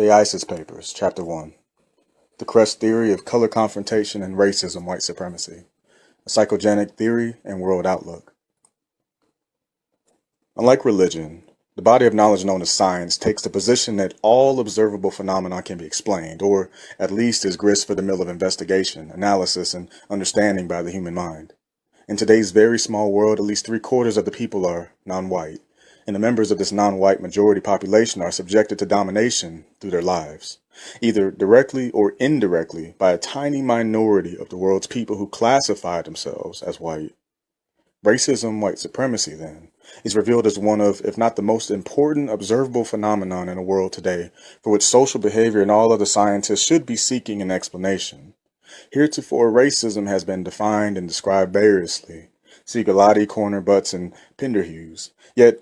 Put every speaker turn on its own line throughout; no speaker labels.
The ISIS Papers, Chapter 1. The Cress Theory of Color Confrontation and Racism, White Supremacy. A Psychogenic Theory and World Outlook. Unlike religion, the body of knowledge known as science takes the position that all observable phenomena can be explained, or at least is grist for the mill of investigation, analysis, and understanding by the human mind. In today's very small world, at least 3/4 of the people are non-white, and the members of this non-white majority population are subjected to domination through their lives, either directly or indirectly by a tiny minority of the world's people who classify themselves as white. Racism, white supremacy, then, is revealed as one of, if not the most important observable phenomenon in the world today, for which social behavior and all other scientists should be seeking an explanation. Heretofore, racism has been defined and described variously, see Galati, Corner, Butts, and Pinderhughes. Yet,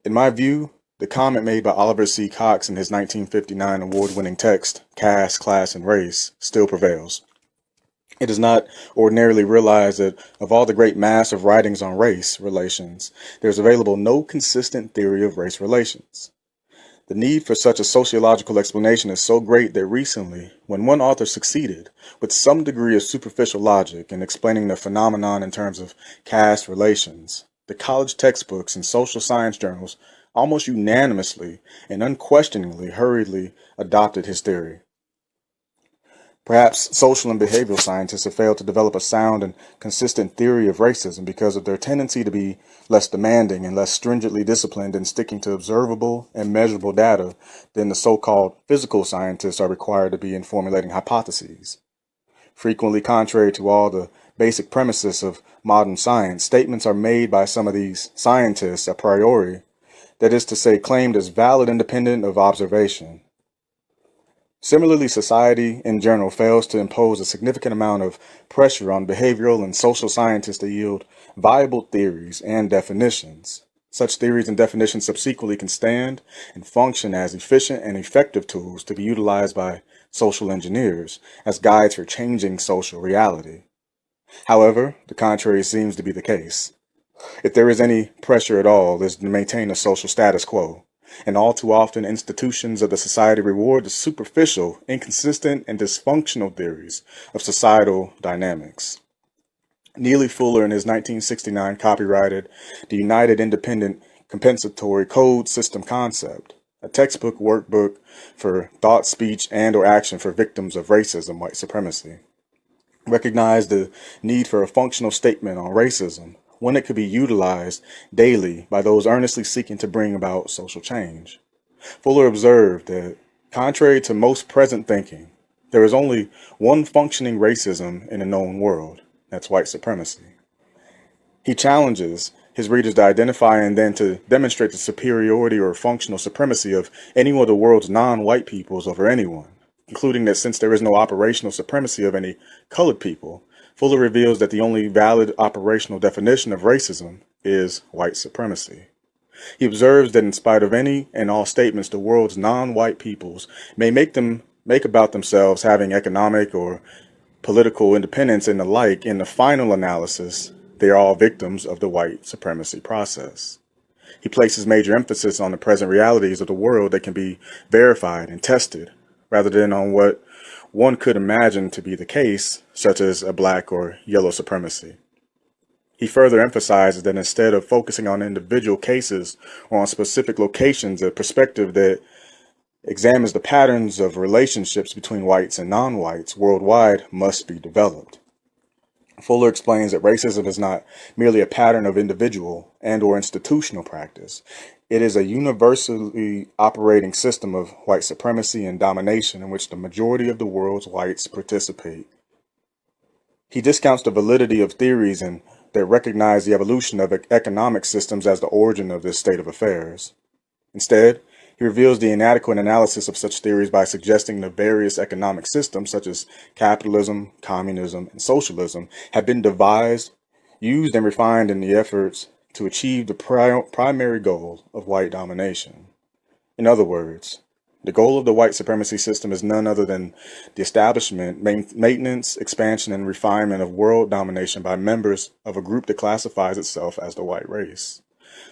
in my view, the comment made by Oliver C. Cox in his 1959 award-winning text, Caste, Class, and Race, still prevails. It is not ordinarily realized that of all the great mass of writings on race relations, there is available no consistent theory of race relations. The need for such a sociological explanation is so great that recently, when one author succeeded, with some degree of superficial logic, in explaining the phenomenon in terms of caste relations, the college textbooks and social science journals almost unanimously and unquestioningly hurriedly adopted his theory. Perhaps social and behavioral scientists have failed to develop a sound and consistent theory of racism because of their tendency to be less demanding and less stringently disciplined in sticking to observable and measurable data than the so-called physical scientists are required to be in formulating hypotheses. Frequently contrary to all the basic premises of modern science, statements are made by some of these scientists a priori, that is to say, claimed as valid independent of observation. Similarly, society in general fails to impose a significant amount of pressure on behavioral and social scientists to yield viable theories and definitions. Such theories and definitions subsequently can stand and function as efficient and effective tools to be utilized by social engineers as guides for changing social reality. However, the contrary seems to be the case. If there is any pressure at all, it is to maintain a social status quo. And all too often, institutions of the society reward the superficial, inconsistent, and dysfunctional theories of societal dynamics. Neely Fuller, in his 1969 copyrighted The United Independent Compensatory Code System Concept, a textbook workbook for thought, speech, and/or action for victims of racism, white supremacy, recognized the need for a functional statement on racism, when it could be utilized daily by those earnestly seeking to bring about social change. Fuller observed that, contrary to most present thinking, there is only one functioning racism in the known world. That's white supremacy. He challenges his readers to identify and then to demonstrate the superiority or functional supremacy of any of the world's non-white peoples over anyone, including that since there is no operational supremacy of any colored people, Fuller reveals that the only valid operational definition of racism is white supremacy. He observes that in spite of any and all statements the world's non-white peoples may make about themselves having economic or political independence and the like, in the final analysis, they are all victims of the white supremacy process. He places major emphasis on the present realities of the world that can be verified and tested, rather than on what one could imagine to be the case, such as a black or yellow supremacy. He further emphasizes that instead of focusing on individual cases or on specific locations, a perspective that examines the patterns of relationships between whites and non-whites worldwide must be developed. Fuller explains that racism is not merely a pattern of individual and/or institutional practice. It is a universally operating system of white supremacy and domination in which the majority of the world's whites participate. He discounts the validity of theories and that recognize the evolution of economic systems as the origin of this state of affairs. Instead, he reveals the inadequate analysis of such theories by suggesting that various economic systems such as capitalism, communism, and socialism have been devised, used, and refined in the efforts to achieve the primary goal of white domination. In other words, the goal of the white supremacy system is none other than the establishment, maintenance, expansion, and refinement of world domination by members of a group that classifies itself as the white race.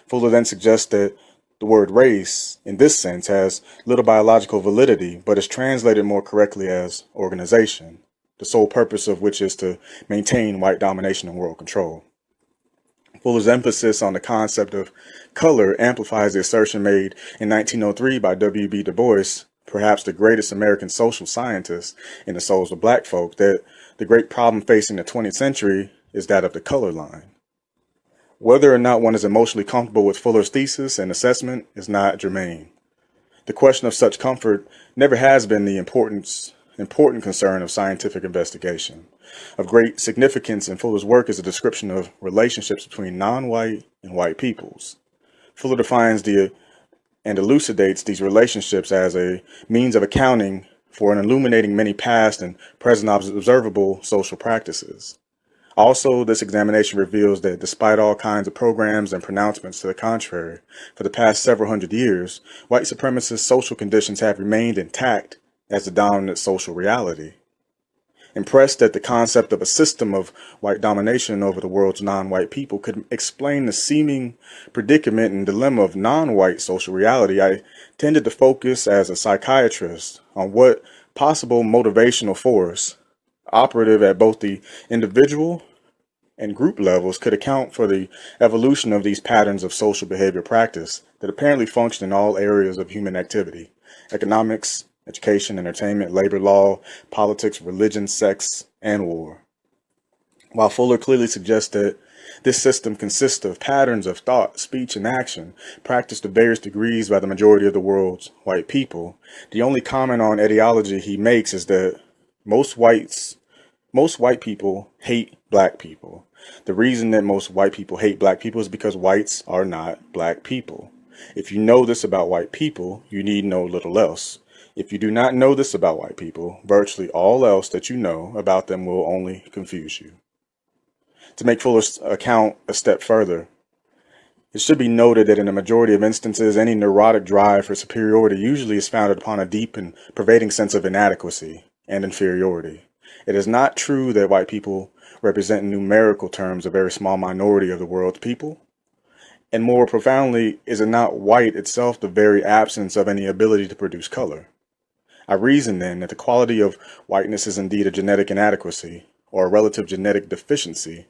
Fuller then suggests that The word race, in this sense, has little biological validity, but is translated more correctly as organization, the sole purpose of which is to maintain white domination and world control. Fuller's emphasis on the concept of color amplifies the assertion made in 1903 by W.B. Du Bois, perhaps the greatest American social scientist in the souls of black folk, that the great problem facing the 20th century is that of the color line. Whether or not one is emotionally comfortable with Fuller's thesis and assessment is not germane. The question of such comfort never has been the important concern of scientific investigation. Of great significance in Fuller's work is a description of relationships between non-white and white peoples. Fuller defines and elucidates these relationships as a means of accounting for and illuminating many past and present observable social practices. Also, this examination reveals that despite all kinds of programs and pronouncements to the contrary, for the past several hundred years, white supremacist social conditions have remained intact as the dominant social reality. Impressed that the concept of a system of white domination over the world's non-white people could explain the seeming predicament and dilemma of non-white social reality, I tended to focus as a psychiatrist on what possible motivational force, operative at both the individual and group levels, could account for the evolution of these patterns of social behavior practice that apparently function in all areas of human activity: economics, education, entertainment, labor law, politics, religion, sex, and war. While Fuller clearly suggests that this system consists of patterns of thought, speech, and action practiced to various degrees by the majority of the world's white people, the only comment on etiology he makes is that most white people hate black people. The reason that most white people hate black people is because whites are not black people. If you know this about white people, you need know little else. If you do not know this about white people, virtually all else that you know about them will only confuse you. To make Fuller's account a step further, it should be noted that in a majority of instances, any neurotic drive for superiority usually is founded upon a deep and pervading sense of inadequacy and inferiority. It is not true that white people represent in numerical terms a very small minority of the world's people. And more profoundly, is it not white itself the very absence of any ability to produce color? I reason then that the quality of whiteness is indeed a genetic inadequacy, or a relative genetic deficiency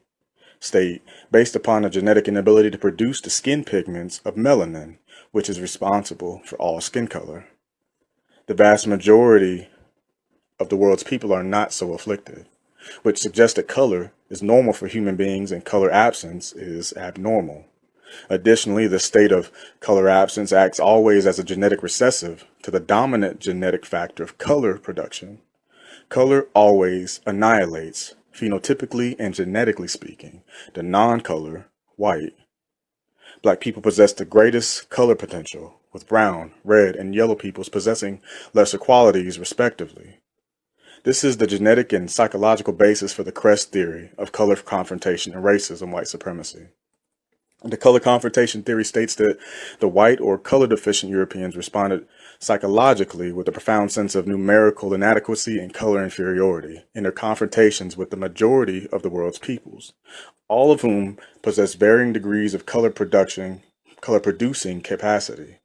state based upon a genetic inability to produce the skin pigments of melanin, which is responsible for all skin color. The vast majority of the world's people are not so afflicted, which suggests that color is normal for human beings and color absence is abnormal. Additionally, the state of color absence acts always as a genetic recessive to the dominant genetic factor of color production. Color always annihilates, phenotypically and genetically speaking, the non-color, white. Black people possess the greatest color potential, with brown, red, and yellow peoples possessing lesser qualities respectively. This is the genetic and psychological basis for the Cress theory of color confrontation and racism, white supremacy. The color confrontation theory states that the white or color deficient Europeans responded psychologically with a profound sense of numerical inadequacy and color inferiority in their confrontations with the majority of the world's peoples, all of whom possess varying degrees of color producing capacity.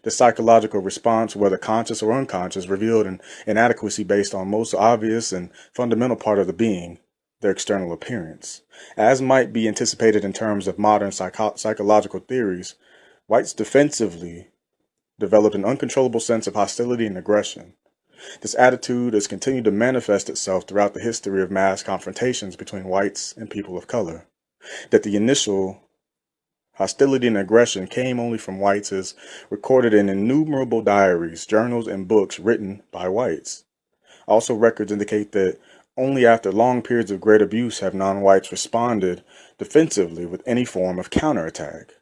The psychological response, whether conscious or unconscious, revealed an inadequacy based on most obvious and fundamental part of the being, their external appearance. As might be anticipated in terms of modern psychological theories, whites defensively developed an uncontrollable sense of hostility and aggression. This attitude has continued to manifest itself throughout the history of mass confrontations between whites and people of color. That the initial hostility and aggression came only from whites is recorded in innumerable diaries, journals, and books written by whites. Also, records indicate that only after long periods of great abuse have non-whites responded defensively with any form of counterattack.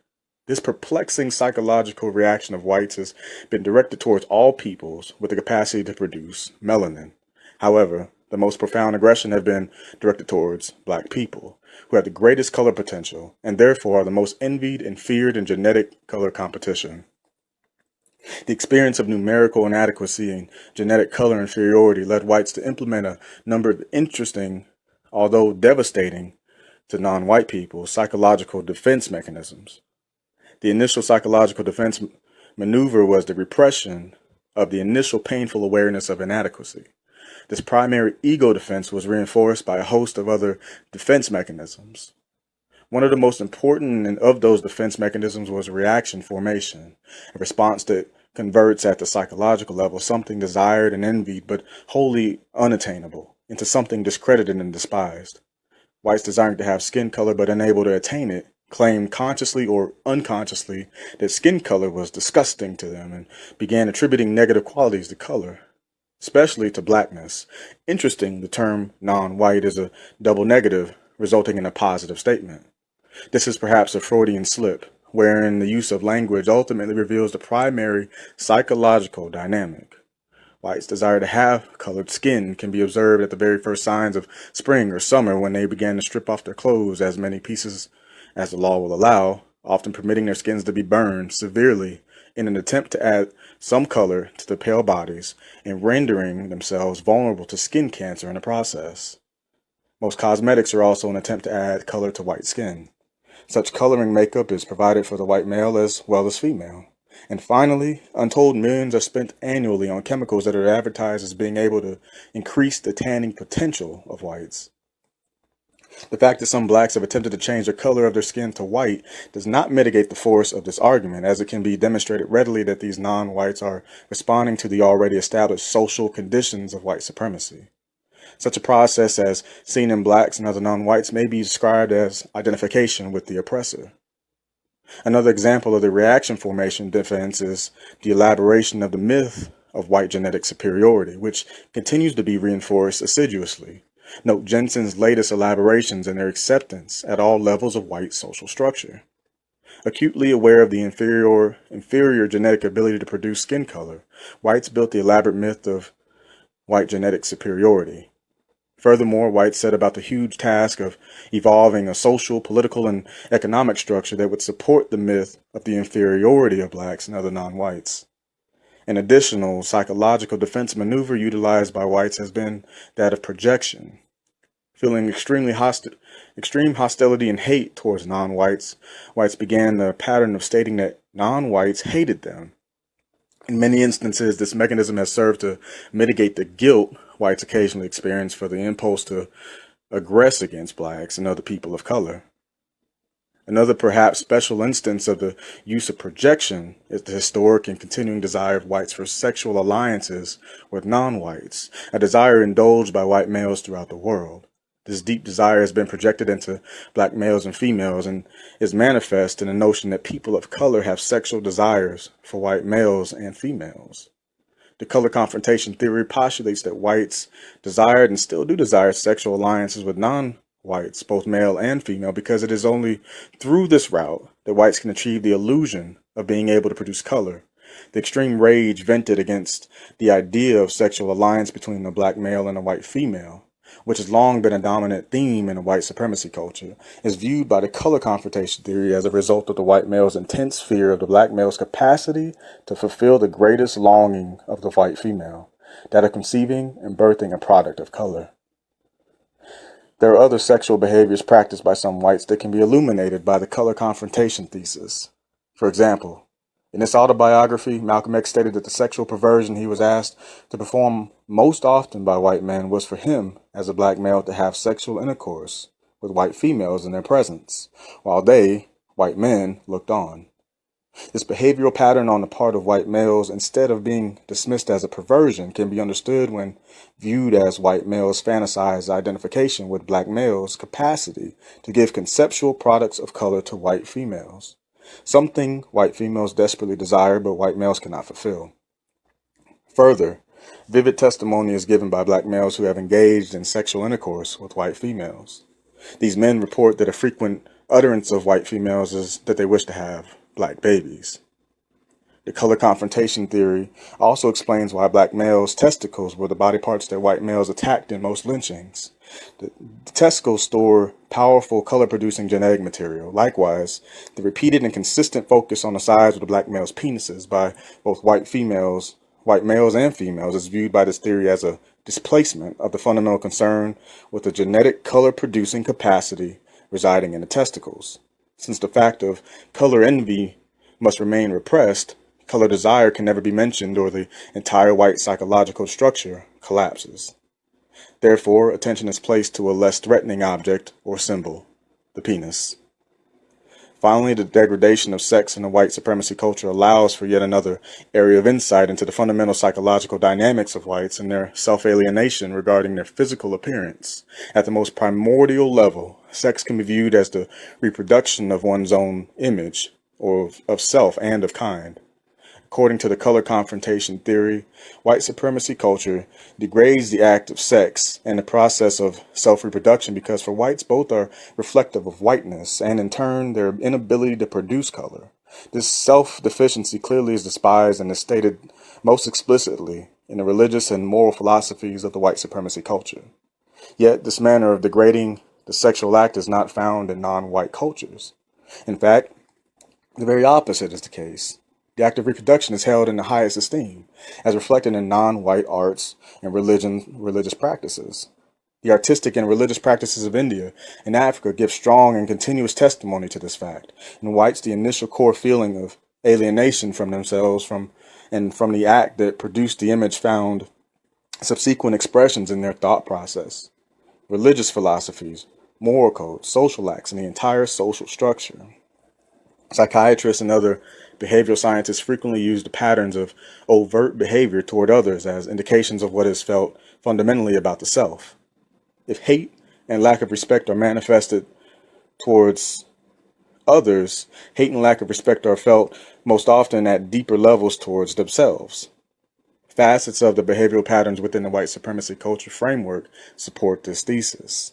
This perplexing psychological reaction of whites has been directed towards all peoples with the capacity to produce melanin. However, the most profound aggression has been directed towards black people, who have the greatest color potential and therefore are the most envied and feared in genetic color competition. The experience of numerical inadequacy and genetic color inferiority led whites to implement a number of interesting, although devastating to non-white people, psychological defense mechanisms. The initial psychological defense maneuver was the repression of the initial painful awareness of inadequacy. This primary ego defense was reinforced by a host of other defense mechanisms. One of the most important of those defense mechanisms was reaction formation, a response that converts at the psychological level something desired and envied but wholly unattainable into something discredited and despised. Whites desiring to have skin color but unable to attain it claimed consciously or unconsciously that skin color was disgusting to them and began attributing negative qualities to color, especially to blackness. Interesting, the term non-white is a double negative, resulting in a positive statement. This is perhaps a Freudian slip, wherein the use of language ultimately reveals the primary psychological dynamic. Whites' desire to have colored skin can be observed at the very first signs of spring or summer when they began to strip off their clothes as many pieces as the law will allow, often permitting their skins to be burned severely in an attempt to add some color to their pale bodies and rendering themselves vulnerable to skin cancer in the process. Most cosmetics are also an attempt to add color to white skin. Such coloring makeup is provided for the white male as well as female. And finally, untold millions are spent annually on chemicals that are advertised as being able to increase the tanning potential of whites. The fact that some blacks have attempted to change the color of their skin to white does not mitigate the force of this argument, as it can be demonstrated readily that these non-whites are responding to the already established social conditions of white supremacy. Such a process as seen in blacks and other non-whites may be described as identification with the oppressor. Another example of the reaction formation defense is the elaboration of the myth of white genetic superiority, which continues to be reinforced assiduously. Note Jensen's latest elaborations and their acceptance at all levels of white social structure. Acutely aware of the inferior genetic ability to produce skin color, whites built the elaborate myth of white genetic superiority. Furthermore, whites set about the huge task of evolving a social, political, and economic structure that would support the myth of the inferiority of blacks and other non-whites. An additional psychological defense maneuver utilized by whites has been that of projection. Feeling extreme hostility and hate towards non-whites, whites began the pattern of stating that non-whites hated them. In many instances, this mechanism has served to mitigate the guilt whites occasionally experience for the impulse to aggress against blacks and other people of color. Another perhaps special instance of the use of projection is the historic and continuing desire of whites for sexual alliances with non-whites, a desire indulged by white males throughout the world. This deep desire has been projected into black males and females and is manifest in the notion that people of color have sexual desires for white males and females. The color confrontation theory postulates that whites desired and still do desire sexual alliances with non-whites, both male and female, because it is only through this route that whites can achieve the illusion of being able to produce color. The extreme rage vented against the idea of sexual alliance between a black male and a white female, which has long been a dominant theme in the white supremacy culture, is viewed by the color confrontation theory as a result of the white male's intense fear of the black male's capacity to fulfill the greatest longing of the white female, that of conceiving and birthing a product of color. There are other sexual behaviors practiced by some whites that can be illuminated by the color confrontation thesis. For example, in his autobiography, Malcolm X stated that the sexual perversion he was asked to perform most often by white men was for him, as a black male, to have sexual intercourse with white females in their presence, while they, white men, looked on. This behavioral pattern on the part of white males, instead of being dismissed as a perversion, can be understood when viewed as white males' fantasized identification with black males' capacity to give conceptual products of color to white females. Something white females desperately desire but white males cannot fulfill. Further, vivid testimony is given by black males who have engaged in sexual intercourse with white females. These men report that a frequent utterance of white females is that they wish to have black babies. The color confrontation theory also explains why black males' testicles were the body parts that white males attacked in most lynchings. The testicles store powerful color-producing genetic material. Likewise, the repeated and consistent focus on the size of the black males' penises by both white males and females is viewed by this theory as a displacement of the fundamental concern with the genetic color-producing capacity residing in the testicles. Since the fact of color envy must remain repressed, color desire can never be mentioned or the entire white psychological structure collapses. Therefore, attention is placed to a less threatening object or symbol, the penis. Finally, the degradation of sex in the white supremacy culture allows for yet another area of insight into the fundamental psychological dynamics of whites and their self-alienation regarding their physical appearance. At the most primordial level, sex can be viewed as the reproduction of one's own image, or of self and of kind. According to the color confrontation theory, white supremacy culture degrades the act of sex and the process of self-reproduction because for whites both are reflective of whiteness and in turn their inability to produce color. This self-deficiency clearly is despised and is stated most explicitly in the religious and moral philosophies of the white supremacy culture. Yet this manner of degrading the sexual act is not found in non-white cultures. In fact, the very opposite is the case. The act of reproduction is held in the highest esteem, as reflected in non-white arts and religious practices. The artistic and religious practices of India and Africa give strong and continuous testimony to this fact. In whites, the initial core feeling of alienation from themselves from the act that produced the image found subsequent expressions in their thought process, religious philosophies, moral codes, social acts, and the entire social structure. Psychiatrists and other behavioral scientists frequently use the patterns of overt behavior toward others as indications of what is felt fundamentally about the self. If hate and lack of respect are manifested towards others, hate and lack of respect are felt most often at deeper levels towards themselves. Facets of the behavioral patterns within the white supremacy culture framework support this thesis.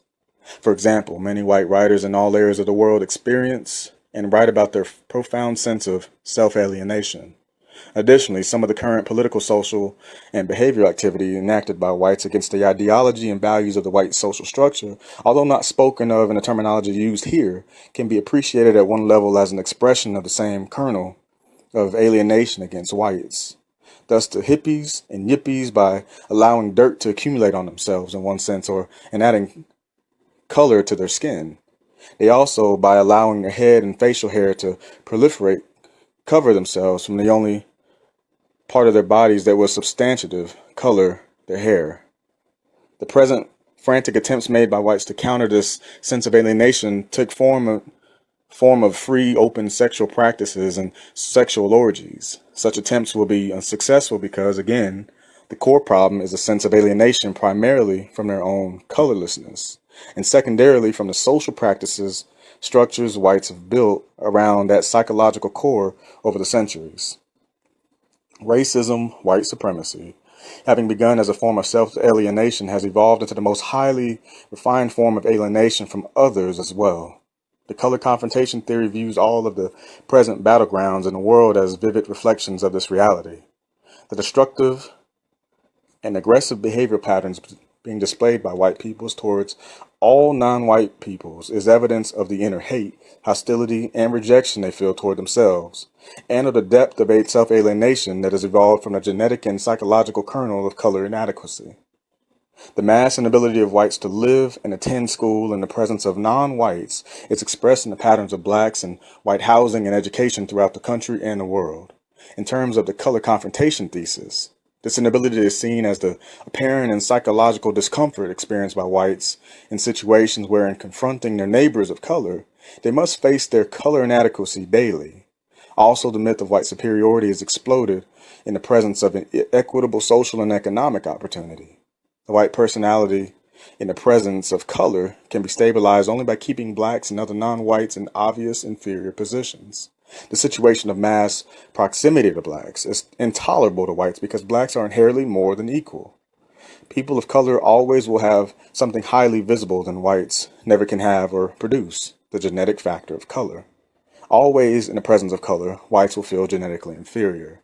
For example, many white writers in all areas of the world experience and write about their profound sense of self-alienation. Additionally, some of the current political, social, and behavioral activity enacted by whites against the ideology and values of the white social structure, although not spoken of in the terminology used here, can be appreciated at one level as an expression of the same kernel of alienation against whites. Thus, the hippies and yippies, by allowing dirt to accumulate on themselves in one sense, and adding color to their skin, they also, by allowing their head and facial hair to proliferate, cover themselves from the only part of their bodies that was substantive, color, their hair. The present frantic attempts made by whites to counter this sense of alienation took form of free, open sexual practices and sexual orgies. Such attempts will be unsuccessful because, again, the core problem is a sense of alienation primarily from their own colorlessness, and secondarily from the social practices, structures whites have built around that psychological core over the centuries. Racism, white supremacy, having begun as a form of self-alienation, has evolved into the most highly refined form of alienation from others as well. The color confrontation theory views all of the present battlegrounds in the world as vivid reflections of this reality. The destructive and aggressive behavior patterns being displayed by white peoples towards all non-white peoples is evidence of the inner hate, hostility, and rejection they feel toward themselves, and of the depth of self-alienation that has evolved from the genetic and psychological kernel of color inadequacy. The mass inability of whites to live and attend school in the presence of non-whites is expressed in the patterns of blacks and white housing and education throughout the country and the world. In terms of the color confrontation thesis, this inability is seen as the apparent and psychological discomfort experienced by whites in situations where, in confronting their neighbors of color, they must face their color inadequacy daily. Also, the myth of white superiority is exploded in the presence of an equitable social and economic opportunity. The white personality in the presence of color can be stabilized only by keeping blacks and other non-whites in obvious inferior positions. The situation of mass proximity to blacks is intolerable to whites because blacks are inherently more than equal. People of color always will have something highly visible than whites never can have or produce, the genetic factor of color. Always in the presence of color, whites will feel genetically inferior.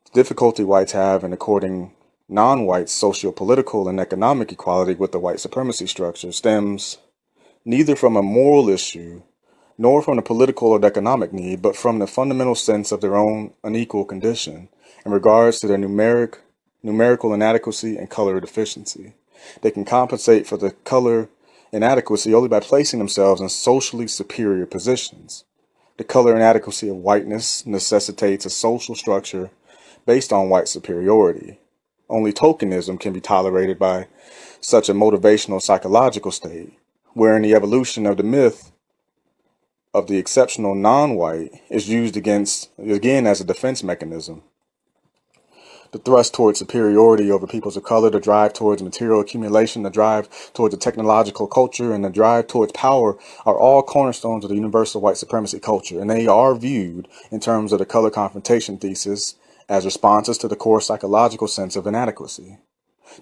The difficulty whites have in according non-white socio-political and economic equality with the white supremacy structure stems neither from a moral issue nor from a political or economic need, but from the fundamental sense of their own unequal condition in regards to their numerical inadequacy and color deficiency. They can compensate for the color inadequacy only by placing themselves in socially superior positions. The color inadequacy of whiteness necessitates a social structure based on white superiority. Only tokenism can be tolerated by such a motivational psychological state, wherein the evolution of the myth of the exceptional non-white is used again as a defense mechanism. The thrust towards superiority over peoples of color, the drive towards material accumulation, the drive towards a technological culture, and the drive towards power are all cornerstones of the universal white supremacy culture, and they are viewed in terms of the color confrontation thesis as responses to the core psychological sense of inadequacy.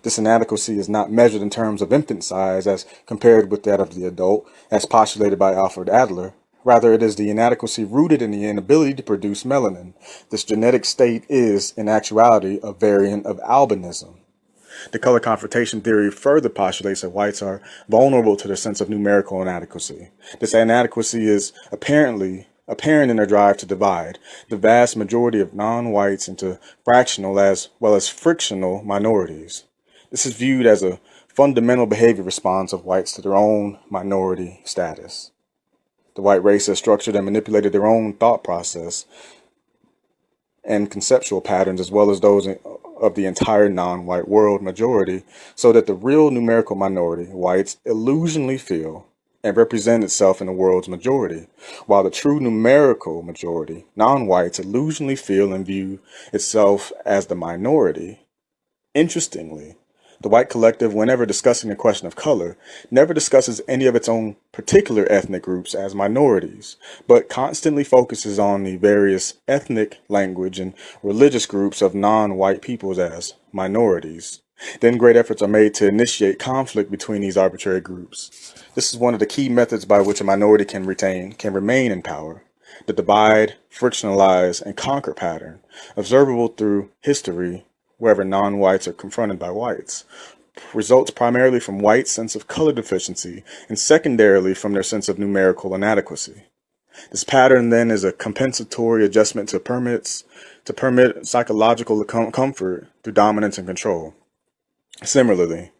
This inadequacy is not measured in terms of infant size as compared with that of the adult, as postulated by Alfred Adler. Rather, it is the inadequacy rooted in the inability to produce melanin. This genetic state is, in actuality, a variant of albinism. The color confrontation theory further postulates that whites are vulnerable to their sense of numerical inadequacy. This inadequacy is apparent in their drive to divide the vast majority of non-whites into fractional as well as frictional minorities. This is viewed as a fundamental behavior response of whites to their own minority status. The white race has structured and manipulated their own thought process and conceptual patterns as well as those of the entire non-white world majority so that the real numerical minority, whites, illusionally feel and represent itself in the world's majority, while the true numerical majority, non-whites, illusionally feel and view itself as the minority. Interestingly, the white collective, whenever discussing the question of color, never discusses any of its own particular ethnic groups as minorities, but constantly focuses on the various ethnic, language, and religious groups of non-white peoples as minorities. Then great efforts are made to initiate conflict between these arbitrary groups. This is one of the key methods by which a minority can remain in power. The divide, frictionalize, and conquer pattern, observable through history, wherever non-whites are confronted by whites, results primarily from whites' sense of color deficiency and secondarily from their sense of numerical inadequacy. This pattern then is a compensatory adjustment to permit psychological comfort through dominance and control. Similarly,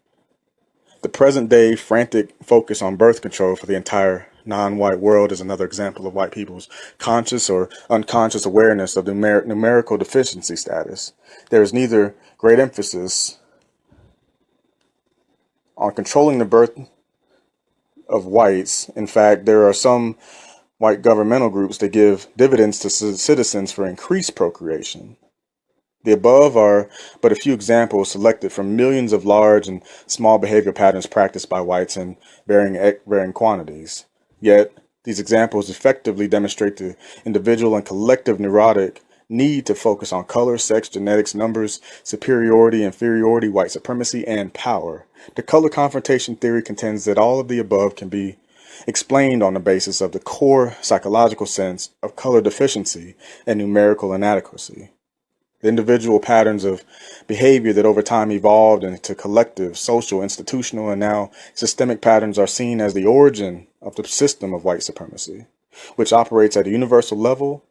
the present-day frantic focus on birth control for the entire non-white world is another example of white people's conscious or unconscious awareness of numerical deficiency status. There is neither great emphasis on controlling the birth of whites. In fact, there are some white governmental groups that give dividends to citizens for increased procreation. The above are but a few examples selected from millions of large and small behavior patterns practiced by whites in varying quantities. Yet, these examples effectively demonstrate the individual and collective neurotic need to focus on color, sex, genetics, numbers, superiority, inferiority, white supremacy, and power. The color confrontation theory contends that all of the above can be explained on the basis of the core psychological sense of color deficiency and numerical inadequacy. The individual patterns of behavior that over time evolved into collective, social, institutional, and now systemic patterns are seen as the origin of the system of white supremacy, which operates at a universal level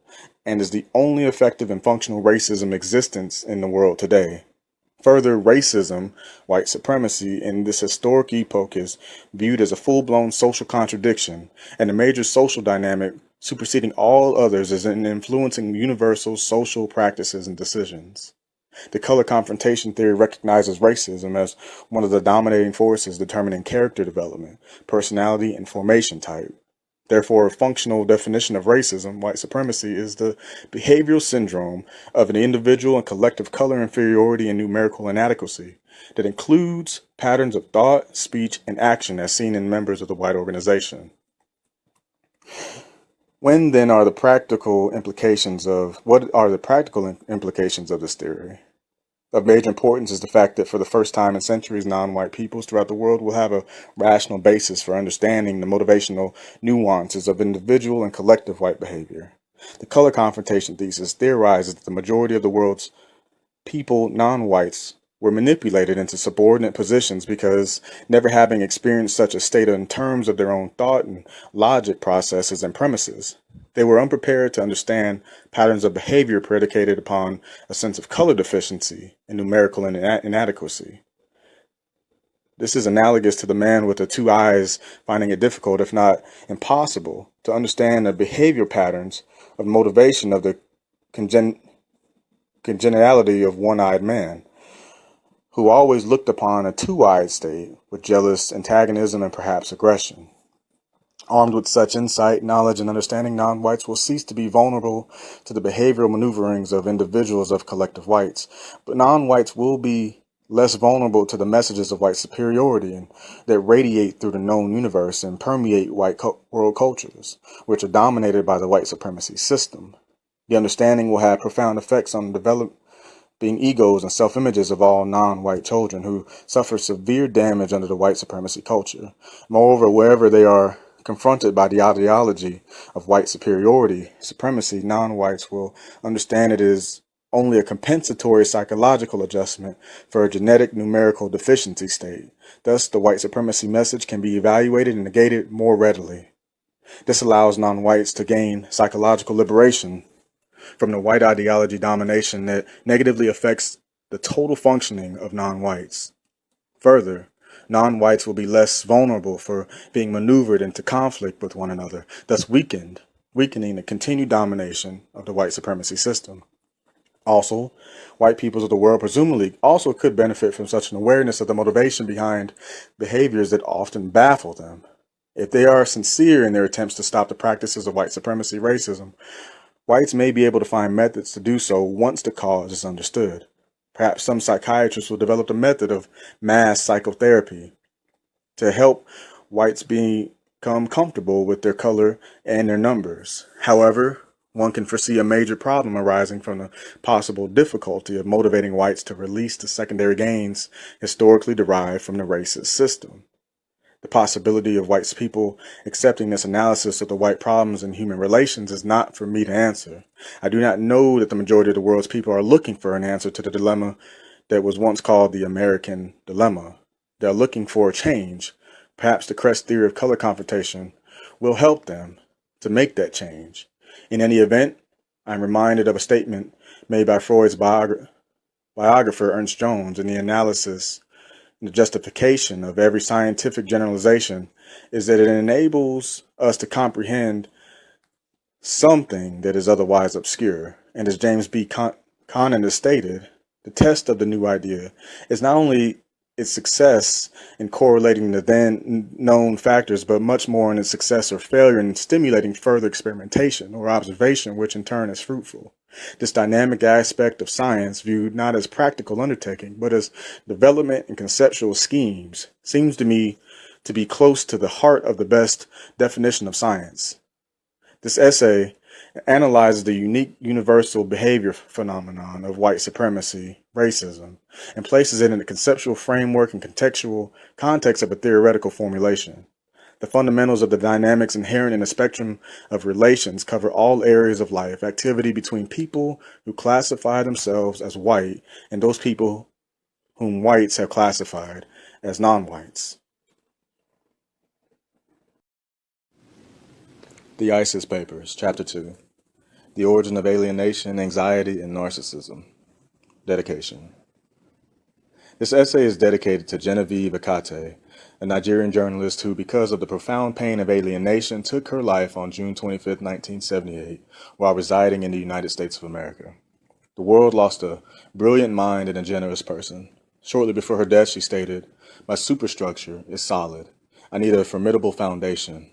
and is the only effective and functional racism existence in the world today. Further, racism, white supremacy, in this historic epoch is viewed as a full-blown social contradiction and a major social dynamic superseding all others is in influencing universal social practices and decisions. The color confrontation theory recognizes racism as one of the dominating forces determining character development, personality, and formation type. Therefore, a functional definition of racism, white supremacy, is the behavioral syndrome of an individual and collective color inferiority and numerical inadequacy that includes patterns of thought, speech, and action as seen in members of the white organization. What are the practical implications of this theory? Of major importance is the fact that for the first time in centuries, non-white peoples throughout the world will have a rational basis for understanding the motivational nuances of individual and collective white behavior. The color confrontation thesis theorizes that the majority of the world's people, non-whites, were manipulated into subordinate positions because, never having experienced such a state in terms of their own thought and logic processes and premises, they were unprepared to understand patterns of behavior predicated upon a sense of color deficiency and numerical inadequacy. This is analogous to the man with the two eyes finding it difficult, if not impossible, to understand the behavior patterns of motivation of the congeniality of one-eyed man, who always looked upon a two-eyed state with jealous antagonism and perhaps aggression. Armed with such insight, knowledge, and understanding, non-whites will cease to be vulnerable to the behavioral maneuverings of individuals of collective whites, but non-whites will be less vulnerable to the messages of white superiority and that radiate through the known universe and permeate white world cultures, which are dominated by the white supremacy system. The understanding will have profound effects on the developing egos and self-images of all non-white children who suffer severe damage under the white supremacy culture. Moreover, wherever they are confronted by the ideology of white superiority, supremacy, non-whites will understand it is only a compensatory psychological adjustment for a genetic numerical deficiency state. Thus, the white supremacy message can be evaluated and negated more readily. This allows non-whites to gain psychological liberation from the white ideology domination that negatively affects the total functioning of non-whites. Further, non-whites will be less vulnerable for being maneuvered into conflict with one another, thus weakening the continued domination of the white supremacy system. Also, white peoples of the world presumably also could benefit from such an awareness of the motivation behind behaviors that often baffle them. If they are sincere in their attempts to stop the practices of white supremacy racism, whites may be able to find methods to do so once the cause is understood. Perhaps some psychiatrists will develop a method of mass psychotherapy to help whites become comfortable with their color and their numbers. However, one can foresee a major problem arising from the possible difficulty of motivating whites to release the secondary gains historically derived from the racist system. The possibility of white people accepting this analysis of the white problems in human relations is not for me to answer. I do not know that the majority of the world's people are looking for an answer to the dilemma that was once called the American dilemma. They are looking for a change. Perhaps the Cress theory of color confrontation will help them to make that change. In any event, I'm reminded of a statement made by Freud's biographer Ernst Jones in the analysis. The justification of every scientific generalization is that it enables us to comprehend something that is otherwise obscure. And as James B. Conant has stated, the test of the new idea is not only its success in correlating the then known factors, but much more in its success or failure in stimulating further experimentation or observation, which in turn is fruitful. This dynamic aspect of science, viewed not as practical undertaking, but as development and conceptual schemes, seems to me to be close to the heart of the best definition of science. This essay analyzes the unique universal behavior phenomenon of white supremacy, racism, and places it in the conceptual framework and contextual context of a theoretical formulation. The fundamentals of the dynamics inherent in a spectrum of relations cover all areas of life, activity between people who classify themselves as white and those people whom whites have classified as non-whites. The ISIS Papers, Chapter 2. The Origin of Alienation, Anxiety, and Narcissism. Dedication. This essay is dedicated to Genevieve Akate, a Nigerian journalist who, because of the profound pain of alienation, took her life on June 25, 1978, while residing in the United States of America. The world lost a brilliant mind and a generous person. Shortly before her death, she stated, "My superstructure is solid. I need a formidable foundation."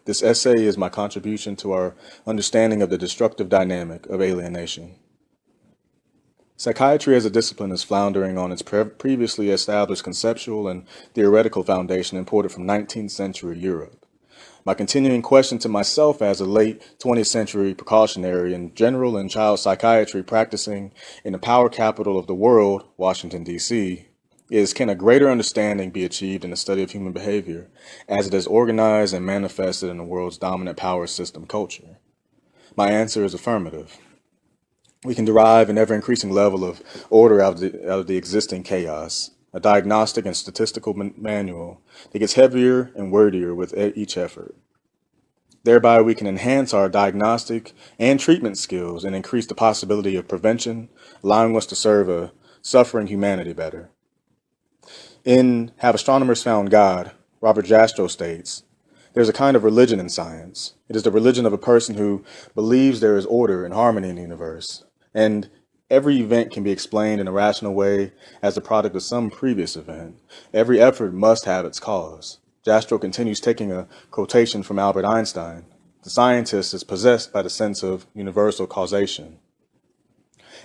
This essay is my contribution to our understanding of the destructive dynamic of alienation. Psychiatry as a discipline is floundering on its previously established conceptual and theoretical foundation imported from 19th century Europe. My continuing question to myself as a late 20th century precautionary in general and child psychiatry practicing in the power capital of the world, Washington, D.C., is, can a greater understanding be achieved in the study of human behavior as it is organized and manifested in the world's dominant power system culture? My answer is affirmative. We can derive an ever-increasing level of order out of the existing chaos, a diagnostic and statistical manual that gets heavier and wordier with each effort. Thereby, we can enhance our diagnostic and treatment skills and increase the possibility of prevention, allowing us to serve a suffering humanity better. In Have Astronomers Found God, Robert Jastrow states, "There's a kind of religion in science. It is the religion of a person who believes there is order and harmony in the universe, and every event can be explained in a rational way as the product of some previous event. Every effort must have its cause." Jastrow continues, taking a quotation from Albert Einstein, "The scientist is possessed by the sense of universal causation."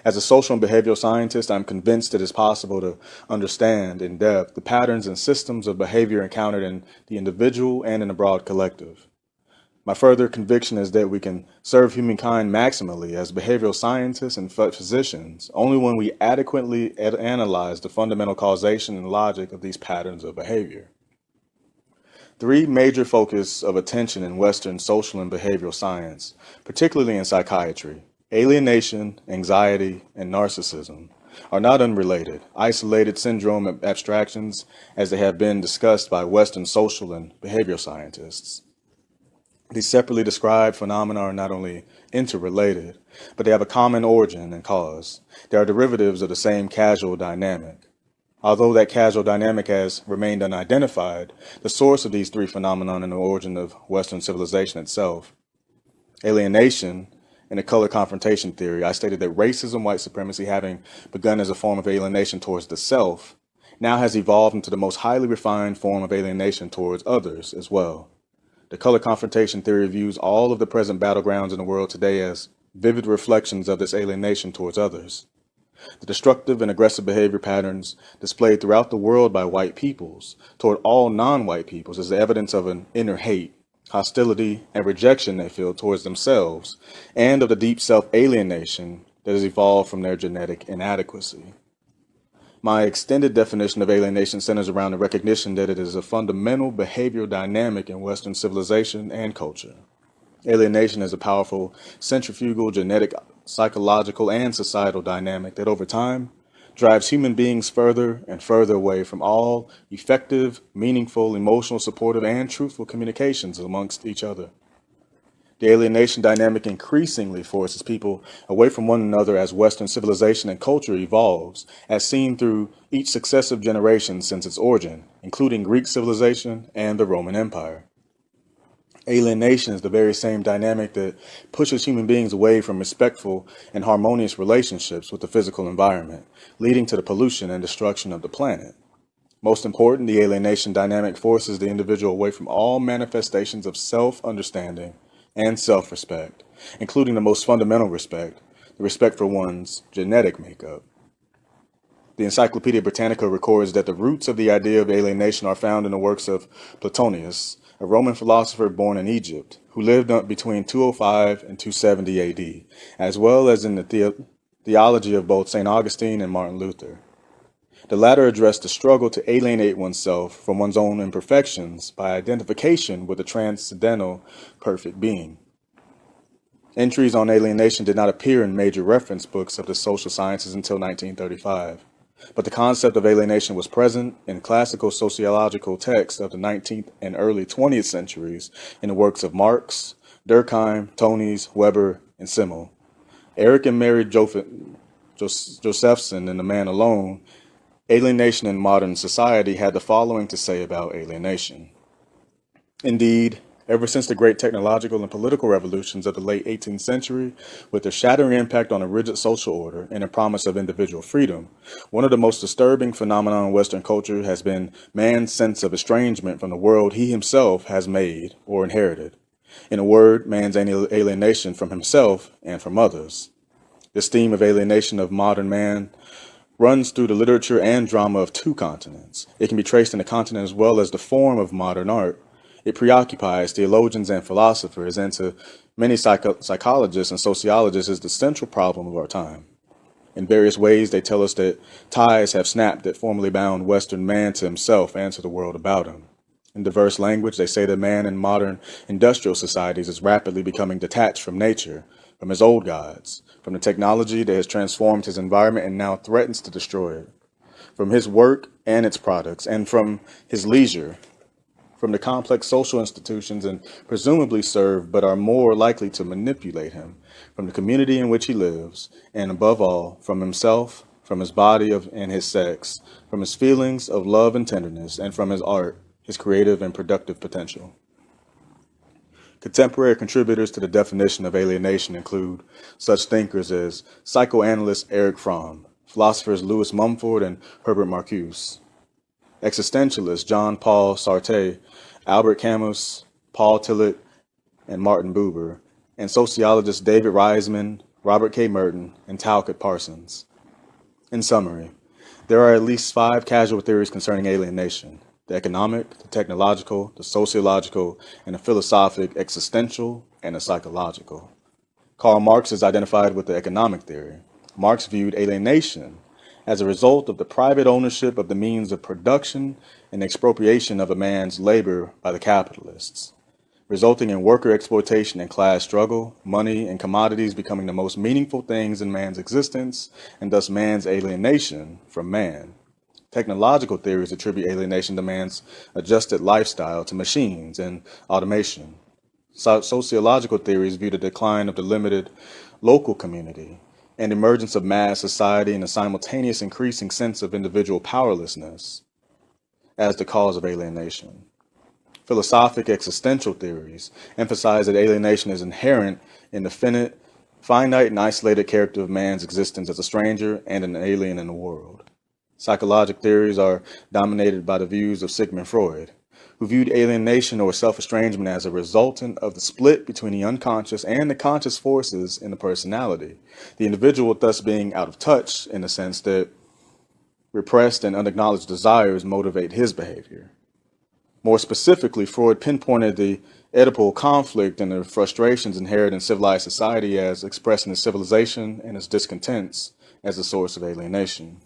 As a social and behavioral scientist, I'm convinced it is possible to understand in depth the patterns and systems of behavior encountered in the individual and in the broad collective. My further conviction is that we can serve humankind maximally as behavioral scientists and physicians only when we adequately analyze the fundamental causation and logic of these patterns of behavior. Three major focus of attention in Western social and behavioral science, particularly in psychiatry, alienation, anxiety, and narcissism, are not unrelated, isolated syndrome abstractions as they have been discussed by Western social and behavioral scientists. These separately described phenomena are not only interrelated, but they have a common origin and cause. They are derivatives of the same causal dynamic. Although that causal dynamic has remained unidentified, the source of these three phenomena and the origin of Western civilization itself, alienation, in the color confrontation theory, I stated that racism, white supremacy, having begun as a form of alienation towards the self, now has evolved into the most highly refined form of alienation towards others as well. The color confrontation theory views all of the present battlegrounds in the world today as vivid reflections of this alienation towards others. The destructive and aggressive behavior patterns displayed throughout the world by white peoples toward all non-white peoples is the evidence of an inner hate, hostility, and rejection they feel towards themselves, and of the deep self-alienation that has evolved from their genetic inadequacy. My extended definition of alienation centers around the recognition that it is a fundamental behavioral dynamic in Western civilization and culture. Alienation is a powerful centrifugal, genetic, psychological, and societal dynamic that over time drives human beings further and further away from all effective, meaningful, emotional, supportive, and truthful communications amongst each other. The alienation dynamic increasingly forces people away from one another as Western civilization and culture evolves, as seen through each successive generation since its origin, including Greek civilization and the Roman Empire. Alienation is the very same dynamic that pushes human beings away from respectful and harmonious relationships with the physical environment, leading to the pollution and destruction of the planet. Most important, the alienation dynamic forces the individual away from all manifestations of self-understanding and self-respect, including the most fundamental respect, the respect for one's genetic makeup. The Encyclopedia Britannica records that the roots of the idea of alienation are found in the works of Plotinus, a Roman philosopher born in Egypt, who lived between 205 and 270 AD, as well as in the theology of both St. Augustine and Martin Luther. The latter addressed the struggle to alienate oneself from one's own imperfections by identification with a transcendental perfect being. Entries on alienation did not appear in major reference books of the social sciences until 1935. But the concept of alienation was present in classical sociological texts of the 19th and early 20th centuries in the works of Marx, Durkheim, Tönnies, Weber, and Simmel. Eric and Mary Josephson in The Man Alone, Alienation in Modern Society, had the following to say about alienation. Indeed, ever since the great technological and political revolutions of the late 18th century, with their shattering impact on a rigid social order and a promise of individual freedom, one of the most disturbing phenomena in Western culture has been man's sense of estrangement from the world he himself has made or inherited. In a word, man's alienation from himself and from others. This theme of alienation of modern man runs through the literature and drama of two continents. It can be traced in the continent as well as the form of modern art. It preoccupies theologians and philosophers, and to many psychologists and sociologists is the central problem of our time. In various ways, they tell us that ties have snapped that formerly bound Western man to himself and to the world about him. In diverse language, they say that man in modern industrial societies is rapidly becoming detached from nature, from his old gods, from the technology that has transformed his environment and now threatens to destroy it, from his work and its products, and from his leisure, from the complex social institutions and presumably serve but are more likely to manipulate him, from the community in which he lives, and above all, from himself, from his body and his sex, from his feelings of love and tenderness, and from his art, his creative and productive potential. Contemporary contributors to the definition of alienation include such thinkers as psychoanalyst Erich Fromm, philosophers Louis Mumford and Herbert Marcuse, existentialists Jean-Paul Sartre, Albert Camus, Paul Tillich, and Martin Buber, and sociologists David Reisman, Robert K. Merton, and Talcott Parsons. In summary, there are at least 5 causal theories concerning alienation: the economic, the technological, the sociological, and the philosophic, existential, and the psychological. Karl Marx is identified with the economic theory. Marx viewed alienation as a result of the private ownership of the means of production and expropriation of a man's labor by the capitalists, resulting in worker exploitation and class struggle, money and commodities becoming the most meaningful things in man's existence, and thus man's alienation from man. Technological theories attribute alienation to man's adjusted lifestyle to machines and automation. Sociological theories view the decline of the limited local community and emergence of mass society and a simultaneous increasing sense of individual powerlessness as the cause of alienation. Philosophic existential theories emphasize that alienation is inherent in the finite and isolated character of man's existence as a stranger and an alien in the world. Psychological theories are dominated by the views of Sigmund Freud, who viewed alienation or self-estrangement as a resultant of the split between the unconscious and the conscious forces in the personality, the individual thus being out of touch in the sense that repressed and unacknowledged desires motivate his behavior. More specifically, Freud pinpointed the Oedipal conflict and the frustrations inherent in civilized society as expressed in its civilization and its discontents as the source of alienation.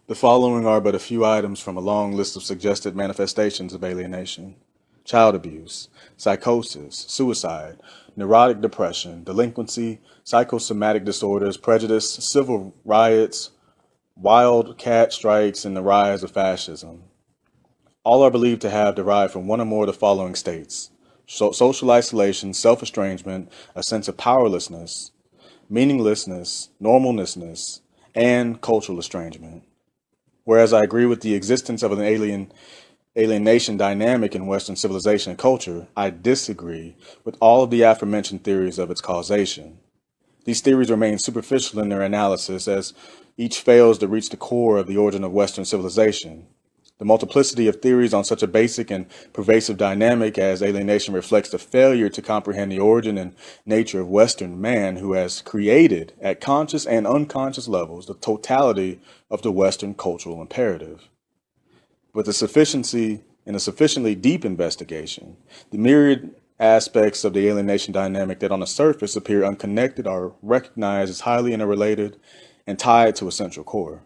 The following are but a few items from a long list of suggested manifestations of alienation: child abuse, psychosis, suicide, neurotic depression, delinquency, psychosomatic disorders, prejudice, civil riots, wildcat strikes, and the rise of fascism. All are believed to have derived from one or more of the following states: social isolation, self-estrangement, a sense of powerlessness, meaninglessness, normalness, and cultural estrangement. Whereas I agree with the existence of an alienation dynamic in Western civilization and culture, I disagree with all of the aforementioned theories of its causation. These theories remain superficial in their analysis, as each fails to reach the core of the origin of Western civilization. The multiplicity of theories on such a basic and pervasive dynamic as alienation reflects the failure to comprehend the origin and nature of Western man, who has created, at conscious and unconscious levels, the totality of the Western cultural imperative. With a sufficiently deep investigation, the myriad aspects of the alienation dynamic that on the surface appear unconnected are recognized as highly interrelated and tied to a central core: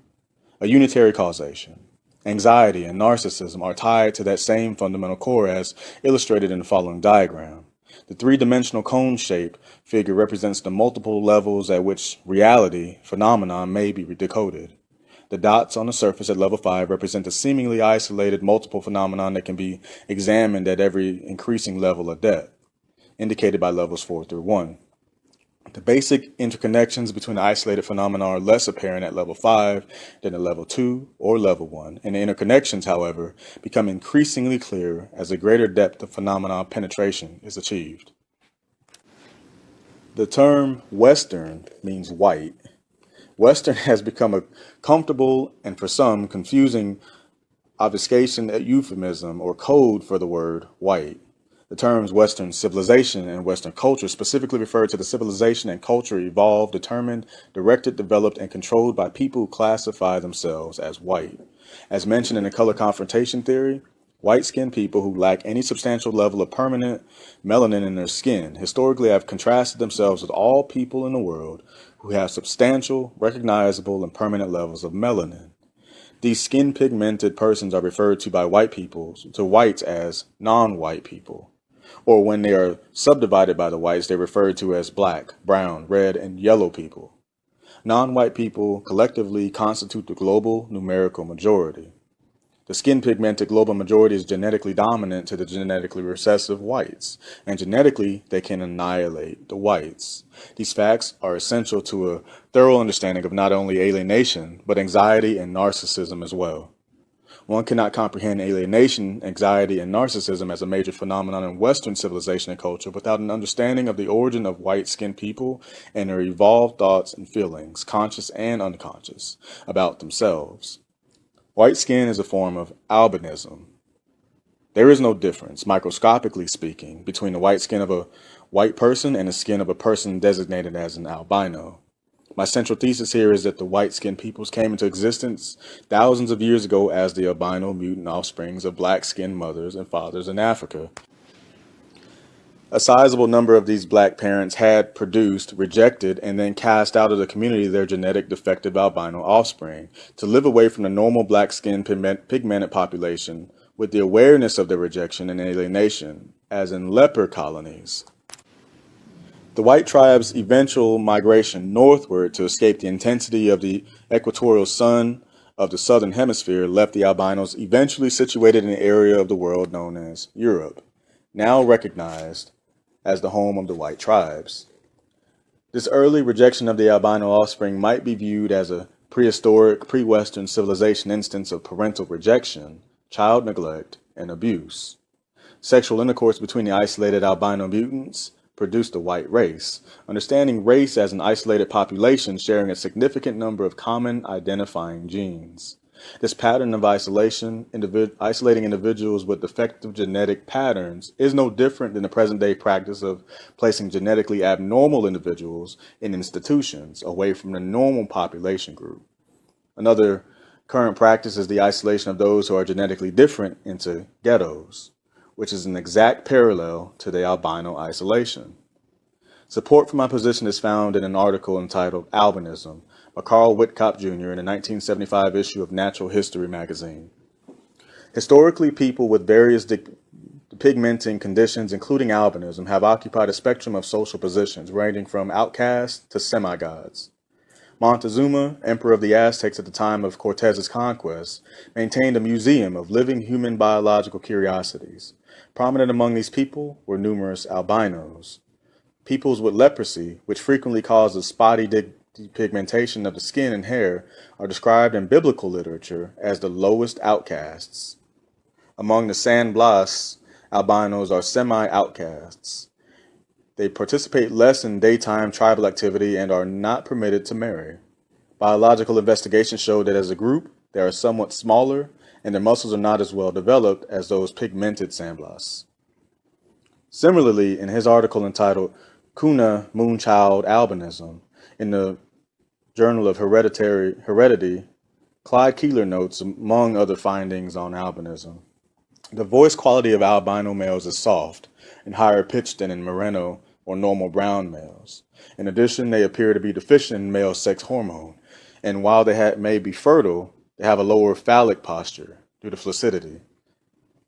a unitary causation. Anxiety and narcissism are tied to that same fundamental core, as illustrated in the following diagram. The 3-dimensional cone-shaped figure represents the multiple levels at which reality phenomenon may be decoded. The dots on the surface at level 5 represent the seemingly isolated multiple phenomenon that can be examined at every increasing level of depth, indicated by levels 4 through 1. The basic interconnections between the isolated phenomena are less apparent at level 5 than at level 2 or level 1, and the interconnections, however, become increasingly clear as a greater depth of phenomena penetration is achieved. The term Western means white. Western has become a comfortable and, for some, confusing obfuscation, euphemism, or code for the word white. The terms Western civilization and Western culture specifically refer to the civilization and culture evolved, determined, directed, developed, and controlled by people who classify themselves as white. As mentioned in the color confrontation theory, white-skinned people who lack any substantial level of permanent melanin in their skin historically have contrasted themselves with all people in the world who have substantial, recognizable, and permanent levels of melanin. These skin-pigmented persons are referred to by whites as non-white people, or when they are subdivided by the whites, they're referred to as black, brown, red, and yellow people. Non-white people collectively constitute the global numerical majority. The skin-pigmented global majority is genetically dominant to the genetically recessive whites, and genetically they can annihilate the whites. These facts are essential to a thorough understanding of not only alienation, but anxiety and narcissism as well. One cannot comprehend alienation, anxiety, and narcissism as a major phenomenon in Western civilization and culture without an understanding of the origin of white-skinned people and their evolved thoughts and feelings, conscious and unconscious, about themselves. White skin is a form of albinism. There is no difference, microscopically speaking, between the white skin of a white person and the skin of a person designated as an albino. My central thesis here is that the white-skinned peoples came into existence thousands of years ago as the albino mutant offsprings of black-skinned mothers and fathers in Africa. A sizable number of these black parents had produced, rejected, and then cast out of the community their genetic defective albino offspring to live away from the normal black-skinned pigmented population with the awareness of their rejection and alienation, as in leper colonies. The white tribe's eventual migration northward to escape the intensity of the equatorial sun of the southern hemisphere left the albinos eventually situated in an area of the world known as Europe, now recognized as the home of the white tribes. This early rejection of the albino offspring might be viewed as a prehistoric, pre-Western civilization instance of parental rejection, child neglect, and abuse. Sexual intercourse between the isolated albino mutants produced a white race, understanding race as an isolated population sharing a significant number of common identifying genes. This pattern of isolating individuals with defective genetic patterns is no different than the present-day practice of placing genetically abnormal individuals in institutions away from the normal population group. Another current practice is the isolation of those who are genetically different into ghettos, which is an exact parallel to the albino isolation. Support for my position is found in an article entitled Albinism by Carl Whitcop Jr. in the 1975 issue of Natural History magazine. Historically, people with various pigmenting conditions, including albinism, have occupied a spectrum of social positions ranging from outcasts to semi-gods. Montezuma, emperor of the Aztecs at the time of Cortez's conquest, maintained a museum of living human biological curiosities. Prominent among these people were numerous albinos. Peoples with leprosy, which frequently causes spotty depigmentation of the skin and hair, are described in biblical literature as the lowest outcasts. Among the San Blas, albinos are semi-outcasts. They participate less in daytime tribal activity and are not permitted to marry. Biological investigations show that as a group, they are somewhat smaller and their muscles are not as well developed as those pigmented San Blas. Similarly, in his article entitled Cuna Moonchild Albinism, in the Journal of Heredity, Clyde Keeler notes, among other findings on albinism, the voice quality of albino males is soft and higher pitched than in merino or normal brown males. In addition, they appear to be deficient in male sex hormone, and while they may be fertile, they have a lower phallic posture due to flaccidity.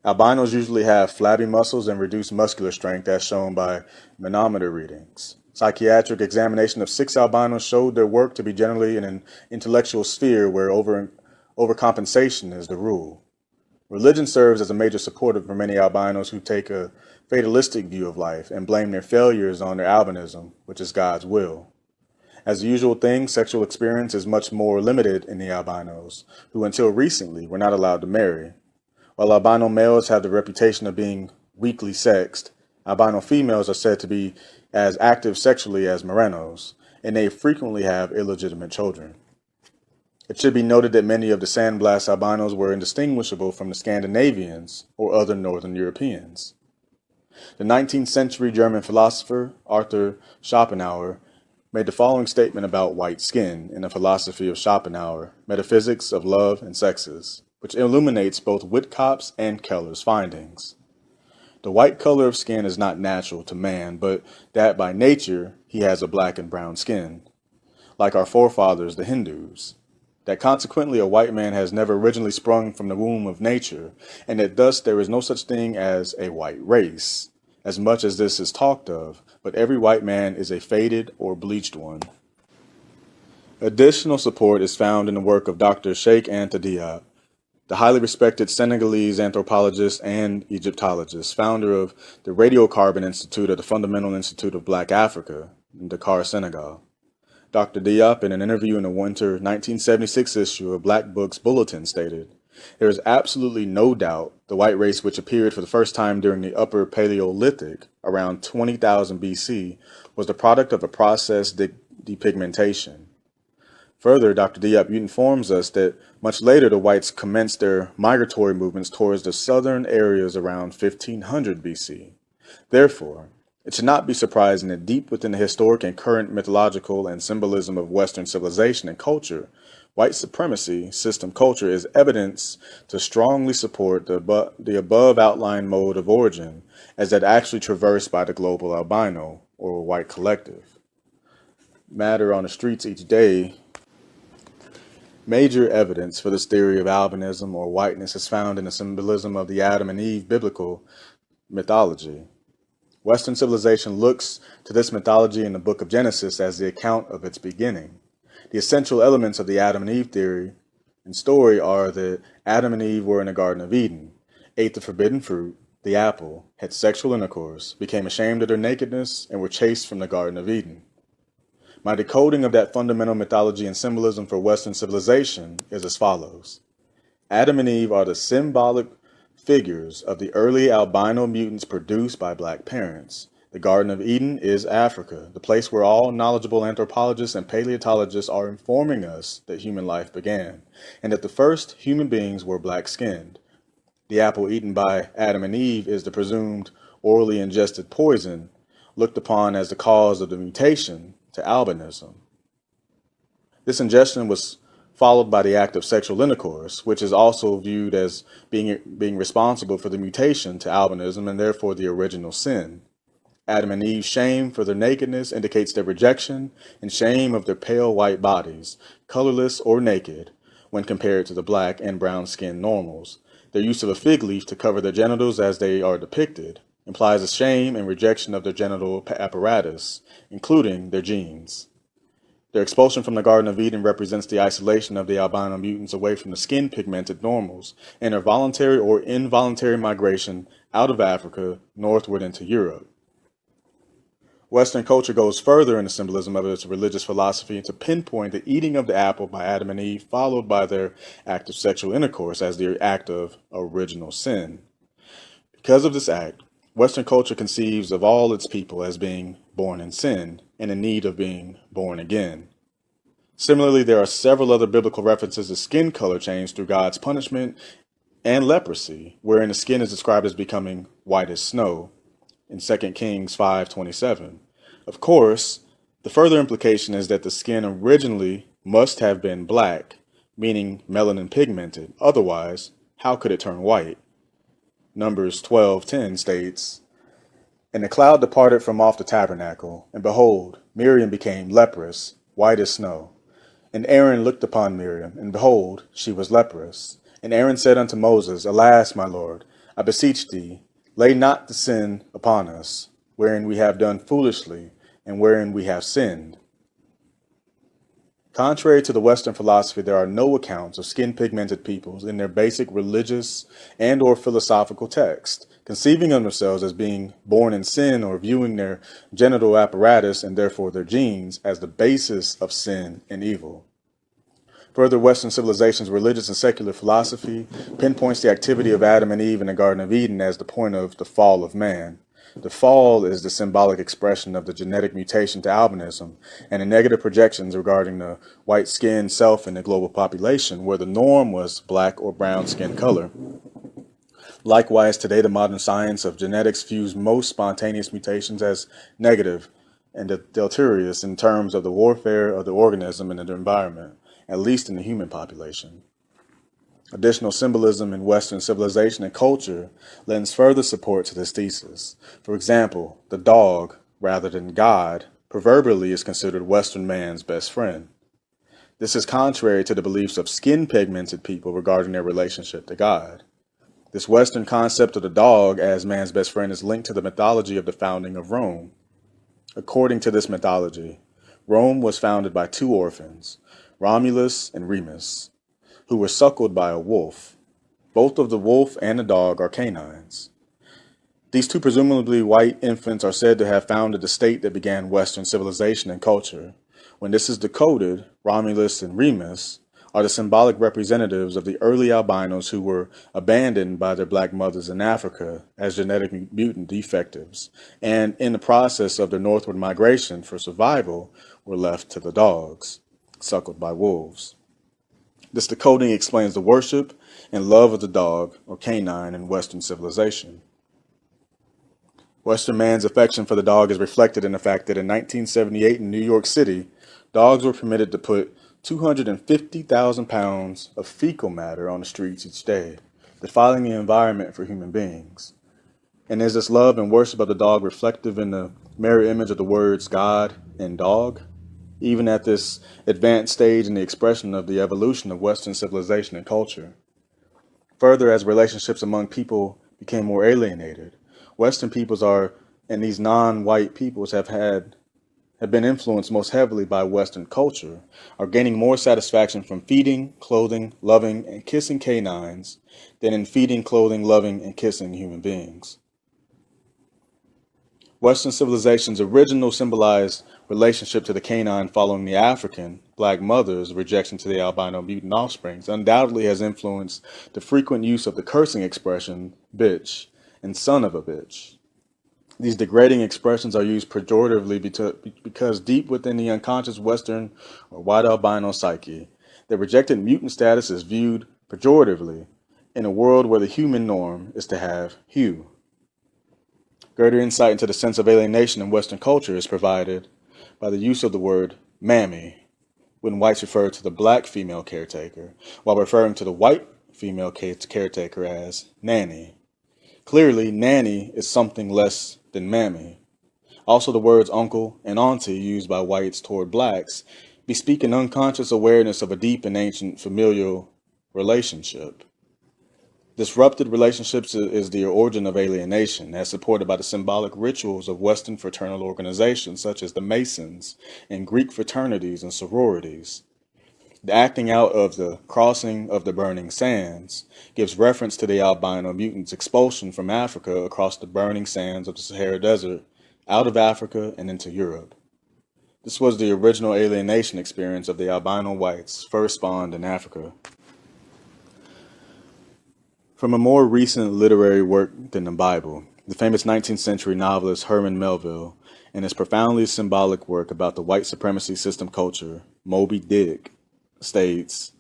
Albinos usually have flabby muscles and reduced muscular strength as shown by manometer readings. Psychiatric examination of 6 albinos showed their work to be generally in an intellectual sphere where overcompensation is the rule. Religion serves as a major supporter for many albinos who take a fatalistic view of life and blame their failures on their albinism, which is God's will. As the usual thing, sexual experience is much more limited in the albinos, who until recently were not allowed to marry. While albino males have the reputation of being weakly sexed, albino females are said to be as active sexually as merinos, and they frequently have illegitimate children. It should be noted that many of the San Blas albinos were indistinguishable from the Scandinavians or other Northern Europeans. The 19th century German philosopher Arthur Schopenhauer made the following statement about white skin in the philosophy of Schopenhauer, Metaphysics of Love and Sexes, which illuminates both Whitcop's and Keller's findings. The white color of skin is not natural to man, but that by nature he has a black and brown skin, like our forefathers, the Hindus. That consequently a white man has never originally sprung from the womb of nature, and that thus there is no such thing as a white race, as much as this is talked of, but every white man is a faded or bleached one. Additional support is found in the work of Dr. Sheikh Anta Diop, the highly respected Senegalese anthropologist and Egyptologist, founder of the Radiocarbon Institute at the Fundamental Institute of Black Africa in Dakar, Senegal. Dr. Diop, in an interview in the winter 1976 issue of Black Books Bulletin, stated, "There is absolutely no doubt the white race, which appeared for the first time during the Upper Paleolithic, around 20,000 BC, was the product of a process depigmentation." Further, Dr. Diop informs us that much later the whites commenced their migratory movements towards the southern areas around 1500 BC. Therefore, it should not be surprising that deep within the historic and current mythological and symbolism of Western civilization and culture, white supremacy system culture is evidence to strongly support the above outlined mode of origin as that actually traversed by the global albino or white collective. Matter on the streets each day. Major evidence for this theory of albinism or whiteness is found in the symbolism of the Adam and Eve biblical mythology. Western civilization looks to this mythology in the book of Genesis as the account of its beginning. The essential elements of the Adam and Eve theory and story are that Adam and Eve were in the Garden of Eden, ate the forbidden fruit, the apple, had sexual intercourse, became ashamed of their nakedness, and were chased from the Garden of Eden. My decoding of that fundamental mythology and symbolism for Western civilization is as follows. Adam and Eve are the symbolic figures of the early albino mutants produced by black parents. The Garden of Eden is Africa, the place where all knowledgeable anthropologists and paleontologists are informing us that human life began, and that the first human beings were black-skinned. The apple eaten by Adam and Eve is the presumed orally ingested poison, looked upon as the cause of the mutation to albinism. This ingestion was followed by the act of sexual intercourse, which is also viewed as being responsible for the mutation to albinism and therefore the original sin. Adam and Eve's shame for their nakedness indicates their rejection and shame of their pale white bodies, colorless or naked, when compared to the black and brown-skinned normals. Their use of a fig leaf to cover their genitals as they are depicted implies a shame and rejection of their genital apparatus, including their genes. Their expulsion from the Garden of Eden represents the isolation of the albino mutants away from the skin-pigmented normals and their voluntary or involuntary migration out of Africa northward into Europe. Western culture goes further in the symbolism of its religious philosophy to pinpoint the eating of the apple by Adam and Eve, followed by their act of sexual intercourse as the act of original sin. Because of this act, Western culture conceives of all its people as being born in sin and in need of being born again. Similarly, there are several other biblical references to skin color change through God's punishment and leprosy, wherein the skin is described as becoming white as snow in 2 Kings 5:27. Of course, the further implication is that the skin originally must have been black, meaning melanin pigmented. Otherwise, how could it turn white? Numbers 12:10 states, "And the cloud departed from off the tabernacle, and behold, Miriam became leprous, white as snow. And Aaron looked upon Miriam, and behold, she was leprous. And Aaron said unto Moses, Alas, my Lord, I beseech thee, lay not the sin upon us, wherein we have done foolishly, and wherein we have sinned." Contrary to the Western philosophy, there are no accounts of skin-pigmented peoples in their basic religious and or philosophical text, conceiving of themselves as being born in sin or viewing their genital apparatus and therefore their genes as the basis of sin and evil. Further, Western civilization's religious and secular philosophy pinpoints the activity of Adam and Eve in the Garden of Eden as the point of the fall of man. The fall is the symbolic expression of the genetic mutation to albinism and the negative projections regarding the white-skinned self in the global population, where the norm was black or brown skin color. Likewise, today the modern science of genetics views most spontaneous mutations as negative and deleterious in terms of the warfare of the organism and the environment, at least in the human population. Additional symbolism in Western civilization and culture lends further support to this thesis. For example, the dog, rather than God, proverbially is considered Western man's best friend. This is contrary to the beliefs of skin-pigmented people regarding their relationship to God. This Western concept of the dog as man's best friend is linked to the mythology of the founding of Rome. According to this mythology, Rome was founded by two orphans, Romulus and Remus, who were suckled by a wolf. Both of the wolf and the dog are canines. These two presumably white infants are said to have founded the state that began Western civilization and culture. When this is decoded, Romulus and Remus are the symbolic representatives of the early albinos who were abandoned by their black mothers in Africa as genetic mutant defectives, and in the process of their northward migration for survival, were left to the dogs, suckled by wolves. This decoding explains the worship and love of the dog, or canine, in Western civilization. Western man's affection for the dog is reflected in the fact that in 1978 in New York City, dogs were permitted to put 250,000 pounds of fecal matter on the streets each day, defiling the environment for human beings. And is this love and worship of the dog reflective in the mirror image of the words God and dog? Even at this advanced stage in the expression of the evolution of Western civilization and culture. Further, as relationships among people became more alienated, Western peoples and these non-white peoples have been influenced most heavily by Western culture, are gaining more satisfaction from feeding, clothing, loving, and kissing canines than in feeding, clothing, loving, and kissing human beings. Western civilization's original symbolized relationship to the canine following the African black mother's rejection to the albino mutant offsprings undoubtedly has influenced the frequent use of the cursing expression bitch and son of a bitch. These degrading expressions are used pejoratively because deep within the unconscious Western or white albino psyche, the rejected mutant status is viewed pejoratively in a world where the human norm is to have hue. Greater insight into the sense of alienation in Western culture is provided by the use of the word mammy when whites refer to the black female caretaker, while referring to the white female caretaker as nanny. Clearly, nanny is something less than mammy. Also, the words uncle and auntie used by whites toward blacks bespeak an unconscious awareness of a deep and ancient familial relationship. Disrupted relationships is the origin of alienation, as supported by the symbolic rituals of Western fraternal organizations such as the Masons and Greek fraternities and sororities. The acting out of the crossing of the burning sands gives reference to the albino mutants' expulsion from Africa across the burning sands of the Sahara Desert, out of Africa and into Europe. This was the original alienation experience of the albino whites first spawned in Africa. From a more recent literary work than the Bible, the famous 19th century novelist Herman Melville, in his profoundly symbolic work about the white supremacy system culture, Moby Dick, states,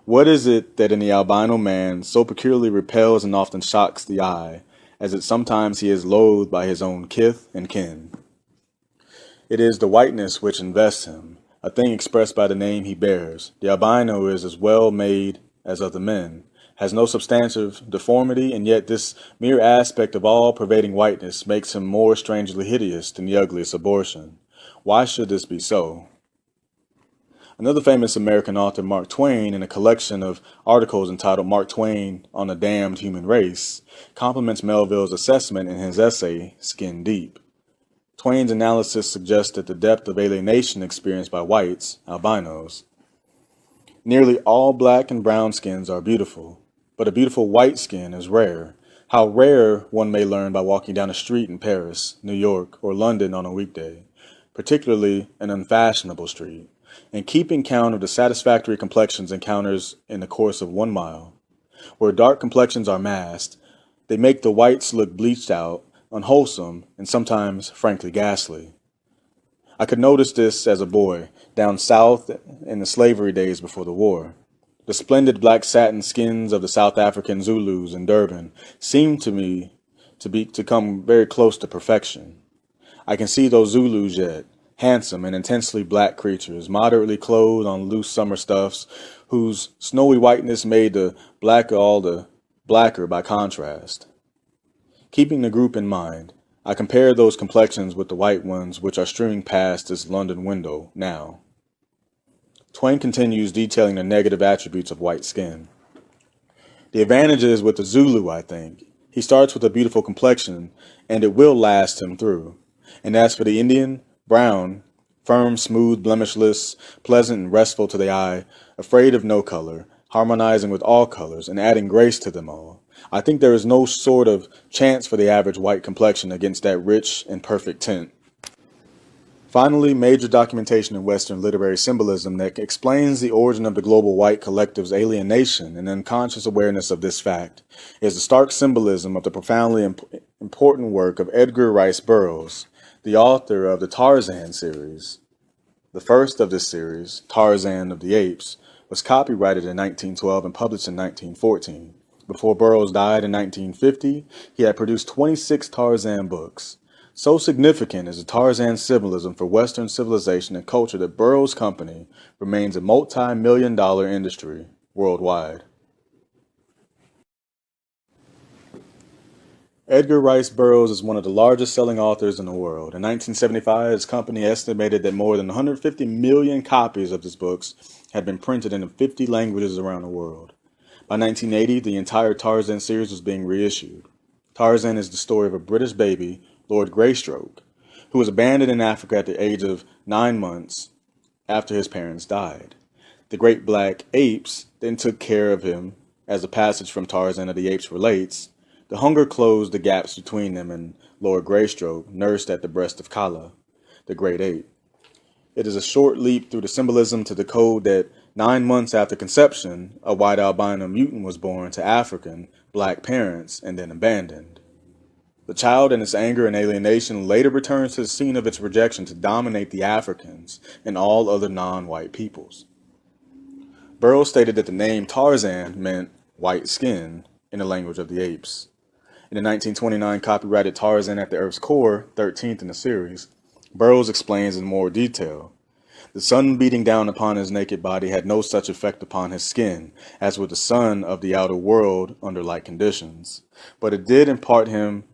"What is it that in the albino man so peculiarly repels and often shocks the eye, as that sometimes he is loathed by his own kith and kin? It is the whiteness which invests him, a thing expressed by the name he bears. The albino is as well made as other men, has no substantive deformity, and yet this mere aspect of all-pervading whiteness makes him more strangely hideous than the ugliest abortion. Why should this be so?" Another famous American author, Mark Twain, in a collection of articles entitled Mark Twain on the Damned Human Race, compliments Melville's assessment in his essay, Skin Deep. Twain's analysis suggests that the depth of alienation experienced by whites, albinos. Nearly all black and brown skins are beautiful, but a beautiful white skin is rare. How rare, one may learn by walking down a street in Paris, New York, or London on a weekday, particularly an unfashionable street, and keeping count of the satisfactory complexions encounters in the course of 1 mile. Where dark complexions are masked, they make the whites look bleached out, unwholesome, and sometimes frankly ghastly. I could notice this as a boy, down south in the slavery days before the war. The splendid black satin skins of the South African Zulus in Durban seemed to me to come very close to perfection. I can see those Zulus yet, handsome and intensely black creatures, moderately clothed on loose summer stuffs, whose snowy whiteness made the black all the blacker by contrast. Keeping the group in mind, I compare those complexions with the white ones which are streaming past this London window now. Twain continues detailing the negative attributes of white skin. The advantage is with the Zulu, I think. He starts with a beautiful complexion, and it will last him through. And as for the Indian, brown, firm, smooth, blemishless, pleasant and restful to the eye, afraid of no color, harmonizing with all colors and adding grace to them all. I think there is no sort of chance for the average white complexion against that rich and perfect tint. Finally, major documentation in Western literary symbolism that explains the origin of the global white collective's alienation and unconscious awareness of this fact is the stark symbolism of the profoundly important work of Edgar Rice Burroughs, the author of the Tarzan series. The first of this series, Tarzan of the Apes, was copyrighted in 1912 and published in 1914. Before Burroughs died in 1950, he had produced 26 Tarzan books. So significant is the Tarzan symbolism for Western civilization and culture that Burroughs' company remains a multi-million-dollar industry worldwide. Edgar Rice Burroughs is one of the largest selling authors in the world. In 1975, his company estimated that more than 150 million copies of his books had been printed in 50 languages around the world. By 1980, the entire Tarzan series was being reissued. Tarzan is the story of a British baby, Lord Greystoke, who was abandoned in Africa at the age of 9 months after his parents died. The great black apes then took care of him. As the passage from Tarzan of the Apes relates, the hunger closed the gaps between them, and Lord Greystoke nursed at the breast of Kala, the great ape. It is a short leap through the symbolism to decode that 9 months after conception, a white albino mutant was born to African black parents and then abandoned. The child, in its anger and alienation, later returns to the scene of its rejection to dominate the Africans and all other non-white peoples. Burroughs stated that the name Tarzan meant white skin in the language of the apes. In the 1929 copyrighted Tarzan at the Earth's Core, 13th in the series, Burroughs explains in more detail. The sun beating down upon his naked body had no such effect upon his skin as would the sun of the outer world under like conditions, but it did impart him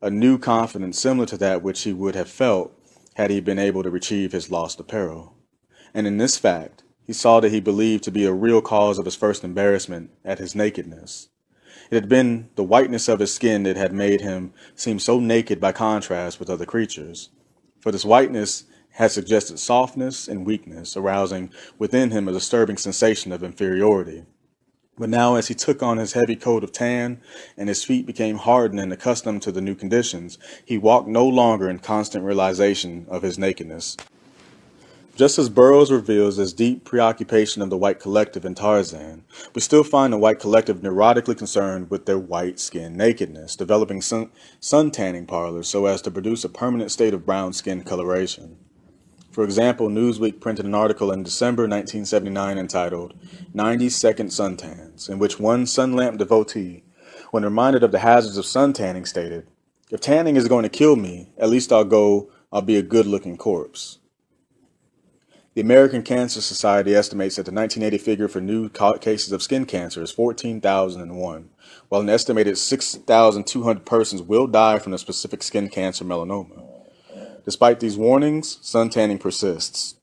a new confidence similar to that which he would have felt had he been able to retrieve his lost apparel. And in this fact, he saw that he believed to be a real cause of his first embarrassment at his nakedness. It had been the whiteness of his skin that had made him seem so naked by contrast with other creatures. For this whiteness had suggested softness and weakness, arousing within him a disturbing sensation of inferiority. But now, as he took on his heavy coat of tan and his feet became hardened and accustomed to the new conditions, he walked no longer in constant realization of his nakedness. Just as Burroughs reveals his deep preoccupation of the white collective in Tarzan, we still find the white collective neurotically concerned with their white skin nakedness, developing sun tanning parlors so as to produce a permanent state of brown skin coloration. For example, Newsweek printed an article in December 1979 entitled 90-Second Suntans, in which one sun lamp devotee, when reminded of the hazards of sun tanning, stated, "If tanning is going to kill me, at least I'll be a good-looking corpse." The American Cancer Society estimates that the 1980 figure for new cases of skin cancer is 14,001, while an estimated 6,200 persons will die from the specific skin cancer melanoma. Despite these warnings, sun tanning persists.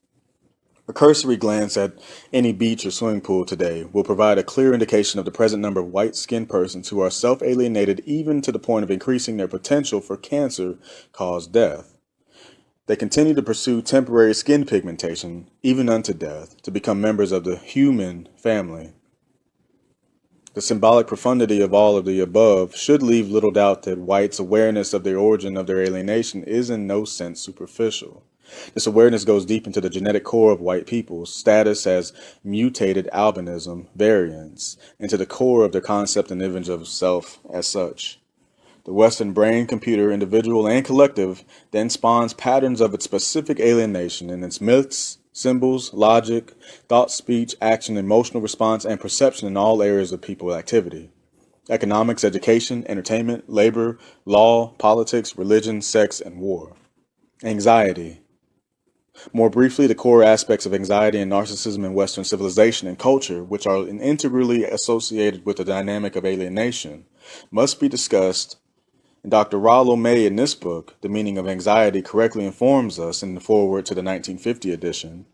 A cursory glance at any beach or swimming pool today will provide a clear indication of the present number of white-skinned persons who are self-alienated even to the point of increasing their potential for cancer-caused death. They continue to pursue temporary skin pigmentation, even unto death, to become members of the human family. The symbolic profundity of all of the above should leave little doubt that whites' awareness of the origin of their alienation is in no sense superficial. This awareness goes deep into the genetic core of white people's status as mutated albinism variants, into the core of their concept and image of self as such. The Western brain, computer, individual, and collective then spawns patterns of its specific alienation in its myths, symbols, logic, thought, speech, action, emotional response, and perception in all areas of people activity. Economics, education, entertainment, labor, law, politics, religion, sex, and war. Anxiety. More briefly, the core aspects of anxiety and narcissism in Western civilization and culture, which are integrally associated with the dynamic of alienation, must be discussed. And Dr. Rollo May, in this book, The Meaning of Anxiety, correctly informs us in the foreword to the 1950 edition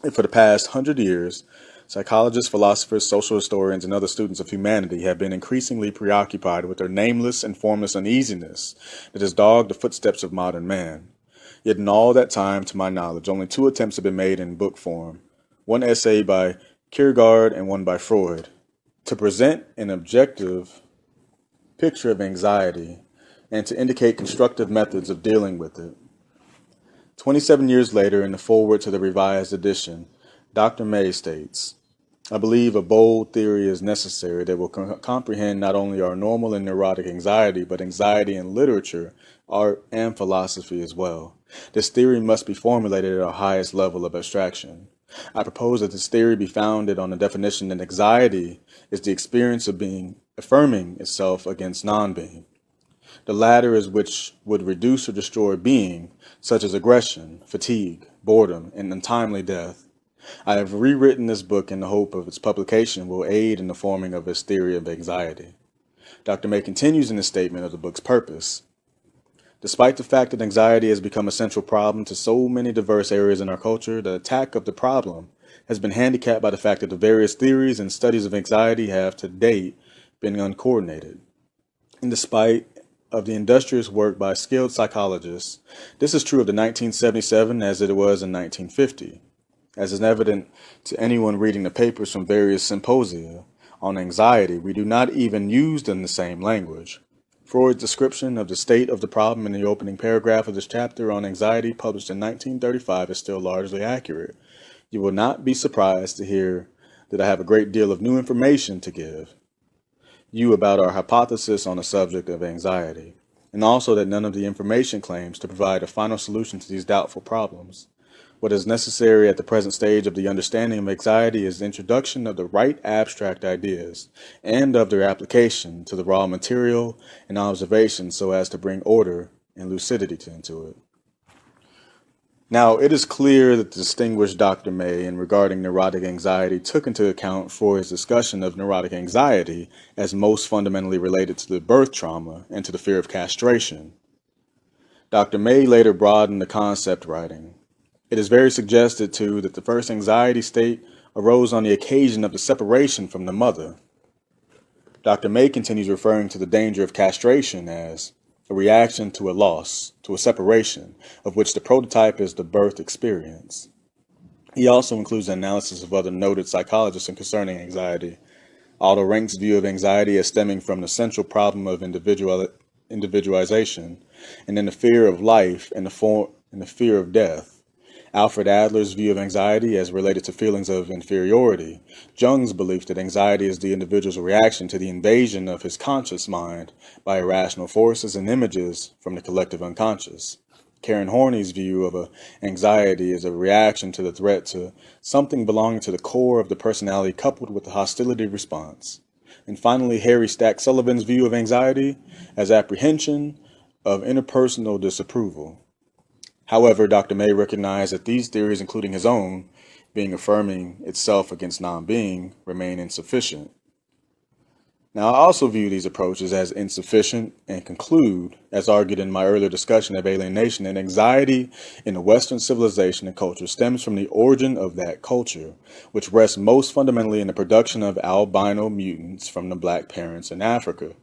that for the past 100 years, psychologists, philosophers, social historians, and other students of humanity have been increasingly preoccupied with their nameless and formless uneasiness that has dogged the footsteps of modern man. Yet in all that time, to my knowledge, only 2 attempts have been made in book form. One essay by Kierkegaard, and one by Freud, to present an objective picture of anxiety and to indicate constructive methods of dealing with it. 27 years later, in the foreword to the revised edition, Dr. May states, I believe a bold theory is necessary that will comprehend not only our normal and neurotic anxiety, but anxiety in literature, art, and philosophy as well. This theory must be formulated at our highest level of abstraction. I propose that this theory be founded on the definition that anxiety is the experience of being affirming itself against non-being. The latter is which would reduce or destroy being, such as aggression, fatigue, boredom, and untimely death. I have rewritten this book in the hope of its publication will aid in the forming of this theory of anxiety. Dr. May continues in his statement of the book's purpose. Despite the fact that anxiety has become a central problem to so many diverse areas in our culture, the attack of the problem has been handicapped by the fact that the various theories and studies of anxiety have to date been uncoordinated. And despite of the industrious work by skilled psychologists, this is true of the 1977 as it was in 1950. As is evident to anyone reading the papers from various symposia on anxiety, we do not even use them the same language. Freud's description of the state of the problem in the opening paragraph of this chapter on anxiety, published in 1935, is still largely accurate. You will not be surprised to hear that I have a great deal of new information to give you about our hypothesis on the subject of anxiety, and also that none of the information claims to provide a final solution to these doubtful problems. What is necessary at the present stage of the understanding of anxiety is the introduction of the right abstract ideas and of their application to the raw material and observation so as to bring order and lucidity into it. Now, it is clear that the distinguished Dr. May, in regarding neurotic anxiety, took into account Freud's discussion of neurotic anxiety as most fundamentally related to the birth trauma and to the fear of castration. Dr. May later broadened the concept, writing, it is very suggested, too, that the first anxiety state arose on the occasion of the separation from the mother. Dr. May continues referring to the danger of castration as a reaction to a loss, to a separation, of which the prototype is the birth experience. He also includes an analysis of other noted psychologists concerning anxiety. Otto Rank's view of anxiety as stemming from the central problem of individualization, and then the fear of life and the fear of death. Alfred Adler's view of anxiety as related to feelings of inferiority, Jung's belief that anxiety is the individual's reaction to the invasion of his conscious mind by irrational forces and images from the collective unconscious. Karen Horney's view of anxiety is a reaction to the threat to something belonging to the core of the personality coupled with the hostility response. And finally, Harry Stack Sullivan's view of anxiety as apprehension of interpersonal disapproval. However, Dr. May recognized that these theories, including his own, being affirming itself against non-being, remain insufficient. Now, I also view these approaches as insufficient and conclude, as argued in my earlier discussion of alienation, that anxiety in the Western civilization and culture stems from the origin of that culture, which rests most fundamentally in the production of albino mutants from the black parents in Africa.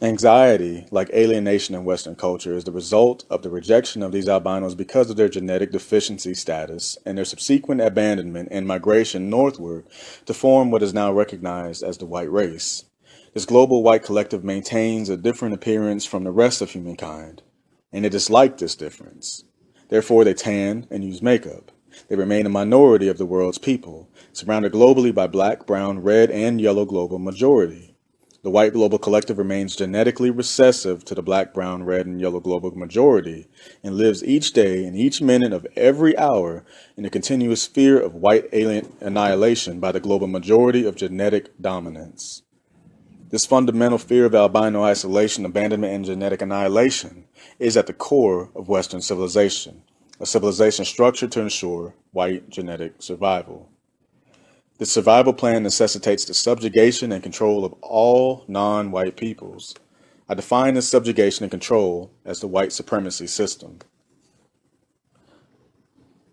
Anxiety, like alienation in Western culture, is the result of the rejection of these albinos because of their genetic deficiency status and their subsequent abandonment and migration northward to form what is now recognized as the white race. This global white collective maintains a different appearance from the rest of humankind, and they dislike this difference. Therefore, they tan and use makeup. They remain a minority of the world's people, surrounded globally by black, brown, red, and yellow global majority. The white global collective remains genetically recessive to the black, brown, red, and yellow global majority and lives each day and each minute of every hour in a continuous fear of white alien annihilation by the global majority of genetic dominance. This fundamental fear of albino isolation, abandonment, and genetic annihilation is at the core of Western civilization, a civilization structured to ensure white genetic survival. This survival plan necessitates the subjugation and control of all non-white peoples. I define this subjugation and control as the white supremacy system.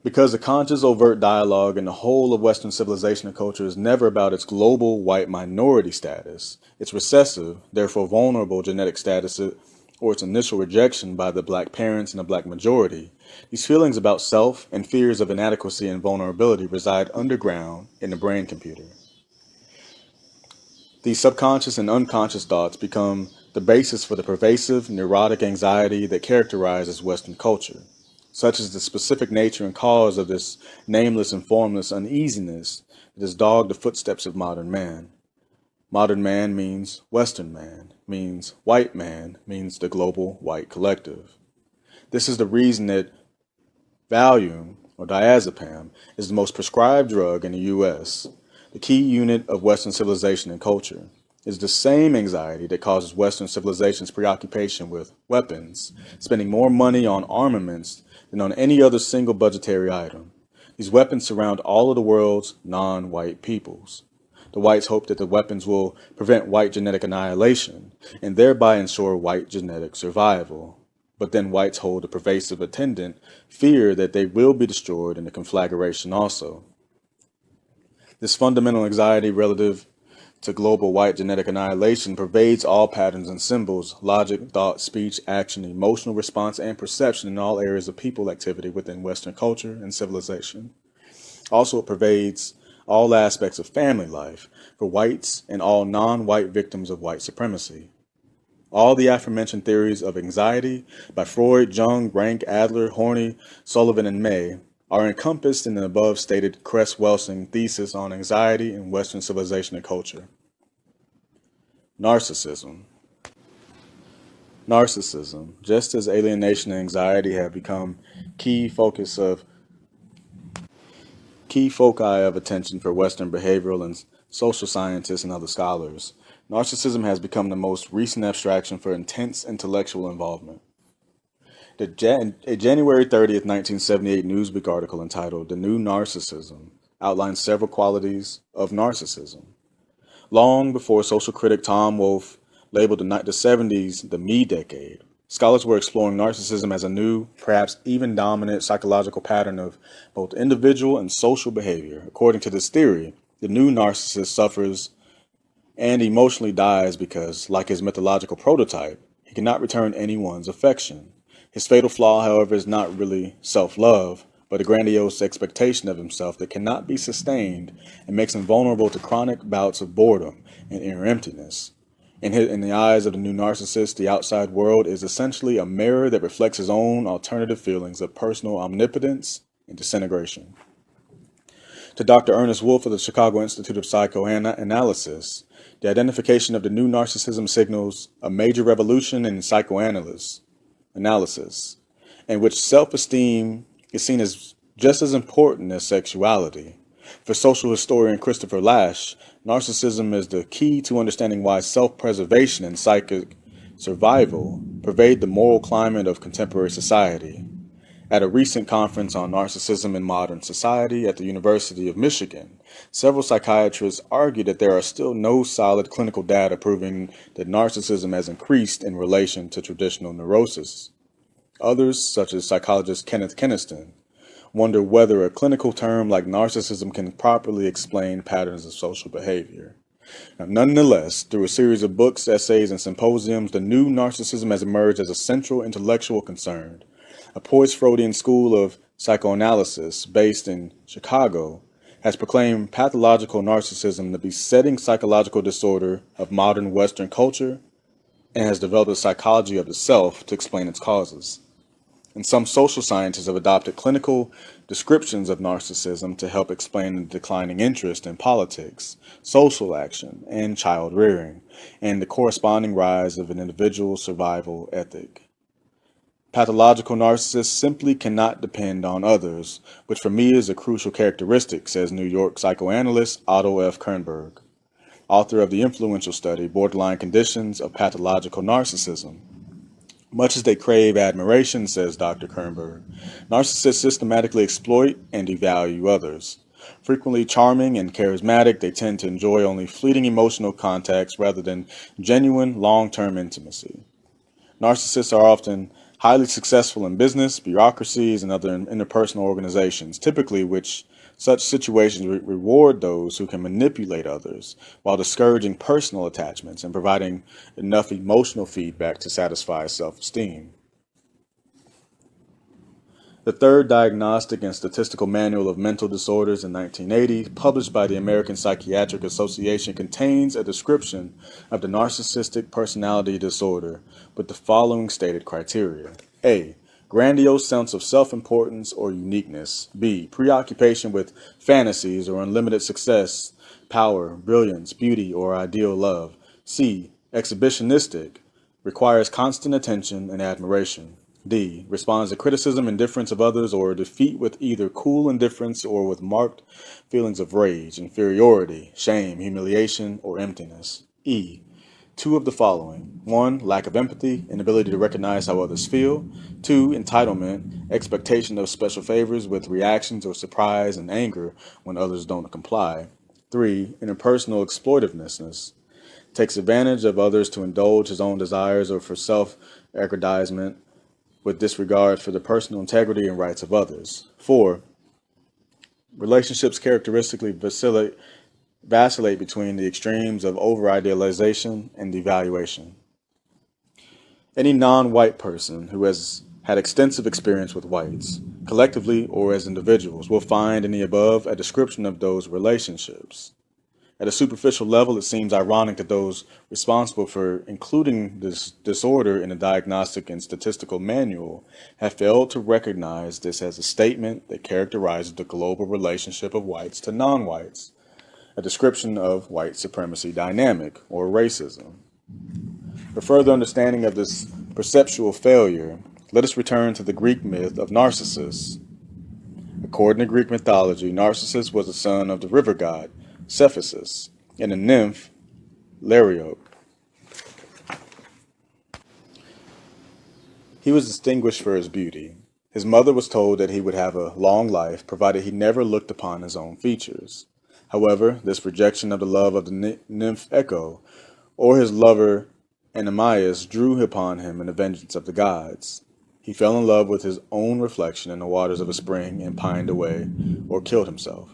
Because the conscious overt dialogue in the whole of Western civilization and culture is never about its global white minority status, its recessive, therefore vulnerable genetic status or its initial rejection by the black parents and the black majority, these feelings about self and fears of inadequacy and vulnerability reside underground in the brain computer. These subconscious and unconscious thoughts become the basis for the pervasive, neurotic anxiety that characterizes Western culture, such as the specific nature and cause of this nameless and formless uneasiness that has dogged the footsteps of modern man. Modern man means Western man, means white man, means the global white collective. This is the reason that Valium, or diazepam, is the most prescribed drug in the U.S., the key unit of Western civilization and culture. It is the same anxiety that causes Western civilization's preoccupation with weapons, spending more money on armaments than on any other single budgetary item. These weapons surround all of the world's non-white peoples. The whites hope that the weapons will prevent white genetic annihilation and thereby ensure white genetic survival. But then whites hold a pervasive attendant fear that they will be destroyed in the conflagration also. This fundamental anxiety relative to global white genetic annihilation pervades all patterns and symbols, logic, thought, speech, action, emotional response, and perception in all areas of people activity within Western culture and civilization. Also, it pervades all aspects of family life for whites and all non-white victims of white supremacy. All the aforementioned theories of anxiety by Freud, Jung, Rank, Adler, Horney, Sullivan, and May are encompassed in the above stated Cress Welsing thesis on anxiety in Western civilization and culture. Narcissism. Narcissism, just as alienation and anxiety have become key foci of attention for Western behavioral and social scientists and other scholars, narcissism has become the most recent abstraction for intense intellectual involvement. A January 30th, 1978 Newsweek article entitled "The New Narcissism" outlines several qualities of narcissism. Long before social critic Tom Wolfe labeled the 70s the me decade, scholars were exploring narcissism as a new, perhaps even dominant psychological pattern of both individual and social behavior. According to this theory, the new narcissist suffers and emotionally dies because, like his mythological prototype, he cannot return anyone's affection. His fatal flaw, however, is not really self-love, but a grandiose expectation of himself that cannot be sustained and makes him vulnerable to chronic bouts of boredom and inner emptiness. In the eyes of the new narcissist, the outside world is essentially a mirror that reflects his own alternative feelings of personal omnipotence and disintegration. To Dr. Ernest Wolfe of the Chicago Institute of Psychoanalysis, the identification of the new narcissism signals a major revolution in psychoanalysis, in which self-esteem is seen as just as important as sexuality. For social historian Christopher Lasch, narcissism is the key to understanding why self-preservation and psychic survival pervade the moral climate of contemporary society. At a recent conference on narcissism in modern society at the University of Michigan, several psychiatrists argued that there are still no solid clinical data proving that narcissism has increased in relation to traditional neurosis. Others, such as psychologist Kenneth Keniston, wonder whether a clinical term like narcissism can properly explain patterns of social behavior. Now, nonetheless, through a series of books, essays, and symposiums, the new narcissism has emerged as a central intellectual concern. A post-Freudian school of psychoanalysis based in Chicago has proclaimed pathological narcissism the besetting psychological disorder of modern Western culture and has developed a psychology of the self to explain its causes. And some social scientists have adopted clinical descriptions of narcissism to help explain the declining interest in politics, social action, and child rearing, and the corresponding rise of an individual's survival ethic. Pathological narcissists simply cannot depend on others, which for me is a crucial characteristic, says New York psychoanalyst Otto F. Kernberg, author of the influential study Borderline Conditions of Pathological Narcissism. Much as they crave admiration, says Dr. Kernberg, narcissists systematically exploit and devalue others. Frequently charming and charismatic, they tend to enjoy only fleeting emotional contacts rather than genuine, long-term intimacy. Narcissists are often highly successful in business, bureaucracies, and other interpersonal organizations, typically which Such situations reward those who can manipulate others while discouraging personal attachments and providing enough emotional feedback to satisfy self-esteem. The third Diagnostic and Statistical Manual of Mental Disorders in 1980, published by the American Psychiatric Association, contains a description of the narcissistic personality disorder with the following stated criteria. A. Grandiose sense of self-importance or uniqueness. B. Preoccupation with fantasies or unlimited success, power, brilliance, beauty, or ideal love. C. Exhibitionistic. Requires constant attention and admiration. D. Responds to criticism, indifference of others, or defeat with either cool indifference or with marked feelings of rage, inferiority, shame, humiliation, or emptiness. E. Two of the following. 1. Lack of empathy, inability to recognize how others feel. 2. Entitlement, expectation of special favors with reactions or surprise and anger when others don't comply. 3. Interpersonal exploitiveness, takes advantage of others to indulge his own desires or for self-aggrandizement with disregard for the personal integrity and rights of others. 4. Relationships characteristically vacillate between the extremes of over-idealization and devaluation. Any non-white person who has had extensive experience with whites, collectively or as individuals, will find in the above a description of those relationships. At a superficial level, it seems ironic that those responsible for including this disorder in the Diagnostic and Statistical Manual have failed to recognize this as a statement that characterizes the global relationship of whites to non-whites, a description of white supremacy dynamic, or racism. For further understanding of this perceptual failure, let us return to the Greek myth of Narcissus. According to Greek mythology, Narcissus was the son of the river god, Cephissus, and a nymph, Liriope. He was distinguished for his beauty. His mother was told that he would have a long life, provided he never looked upon his own features. However, this rejection of the love of the nymph Echo, or his lover Animaius, drew upon him the vengeance of the gods. He fell in love with his own reflection in the waters of a spring and pined away, or killed himself.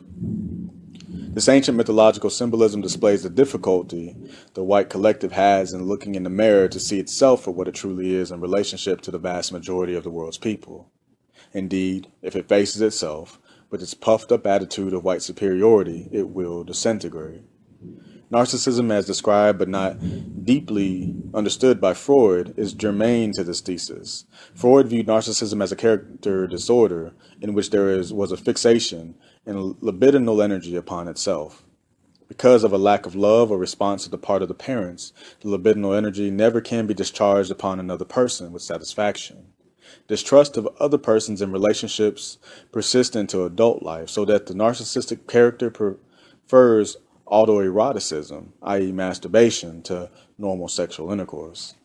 This ancient mythological symbolism displays the difficulty the white collective has in looking in the mirror to see itself for what it truly is in relationship to the vast majority of the world's people. Indeed, if it faces itself with its puffed-up attitude of white superiority, it will disintegrate. Narcissism, as described but not deeply understood by Freud, is germane to this thesis. Freud viewed narcissism as a character disorder in which there was a fixation and libidinal energy upon itself. Because of a lack of love or response on the part of the parents, the libidinal energy never can be discharged upon another person with satisfaction. Distrust of other persons and relationships persist into adult life, so that the narcissistic character prefers autoeroticism, i.e. masturbation, to normal sexual intercourse.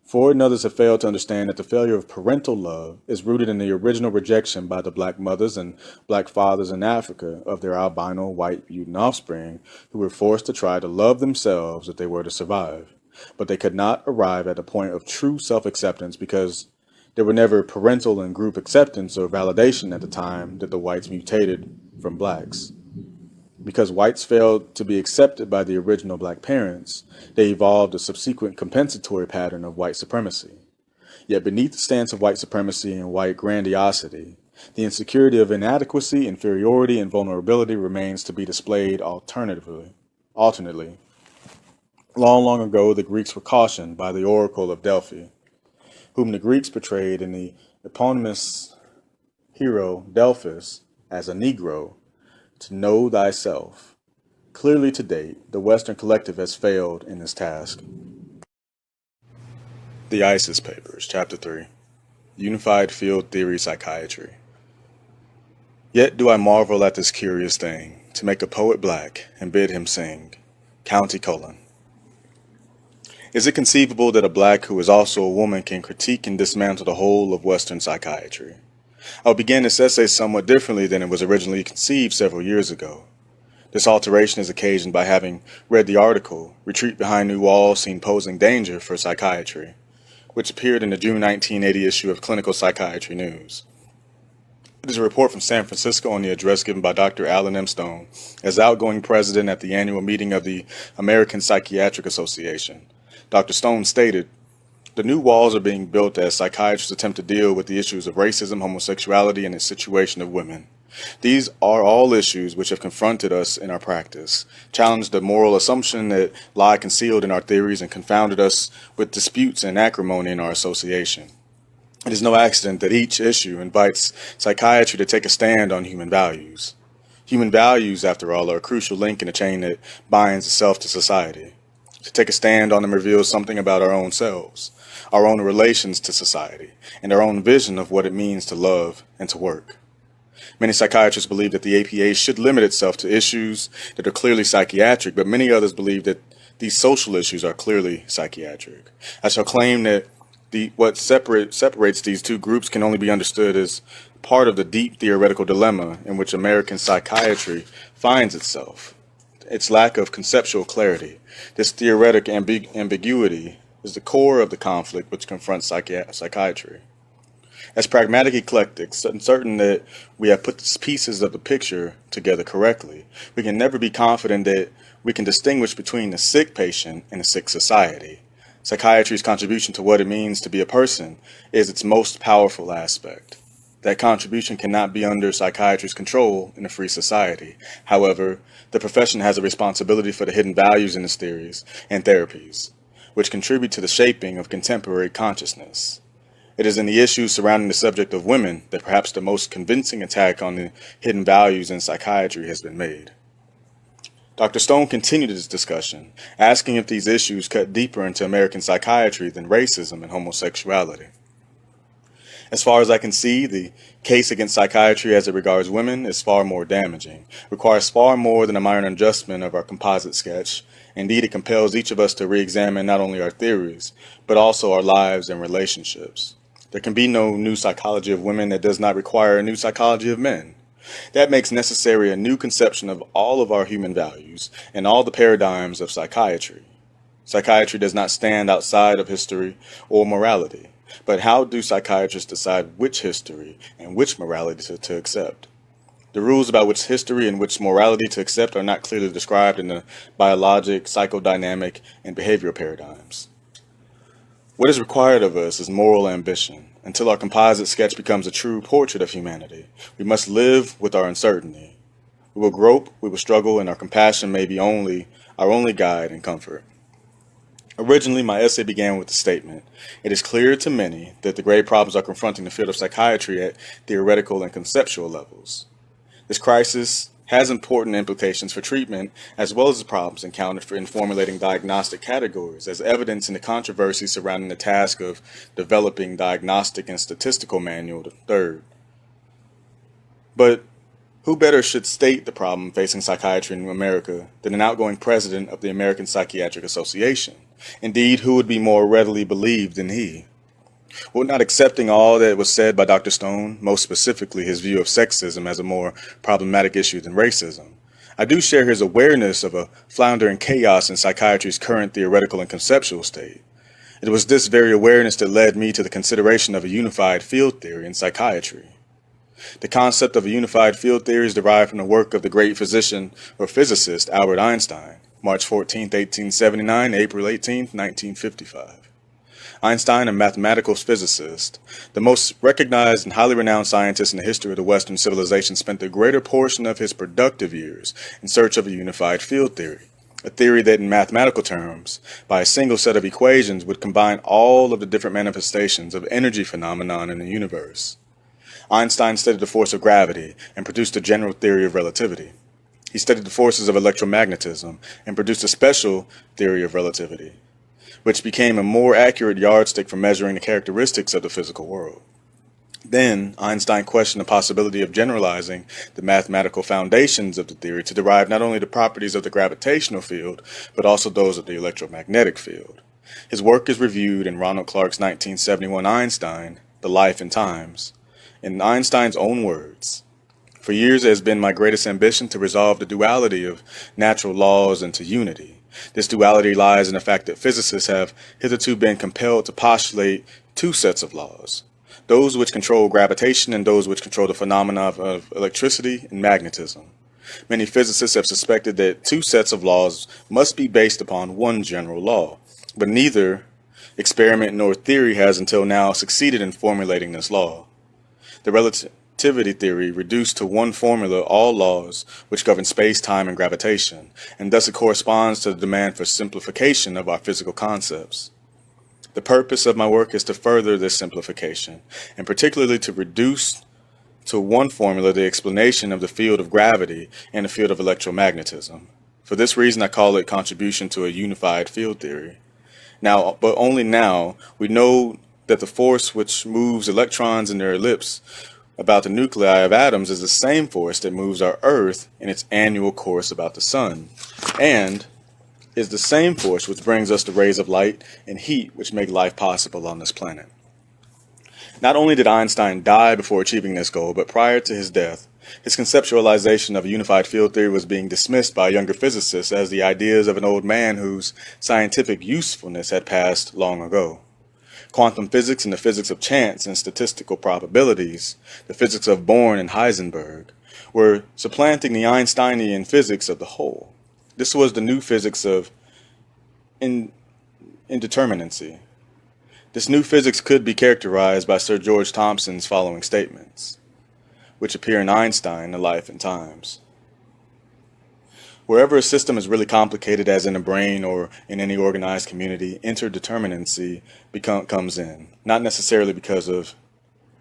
Freud and others have failed to understand that the failure of parental love is rooted in the original rejection by the black mothers and black fathers in Africa of their albino white mutant offspring, who were forced to try to love themselves if they were to survive. But they could not arrive at a point of true self-acceptance because there were never parental and group acceptance or validation at the time that the whites mutated from blacks. Because whites failed to be accepted by the original black parents, they evolved a subsequent compensatory pattern of white supremacy. Yet beneath the stance of white supremacy and white grandiosity, the insecurity of inadequacy, inferiority, and vulnerability remains to be displayed alternately. Long ago, the Greeks were cautioned by the oracle of Delphi, whom the Greeks portrayed in the eponymous hero Delphus as a Negro, to know thyself. Clearly to date, the Western collective has failed in this task. The ISIS Papers, Chapter 3, Unified Field Theory Psychiatry. Yet do I marvel at this curious thing, to make a poet black and bid him sing. County Cullen. Is it conceivable that a black who is also a woman can critique and dismantle the whole of Western psychiatry? I'll begin this essay somewhat differently than it was originally conceived several years ago. This alteration is occasioned by having read the article, Retreat Behind New Walls Seen Posing Danger for Psychiatry, which appeared in the June 1980 issue of Clinical Psychiatry News. It is a report from San Francisco on the address given by Dr. Alan M. Stone as outgoing president at the annual meeting of the American Psychiatric Association. Dr. Stone stated, "The new walls are being built as psychiatrists attempt to deal with the issues of racism, homosexuality, and the situation of women. These are all issues which have confronted us in our practice, challenged the moral assumption that lie concealed in our theories, and confounded us with disputes and acrimony in our association. It is no accident that each issue invites psychiatry to take a stand on human values. Human values, after all, are a crucial link in the chain that binds the self to society. To take a stand on them reveals something about our own selves, our own relations to society, and our own vision of what it means to love and to work. Many psychiatrists believe that the APA should limit itself to issues that are clearly psychiatric, but many others believe that these social issues are clearly psychiatric. I shall claim that what separates these two groups can only be understood as part of the deep theoretical dilemma in which American psychiatry finds itself. Its lack of conceptual clarity. This theoretic ambiguity is the core of the conflict which confronts psychiatry. As pragmatic eclectics, certain that we have put the pieces of the picture together correctly, we can never be confident that we can distinguish between the sick patient and a sick society. Psychiatry's contribution to what it means to be a person is its most powerful aspect. That contribution cannot be under psychiatry's control in a free society. However, the profession has a responsibility for the hidden values in its theories and therapies, which contribute to the shaping of contemporary consciousness. It is in the issues surrounding the subject of women that perhaps the most convincing attack on the hidden values in psychiatry has been made. Dr. Stone continued his discussion, asking if these issues cut deeper into American psychiatry than racism and homosexuality. As far as I can see, the case against psychiatry as it regards women is far more damaging, requires far more than a minor adjustment of our composite sketch. Indeed, it compels each of us to re-examine not only our theories, but also our lives and relationships. There can be no new psychology of women that does not require a new psychology of men. That makes necessary a new conception of all of our human values and all the paradigms of psychiatry. Psychiatry does not stand outside of history or morality, but how do psychiatrists decide which history and which morality to accept? The rules about which history and which morality to accept are not clearly described in the biologic, psychodynamic, and behavioral paradigms. What is required of us is moral ambition. Until our composite sketch becomes a true portrait of humanity, we must live with our uncertainty. We will grope, we will struggle, and our compassion may be our only guide and comfort. Originally, my essay began with the statement, "It is clear to many that the grave problems are confronting the field of psychiatry at theoretical and conceptual levels. This crisis has important implications for treatment, as well as the problems encountered in formulating diagnostic categories, as evidenced in the controversy surrounding the task of developing diagnostic and statistical manual, the third. But who better should state the problem facing psychiatry in America than an outgoing president of the American Psychiatric Association? Indeed, who would be more readily believed than he? Well, not accepting all that was said by Dr. Stone, most specifically his view of sexism as a more problematic issue than racism, I do share his awareness of a floundering chaos in psychiatry's current theoretical and conceptual state. It was this very awareness that led me to the consideration of a unified field theory in psychiatry. The concept of a unified field theory is derived from the work of the great physician or physicist Albert Einstein, March 14, 1879, April 18, 1955. Einstein, a mathematical physicist, the most recognized and highly renowned scientist in the history of the Western civilization, spent the greater portion of his productive years in search of a unified field theory, a theory that in mathematical terms, by a single set of equations, would combine all of the different manifestations of energy phenomenon in the universe. Einstein studied the force of gravity and produced a general theory of relativity. He studied the forces of electromagnetism and produced a special theory of relativity, which became a more accurate yardstick for measuring the characteristics of the physical world. Then, Einstein questioned the possibility of generalizing the mathematical foundations of the theory to derive not only the properties of the gravitational field, but also those of the electromagnetic field. His work is reviewed in Ronald Clark's 1971 Einstein, The Life and Times. In Einstein's own words, "For years it has been my greatest ambition to resolve the duality of natural laws into unity. This duality lies in the fact that physicists have hitherto been compelled to postulate two sets of laws, those which control gravitation and those which control the phenomena of electricity and magnetism. Many physicists have suspected that two sets of laws must be based upon one general law, but neither experiment nor theory has until now succeeded in formulating this law. The relativity theory reduced to one formula all laws which govern space, time, and gravitation, and thus it corresponds to the demand for simplification of our physical concepts. The purpose of my work is to further this simplification, and particularly to reduce to one formula the explanation of the field of gravity and the field of electromagnetism. For this reason, I call it contribution to a unified field theory. Now, but only now, we know that the force which moves electrons in their ellipse about the nuclei of atoms is the same force that moves our Earth in its annual course about the Sun, and is the same force which brings us the rays of light and heat which make life possible on this planet. Not only did Einstein die before achieving this goal, but prior to his death, his conceptualization of a unified field theory was being dismissed by younger physicists as the ideas of an old man whose scientific usefulness had passed long ago. Quantum physics and the physics of chance and statistical probabilities, the physics of Born and Heisenberg, were supplanting the Einsteinian physics of the whole. This was the new physics of indeterminacy. This new physics could be characterized by Sir George Thomson's following statements, which appear in Einstein, The Life and Times. Wherever a system is really complicated, as in a brain or in any organized community, interdeterminacy comes in, not necessarily because of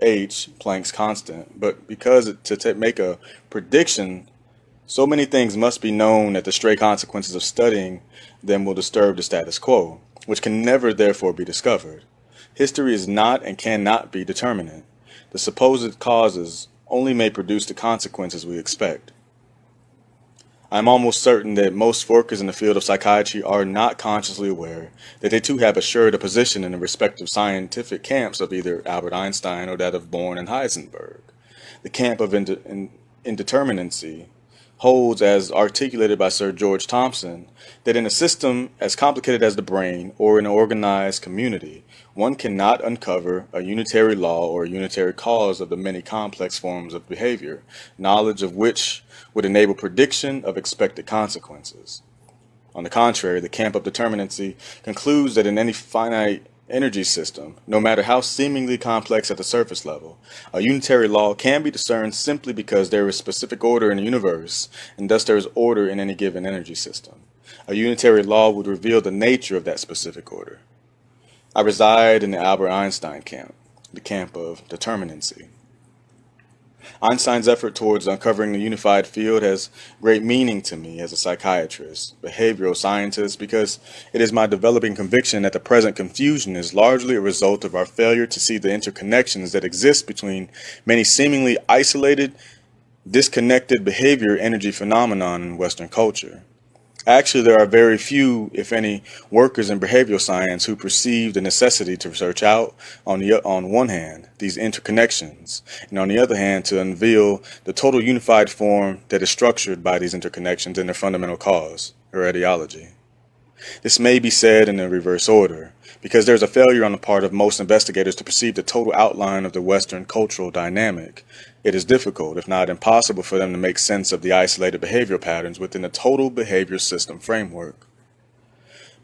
H, Planck's constant, but because to make a prediction, so many things must be known that the stray consequences of studying them will disturb the status quo, which can never therefore be discovered. History is not and cannot be determinate. The supposed causes only may produce the consequences we expect. I am almost certain that most workers in the field of psychiatry are not consciously aware that they too have assured a position in the respective scientific camps of either Albert Einstein or that of Born and Heisenberg. The camp of indeterminacy holds, as articulated by Sir George Thomson, that in a system as complicated as the brain or in an organized community, one cannot uncover a unitary law or a unitary cause of the many complex forms of behavior, knowledge of which would enable prediction of expected consequences. On the contrary, the camp of determinacy concludes that in any finite energy system, no matter how seemingly complex at the surface level, a unitary law can be discerned simply because there is specific order in the universe, and thus there is order in any given energy system. A unitary law would reveal the nature of that specific order. I reside in the Albert Einstein camp, the camp of determinacy. Einstein's effort towards uncovering the unified field has great meaning to me as a psychiatrist, behavioral scientist, because it is my developing conviction that the present confusion is largely a result of our failure to see the interconnections that exist between many seemingly isolated, disconnected behavior energy phenomenon in Western culture. Actually, there are very few, if any, workers in behavioral science who perceive the necessity to search out, on one hand, these interconnections, and on the other hand, to unveil the total unified form that is structured by these interconnections and their fundamental cause, or etiology. This may be said in the reverse order, because there is a failure on the part of most investigators to perceive the total outline of the Western cultural dynamic. It is difficult, if not impossible, for them to make sense of the isolated behavioral patterns within the total behavior system framework.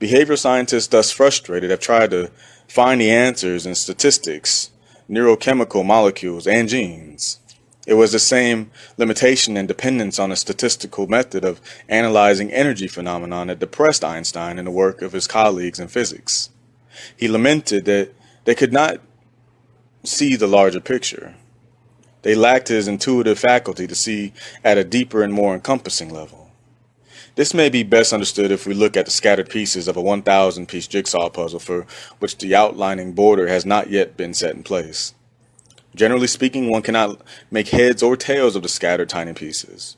Behavioral scientists, thus frustrated, have tried to find the answers in statistics, neurochemical molecules, and genes. It was the same limitation and dependence on a statistical method of analyzing energy phenomenon that depressed Einstein in the work of his colleagues in physics. He lamented that they could not see the larger picture. They lacked his intuitive faculty to see at a deeper and more encompassing level. This may be best understood if we look at the scattered pieces of a 1,000-piece jigsaw puzzle for which the outlining border has not yet been set in place. Generally speaking, one cannot make heads or tails of the scattered tiny pieces.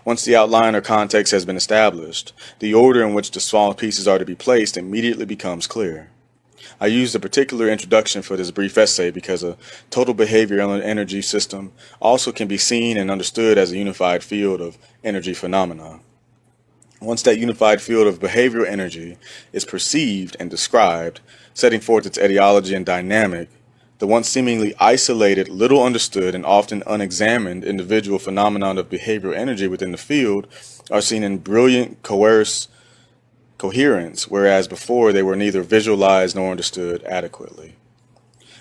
Once the outline or context has been established, the order in which the small pieces are to be placed immediately becomes clear. I used a particular introduction for this brief essay because a total behavioral energy system also can be seen and understood as a unified field of energy phenomena. Once that unified field of behavioral energy is perceived and described, setting forth its etiology and dynamic, The once seemingly isolated, little understood, and often unexamined individual phenomenon of behavioral energy within the field are seen in brilliant, coercive coherence, whereas before they were neither visualized nor understood adequately.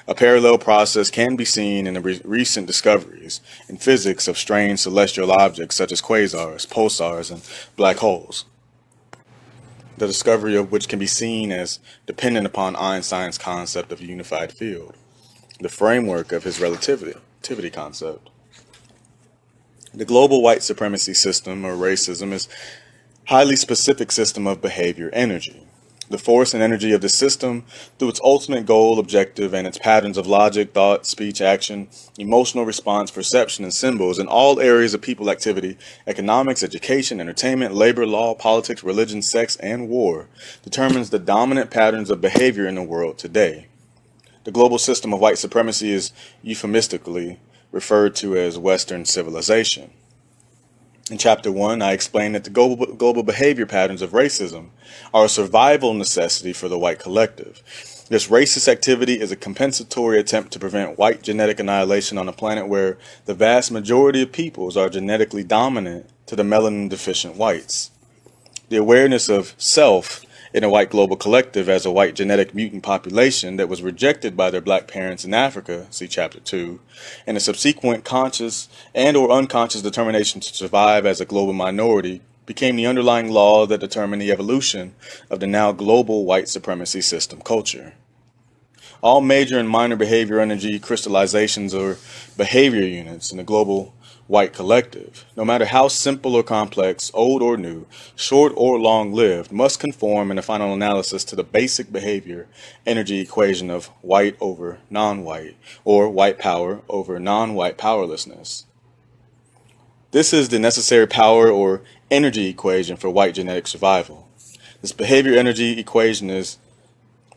A parallel process can be seen in the recent discoveries in physics of strange celestial objects such as quasars, pulsars, and black holes, the discovery of which can be seen as dependent upon Einstein's concept of a unified field, the framework of his relativity concept. The global white supremacy system, or racism, is a highly specific system of behavior energy. The force and energy of the system, through its ultimate goal, objective, and its patterns of logic, thought, speech, action, emotional response, perception, and symbols in all areas of people activity, economics, education, entertainment, labor, law, politics, religion, sex, and war, determines the dominant patterns of behavior in the world today. The global system of white supremacy is euphemistically referred to as Western civilization. In Chapter 1, I explained that the global behavior patterns of racism are a survival necessity for the white collective. This racist activity is a compensatory attempt to prevent white genetic annihilation on a planet where the vast majority of peoples are genetically dominant to the melanin-deficient whites. The awareness of self in a white global collective as a white genetic mutant population that was rejected by their black parents in Africa, see Chapter 2, and a subsequent conscious and or unconscious determination to survive as a global minority became the underlying law that determined the evolution of the now global white supremacy system culture. All major and minor behavior energy crystallizations or behavior units in the global white collective, no matter how simple or complex, old or new, short or long-lived, must conform in a final analysis to the basic behavior energy equation of white over non-white, or white power over non-white powerlessness. This is the necessary power or energy equation for white genetic survival. This behavior energy equation is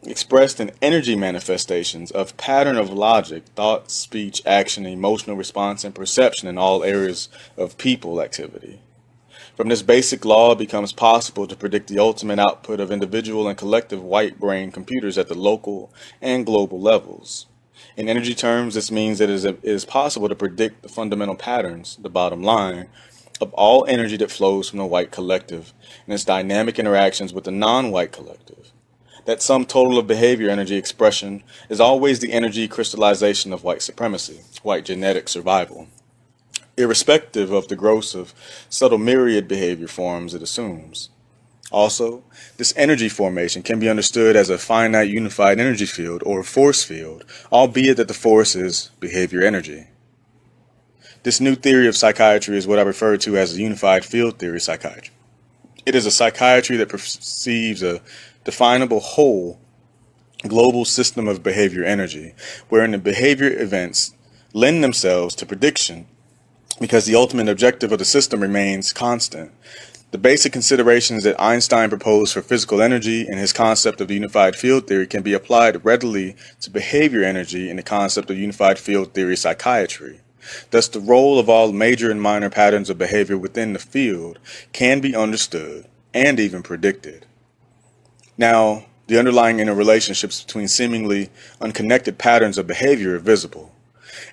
expressed in energy manifestations of pattern of logic, thought, speech, action, emotional response, and perception in all areas of people activity. From this basic law, it becomes possible to predict the ultimate output of individual and collective white brain computers at the local and global levels. In energy terms, this means that it is possible to predict the fundamental patterns, the bottom line, of all energy that flows from the white collective and its dynamic interactions with the non-white collective. That sum total of behavior energy expression is always the energy crystallization of white supremacy, white genetic survival, irrespective of the gross of subtle myriad behavior forms it assumes. Also, this energy formation can be understood as a finite unified energy field or force field, albeit that the force is behavior energy. This new theory of psychiatry is what I refer to as a unified field theory psychiatry. It is a psychiatry that perceives a definable whole global system of behavior energy, wherein the behavior events lend themselves to prediction because the ultimate objective of the system remains constant. The basic considerations that Einstein proposed for physical energy and his concept of the unified field theory can be applied readily to behavior energy in the concept of unified field theory psychiatry. Thus, the role of all major and minor patterns of behavior within the field can be understood and even predicted. Now, the underlying interrelationships between seemingly unconnected patterns of behavior are visible.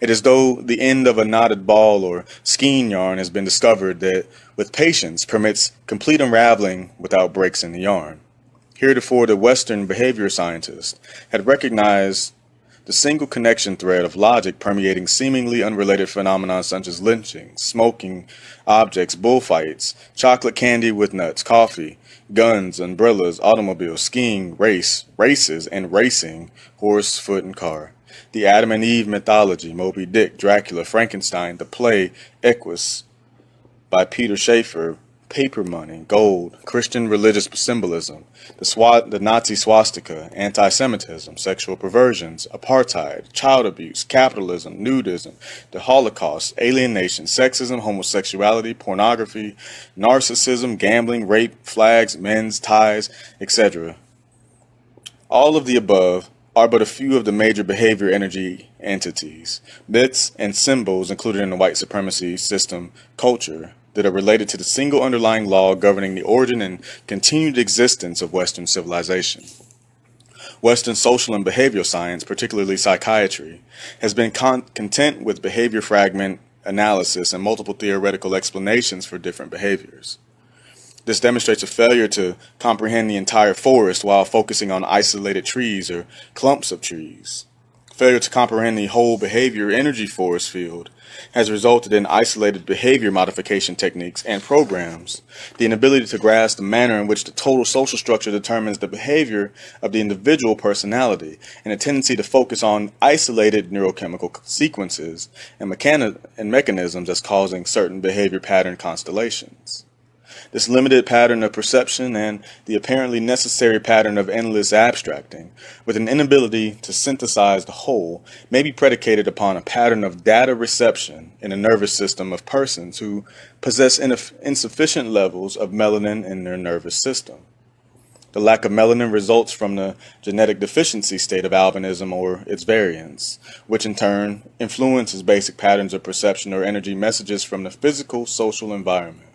It is as though the end of a knotted ball or skein yarn has been discovered that, with patience, permits complete unraveling without breaks in the yarn. Heretofore, the Western behavior scientist had recognized the single connection thread of logic permeating seemingly unrelated phenomena such as lynching, smoking objects, bullfights, chocolate candy with nuts, coffee, guns, umbrellas, automobiles, skiing, races, and racing, horse, foot, and car. The Adam and Eve mythology, Moby Dick, Dracula, Frankenstein, the play Equus by Peter Schaeffer, paper money, gold, Christian religious symbolism, the Nazi swastika, anti-Semitism, sexual perversions, apartheid, child abuse, capitalism, nudism, the Holocaust, alienation, sexism, homosexuality, pornography, narcissism, gambling, rape, flags, men's ties, etc. All of the above are but a few of the major behavior energy entities, myths, and symbols included in the white supremacy system culture that are related to the single underlying law governing the origin and continued existence of Western civilization. Western social and behavioral science, particularly psychiatry, has been content with behavior fragment analysis and multiple theoretical explanations for different behaviors. This demonstrates a failure to comprehend the entire forest while focusing on isolated trees or clumps of trees. Failure to comprehend the whole behavior energy force field has resulted in isolated behavior modification techniques and programs, the inability to grasp the manner in which the total social structure determines the behavior of the individual personality, and a tendency to focus on isolated neurochemical sequences and mechanisms as causing certain behavior pattern constellations. This limited pattern of perception and the apparently necessary pattern of endless abstracting, with an inability to synthesize the whole, may be predicated upon a pattern of data reception in a nervous system of persons who possess insufficient levels of melanin in their nervous system. The lack of melanin results from the genetic deficiency state of albinism or its variants, which in turn influences basic patterns of perception or energy messages from the physical social environment.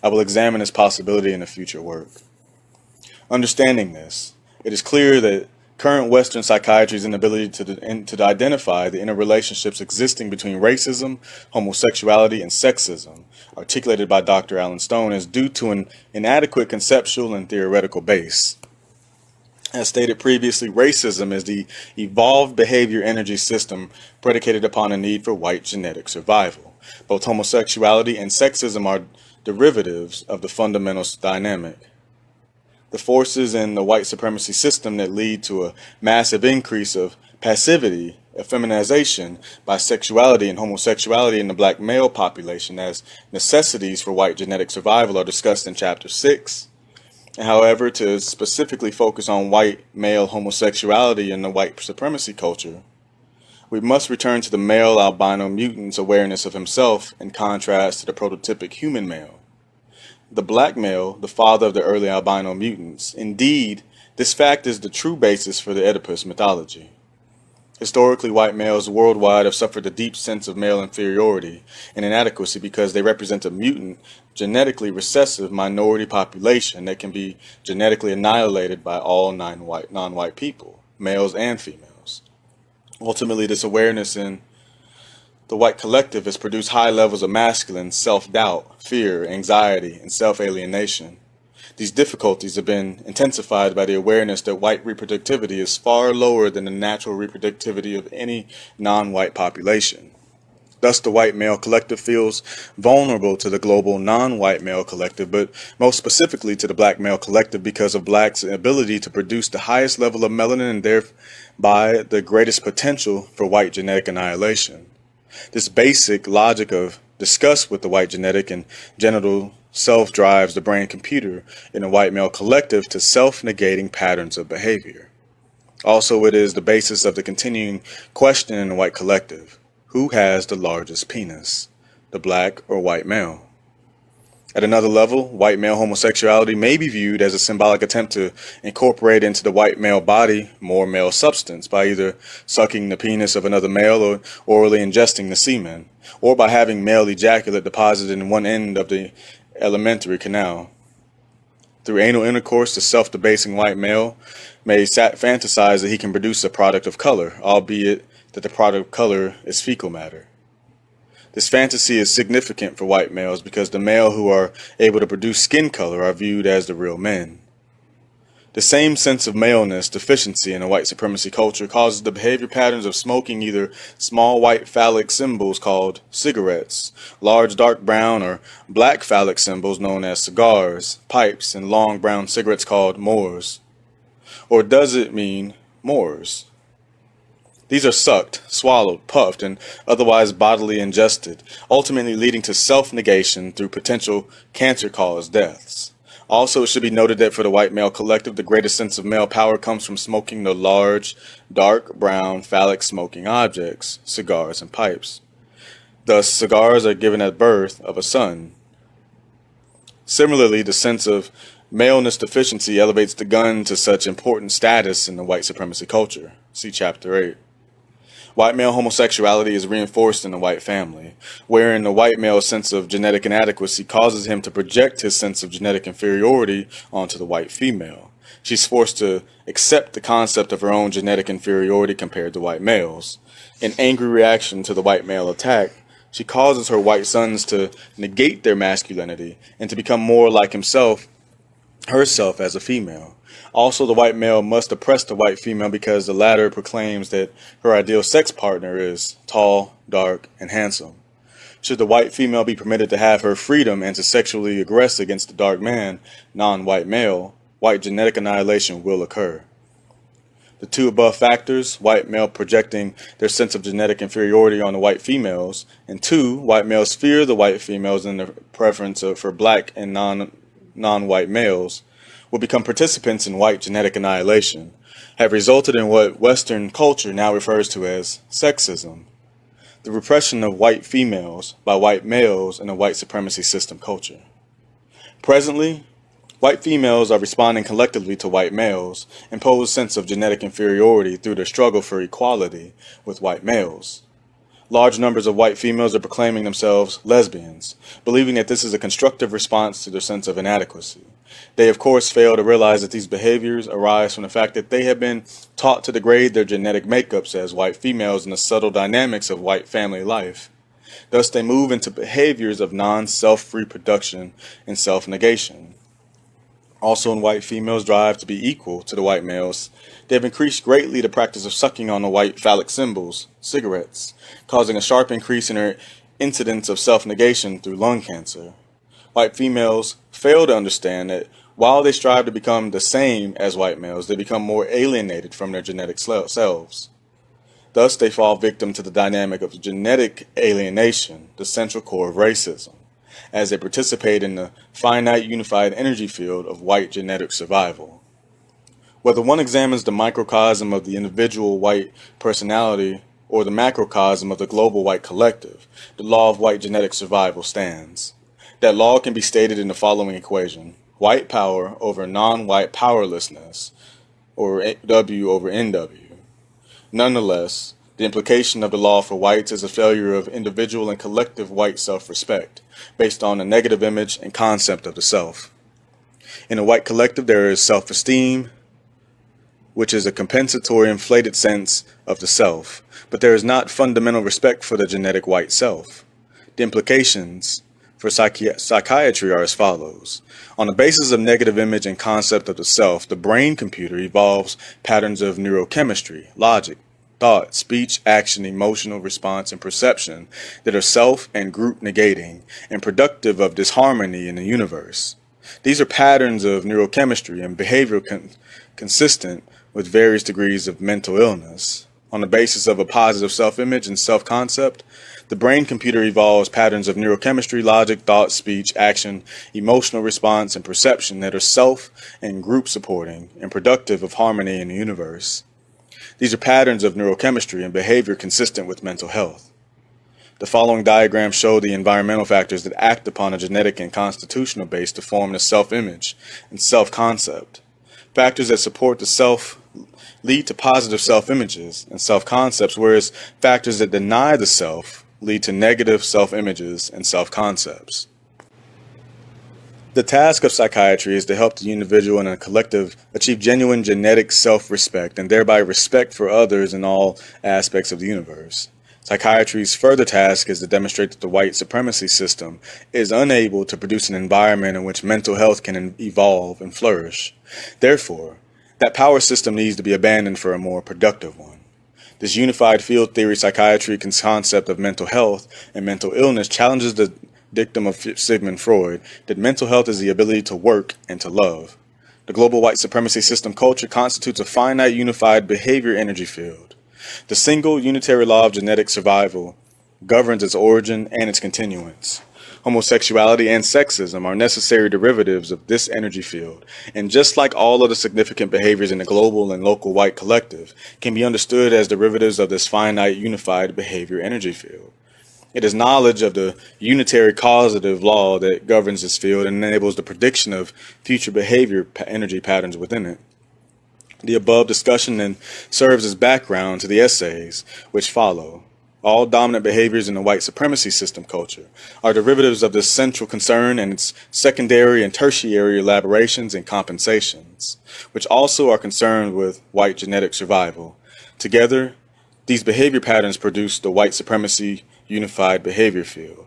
I will examine this possibility in a future work. Understanding this, it is clear that current Western psychiatry's inability to identify the interrelationships existing between racism, homosexuality, and sexism, articulated by Dr. Alan Stone, is due to an inadequate conceptual and theoretical base. As stated previously, racism is the evolved behavior energy system predicated upon a need for white genetic survival. Both homosexuality and sexism are derivatives of the fundamental dynamic. The forces in the white supremacy system that lead to a massive increase of passivity, effeminization, bisexuality, and homosexuality in the black male population as necessities for white genetic survival are discussed in Chapter 6. However, to specifically focus on white male homosexuality in the white supremacy culture, we must return to the male albino mutant's awareness of himself in contrast to the prototypic human male. The black male, the father of the early albino mutants. Indeed, this fact is the true basis for the Oedipus mythology. Historically, white males worldwide have suffered a deep sense of male inferiority and inadequacy because they represent a mutant, genetically recessive minority population that can be genetically annihilated by all non-white people, males and females. Ultimately, this awareness in the white collective has produced high levels of masculine self-doubt, fear, anxiety, and self-alienation. These difficulties have been intensified by the awareness that white reproductivity is far lower than the natural reproductivity of any non-white population. Thus, the white male collective feels vulnerable to the global non-white male collective, but most specifically to the black male collective because of blacks' ability to produce the highest level of melanin and thereby the greatest potential for white genetic annihilation. This basic logic of disgust with the white genetic and genital self drives the brain computer in a white male collective to self-negating patterns of behavior. Also, it is the basis of the continuing question in the white collective: who has the largest penis, the black or white male? At another level, white male homosexuality may be viewed as a symbolic attempt to incorporate into the white male body more male substance by either sucking the penis of another male or orally ingesting the semen, or by having male ejaculate deposited in one end of the alimentary canal. Through anal intercourse, the self-debasing white male may fantasize that he can produce a product of color, albeit that the product of color is fecal matter. This fantasy is significant for white males because the male who are able to produce skin color are viewed as the real men. The same sense of maleness deficiency in a white supremacy culture causes the behavior patterns of smoking either small white phallic symbols called cigarettes, large dark brown or black phallic symbols known as cigars, pipes, and long brown cigarettes called Moors. Or does it mean Moors? These are sucked, swallowed, puffed, and otherwise bodily ingested, ultimately leading to self-negation through potential cancer-caused deaths. Also, it should be noted that for the white male collective, the greatest sense of male power comes from smoking the large, dark brown, phallic smoking objects, cigars and pipes. Thus, cigars are given at birth of a son. Similarly, the sense of maleness deficiency elevates the gun to such important status in the white supremacy culture. See Chapter 8. White male homosexuality is reinforced in the white family, wherein the white male's sense of genetic inadequacy causes him to project his sense of genetic inferiority onto the white female. She's forced to accept the concept of her own genetic inferiority compared to white males. In angry reaction to the white male attack, she causes her white sons to negate their masculinity and to become more like herself as a female. Also, the white male must oppress the white female because the latter proclaims that her ideal sex partner is tall, dark, and handsome. Should the white female be permitted to have her freedom and to sexually aggress against the dark man, non-white male, white genetic annihilation will occur. The two above factors, white male projecting their sense of genetic inferiority on the white females, and two, white males fear the white females and their preference for black and non-white males, will become participants in white genetic annihilation, have resulted in what Western culture now refers to as sexism, the repression of white females by white males in a white supremacy system culture. Presently, white females are responding collectively to white males' imposed sense of genetic inferiority through their struggle for equality with white males. Large numbers of white females are proclaiming themselves lesbians, believing that this is a constructive response to their sense of inadequacy. They, of course, fail to realize that these behaviors arise from the fact that they have been taught to degrade their genetic makeups as white females in the subtle dynamics of white family life. Thus, they move into behaviors of non-self-reproduction and self-negation. Also, in white females' drive to be equal to the white males, they have increased greatly the practice of sucking on the white phallic symbols, cigarettes, causing a sharp increase in their incidence of self-negation through lung cancer. White females fail to understand that while they strive to become the same as white males, they become more alienated from their genetic selves. Thus, they fall victim to the dynamic of genetic alienation, the central core of racism, as they participate in the finite unified energy field of white genetic survival. Whether one examines the microcosm of the individual white personality or the macrocosm of the global white collective, the law of white genetic survival stands. That law can be stated in the following equation: white power over non-white powerlessness, or W over NW. Nonetheless, the implication of the law for whites is a failure of individual and collective white self-respect, based on a negative image and concept of the self. In a white collective, there is self-esteem, which is a compensatory inflated sense of the self, but there is not fundamental respect for the genetic white self. The implications for psychiatry are as follows. On the basis of negative image and concept of the self, the brain computer evolves patterns of neurochemistry, logic, thought, speech, action, emotional response, and perception that are self and group negating and productive of disharmony in the universe. These are patterns of neurochemistry and behavior consistent with various degrees of mental illness. On the basis of a positive self-image and self-concept, the brain computer evolves patterns of neurochemistry, logic, thought, speech, action, emotional response, and perception that are self and group supporting and productive of harmony in the universe. These are patterns of neurochemistry and behavior consistent with mental health. The following diagrams show the environmental factors that act upon a genetic and constitutional base to form the self-image and self-concept. Factors that support the self lead to positive self-images and self-concepts, whereas factors that deny the self lead to negative self-images and self-concepts. The task of psychiatry is to help the individual and a collective achieve genuine genetic self-respect and thereby respect for others in all aspects of the universe. Psychiatry's further task is to demonstrate that the white supremacy system is unable to produce an environment in which mental health can evolve and flourish. Therefore, that power system needs to be abandoned for a more productive one. This unified field theory psychiatry concept of mental health and mental illness challenges the dictum of Sigmund Freud that mental health is the ability to work and to love. The global white supremacy system culture constitutes a finite unified behavior energy field. The single unitary law of genetic survival governs its origin and its continuance. Homosexuality and sexism are necessary derivatives of this energy field, and just like all other significant behaviors in the global and local white collective, can be understood as derivatives of this finite unified behavior energy field. It is knowledge of the unitary causative law that governs this field and enables the prediction of future behavior energy patterns within it. The above discussion then serves as background to the essays which follow. All dominant behaviors in the white supremacy system culture are derivatives of this central concern and its secondary and tertiary elaborations and compensations, which also are concerned with white genetic survival. Together, these behavior patterns produce the white supremacy unified behavior field.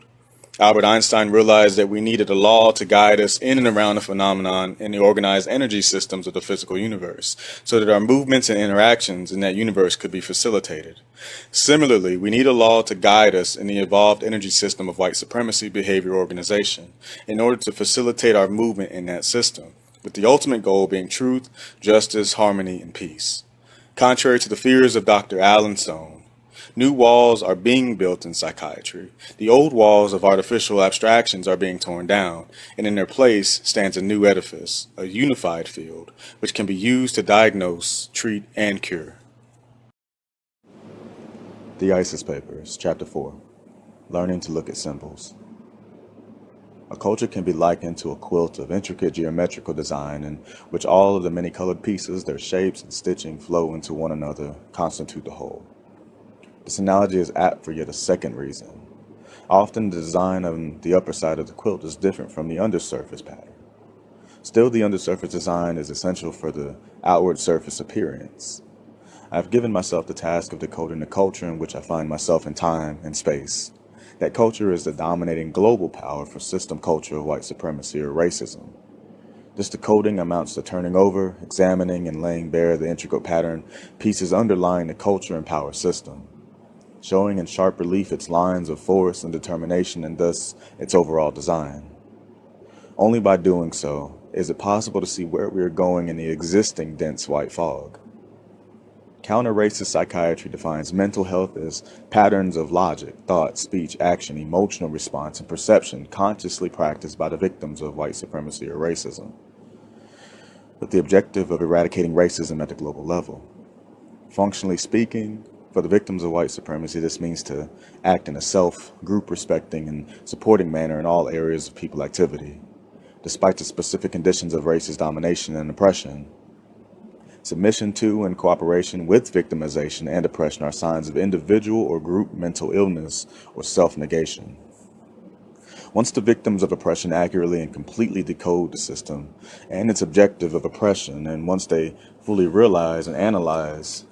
Albert Einstein realized that we needed a law to guide us in and around the phenomenon in the organized energy systems of the physical universe, so that our movements and interactions in that universe could be facilitated. Similarly, we need a law to guide us in the evolved energy system of white supremacy behavior organization in order to facilitate our movement in that system, with the ultimate goal being truth, justice, harmony, and peace. Contrary to the fears of Dr. Alan Stone, new walls are being built in psychiatry. The old walls of artificial abstractions are being torn down, and in their place stands a new edifice, a unified field, which can be used to diagnose, treat, and cure.
The ISIS Papers, Chapter 4, Learning to Look at Symbols. A culture can be likened to a quilt of intricate geometrical design in which all of the many colored pieces, their shapes and stitching flow into one another, constitute the whole. This analogy is apt for yet a second reason. Often the design on the upper side of the quilt is different from the undersurface pattern. Still, the undersurface design is essential for the outward surface appearance. I have given myself the task of decoding the culture in which I find myself in time and space. That culture is the dominating global power for system culture of white supremacy or racism. This decoding amounts to turning over, examining, and laying bare the intricate pattern pieces underlying the culture and power system, showing in sharp relief its lines of force and determination and thus its overall design. Only by doing so is it possible to see where we are going in the existing dense white fog. Counter-racist psychiatry defines mental health as patterns of logic, thought, speech, action, emotional response, and perception consciously practiced by the victims of white supremacy or racism, with the objective of eradicating racism at the global level. Functionally speaking, for the victims of white supremacy, this means to act in a self-group respecting and supporting manner in all areas of people activity, despite the specific conditions of racist domination and oppression. Submission to and cooperation with victimization and oppression are signs of individual or group mental illness or self-negation. Once the victims of oppression accurately and completely decode the system and its objective of oppression, and once they fully realize and analyze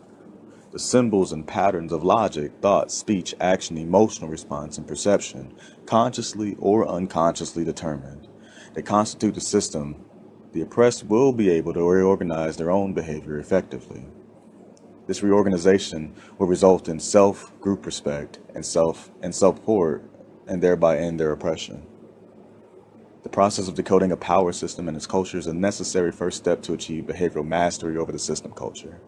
the symbols and patterns of logic, thought, speech, action, emotional response, and perception, consciously or unconsciously determined, they constitute the system, the oppressed will be able to reorganize their own behavior effectively. This reorganization will result in self-group respect and self-support, and thereby end their oppression. The process of decoding a power system and its culture is a necessary first step to achieve behavioral mastery over the system culture.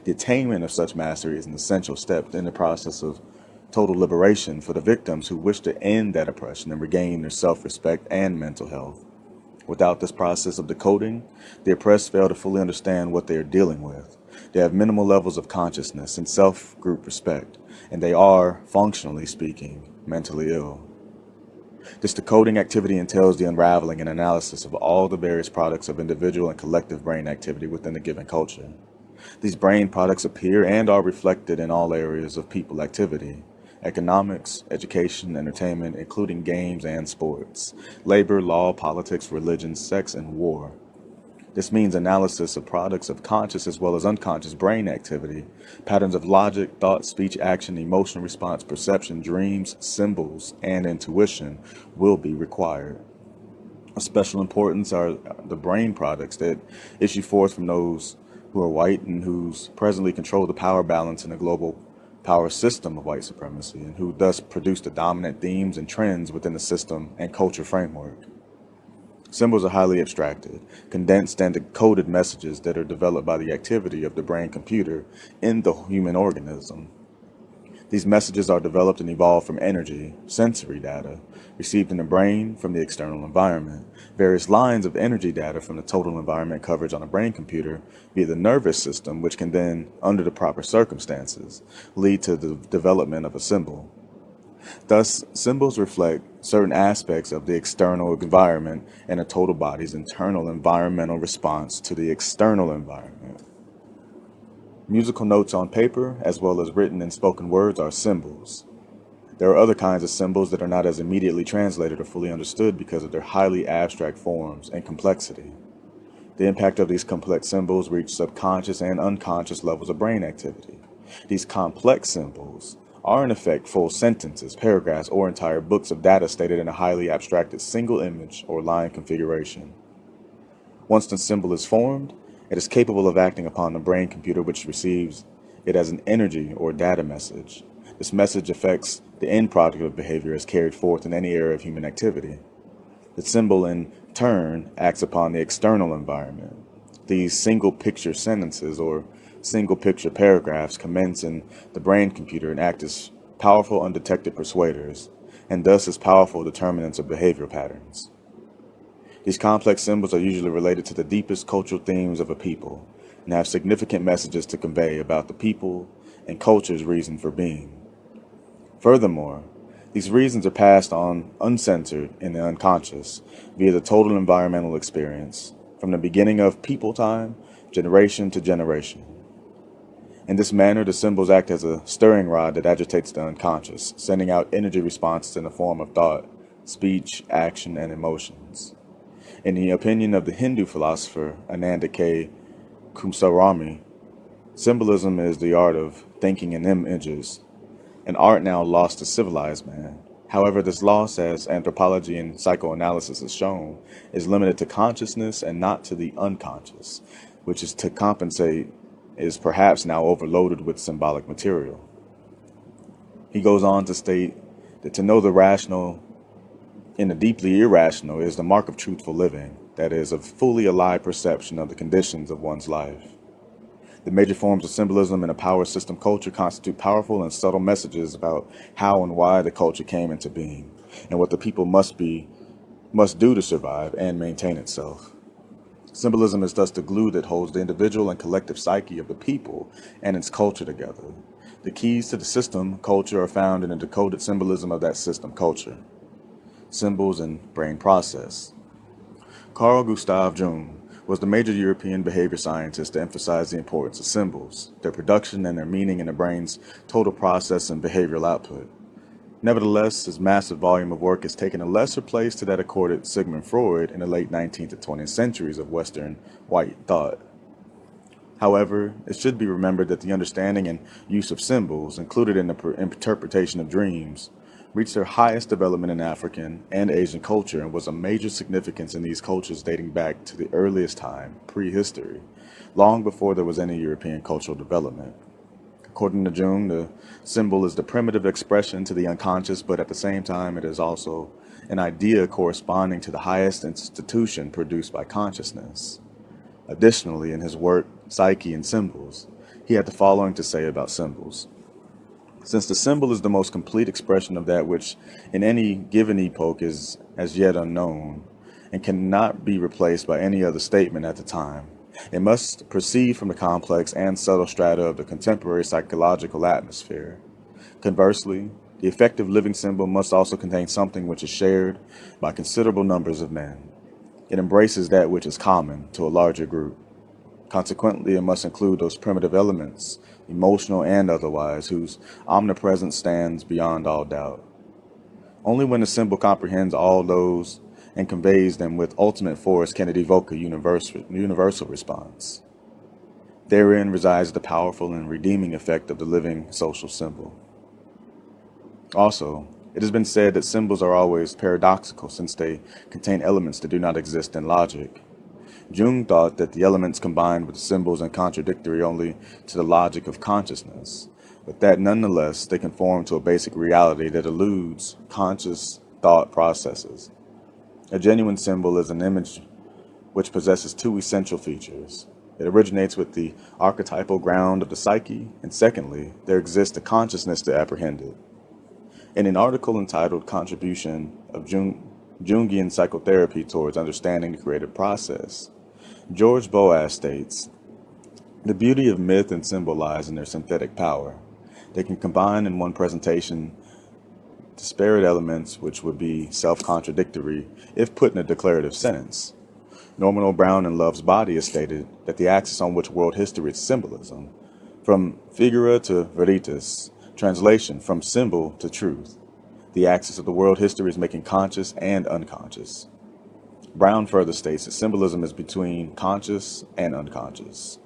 The attainment of such mastery is an essential step in the process of total liberation for the victims who wish to end that oppression and regain their self-respect and mental health. Without this process of decoding, the oppressed fail to fully understand what they are dealing with. They have minimal levels of consciousness and self-group respect, and they are, functionally speaking, mentally ill. This decoding activity entails the unraveling and analysis of all the various products of individual and collective brain activity within a given culture. These brain products appear and are reflected in all areas of people activity: economics, education, entertainment, including games and sports, labor, law, politics, religion, sex, and war. This means analysis of products of conscious as well as unconscious brain activity, patterns of logic, thought, speech, action, emotional response, perception, dreams, symbols, and intuition will be required. Of special importance are the brain products that issue forth from those who are white and whose presently control the power balance in the global power system of white supremacy, and who thus produce the dominant themes and trends within the system and culture framework. Symbols are highly abstracted, condensed and decoded messages that are developed by the activity of the brain computer in the human organism. These messages are developed and evolved from energy, sensory data, received in the brain from the external environment, various lines of energy data from the total environment coverage on a brain computer via the nervous system, which can then, under the proper circumstances, lead to the development of a symbol. Thus, symbols reflect certain aspects of the external environment and a total body's internal environmental response to the external environment. Musical notes on paper, as well as written and spoken words, are symbols. There are other kinds of symbols that are not as immediately translated or fully understood because of their highly abstract forms and complexity. The impact of these complex symbols reach subconscious and unconscious levels of brain activity. These complex symbols are in effect full sentences, paragraphs, or entire books of data stated in a highly abstracted single image or line configuration. Once the symbol is formed, it is capable of acting upon the brain computer, which receives it as an energy or data message. This message affects the end product of behavior as carried forth in any area of human activity. The symbol, in turn, acts upon the external environment. These single picture sentences or single picture paragraphs commence in the brain computer and act as powerful undetected persuaders, and thus as powerful determinants of behavior patterns. These complex symbols are usually related to the deepest cultural themes of a people and have significant messages to convey about the people and culture's reason for being. Furthermore, these reasons are passed on uncensored in the unconscious via the total environmental experience, from the beginning of people time, generation to generation. In this manner, the symbols act as a stirring rod that agitates the unconscious, sending out energy responses in the form of thought, speech, action, and emotions. In the opinion of the Hindu philosopher Ananda K. Kumsarami, symbolism is the art of thinking in images, an art now lost to civilized man. However, this loss, as anthropology and psychoanalysis has shown, is limited to consciousness and not to the unconscious, which is to compensate is perhaps now overloaded with symbolic material. He goes on to state that to know the rational in the deeply irrational is the mark of truthful living, that is, of fully alive perception of the conditions of one's life. The major forms of symbolism in a power system culture constitute powerful and subtle messages about how and why the culture came into being, and what the people must do to survive and maintain itself. Symbolism is thus the glue that holds the individual and collective psyche of the people and its culture together. The keys to the system culture are found in the decoded symbolism of that system culture. Symbols and brain process. Carl Gustav Jung was the major European behavior scientist to emphasize the importance of symbols, their production and their meaning in the brain's total process and behavioral output. Nevertheless, his massive volume of work has taken a lesser place to that accorded Sigmund Freud in the late 19th to 20th centuries of Western white thought. However, it should be remembered that the understanding and use of symbols, included in the interpretation of dreams, reached their highest development in African and Asian culture and was of major significance in these cultures dating back to the earliest time, prehistory, long before there was any European cultural development. According to Jung, the symbol is the primitive expression to the unconscious, but at the same time it is also an idea corresponding to the highest institution produced by consciousness. Additionally, in his work, Psyche and Symbols, he had the following to say about symbols. Since the symbol is the most complete expression of that which in any given epoch is as yet unknown, and cannot be replaced by any other statement at the time, it must proceed from the complex and subtle strata of the contemporary psychological atmosphere. Conversely, the effective living symbol must also contain something which is shared by considerable numbers of men. It embraces that which is common to a larger group. Consequently, it must include those primitive elements, emotional and otherwise, whose omnipresence stands beyond all doubt. Only when the symbol comprehends all those and conveys them with ultimate force can it evoke a universal response. Therein resides the powerful and redeeming effect of the living social symbol. Also, it has been said that symbols are always paradoxical since they contain elements that do not exist in logic. Jung thought that the elements combined with the symbols are contradictory only to the logic of consciousness, but that nonetheless they conform to a basic reality that eludes conscious thought processes. A genuine symbol is an image which possesses two essential features. It originates with the archetypal ground of the psyche, and secondly, there exists a consciousness to apprehend it. In an article entitled Contribution of Jungian Psychotherapy Towards Understanding the Creative Process, George Boas states, "The beauty of myth and symbol lies in their synthetic power. They can combine in one presentation disparate elements which would be self-contradictory if put in a declarative sentence. Norman O'Brien in Love's Body has stated that the axis on which world history is symbolism, from figura to veritas, translation from symbol to truth, The axis of the world history is making conscious and unconscious. Brown further states that symbolism is between conscious and unconscious.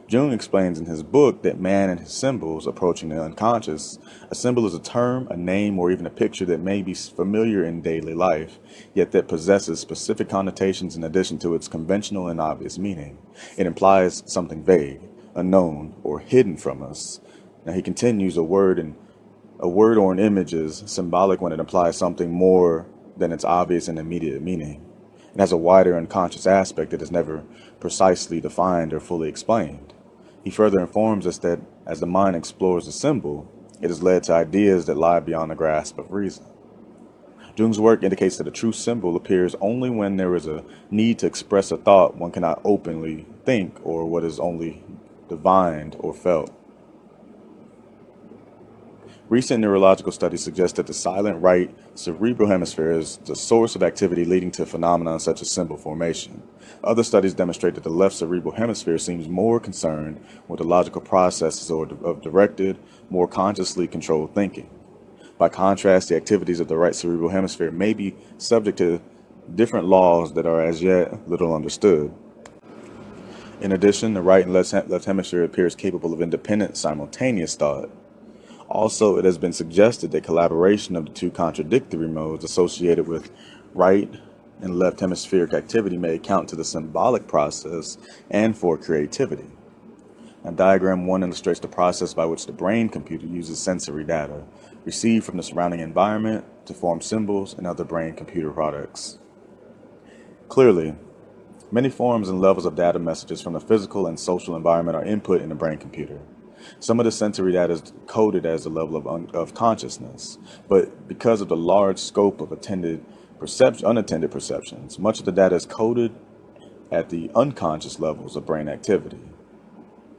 Jung explains in his book that man and his symbols approaching the unconscious. A symbol is a term, a name, or even a picture that may be familiar in daily life, yet that possesses specific connotations in addition to its conventional and obvious meaning. It implies something vague, unknown, or hidden from us. Now he continues, a word or an image is symbolic when it implies something more than its obvious and immediate meaning. It has a wider unconscious aspect that is never precisely defined or fully explained. He further informs us that as the mind explores a symbol, it is led to ideas that lie beyond the grasp of reason. Jung's work indicates that a true symbol appears only when there is a need to express a thought one cannot openly think, or what is only divined or felt. Recent neurological studies suggest that the silent right cerebral hemisphere is the source of activity leading to phenomena such as symbol formation. Other studies demonstrate that the left cerebral hemisphere seems more concerned with the logical processes of directed, more consciously controlled thinking. By contrast, the activities of the right cerebral hemisphere may be subject to different laws that are as yet little understood. In addition, the right and left hemisphere appears capable of independent, simultaneous thought. Also, it has been suggested that collaboration of the two contradictory modes associated with right and left hemispheric activity may account to the symbolic process and for creativity. Now, diagram 1 illustrates the process by which the brain computer uses sensory data received from the surrounding environment to form symbols and other brain computer products. Clearly, many forms and levels of data messages from the physical and social environment are input in the brain computer. Some of the sensory data is coded as a level of consciousness, but because of the large scope of unattended perceptions, much of the data is coded at the unconscious levels of brain activity.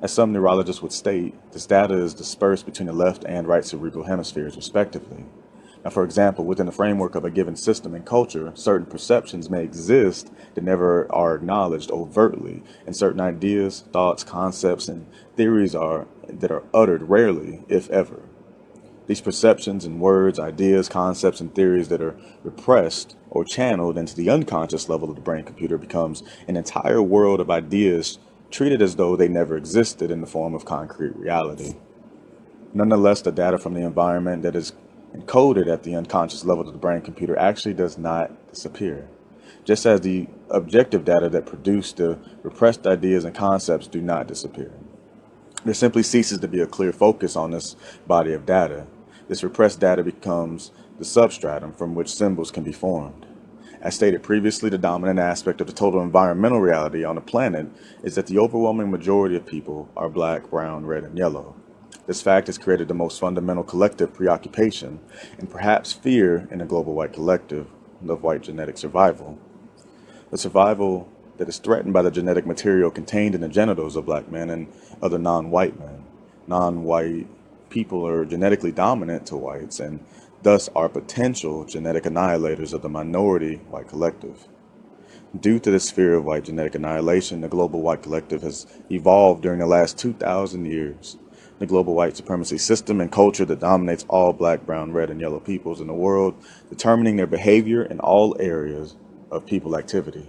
As some neurologists would state, this data is dispersed between the left and right cerebral hemispheres, respectively. Now, for example, within the framework of a given system and culture, certain perceptions may exist that never are acknowledged overtly, and certain ideas, thoughts, concepts, and theories that are uttered rarely, if ever. These perceptions and words, ideas, concepts, and theories that are repressed or channeled into the unconscious level of the brain computer becomes an entire world of ideas treated as though they never existed in the form of concrete reality. Nonetheless, the data from the environment that is encoded at the unconscious level of the brain computer actually does not disappear, just as the objective data that produce the repressed ideas and concepts do not disappear. There simply ceases to be a clear focus on this body of data. This repressed data becomes the substratum from which symbols can be formed. As stated previously, the dominant aspect of the total environmental reality on the planet is that the overwhelming majority of people are black, brown, red, and yellow. This fact has created the most fundamental collective preoccupation and perhaps fear in the global white collective of white genetic survival. The survival that is threatened by the genetic material contained in the genitals of black men and other non-white men. Non-white people are genetically dominant to whites and thus are potential genetic annihilators of the minority white collective. Due to this fear of white genetic annihilation, the global white collective has evolved during the last 2,000 years. The global white supremacy system and culture that dominates all black, brown, red, and yellow peoples in the world, determining their behavior in all areas of people activity.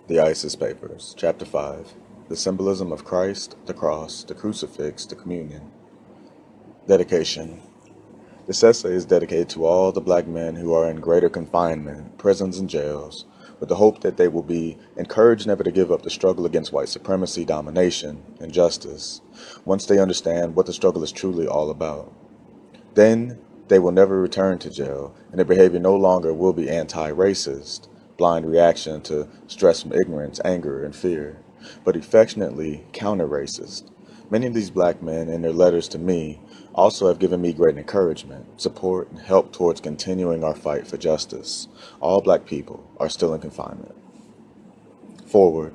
The ISIS Papers, Chapter 5, The Symbolism of Christ, the Cross, the Crucifix, the Communion. Dedication. This essay is dedicated to all the black men who are in greater confinement, prisons, and jails, with the hope that they will be encouraged never to give up the struggle against white supremacy, domination, and justice, once they understand what the struggle is truly all about. Then they will never return to jail, and their behavior no longer will be anti-racist, blind reaction to stress from ignorance, anger, and fear, but affectionately counter-racist. Many of these black men, in their letters to me, also have given me great encouragement, support, and help towards continuing our fight for justice. All black people are still in confinement. Forward.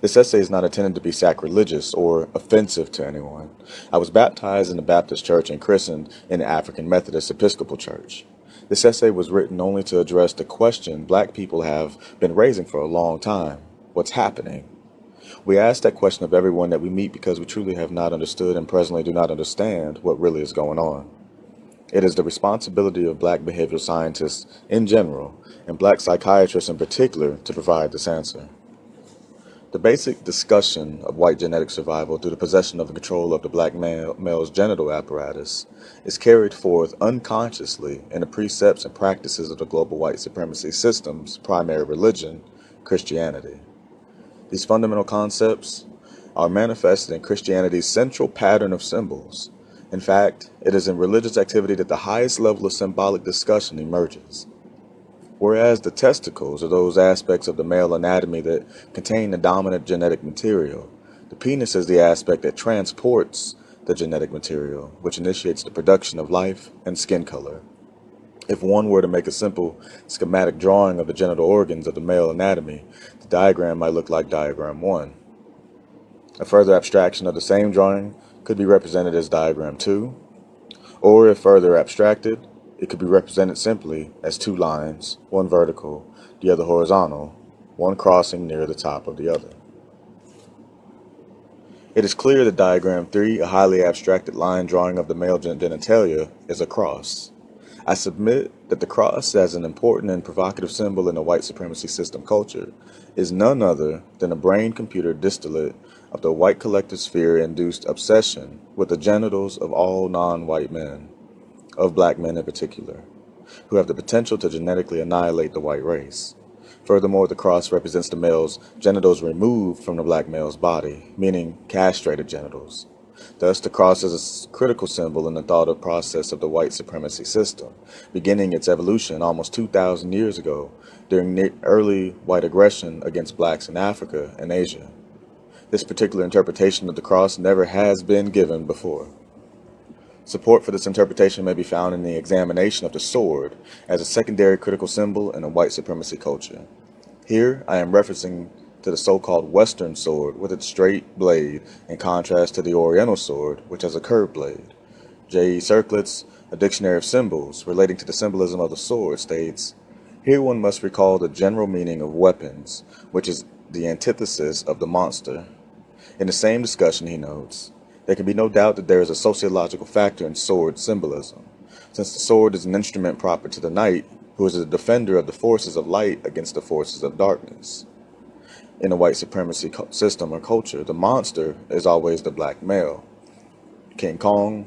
This essay is not intended to be sacrilegious or offensive to anyone. I was baptized in the Baptist Church and christened in the African Methodist Episcopal Church. This essay was written only to address the question black people have been raising for a long time. What's happening? We ask that question of everyone that we meet because we truly have not understood and presently do not understand what really is going on. It is the responsibility of black behavioral scientists in general, and black psychiatrists in particular, to provide this answer. The basic discussion of white genetic survival through the possession of the control of the black male's genital apparatus is carried forth unconsciously in the precepts and practices of the global white supremacy system's primary religion, Christianity. These fundamental concepts are manifested in Christianity's central pattern of symbols. In fact, it is in religious activity that the highest level of symbolic discussion emerges. Whereas the testicles are those aspects of the male anatomy that contain the dominant genetic material, the penis is the aspect that transports the genetic material, which initiates the production of life and skin color. If one were to make a simple schematic drawing of the genital organs of the male anatomy, the diagram might look like diagram 1. A further abstraction of the same drawing could be represented as diagram 2, or if further abstracted, it could be represented simply as two lines, one vertical, the other horizontal, one crossing near the top of the other. It is clear that diagram 3, a highly abstracted line drawing of the male genitalia, is a cross. I submit that the cross, as an important and provocative symbol in the white supremacy system culture, is none other than a brain-computer distillate of the white collective sphere-induced obsession with the genitals of all non-white men, of black men in particular, who have the potential to genetically annihilate the white race. Furthermore, the cross represents the male's genitals removed from the black male's body, meaning castrated genitals. Thus, the cross is a critical symbol in the thought process of the white supremacy system, beginning its evolution almost 2,000 years ago during early white aggression against blacks in Africa and Asia. This particular interpretation of the cross never has been given before. Support for this interpretation may be found in the examination of the sword as a secondary critical symbol in a white supremacy culture. Here, I am referencing to the so-called Western sword with its straight blade in contrast to the Oriental sword, which has a curved blade. J.E. Circlett's A Dictionary of Symbols relating to the symbolism of the sword states, "Here one must recall the general meaning of weapons, which is the antithesis of the monster." In the same discussion, he notes, "There can be no doubt that there is a sociological factor in sword symbolism, since the sword is an instrument proper to the knight, who is a defender of the forces of light against the forces of darkness. In a white supremacy system or culture, the monster is always the black male, King Kong,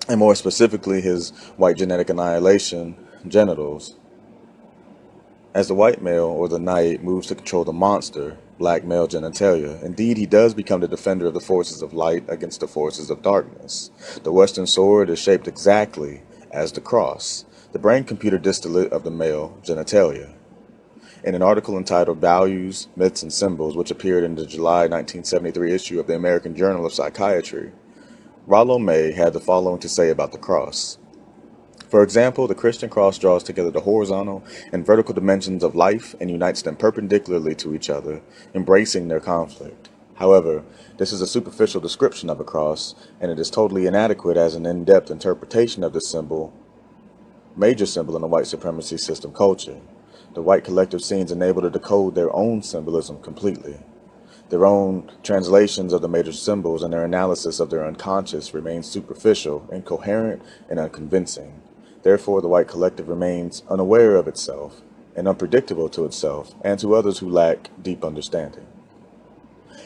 and more specifically his white genetic annihilation genitals. As the white male or the knight moves to control the monster, black male genitalia, indeed he does become the defender of the forces of light against the forces of darkness. The Western sword is shaped exactly as the cross, the brain-computer distillate of the male genitalia." In an article entitled Values, Myths, and Symbols, which appeared in the July 1973 issue of the American Journal of Psychiatry, Rollo May had the following to say about the cross. For example, the Christian cross draws together the horizontal and vertical dimensions of life and unites them perpendicularly to each other, embracing their conflict. However, this is a superficial description of a cross, and it is totally inadequate as an in-depth interpretation of this symbol, major symbol in the white supremacy system culture. The white collective scenes enable to decode their own symbolism completely. Their own translations of the major symbols and their analysis of their unconscious remain superficial, incoherent, and unconvincing. Therefore, the white collective remains unaware of itself and unpredictable to itself and to others who lack deep understanding.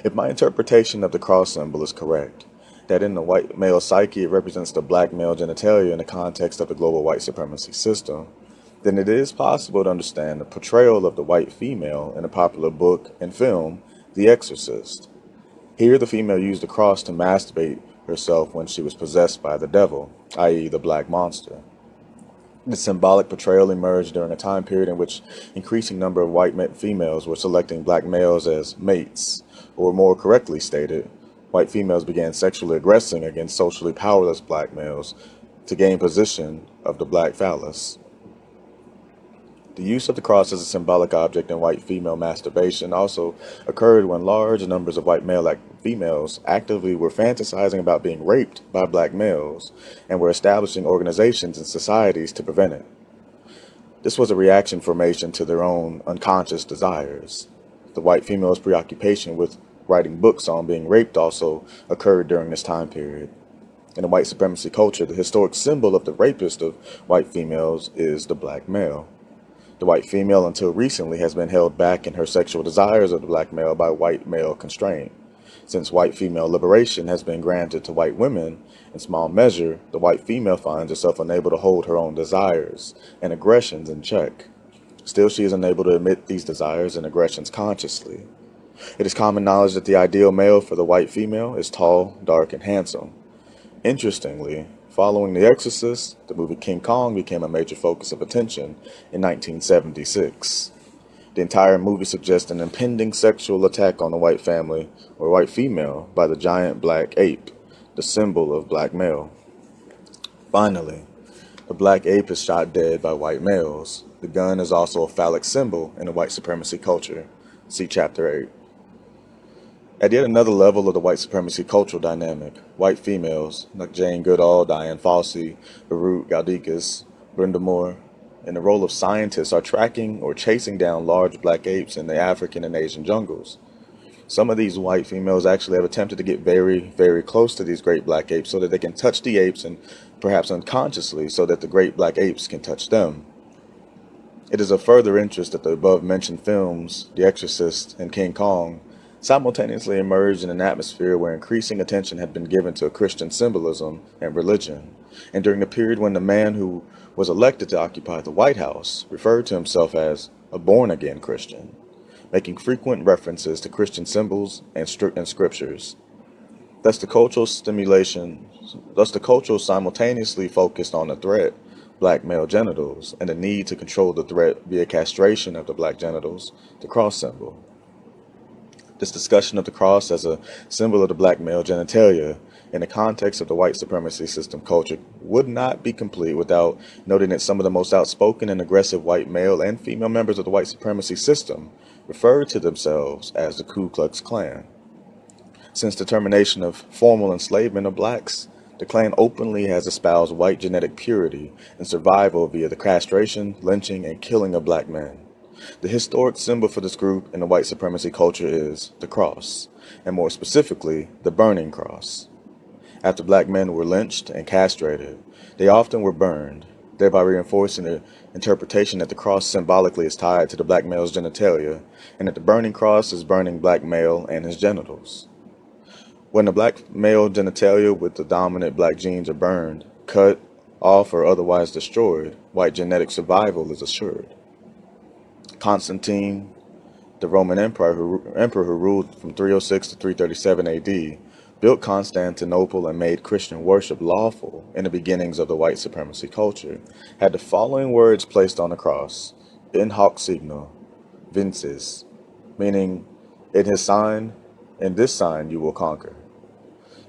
If my interpretation of the cross symbol is correct, that in the white male psyche it represents the black male genitalia in the context of the global white supremacy system, then it is possible to understand the portrayal of the white female in a popular book and film, The Exorcist. Here the female used the cross to masturbate herself when she was possessed by the devil, i.e. the black monster. The symbolic portrayal emerged during a time period in which increasing number of white females were selecting black males as mates, or more correctly stated, white females began sexually aggressing against socially powerless black males to gain possession of the black phallus. The use of the cross as a symbolic object in white female masturbation also occurred when large numbers of white females actively were fantasizing about being raped by black males and were establishing organizations and societies to prevent it. This was a reaction formation to their own unconscious desires. The white female's preoccupation with writing books on being raped also occurred during this time period. In the white supremacy culture, the historic symbol of the rapist of white females is the black male. The white female, until recently, has been held back in her sexual desires of the black male by white male constraint. Since white female liberation has been granted to white women, in small measure, the white female finds herself unable to hold her own desires and aggressions in check. Still, she is unable to admit these desires and aggressions consciously. It is common knowledge that the ideal male for the white female is tall, dark, and handsome. Interestingly, following The Exorcist, the movie King Kong became a major focus of attention in 1976. The entire movie suggests an impending sexual attack on the white family or white female by the giant black ape, the symbol of black male. Finally, the black ape is shot dead by white males. The gun is also a phallic symbol in the white supremacy culture. See Chapter 8. At yet another level of the white supremacy cultural dynamic, white females like Jane Goodall, Diane Fossey, Baruch Galdikas, Brenda Moore, in the role of scientists are tracking or chasing down large black apes in the African and Asian jungles. Some of these white females actually have attempted to get very, very close to these great black apes so that they can touch the apes, and perhaps unconsciously so that the great black apes can touch them. It is of further interest that the above-mentioned films, The Exorcist and King Kong, simultaneously emerged in an atmosphere where increasing attention had been given to Christian symbolism and religion, and during the period when the man who was elected to occupy the White House referred to himself as a born-again Christian, making frequent references to Christian symbols and scriptures. Thus the cultural simultaneously focused on the threat, black male genitals, and the need to control the threat via castration of the black genitals, the cross symbol. This discussion of the cross as a symbol of the black male genitalia in the context of the white supremacy system culture would not be complete without noting that some of the most outspoken and aggressive white male and female members of the white supremacy system referred to themselves as the Ku Klux Klan. Since the termination of formal enslavement of blacks, the Klan openly has espoused white genetic purity and survival via the castration, lynching, and killing of black men. The historic symbol for this group in the white supremacy culture is the cross, and more specifically, the burning cross. After black men were lynched and castrated, they often were burned, thereby reinforcing the interpretation that the cross symbolically is tied to the black male's genitalia, and that the burning cross is burning black male and his genitals. When the black male genitalia with the dominant black genes are burned, cut off, or otherwise destroyed, white genetic survival is assured. Constantine, the Roman emperor who ruled from 306 to 337 AD, built Constantinople and made Christian worship lawful in the beginnings of the white supremacy culture, had the following words placed on the cross: in hoc signo, vinces, meaning, in his sign, in this sign you will conquer.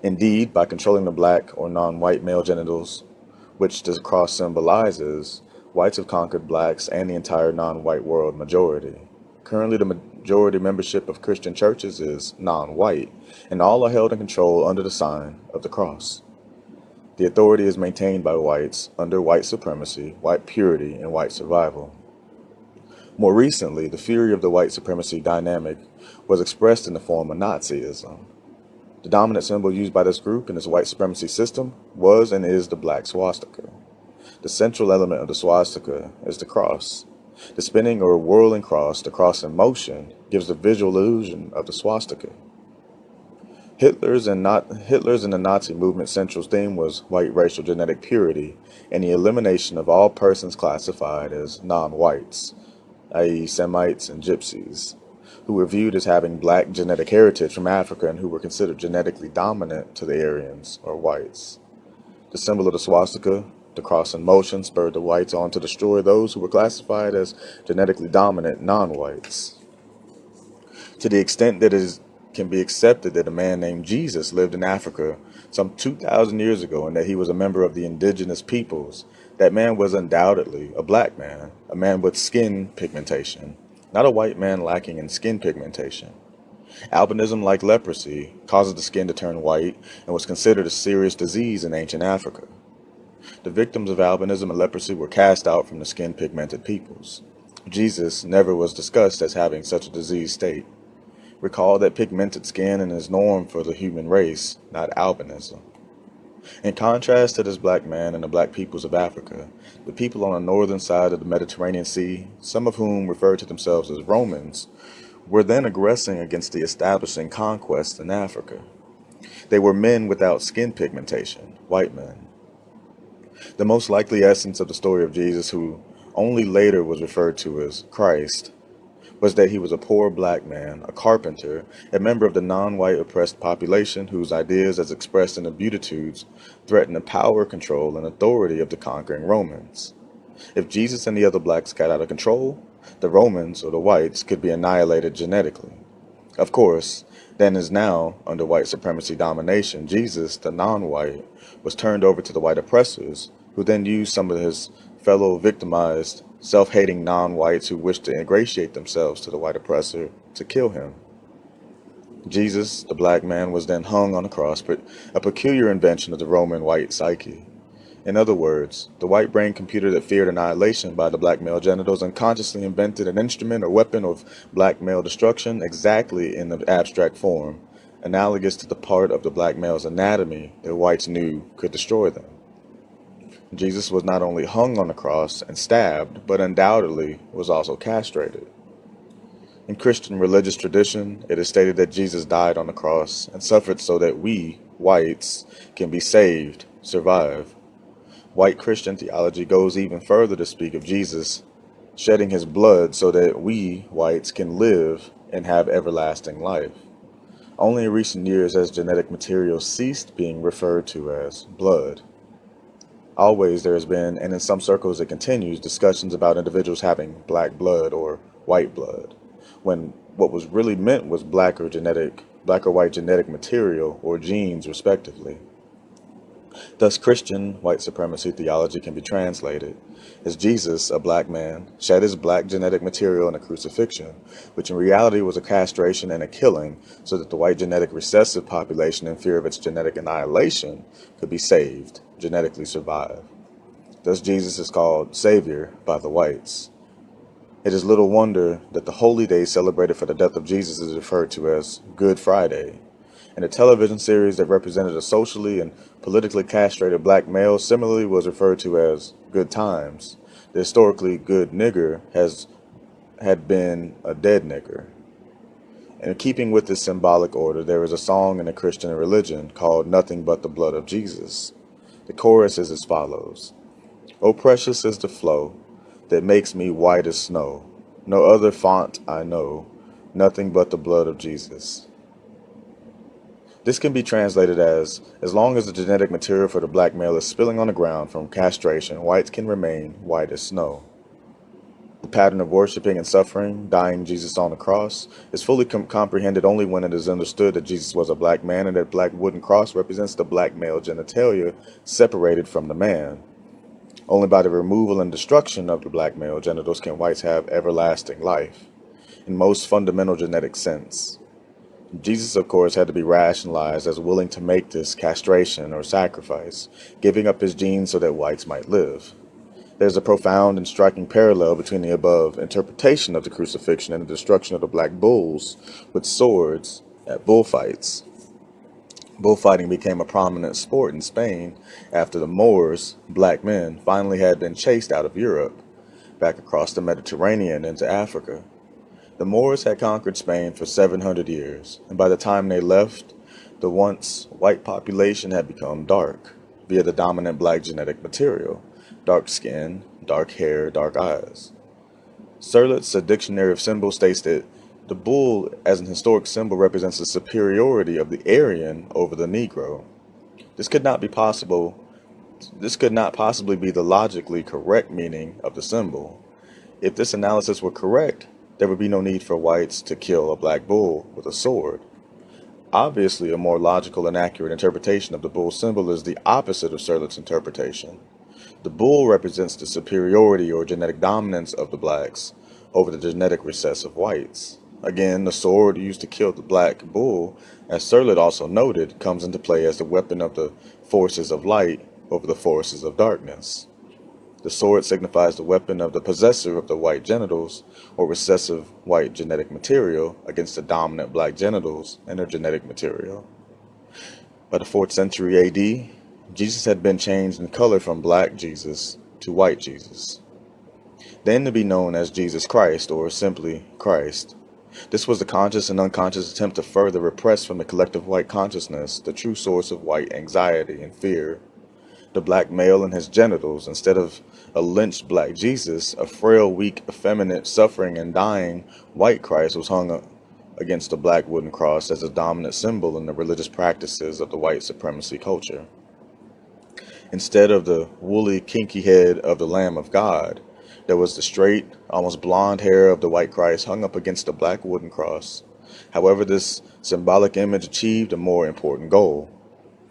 Indeed, by controlling the black or non-white male genitals, which the cross symbolizes, whites have conquered blacks and the entire non-white world majority. Currently, the majority membership of Christian churches is non-white, and all are held in control under the sign of the cross. The authority is maintained by whites under white supremacy, white purity, and white survival. More recently, the fury of the white supremacy dynamic was expressed in the form of Nazism. The dominant symbol used by this group in its white supremacy system was and is the black swastika. The central element of the swastika is the cross. The spinning or whirling cross, the cross in motion, gives the visual illusion of the swastika. Hitler's and the Nazi movement central theme was white racial genetic purity and the elimination of all persons classified as non-whites, i.e. Semites and Gypsies, who were viewed as having black genetic heritage from Africa and who were considered genetically dominant to the Aryans or whites. The symbol of the swastika, the cross in motion, spurred the whites on to destroy those who were classified as genetically dominant non-whites. To the extent that it can be accepted that a man named Jesus lived in Africa some 2,000 years ago and that he was a member of the indigenous peoples, that man was undoubtedly a black man, a man with skin pigmentation, not a white man lacking in skin pigmentation. Albinism, like leprosy, causes the skin to turn white and was considered a serious disease in ancient Africa. The victims of albinism and leprosy were cast out from the skin-pigmented peoples. Jesus never was discussed as having such a disease state. Recall that pigmented skin is norm for the human race, not albinism. In contrast to this black man and the black peoples of Africa, the people on the northern side of the Mediterranean Sea, some of whom referred to themselves as Romans, were then aggressing against the establishing conquest in Africa. They were men without skin pigmentation, white men. The most likely essence of the story of Jesus, who only later was referred to as Christ, was that he was a poor black man, a carpenter, a member of the non-white oppressed population whose ideas as expressed in the Beatitudes threatened the power, control, and authority of the conquering Romans. If Jesus and the other blacks got out of control, the Romans, or the whites, could be annihilated genetically. Of course, then as now, under white supremacy domination, Jesus, the non-white, was turned over to the white oppressors, who then used some of his fellow victimized, self-hating non-whites who wished to ingratiate themselves to the white oppressor to kill him. Jesus, the black man, was then hung on a cross, but a peculiar invention of the Roman white psyche. In other words, the white brain computer that feared annihilation by the black male genitals unconsciously invented an instrument or weapon of black male destruction exactly in the abstract form, analogous to the part of the black male's anatomy that whites knew could destroy them. Jesus was not only hung on the cross and stabbed, but undoubtedly was also castrated. In Christian religious tradition, it is stated that Jesus died on the cross and suffered so that we, whites, can be saved, survive. White Christian theology goes even further to speak of Jesus shedding his blood so that we, whites, can live and have everlasting life. Only in recent years has genetic material ceased being referred to as blood. Always there has been, and in some circles it continues, discussions about individuals having black blood or white blood, when what was really meant was black or white genetic material or genes, respectively. Thus, Christian white supremacy theology can be translated as Jesus, a black man, shed his black genetic material in a crucifixion, which in reality was a castration and a killing, so that the white genetic recessive population, in fear of its genetic annihilation, could be saved, genetically survive. Thus, Jesus is called Savior by the whites. It is little wonder that the holy day celebrated for the death of Jesus is referred to as Good Friday. And a television series that represented a socially and politically castrated black male similarly was referred to as Good Times. The historically good nigger had been a dead nigger. And in keeping with this symbolic order, there is a song in the Christian religion called Nothing But the Blood of Jesus. The chorus is as follows. Oh, precious is the flow that makes me white as snow. No other font I know, nothing but the blood of Jesus. This can be translated as long as the genetic material for the black male is spilling on the ground from castration, whites can remain white as snow. The pattern of worshiping and suffering, dying Jesus on the cross, is fully comprehended only when it is understood that Jesus was a black man and that black wooden cross represents the black male genitalia separated from the man. Only by the removal and destruction of the black male genitals can whites have everlasting life, in most fundamental genetic sense. Jesus, of course, had to be rationalized as willing to make this castration or sacrifice, giving up his genes so that whites might live. There's a profound and striking parallel between the above interpretation of the crucifixion and the destruction of the black bulls with swords at bullfights. Bullfighting became a prominent sport in Spain after the Moors, black men, finally had been chased out of Europe, back across the Mediterranean into Africa. The Moors had conquered Spain for 700 years, and by the time they left, the once white population had become dark via the dominant black genetic material, dark skin, dark hair, dark eyes. Sirlett's A Dictionary of Symbols states that the bull as an historic symbol represents the superiority of the Aryan over the Negro. This could not possibly be the logically correct meaning of the symbol. If this analysis were correct, there would be no need for whites to kill a black bull with a sword. Obviously, a more logical and accurate interpretation of the bull symbol is the opposite of Sirlett's interpretation. The bull represents the superiority or genetic dominance of the blacks over the genetic recessive whites. Again, the sword used to kill the black bull, as Sirlett also noted, comes into play as the weapon of the forces of light over the forces of darkness. The sword signifies the weapon of the possessor of the white genitals or recessive white genetic material against the dominant black genitals and their genetic material. By the 4th century AD, Jesus had been changed in color from black Jesus to white Jesus, then to be known as Jesus Christ or simply Christ. This was the conscious and unconscious attempt to further repress from the collective white consciousness the true source of white anxiety and fear. The black male and his genitals, instead of a lynched black Jesus, a frail, weak, effeminate, suffering, and dying white Christ was hung against the black wooden cross as a dominant symbol in the religious practices of the white supremacy culture. Instead of the woolly, kinky head of the Lamb of God, there was the straight, almost blonde hair of the white Christ hung up against the black wooden cross. However, this symbolic image achieved a more important goal.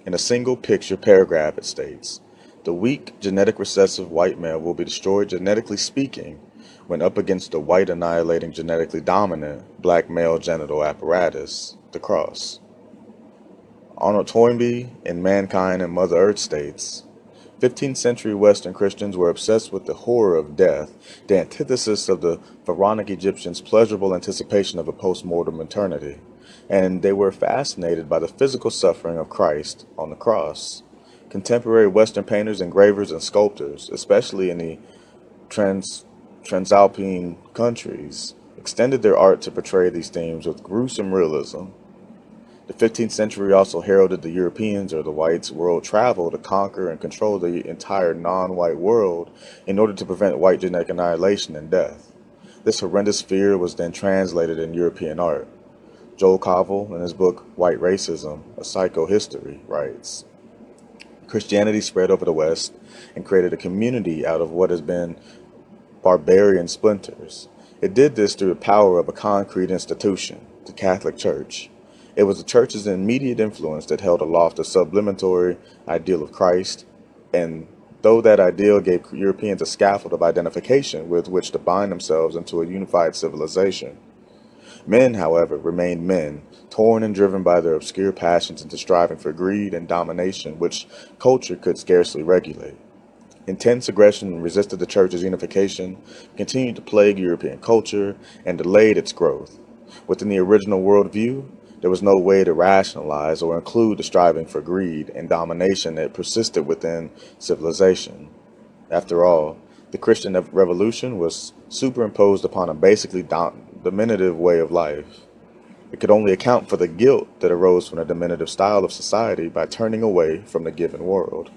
In a single picture paragraph, it states, "The weak, genetic recessive white male will be destroyed genetically speaking when up against the white annihilating genetically dominant black male genital apparatus, the cross." Arnold Toynbee in Mankind and Mother Earth states, 15th century Western Christians were obsessed with the horror of death, the antithesis of the Pharaonic Egyptians' pleasurable anticipation of a post-mortem eternity, and they were fascinated by the physical suffering of Christ on the cross. Contemporary Western painters, engravers, and sculptors, especially in the Transalpine countries, extended their art to portray these themes with gruesome realism. The 15th century also heralded the Europeans, or the whites, world travel to conquer and control the entire non-white world in order to prevent white genetic annihilation and death. This horrendous fear was then translated in European art. Joel Kovel, in his book White Racism, A Psychohistory, writes, "Christianity spread over the West and created a community out of what has been barbarian splinters. It did this through the power of a concrete institution, the Catholic Church. It was the Church's immediate influence that held aloft a subliminatory ideal of Christ, and though that ideal gave Europeans a scaffold of identification with which to bind themselves into a unified civilization. Men, however, remained men, torn and driven by their obscure passions into striving for greed and domination, which culture could scarcely regulate. Intense aggression resisted the Church's unification, continued to plague European culture, and delayed its growth. Within the original worldview, there was no way to rationalize or include the striving for greed and domination that persisted within civilization. After all, the Christian revolution was superimposed upon a basically dominative way of life. It could only account for the guilt that arose from the dominative style of society by turning away from the given world.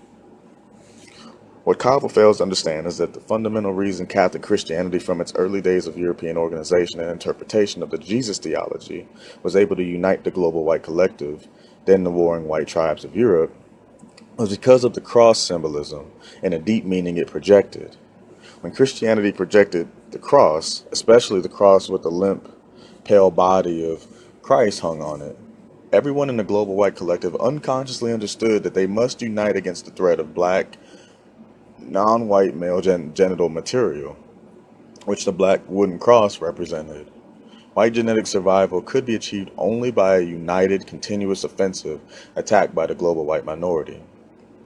What Kovel fails to understand is that the fundamental reason Catholic Christianity, from its early days of European organization and interpretation of the Jesus theology, was able to unite the global white collective, then the warring white tribes of Europe, was because of the cross symbolism and the deep meaning it projected. When Christianity projected the cross, especially the cross with the limp, pale body of Christ hung on it, everyone in the global white collective unconsciously understood that they must unite against the threat of black, non-white male genital material, which the black wooden cross represented. White genetic survival could be achieved only by a united, continuous offensive attack by the global white minority.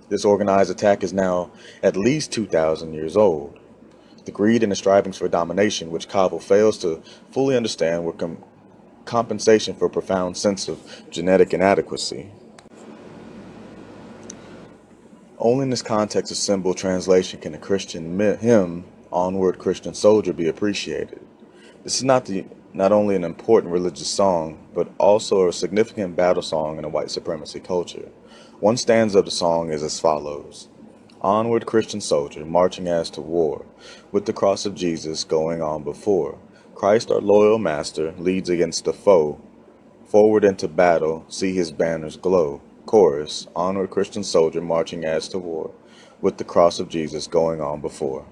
This organized attack is now at least 2,000 years old. The greed and the strivings for domination, which Kovel fails to fully understand, were compensation for a profound sense of genetic inadequacy. Only in this context of symbol translation can a Christian hymn, Onward Christian Soldier, be appreciated. This is not only an important religious song, but also a significant battle song in a white supremacy culture. One stanza of the song is as follows: "Onward Christian soldier, marching as to war, with the cross of Jesus going on before. Christ our loyal master leads against the foe. Forward into battle, see his banners glow. Chorus, onward Christian soldier, marching as to war, with the cross of Jesus going on before."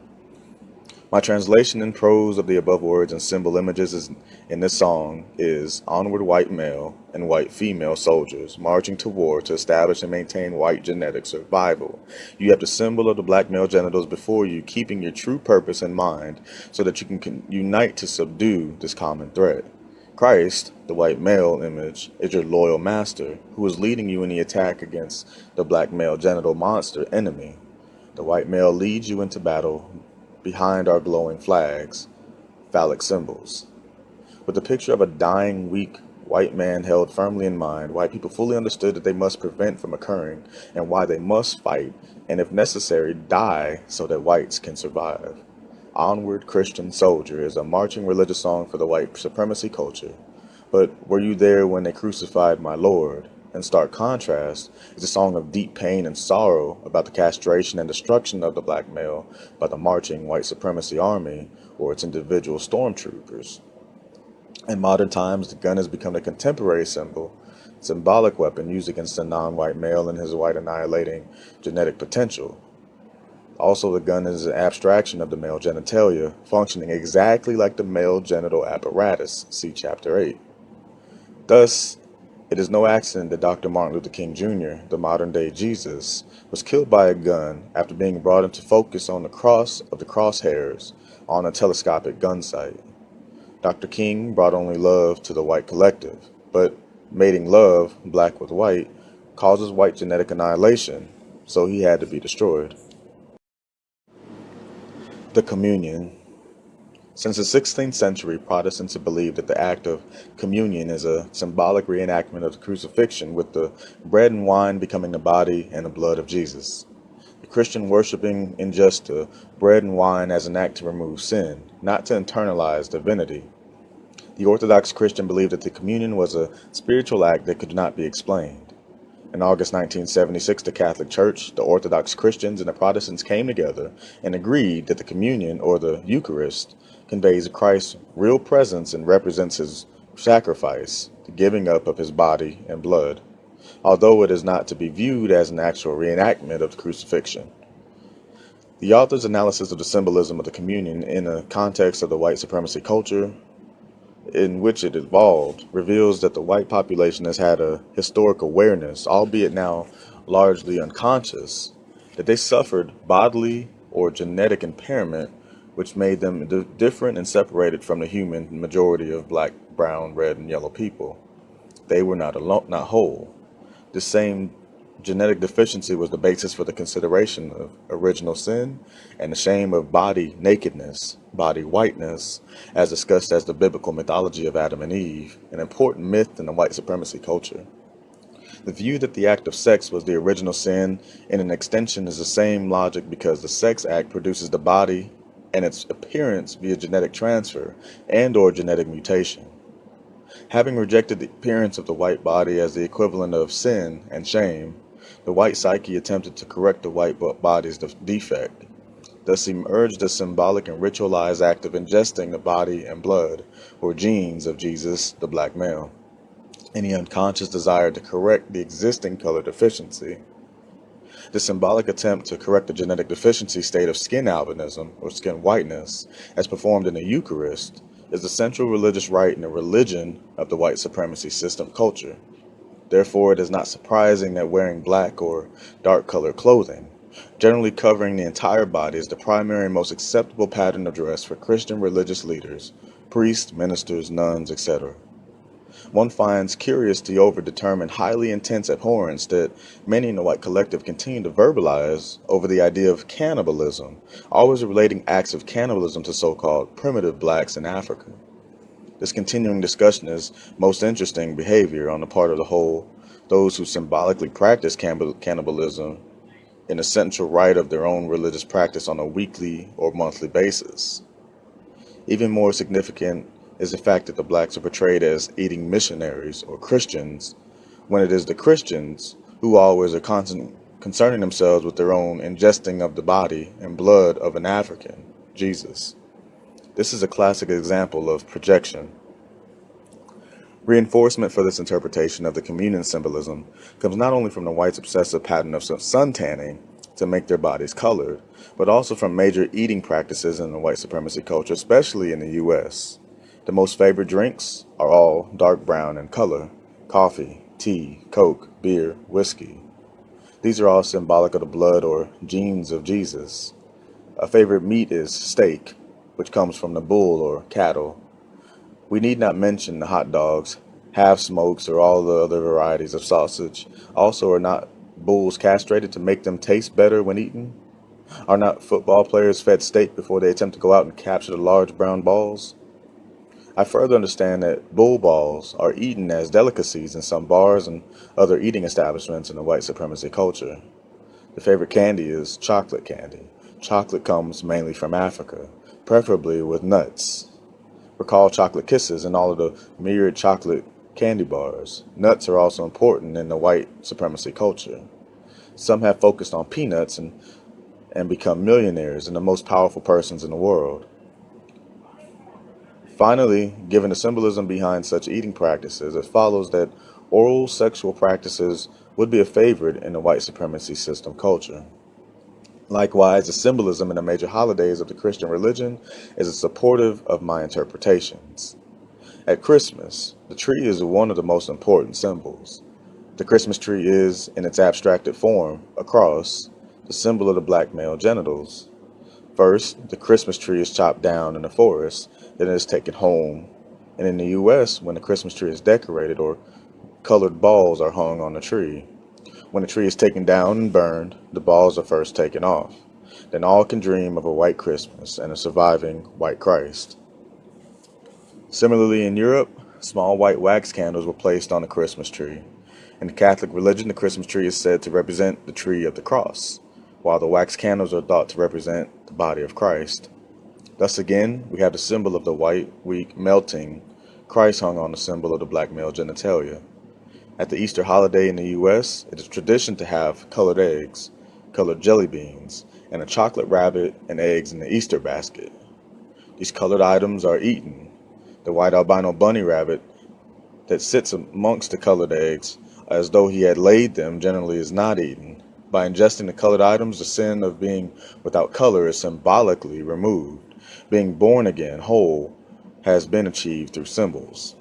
My translation in prose of the above words and symbol images in this song is: onward white male and white female soldiers marching to war to establish and maintain white genetic survival. You have the symbol of the black male genitals before you, keeping your true purpose in mind so that you can unite to subdue this common threat. Christ, the white male image, is your loyal master who is leading you in the attack against the black male genital monster enemy. The white male leads you into battle behind our glowing flags, phallic symbols. With the picture of a dying, weak white man held firmly in mind, white people fully understood that they must prevent from occurring and why they must fight and, if necessary, die so that whites can survive. Onward, Christian Soldier is a marching religious song for the white supremacy culture. But were you there when they crucified my Lord? In stark contrast is a song of deep pain and sorrow about the castration and destruction of the black male by the marching white supremacy army or its individual stormtroopers. In modern times, the gun has become a contemporary symbolic weapon used against a non-white male and his white annihilating genetic potential. Also, the gun is an abstraction of the male genitalia, functioning exactly like the male genital apparatus, see Chapter 8. Thus, it is no accident that Dr. Martin Luther King Jr., the modern-day Jesus, was killed by a gun after being brought into focus on the cross of the crosshairs on a telescopic gun sight. Dr. King brought only love to the white collective, but mating love, black with white, causes white genetic annihilation, so he had to be destroyed. The Communion. Since the 16th century, Protestants have believed that the act of communion is a symbolic reenactment of the crucifixion, with the bread and wine becoming the body and the blood of Jesus. The Christian worshiping ingest the bread and wine as an act to remove sin, not to internalize divinity. The Orthodox Christian believed that the communion was a spiritual act that could not be explained. In August 1976, the Catholic Church, the Orthodox Christians, and the Protestants came together and agreed that the communion, or the Eucharist, conveys Christ's real presence and represents his sacrifice, the giving up of his body and blood, although it is not to be viewed as an actual reenactment of the crucifixion. The author's analysis of the symbolism of the communion in the context of the white supremacy culture in which it evolved reveals that the white population has had a historic awareness, albeit now largely unconscious, that they suffered bodily or genetic impairment which made them different and separated from the human majority of black, brown, red, and yellow people. They were not whole. This same genetic deficiency was the basis for the consideration of original sin and the shame of body nakedness, body whiteness, as discussed as the biblical mythology of Adam and Eve, an important myth in the white supremacy culture. The view that the act of sex was the original sin in an extension is the same logic because the sex act produces the body and its appearance via genetic transfer and or genetic mutation. Having rejected the appearance of the white body as the equivalent of sin and shame, the white psyche attempted to correct the white body's defect. Thus emerged the symbolic and ritualized act of ingesting the body and blood, or genes, of Jesus, the black male, and the unconscious desire to correct the existing color deficiency. The symbolic attempt to correct the genetic deficiency state of skin albinism, or skin whiteness, as performed in the Eucharist, is the central religious rite and the religion of the white supremacy system culture. Therefore, it is not surprising that wearing black or dark-colored clothing, generally covering the entire body, is the primary and most acceptable pattern of dress for Christian religious leaders, priests, ministers, nuns, etc. One finds curious the overdetermined, highly intense abhorrence that many in the white collective continue to verbalize over the idea of cannibalism, always relating acts of cannibalism to so-called primitive blacks in Africa. This continuing discussion is most interesting behavior on the part of those who symbolically practice cannibalism in a central rite of their own religious practice on a weekly or monthly basis. Even more significant is the fact that the blacks are portrayed as eating missionaries or Christians, when it is the Christians who always are concerning themselves with their own ingesting of the body and blood of an African, Jesus. This is a classic example of projection. Reinforcement for this interpretation of the communion symbolism comes not only from the whites' obsessive pattern of sun tanning to make their bodies colored, but also from major eating practices in the white supremacy culture, especially in the U.S. The most favored drinks are all dark brown in color: coffee, tea, Coke, beer, whiskey. These are all symbolic of the blood or genes of Jesus. A favorite meat is steak, which comes from the bull or cattle. We need not mention the hot dogs, half smokes, or all the other varieties of sausage. Also, are not bulls castrated to make them taste better when eaten? Are not football players fed steak before they attempt to go out and capture the large brown balls? I further understand that bull balls are eaten as delicacies in some bars and other eating establishments in the white supremacy culture. The favorite candy is chocolate candy. Chocolate comes mainly from Africa, preferably with nuts. Recall chocolate kisses and all of the myriad chocolate candy bars. Nuts are also important in the white supremacy culture. Some have focused on peanuts and become millionaires and the most powerful persons in the world. Finally, given the symbolism behind such eating practices, it follows that oral sexual practices would be a favorite in the white supremacy system culture. Likewise, the symbolism in the major holidays of the Christian religion is supportive of my interpretations. At Christmas, the tree is one of the most important symbols. The Christmas tree is, in its abstracted form, a cross, the symbol of the black male genitals. First, the Christmas tree is chopped down in the forest, then it is taken home. And in the U.S., when the Christmas tree is decorated or colored balls are hung on the tree. When the tree is taken down and burned, the balls are first taken off. Then all can dream of a white Christmas and a surviving white Christ. Similarly, in Europe, small white wax candles were placed on the Christmas tree. In the Catholic religion, the Christmas tree is said to represent the tree of the cross, while the wax candles are thought to represent the body of Christ. Thus again, we have the symbol of the white, weak, melting Christ hung on the symbol of the black male genitalia. At the Easter holiday in the U.S., it is tradition to have colored eggs, colored jelly beans, and a chocolate rabbit and eggs in the Easter basket. These colored items are eaten. The white albino bunny rabbit that sits amongst the colored eggs, as though he had laid them, generally is not eaten. By ingesting the colored items, the sin of being without color is symbolically removed. Being born again, whole, has been achieved through symbols.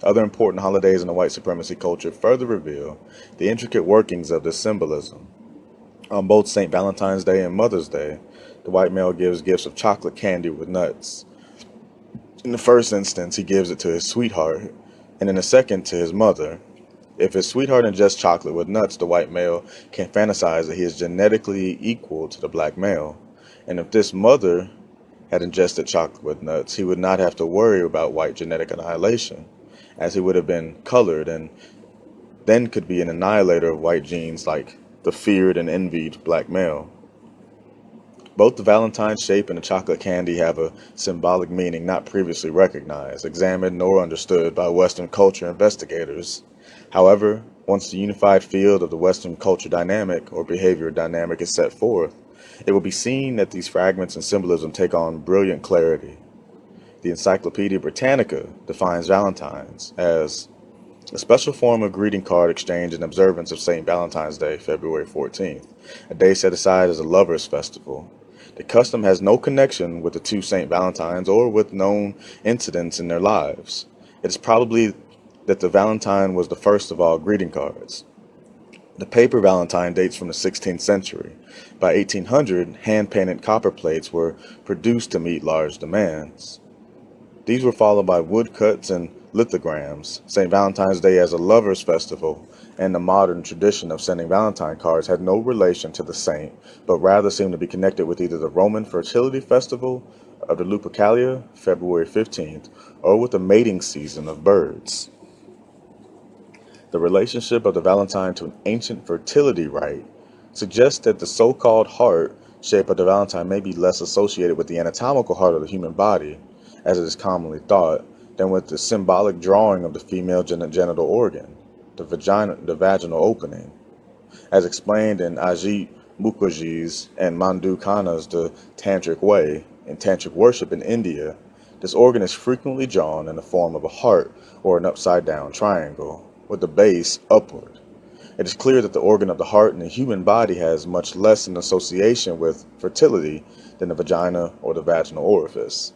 Other important holidays in the white supremacy culture further reveal the intricate workings of this symbolism. On both St. Valentine's Day and Mother's Day, the white male gives gifts of chocolate candy with nuts. In the first instance, he gives it to his sweetheart, and in the second, to his mother. If his sweetheart ingests chocolate with nuts, the white male can fantasize that he is genetically equal to the black male. And if this mother had ingested chocolate with nuts, he would not have to worry about white genetic annihilation, as he would have been colored and then could be an annihilator of white genes like the feared and envied black male. Both the Valentine shape and the chocolate candy have a symbolic meaning not previously recognized, examined, nor understood by Western culture investigators. However, once the unified field of the Western culture dynamic or behavior dynamic is set forth, it will be seen that these fragments and symbolism take on brilliant clarity. The Encyclopedia Britannica defines Valentine's as a special form of greeting card exchange and observance of St. Valentine's Day, February 14th, a day set aside as a lover's festival. The custom has no connection with the two St. Valentines or with known incidents in their lives. It is probably that the Valentine was the first of all greeting cards. The paper Valentine dates from the 16th century. By 1800, hand-painted copper plates were produced to meet large demands. These were followed by woodcuts and lithograms. St. Valentine's Day as a lover's festival and the modern tradition of sending Valentine cards had no relation to the saint, but rather seemed to be connected with either the Roman fertility festival of the Lupercalia, February 15th, or with the mating season of birds. The relationship of the Valentine to an ancient fertility rite suggests that the so-called heart shape of the Valentine may be less associated with the anatomical heart of the human body, as it is commonly thought, than with the symbolic drawing of the female genital organ, the vaginal opening. As explained in Ajit Mukherjee's and Mandu Khanna's The Tantric Way, in Tantric worship in India, this organ is frequently drawn in the form of a heart or an upside-down triangle, with the base upward. It is clear that the organ of the heart in the human body has much less an association with fertility than the vagina or the vaginal orifice.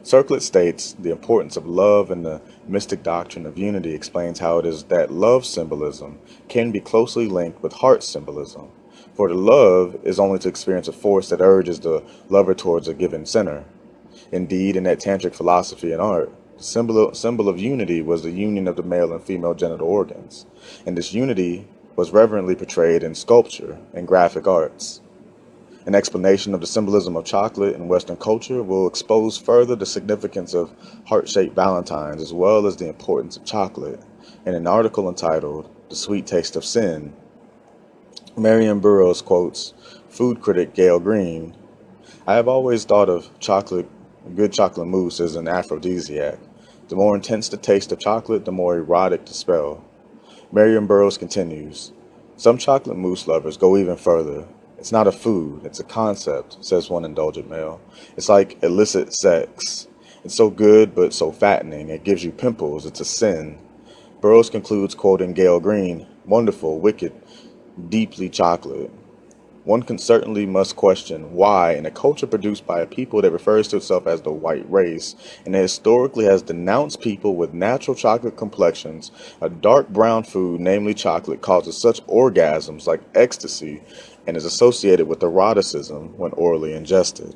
Circlet states the importance of love, and the mystic doctrine of unity explains how it is that love symbolism can be closely linked with heart symbolism, for the love is only to experience a force that urges the lover towards a given center. Indeed, in that tantric philosophy and art, the symbol of unity was the union of the male and female genital organs, and this unity was reverently portrayed in sculpture and graphic arts. An explanation of the symbolism of chocolate in Western culture will expose further the significance of heart-shaped valentines as well as the importance of chocolate. In an article entitled "The Sweet Taste of Sin," Merriam-Burroughs quotes food critic Gail Green, "I have always thought of good chocolate mousse as an aphrodisiac. The more intense the taste of chocolate, the more erotic the spell." Merriam-Burroughs continues, "Some chocolate mousse lovers go even further. It's not a food, it's a concept," says one indulgent male. "It's like illicit sex. It's so good but so fattening, it gives you pimples, it's a sin." Burroughs concludes, quoting Gail Green, "Wonderful, wicked, deeply chocolate. One can certainly must question why, in a culture produced by a people that refers to itself as the white race, and that historically has denounced people with natural chocolate complexions, a dark brown food, namely chocolate, causes such orgasms like ecstasy and is associated with eroticism when orally ingested.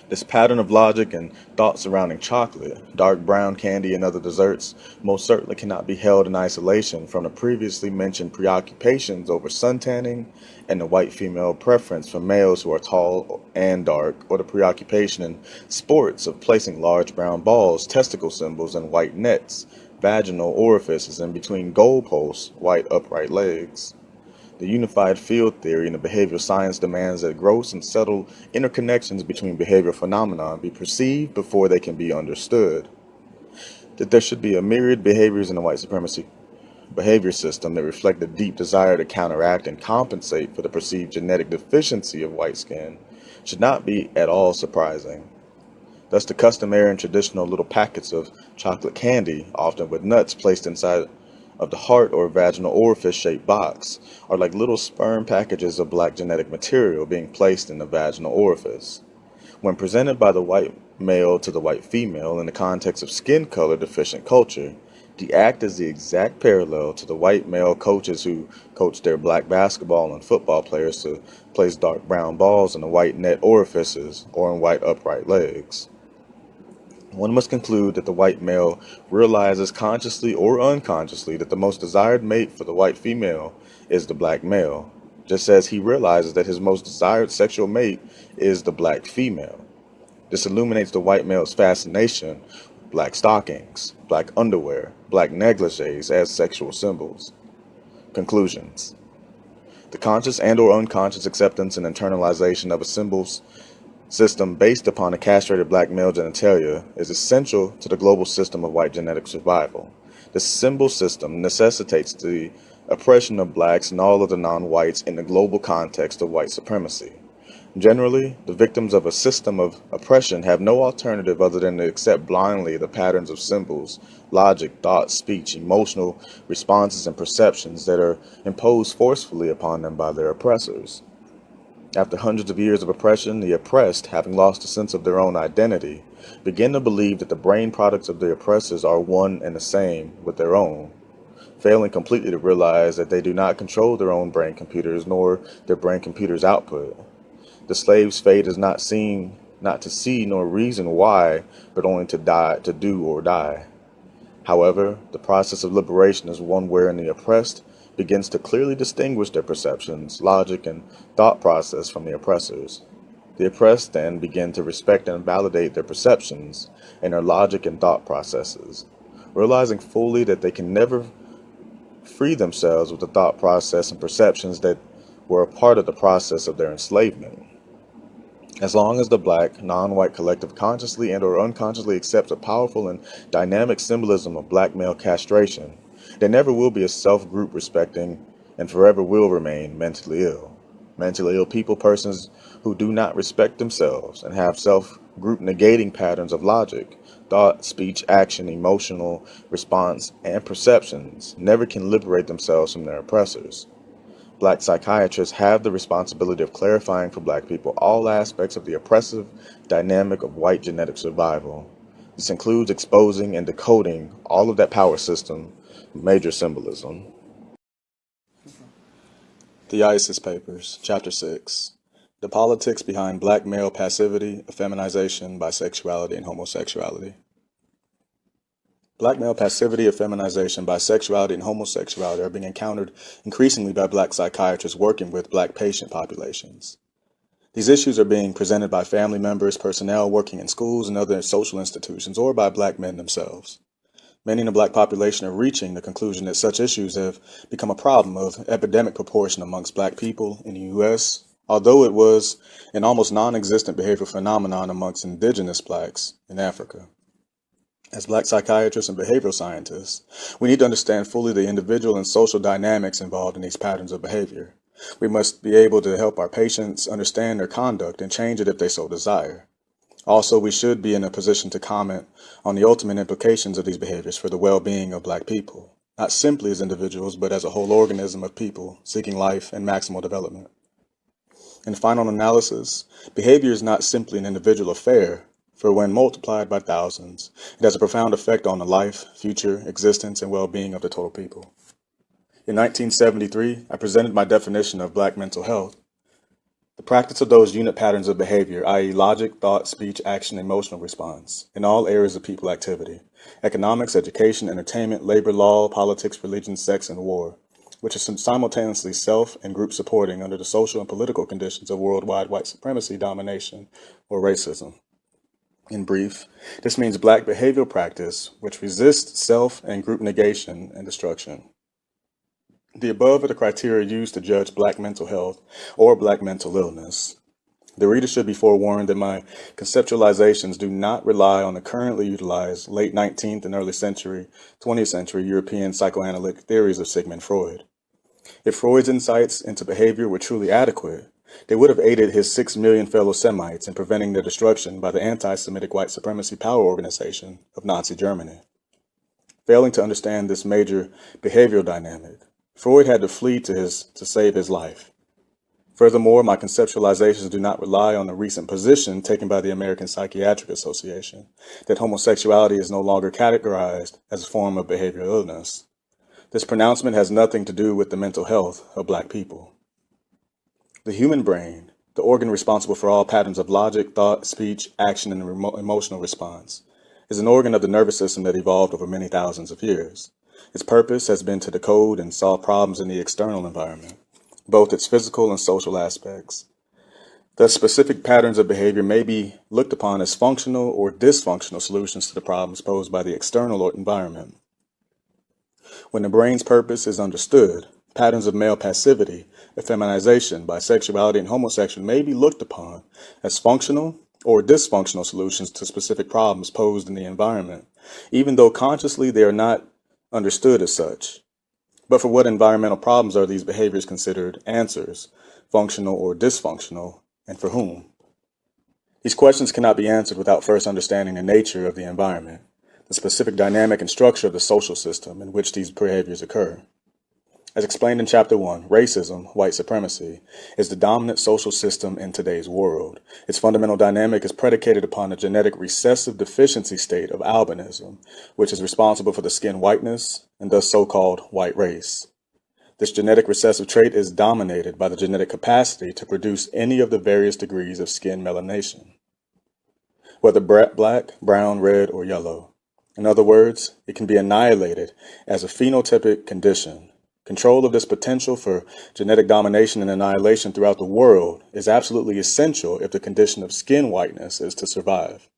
This pattern of logic and thought surrounding chocolate, dark brown candy, and other desserts most certainly cannot be held in isolation from the previously mentioned preoccupations over suntanning and the white female preference for males who are tall and dark, or the preoccupation in sports of placing large brown balls, testicle symbols, and white nets, vaginal orifices, and between goalposts, white upright legs. The unified field theory in the behavioral science demands that gross and subtle interconnections between behavioral phenomena be perceived before they can be understood. That there should be a myriad behaviors in the white supremacy behavior system that reflect the deep desire to counteract and compensate for the perceived genetic deficiency of white skin should not be at all surprising. Thus, the customary and traditional little packets of chocolate candy, often with nuts placed inside of the heart or vaginal orifice-shaped box, are like little sperm packages of black genetic material being placed in the vaginal orifice. When presented by the white male to the white female in the context of skin color deficient culture, the act is the exact parallel to the white male coaches who coach their black basketball and football players to place dark brown balls in the white net orifices or in white upright legs. One must conclude that the white male realizes consciously or unconsciously that the most desired mate for the white female is the black male, just as he realizes that his most desired sexual mate is the black female. This illuminates the white male's fascination with black stockings, black underwear, black negligees as sexual symbols. Conclusions. The conscious and or unconscious acceptance and internalization of a symbol's system based upon a castrated black male genitalia is essential to the global system of white genetic survival. The symbol system necessitates the oppression of blacks and all of the non-whites in the global context of white supremacy. Generally, the victims of a system of oppression have no alternative other than to accept blindly the patterns of symbols, logic, thought, speech, emotional responses, and perceptions that are imposed forcefully upon them by their oppressors. After hundreds of years of oppression, the oppressed, having lost a sense of their own identity, begin to believe that the brain products of the oppressors are one and the same with their own, failing completely to realize that they do not control their own brain computers nor their brain computers' output. The slave's fate is not to see nor reason why, but only to die, to do or die. However, the process of liberation is one wherein the oppressed begins to clearly distinguish their perceptions, logic, and thought process from the oppressors. The oppressed then begin to respect and validate their perceptions and their logic and thought processes, realizing fully that they can never free themselves with the thought process and perceptions that were a part of the process of their enslavement. As long as the black, non-white collective consciously and or unconsciously accepts a powerful and dynamic symbolism of black male castration, there never will be a self-group respecting and forever will remain mentally ill. Mentally ill people, persons who do not respect themselves and have self-group negating patterns of logic, thought, speech, action, emotional response, and perceptions, never can liberate themselves from their oppressors. Black psychiatrists have the responsibility of clarifying for black people all aspects of the oppressive dynamic of white genetic survival. This includes exposing and decoding all of that power system, major symbolism.
The ISIS Papers, Chapter 6. The Politics Behind Black Male Passivity, Effeminization, Bisexuality, and Homosexuality. Black male passivity, effeminization, bisexuality, and homosexuality are being encountered increasingly by Black psychiatrists working with Black patient populations. These issues are being presented by family members, personnel working in schools and other social institutions, or by Black men themselves. Many in the Black population are reaching the conclusion that such issues have become a problem of epidemic proportion amongst Black people in the U.S., although it was an almost non-existent behavioral phenomenon amongst indigenous Blacks in Africa. As Black psychiatrists and behavioral scientists, we need to understand fully the individual and social dynamics involved in these patterns of behavior. We must be able to help our patients understand their conduct and change it if they so desire. Also, we should be in a position to comment on the ultimate implications of these behaviors for the well-being of Black people, not simply as individuals, but as a whole organism of people seeking life and maximal development. In final analysis, behavior is not simply an individual affair, for when multiplied by thousands, it has a profound effect on the life, future, existence, and well-being of the total people. In 1973, I presented my definition of Black mental health: the practice of those unit patterns of behavior, i.e. logic, thought, speech, action, emotional response, in all areas of people activity: economics, education, entertainment, labor, law, politics, religion, sex, and war, which is simultaneously self and group supporting under the social and political conditions of worldwide white supremacy, domination, or racism. In brief, this means Black behavioral practice which resists self and group negation and destruction. The above are the criteria used to judge Black mental health or Black mental illness. The reader should be forewarned that my conceptualizations do not rely on the currently utilized late 19th and early 20th century European psychoanalytic theories of Sigmund Freud. If Freud's insights into behavior were truly adequate, they would have aided his 6 million fellow Semites in preventing their destruction by the anti-Semitic white supremacy power organization of Nazi Germany. Failing to understand this major behavioral dynamic, Freud had to flee to save his life. Furthermore, my conceptualizations do not rely on the recent position taken by the American Psychiatric Association that homosexuality is no longer categorized as a form of behavioral illness. This pronouncement has nothing to do with the mental health of Black people. The human brain, the organ responsible for all patterns of logic, thought, speech, action, and emotional response, is an organ of the nervous system that evolved over many thousands of years. Its purpose has been to decode and solve problems in the external environment, both its physical and social aspects. Thus, specific patterns of behavior may be looked upon as functional or dysfunctional solutions to the problems posed by the external environment. When the brain's purpose is understood, patterns of male passivity, effeminization, bisexuality, and homosexuality may be looked upon as functional or dysfunctional solutions to specific problems posed in the environment, even though consciously they are not understood as such. But for what environmental problems are these behaviors considered answers, functional or dysfunctional, and for whom? These questions cannot be answered without first understanding the nature of the environment, the specific dynamic and structure of the social system in which these behaviors occur. As explained in Chapter 1, racism, white supremacy, is the dominant social system in today's world. Its fundamental dynamic is predicated upon the genetic recessive deficiency state of albinism, which is responsible for the skin whiteness and thus so-called white race. This genetic recessive trait is dominated by the genetic capacity to produce any of the various degrees of skin melanation, whether black, brown, red, or yellow. In other words, it can be annihilated as a phenotypic condition. Control of this potential for genetic domination and annihilation throughout the world is absolutely essential if the condition of skin whiteness is to survive.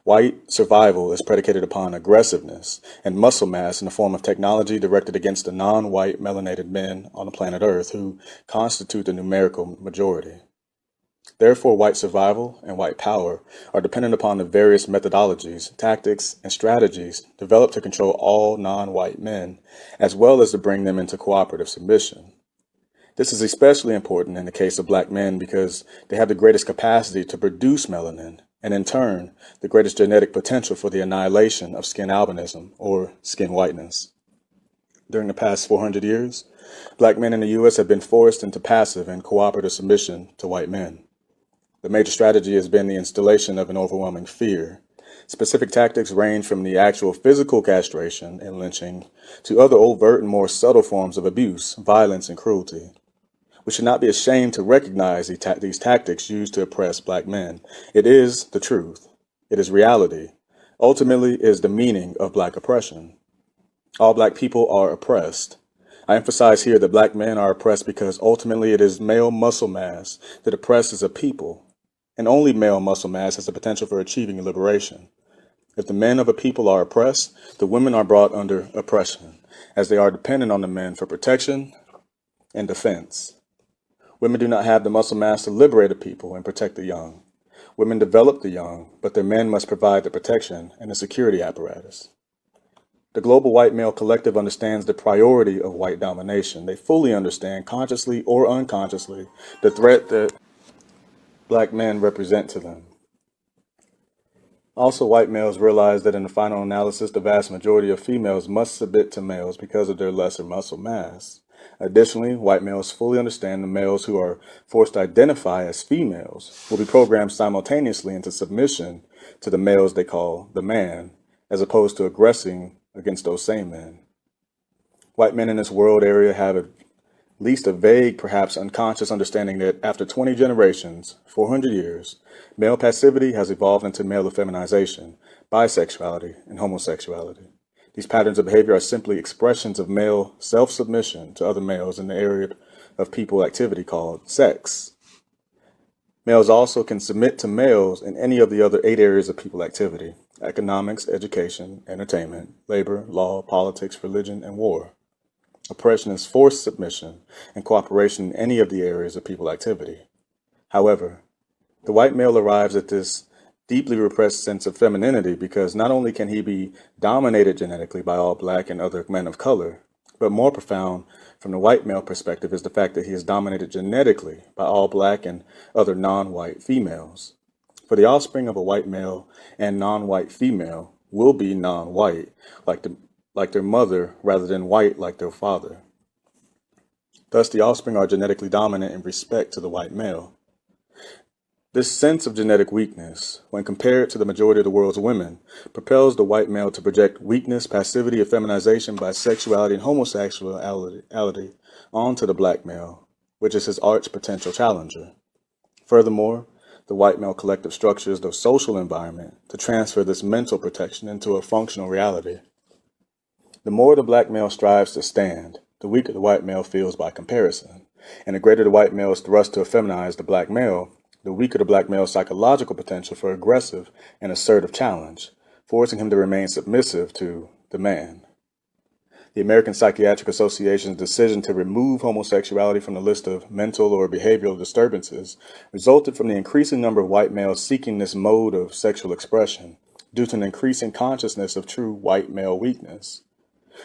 White survival is predicated upon aggressiveness and muscle mass in the form of technology directed against the non-white melanated men on the planet Earth who constitute the numerical majority. Therefore, white survival and white power are dependent upon the various methodologies, tactics, and strategies developed to control all non-white men, as well as to bring them into cooperative submission. This is especially important in the case of Black men because they have the greatest capacity to produce melanin, and in turn, the greatest genetic potential for the annihilation of skin albinism, or skin whiteness. During the past 400 years, Black men in the U.S. have been forced into passive and cooperative submission to white men. The major strategy has been the installation of an overwhelming fear. Specific tactics range from the actual physical castration and lynching to other overt and more subtle forms of abuse, violence, and cruelty. We should not be ashamed to recognize these tactics used to oppress Black men. It is the truth. It is reality. ultimately is the meaning of black oppression. All black people are oppressed. I emphasize here that black men are oppressed because ultimately it is male muscle mass that oppresses a people, and only male muscle mass has the potential for achieving liberation. If the men of a people are oppressed, the women are brought under oppression, as they are dependent on the men for protection and defense. Women do not have the muscle mass to liberate a people and protect the young. Women develop the young, but their men must provide the protection and the security apparatus. The global white male collective understands the priority of white domination. They fully understand, consciously or unconsciously, the threat that black men represent to them. Also, white males realize that in the final analysis, the vast majority of females must submit to males because of their lesser muscle mass. Additionally, white males fully understand the males who are forced to identify as females will be programmed simultaneously into submission to the males they call the man, as opposed to aggressing against those same men. White men in this world area have at least a vague, perhaps unconscious understanding that after 20 generations, 400 years, male passivity has evolved into male effeminization, bisexuality, and homosexuality. These patterns of behavior are simply expressions of male self-submission to other males in the area of people activity called sex. Males also can submit to males in any of the other 8 areas of people activity: economics, education, entertainment, labor, law, politics, religion, and war. Oppression is forced submission and cooperation in any of the areas of people activity. However, the white male arrives at this deeply repressed sense of femininity because not only can he be dominated genetically by all black and other men of color, but more profound from the white male perspective is the fact that he is dominated genetically by all black and other non-white females. For the offspring of a white male and non-white female will be non-white, like their mother, rather than white like their father. Thus, the offspring are genetically dominant in respect to the white male. This sense of genetic weakness, when compared to the majority of the world's women, propels the white male to project weakness, passivity, effeminization, bisexuality, and homosexuality onto the black male, which is his arch potential challenger. Furthermore, the white male collective structures the social environment to transfer this mental protection into a functional reality. The more the black male strives to stand, the weaker the white male feels by comparison, and the greater the white male is thrust to effeminize the black male, the weaker the black male's psychological potential for aggressive and assertive challenge, forcing him to remain submissive to the man. The American Psychiatric Association's decision to remove homosexuality from the list of mental or behavioral disturbances resulted from the increasing number of white males seeking this mode of sexual expression due to an increasing consciousness of true white male weakness.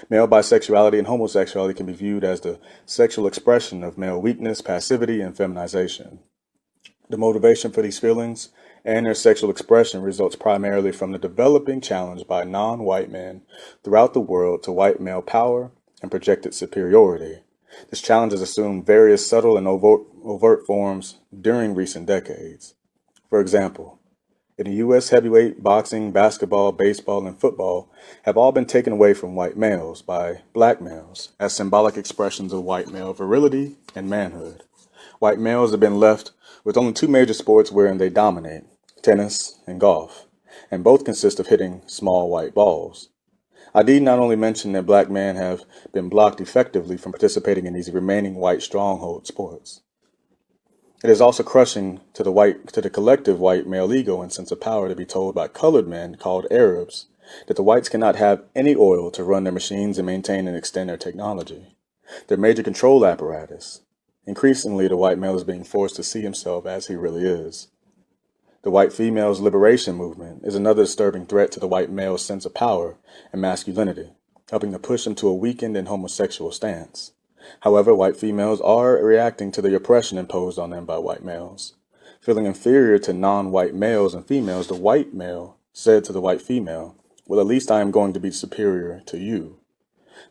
Male bisexuality and homosexuality can be viewed as the sexual expression of male weakness, passivity, and feminization. The motivation for these feelings and their sexual expression results primarily from the developing challenge by non-white men throughout the world to white male power and projected superiority. This challenge has assumed various subtle and overt forms during recent decades. For example, in the U.S., heavyweight, boxing, basketball, baseball, and football have all been taken away from white males by black males as symbolic expressions of white male virility and manhood. White males have been left with only 2 major sports wherein they dominate: tennis and golf, and both consist of hitting small white balls. I need not only mention that black men have been blocked effectively from participating in these remaining white stronghold sports. It is also crushing to the collective white male ego and sense of power to be told by colored men called Arabs that the whites cannot have any oil to run their machines and maintain and extend their technology, their major control apparatus. Increasingly, the white male is being forced to see himself as he really is. The white female's liberation movement is another disturbing threat to the white male's sense of power and masculinity, helping to push him to a weakened and homosexual stance. However, white females are reacting to the oppression imposed on them by white males. Feeling inferior to non-white males and females, the white male said to the white female, "Well, at least I am going to be superior to you."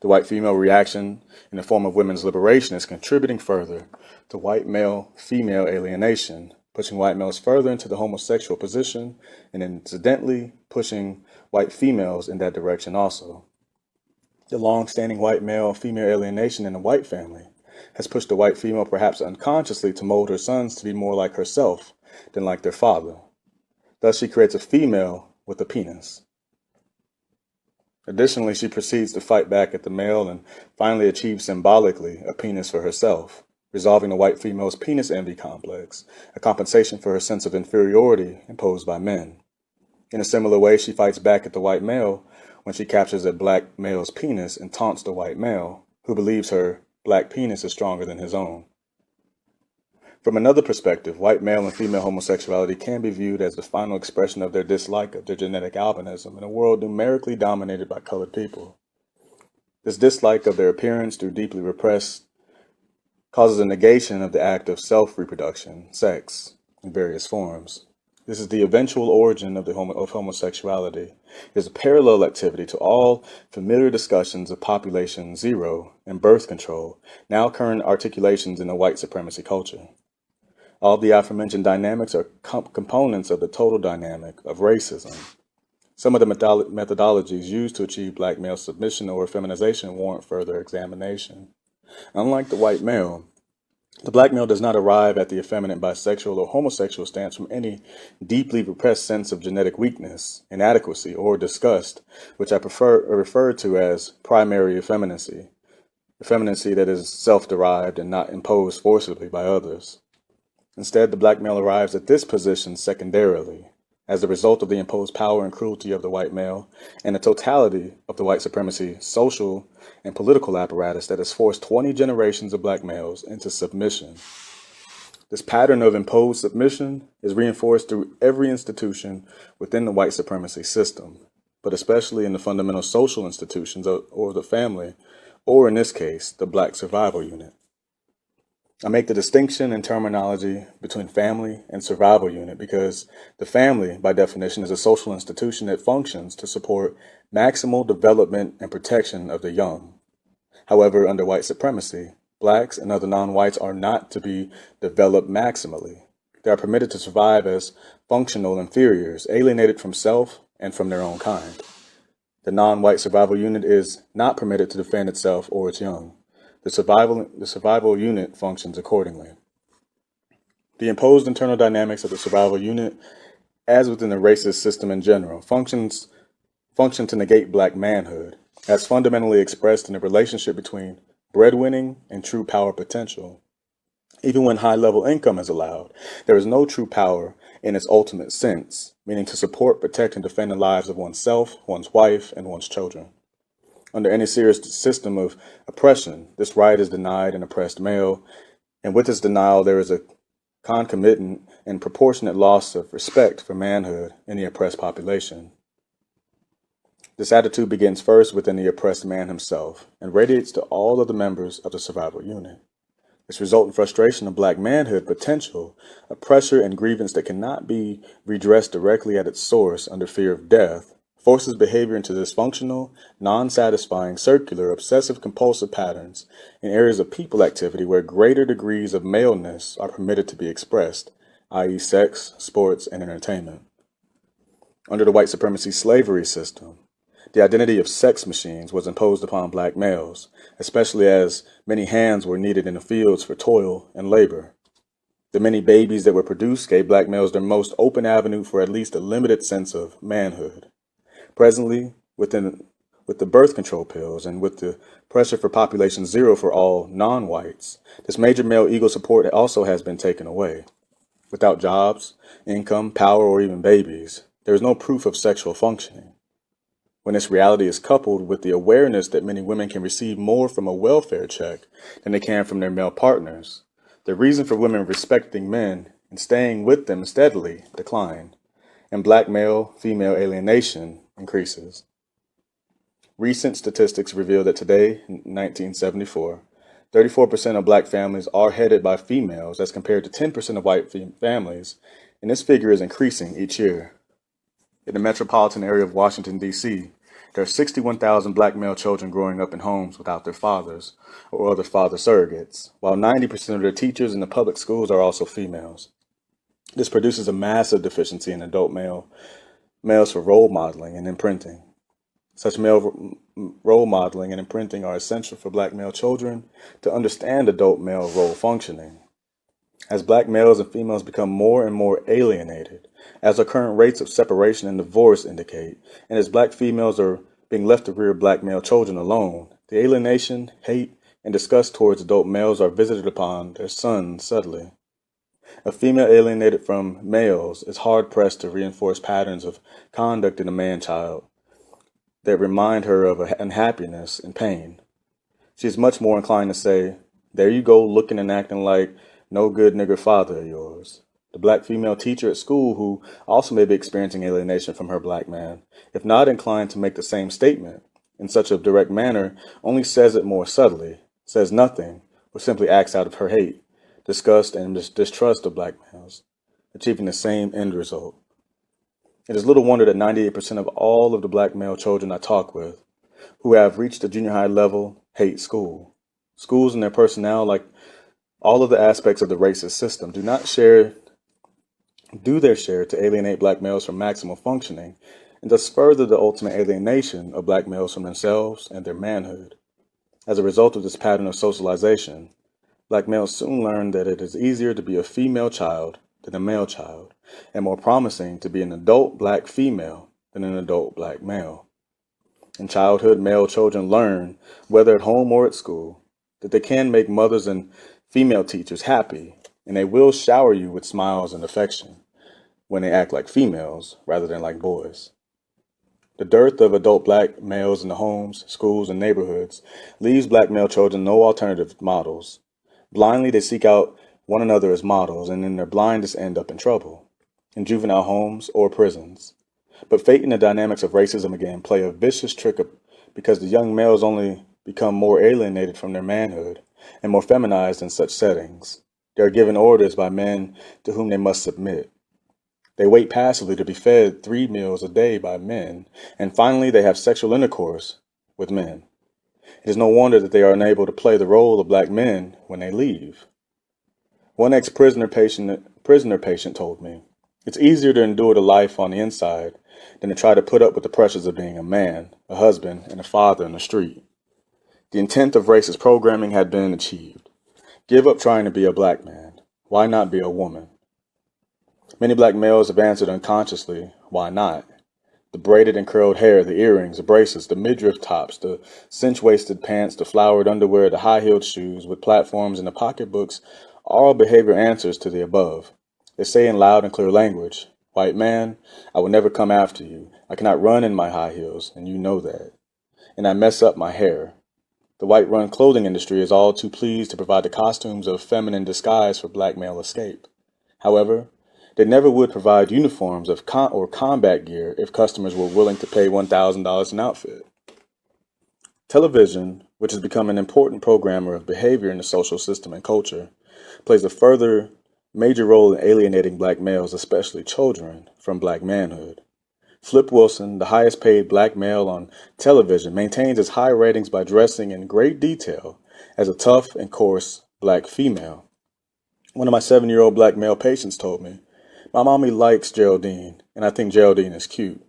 The white female reaction in the form of women's liberation is contributing further to white male-female alienation, pushing white males further into the homosexual position and incidentally pushing white females in that direction also. The long-standing white male-female alienation in the white family has pushed the white female perhaps unconsciously to mold her sons to be more like herself than like their father. Thus she creates a female with a penis. Additionally, she proceeds to fight back at the male and finally achieves symbolically a penis for herself, resolving the white female's penis envy complex, a compensation for her sense of inferiority imposed by men. In a similar way, she fights back at the white male when she captures a black male's penis and taunts the white male, who believes her black penis is stronger than his own. From another perspective, white male and female homosexuality can be viewed as the final expression of their dislike of their genetic albinism in a world numerically dominated by colored people. This dislike of their appearance through deeply repressed causes a negation of the act of self-reproduction, sex, in various forms. This is the eventual origin of homosexuality. It is a parallel activity to all familiar discussions of population zero and birth control, now current articulations in the white supremacy culture. All of the aforementioned dynamics are components of the total dynamic of racism. Some of the methodologies used to achieve black male submission or feminization warrant further examination. Unlike the white male, the black male does not arrive at the effeminate, bisexual, or homosexual stance from any deeply repressed sense of genetic weakness, inadequacy, or disgust, which I refer to as primary effeminacy, effeminacy that is self-derived and not imposed forcibly by others. Instead, the black male arrives at this position secondarily, as a result of the imposed power and cruelty of the white male and the totality of the white supremacy social and political apparatus that has forced 20 generations of black males into submission. This pattern of imposed submission is reinforced through every institution within the white supremacy system, but especially in the fundamental social institutions or the family, or in this case, the black survival unit. I make the distinction in terminology between family and survival unit because the family, by definition, is a social institution that functions to support maximal development and protection of the young. However, under white supremacy, blacks and other non-whites are not to be developed maximally. They are permitted to survive as functional inferiors, alienated from self and from their own kind. The non-white survival unit is not permitted to defend itself or its young. The survival unit functions accordingly. The imposed internal dynamics of the survival unit, as within the racist system in general, function to negate black manhood, as fundamentally expressed in the relationship between breadwinning and true power potential. Even when high-level income is allowed, there is no true power in its ultimate sense, meaning to support, protect, and defend the lives of oneself, one's wife, and one's children. Under any serious system of oppression, this right is denied an oppressed male, and with this denial there is a concomitant and proportionate loss of respect for manhood in the oppressed population. This attitude begins first within the oppressed man himself and radiates to all of the members of the survival unit. This resultant frustration of black manhood potential, a pressure and grievance that cannot be redressed directly at its source under fear of death, forces behavior into dysfunctional, non-satisfying, circular, obsessive-compulsive patterns in areas of people activity where greater degrees of maleness are permitted to be expressed, i.e. sex, sports, and entertainment. Under the white supremacy slavery system, the identity of sex machines was imposed upon black males, especially as many hands were needed in the fields for toil and labor. The many babies that were produced gave black males their most open avenue for at least a limited sense of manhood. Presently, with the birth control pills and with the pressure for population zero for all non-whites, this major male ego support also has been taken away. Without jobs, income, power, or even babies, there is no proof of sexual functioning. When this reality is coupled with the awareness that many women can receive more from a welfare check than they can from their male partners, the reason for women respecting men and staying with them steadily decline, and black male-female alienation increases. Recent statistics reveal that today, in 1974, 34% of black families are headed by females as compared to 10% of white families, and this figure is increasing each year. In the metropolitan area of Washington, D.C., there are 61,000 black male children growing up in homes without their fathers or other father surrogates, while 90% of their teachers in the public schools are also females. This produces a massive deficiency in adult males for role modeling and imprinting. Such male role modeling and imprinting are essential for black male children to understand adult male role functioning. As black males and females become more and more alienated, as our current rates of separation and divorce indicate, and as black females are being left to rear black male children alone, the alienation, hate, and disgust towards adult males are visited upon their sons subtly. A female alienated from males is hard-pressed to reinforce patterns of conduct in a man-child that remind her of unhappiness and pain. She is much more inclined to say, "There you go looking and acting like no good nigger father of yours." The black female teacher at school, who also may be experiencing alienation from her black man, if not inclined to make the same statement in such a direct manner, only says it more subtly, says nothing, or simply acts out of her hate, disgust, and distrust of black males, achieving the same end result. It is little wonder that 98% of all of the black male children I talk with, who have reached the junior high level, hate school. Schools and their personnel, like all of the aspects of the racist system, do their share to alienate black males from maximal functioning, and thus further the ultimate alienation of black males from themselves and their manhood. As a result of this pattern of socialization, black males soon learn that it is easier to be a female child than a male child, and more promising to be an adult black female than an adult black male. In childhood, male children learn, whether at home or at school, that they can make mothers and female teachers happy, and they will shower you with smiles and affection when they act like females rather than like boys. The dearth of adult black males in the homes, schools, and neighborhoods leaves black male children no alternative models. Blindly, they seek out one another as models, and in their blindness end up in trouble, in juvenile homes or prisons. But fate and the dynamics of racism again play a vicious trick because the young males only become more alienated from their manhood and more feminized in such settings. They are given orders by men to whom they must submit. They wait passively to be fed 3 meals a day by men, and finally they have sexual intercourse with men. It is no wonder that they are unable to play the role of black men when they leave. One ex-prisoner patient told me, "It's easier to endure the life on the inside than to try to put up with the pressures of being a man, a husband, and a father in the street." The intent of racist programming had been achieved. Give up trying to be a black man. Why not be a woman? Many black males have answered unconsciously, why not? The braided and curled hair, the earrings, the bracelets, the midriff tops, the cinch-waisted pants, the flowered underwear, the high-heeled shoes with platforms and the pocketbooks are all behavior answers to the above. They say in loud and clear language, "White man, I will never come after you. I cannot run in my high heels, and you know that. And I mess up my hair." The white-run clothing industry is all too pleased to provide the costumes of feminine disguise for black male escape. However, they never would provide uniforms or combat gear if customers were willing to pay $1,000 an outfit. Television, which has become an important programmer of behavior in the social system and culture, plays a further major role in alienating black males, especially children, from black manhood. Flip Wilson, the highest paid black male on television, maintains his high ratings by dressing in great detail as a tough and coarse black female. One of my 7-year-old black male patients told me, "My mommy likes Geraldine, and I think Geraldine is cute."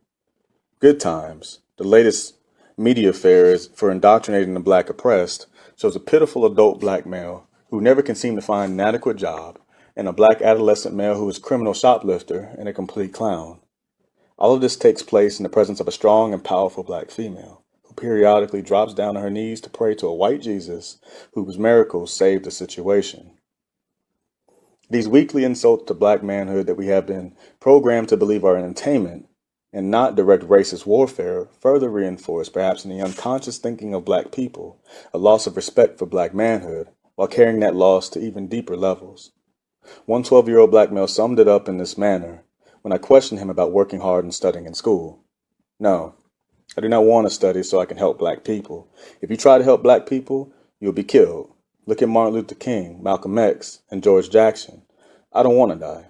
Good Times, the latest media fare for indoctrinating the black oppressed, shows a pitiful adult black male who never can seem to find an adequate job, and a black adolescent male who is a criminal shoplifter and a complete clown. All of this takes place in the presence of a strong and powerful black female, who periodically drops down on her knees to pray to a white Jesus whose miracles saved the situation. These weekly insults to black manhood that we have been programmed to believe are entertainment and not direct racist warfare further reinforce, perhaps in the unconscious thinking of black people, a loss of respect for black manhood, while carrying that loss to even deeper levels. One 12-year-old black male summed it up in this manner when I questioned him about working hard and studying in school. "No, I do not want to study so I can help black people. If you try to help black people, you'll be killed. Look at Martin Luther King, Malcolm X, and George Jackson. I don't want to die."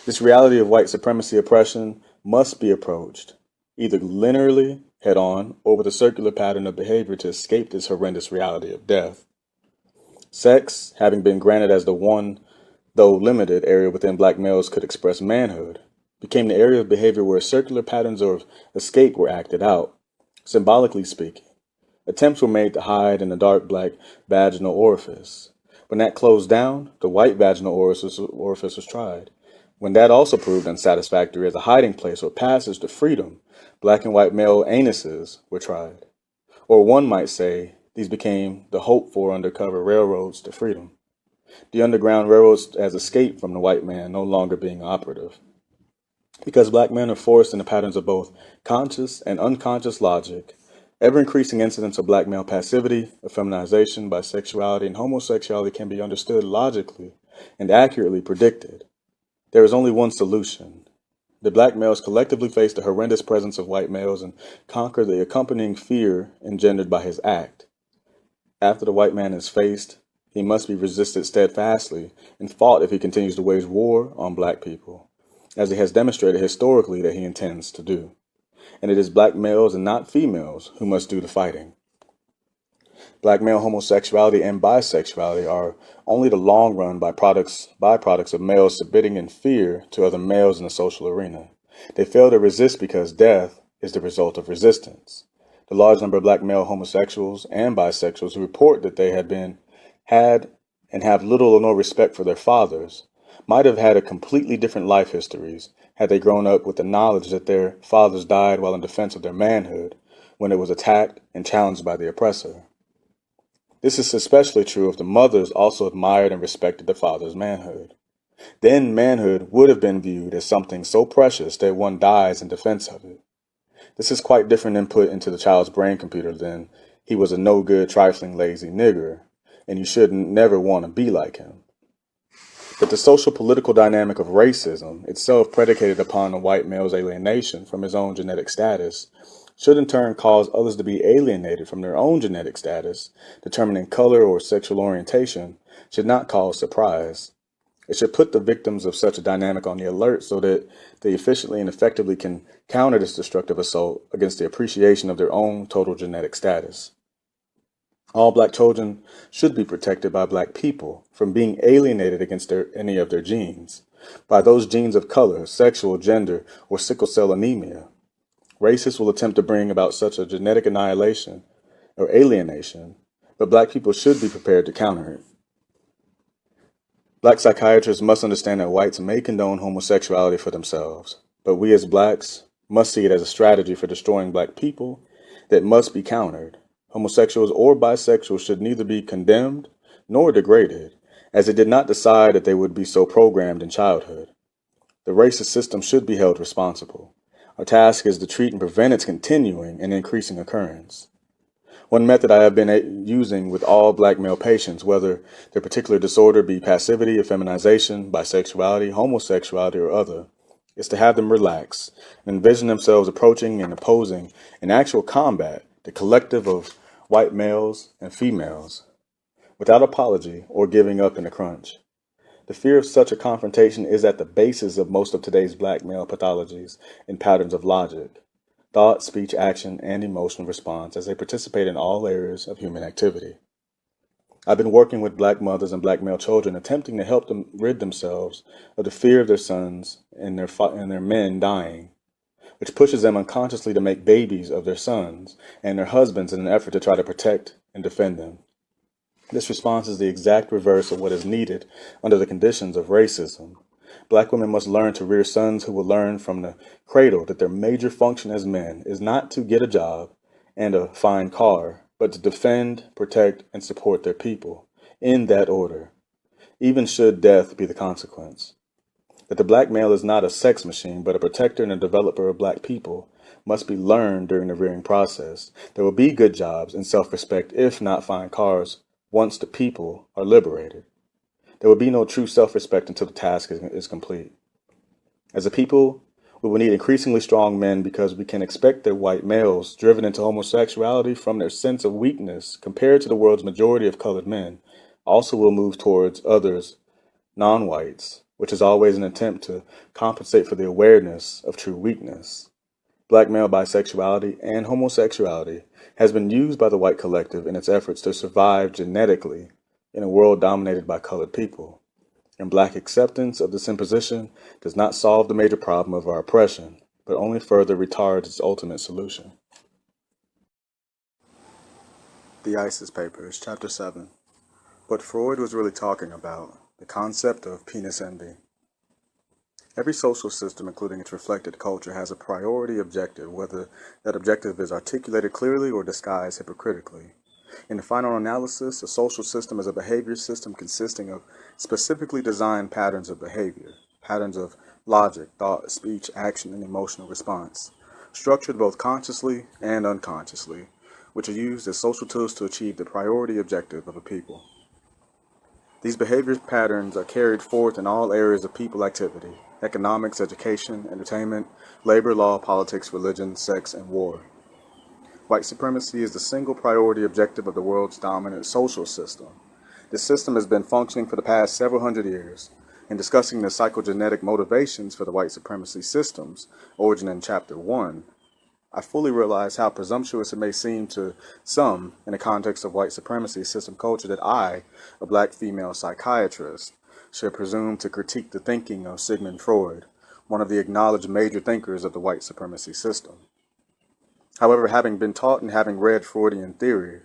This reality of white supremacy oppression must be approached, either linearly, head-on, or with a circular pattern of behavior to escape this horrendous reality of death. Sex, having been granted as the one, though limited, area within black males could express manhood, became the area of behavior where circular patterns of escape were acted out. Symbolically speaking, attempts were made to hide in the dark black vaginal orifice. When that closed down, the white vaginal orifice was tried. When that also proved unsatisfactory as a hiding place or passage to freedom, black and white male anuses were tried. Or one might say these became the hoped for undercover railroads to freedom. The Underground Railroads as escape from the white man no longer being operative. Because black men are forced into patterns of both conscious and unconscious logic, ever increasing incidents of black male passivity, effeminization, bisexuality, and homosexuality can be understood logically and accurately predicted. There is only one solution. The black males collectively face the horrendous presence of white males and conquer the accompanying fear engendered by his act. After the white man is faced, he must be resisted steadfastly and fought if he continues to wage war on black people, as he has demonstrated historically that he intends to do. And it is black males and not females who must do the fighting. Black male homosexuality and bisexuality are only the long run byproducts of males submitting in fear to other males in the social arena. They fail to resist because death is the result of resistance. The large number of black male homosexuals and bisexuals who report that they had and have little or no respect for their fathers might have had a completely different life histories had they grown up with the knowledge that their fathers died while in defense of their manhood when it was attacked and challenged by the oppressor. This is especially true if the mothers also admired and respected the father's manhood. Then manhood would have been viewed as something so precious that one dies in defense of it. This is quite different input into the child's brain computer than he was a no-good, trifling, lazy nigger, and you shouldn't never want to be like him. But the social political dynamic of racism, itself predicated upon the white male's alienation from his own genetic status, should in turn cause others to be alienated from their own genetic status, determining color or sexual orientation, should not cause surprise. It should put the victims of such a dynamic on the alert so that they efficiently and effectively can counter this destructive assault against the appreciation of their own total genetic status. All black children should be protected by black people from being alienated against any of their genes, by those genes of color, sexual, gender, or sickle cell anemia. Racists will attempt to bring about such a genetic annihilation or alienation, but black people should be prepared to counter it. Black psychiatrists must understand that whites may condone homosexuality for themselves, but we as blacks must see it as a strategy for destroying black people that must be countered. Homosexuals or bisexuals should neither be condemned nor degraded, as it did not decide that they would be so programmed in childhood. The racist system should be held responsible. Our task is to treat and prevent its continuing and increasing occurrence. One method I have been using with all black male patients, whether their particular disorder be passivity, effeminization, bisexuality, homosexuality, or other, is to have them relax and envision themselves approaching and opposing in actual combat the collective of white males and females, without apology or giving up in a crunch. The fear of such a confrontation is at the basis of most of today's black male pathologies and patterns of logic, thought, speech, action, and emotional response as they participate in all areas of human activity. I've been working with black mothers and black male children, attempting to help them rid themselves of the fear of their sons and their men dying, which pushes them unconsciously to make babies of their sons and their husbands in an effort to try to protect and defend them. This response is the exact reverse of what is needed under the conditions of racism. Black women must learn to rear sons who will learn from the cradle that their major function as men is not to get a job and a fine car, but to defend, protect, and support their people, in that order, even should death be the consequence. That the black male is not a sex machine, but a protector and a developer of black people must be learned during the rearing process. There will be good jobs and self-respect, if not fine cars, once the people are liberated. There will be no true self-respect until the task is complete. As a people, we will need increasingly strong men because we can expect that white males, driven into homosexuality from their sense of weakness compared to the world's majority of colored men, also will move towards others, non-whites, which is always an attempt to compensate for the awareness of true weakness. Black male bisexuality and homosexuality has been used by the white collective in its efforts to survive genetically in a world dominated by colored people. And black acceptance of this imposition does not solve the major problem of our oppression, but only further retards its ultimate solution. The ISIS Papers, Chapter 7. What Freud was really talking about, the concept of penis envy. Every social system, including its reflected culture, has a priority objective, whether that objective is articulated clearly or disguised hypocritically. In the final analysis, a social system is a behavior system consisting of specifically designed patterns of behavior, patterns of logic, thought, speech, action, and emotional response, structured both consciously and unconsciously, which are used as social tools to achieve the priority objective of a people. These behavior patterns are carried forth in all areas of people activity: economics, education, entertainment, labor, law, politics, religion, sex, and war. White supremacy is the single priority objective of the world's dominant social system. This system has been functioning for the past several hundred years. In discussing the psychogenetic motivations for the white supremacy system's origin in Chapter 1, I fully realize how presumptuous it may seem to some in the context of white supremacy system culture that I, a black female psychiatrist, should presume to critique the thinking of Sigmund Freud, one of the acknowledged major thinkers of the white supremacy system. However, having been taught and having read Freudian theory,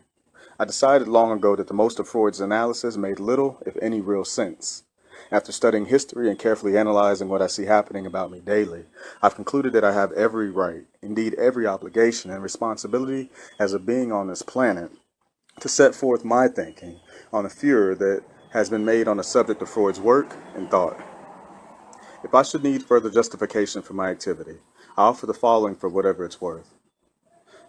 I decided long ago that the most of Freud's analysis made little, if any, real sense. After studying history and carefully analyzing what I see happening about me daily, I've concluded that I have every right, indeed every obligation and responsibility as a being on this planet, to set forth my thinking on the furor that has been made on the subject of Freud's work and thought. If I should need further justification for my activity, I offer the following for whatever it's worth.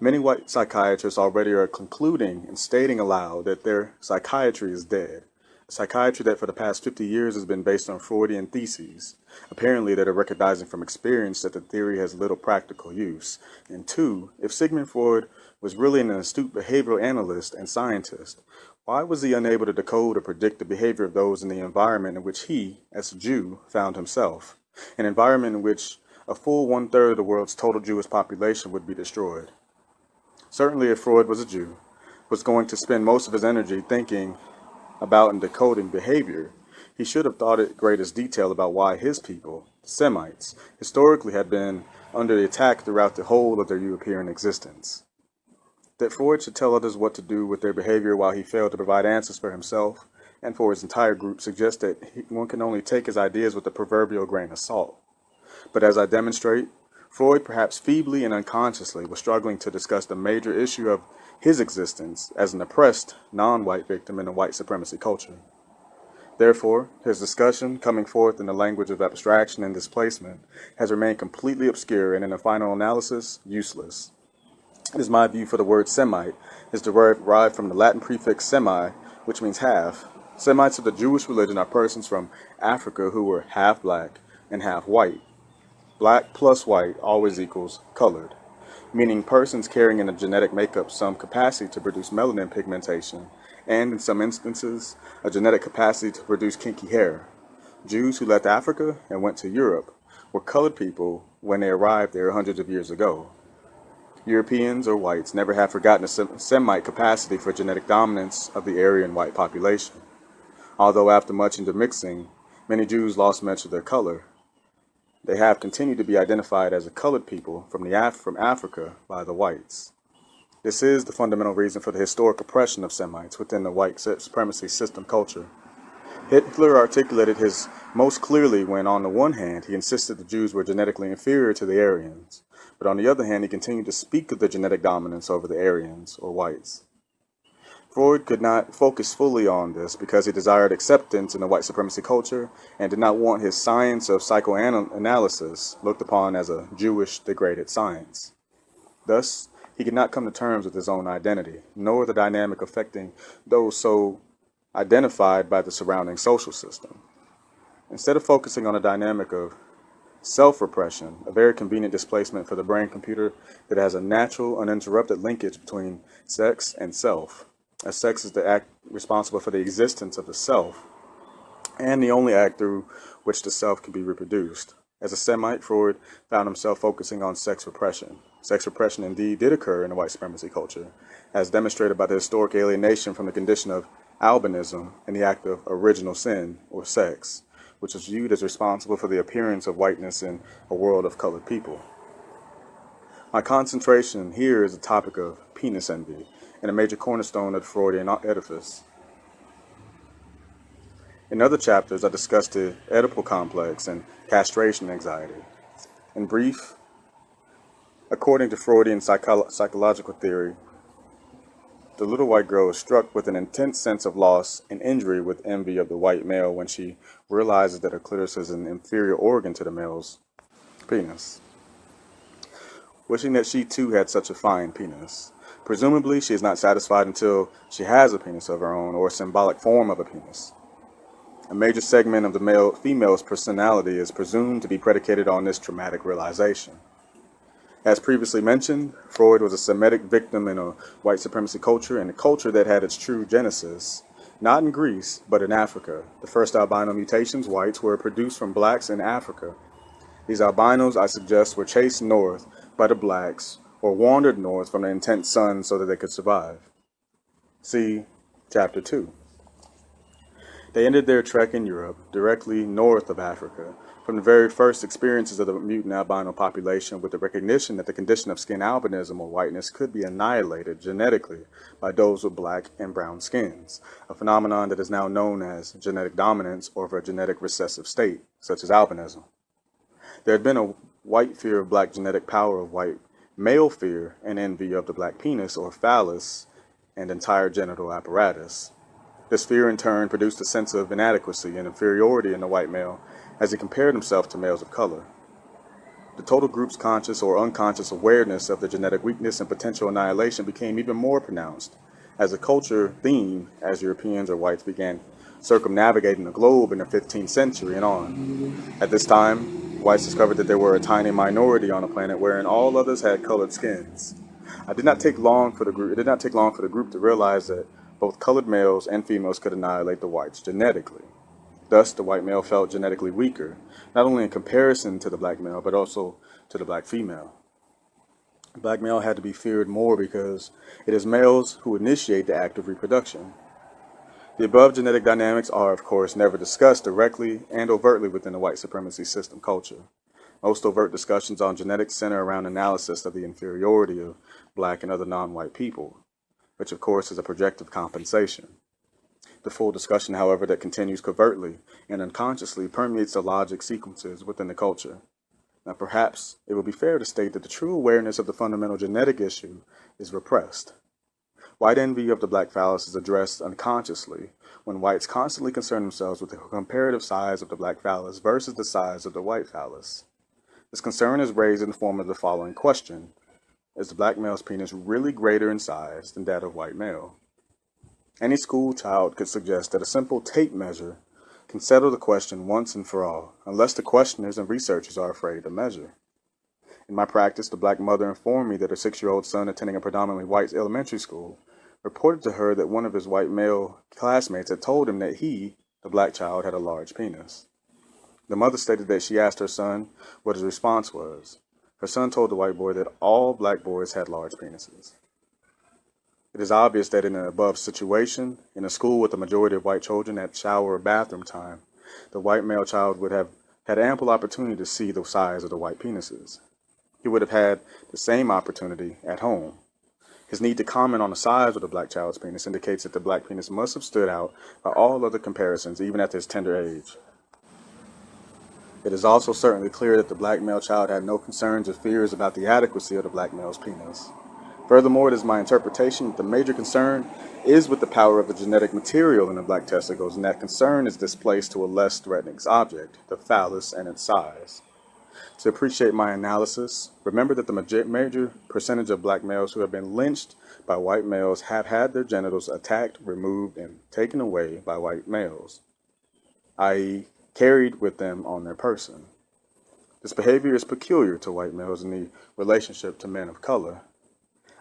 Many white psychiatrists already are concluding and stating aloud that their psychiatry is dead. A psychiatry that for the past 50 years has been based on Freudian theses, apparently that are recognizing from experience that the theory has little practical use. And two, if Sigmund Freud was really an astute behavioral analyst and scientist, why was he unable to decode or predict the behavior of those in the environment in which he, as a Jew, found himself, an environment in which a full one-third of the world's total Jewish population would be destroyed? Certainly, if Freud was a Jew, was going to spend most of his energy thinking about and decoding behavior, he should have thought in greatest detail about why his people, the Semites, historically had been under attack throughout the whole of their European existence. That Freud should tell others what to do with their behavior while he failed to provide answers for himself and for his entire group suggests that one can only take his ideas with a proverbial grain of salt. But as I demonstrate, Freud, perhaps feebly and unconsciously, was struggling to discuss the major issue of his existence as an oppressed, non-white victim in a white supremacy culture. Therefore, his discussion, coming forth in the language of abstraction and displacement, has remained completely obscure and, in a final analysis, useless. It is my view for the word Semite is derived from the Latin prefix semi, which means half. Semites of the Jewish religion are persons from Africa who were half black and half white. Black plus white always equals colored, meaning persons carrying in a genetic makeup some capacity to produce melanin pigmentation, and in some instances, a genetic capacity to produce kinky hair. Jews who left Africa and went to Europe were colored people when they arrived there hundreds of years ago. Europeans or whites never have forgotten the Semite capacity for genetic dominance of the Aryan white population. Although after much intermixing, many Jews lost much of their color, they have continued to be identified as a colored people from Africa by the whites. This is the fundamental reason for the historic oppression of Semites within the white supremacy system culture. Hitler articulated his most clearly when, on the one hand, he insisted the Jews were genetically inferior to the Aryans, but on the other hand, he continued to speak of the genetic dominance over the Aryans, or whites. Freud could not focus fully on this because he desired acceptance in the white supremacy culture and did not want his science of psychoanalysis looked upon as a Jewish degraded science. Thus, he could not come to terms with his own identity, nor the dynamic affecting those so identified by the surrounding social system. Instead of focusing on the dynamic of self-repression, a very convenient displacement for the brain-computer that has a natural, uninterrupted linkage between sex and self, as sex is the act responsible for the existence of the self, and the only act through which the self can be reproduced. As a Semite, Freud found himself focusing on sex repression. Sex repression indeed did occur in the white supremacy culture, as demonstrated by the historic alienation from the condition of albinism and the act of original sin, or sex, which was viewed as responsible for the appearance of whiteness in a world of colored people. My concentration here is the topic of penis envy, and a major cornerstone of the Freudian edifice. In other chapters, I discussed the Oedipal complex and castration anxiety. In brief, according to Freudian psychological theory, the little white girl is struck with an intense sense of loss and injury with envy of the white male when she realizes that her clitoris is an inferior organ to the male's penis, wishing that she too had such a fine penis. Presumably, she is not satisfied until she has a penis of her own or a symbolic form of a penis. A major segment of the female's personality is presumed to be predicated on this traumatic realization. As previously mentioned, Freud was a Semitic victim in a white supremacy culture, and a culture that had its true genesis, not in Greece, but in Africa. The first albino mutations, whites, were produced from blacks in Africa. These albinos, I suggest, were chased north by the blacks or wandered north from the intense sun so that they could survive. See Chapter 2. They ended their trek in Europe, directly north of Africa, from the very first experiences of the mutant albino population, with the recognition that the condition of skin albinism or whiteness could be annihilated genetically by those with black and brown skins, a phenomenon that is now known as genetic dominance or a genetic recessive state, such as albinism. There had been a white fear of black genetic power, of white male fear and envy of the black penis or phallus and entire genital apparatus. This fear in turn produced a sense of inadequacy and inferiority in the white male as he compared himself to males of color. The total group's conscious or unconscious awareness of the genetic weakness and potential annihilation became even more pronounced as a culture theme as Europeans or whites began circumnavigating the globe in the 15th century and on. At this time, whites discovered that there were a tiny minority on the planet wherein all others had colored skins. It did not take long for the group to realize that both colored males and females could annihilate the whites genetically. Thus, the white male felt genetically weaker, not only in comparison to the black male, but also to the black female. The black male had to be feared more because it is males who initiate the act of reproduction. The above genetic dynamics are, of course, never discussed directly and overtly within the white supremacy system culture. Most overt discussions on genetics center around analysis of the inferiority of black and other non-white people, which of course is a projective compensation. The full discussion, however, that continues covertly and unconsciously permeates the logic sequences within the culture. Now, perhaps it would be fair to state that the true awareness of the fundamental genetic issue is repressed. White envy of the black phallus is addressed unconsciously when whites constantly concern themselves with the comparative size of the black phallus versus the size of the white phallus. This concern is raised in the form of the following question: is the black male's penis really greater in size than that of white male? Any school child could suggest that a simple tape measure can settle the question once and for all, unless the questioners and researchers are afraid to measure. In my practice, the black mother informed me that her 6-year-old son, attending a predominantly white elementary school, reported to her that one of his white male classmates had told him that he, the black child, had a large penis. The mother stated that she asked her son what his response was. Her son told the white boy that all black boys had large penises. It is obvious that in the above situation, in a school with a majority of white children at shower or bathroom time, the white male child would have had ample opportunity to see the size of the white penises. He would have had the same opportunity at home. His need to comment on the size of the black child's penis indicates that the black penis must have stood out by all other comparisons, even at this tender age. It is also certainly clear that the black male child had no concerns or fears about the adequacy of the black male's penis. Furthermore, it is my interpretation that the major concern is with the power of the genetic material in the black testicles, and that concern is displaced to a less threatening object, the phallus and its size. To appreciate my analysis, remember that the major percentage of black males who have been lynched by white males have had their genitals attacked, removed, and taken away by white males, i.e., carried with them on their person. This behavior is peculiar to white males in the relationship to men of color.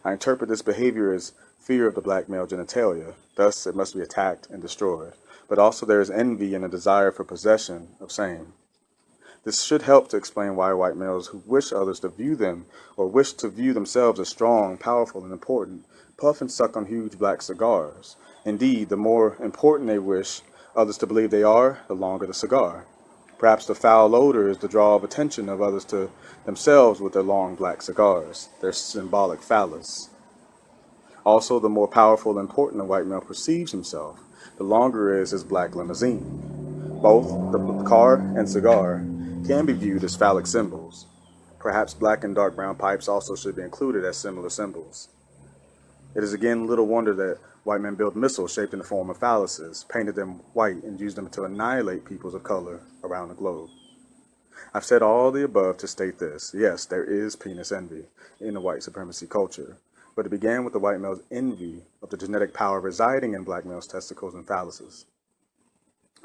I interpret this behavior as fear of the black male genitalia, thus it must be attacked and destroyed, but also there is envy and a desire for possession of same. This should help to explain why white males who wish others to view them or wish to view themselves as strong, powerful, and important puff and suck on huge black cigars. Indeed, the more important they wish others to believe they are, the longer the cigar. Perhaps the foul odor is the draw of attention of others to themselves with their long black cigars, their symbolic phallus. Also, the more powerful and important a white male perceives himself, the longer is his black limousine. Both the car and cigar can be viewed as phallic symbols. Perhaps black and dark brown pipes also should be included as similar symbols. It is again little wonder that white men built missiles shaped in the form of phalluses, painted them white, and used them to annihilate peoples of color around the globe. I've said all the above to state this. Yes, there is penis envy in the white supremacy culture, but it began with the white male's envy of the genetic power residing in black males' testicles and phalluses.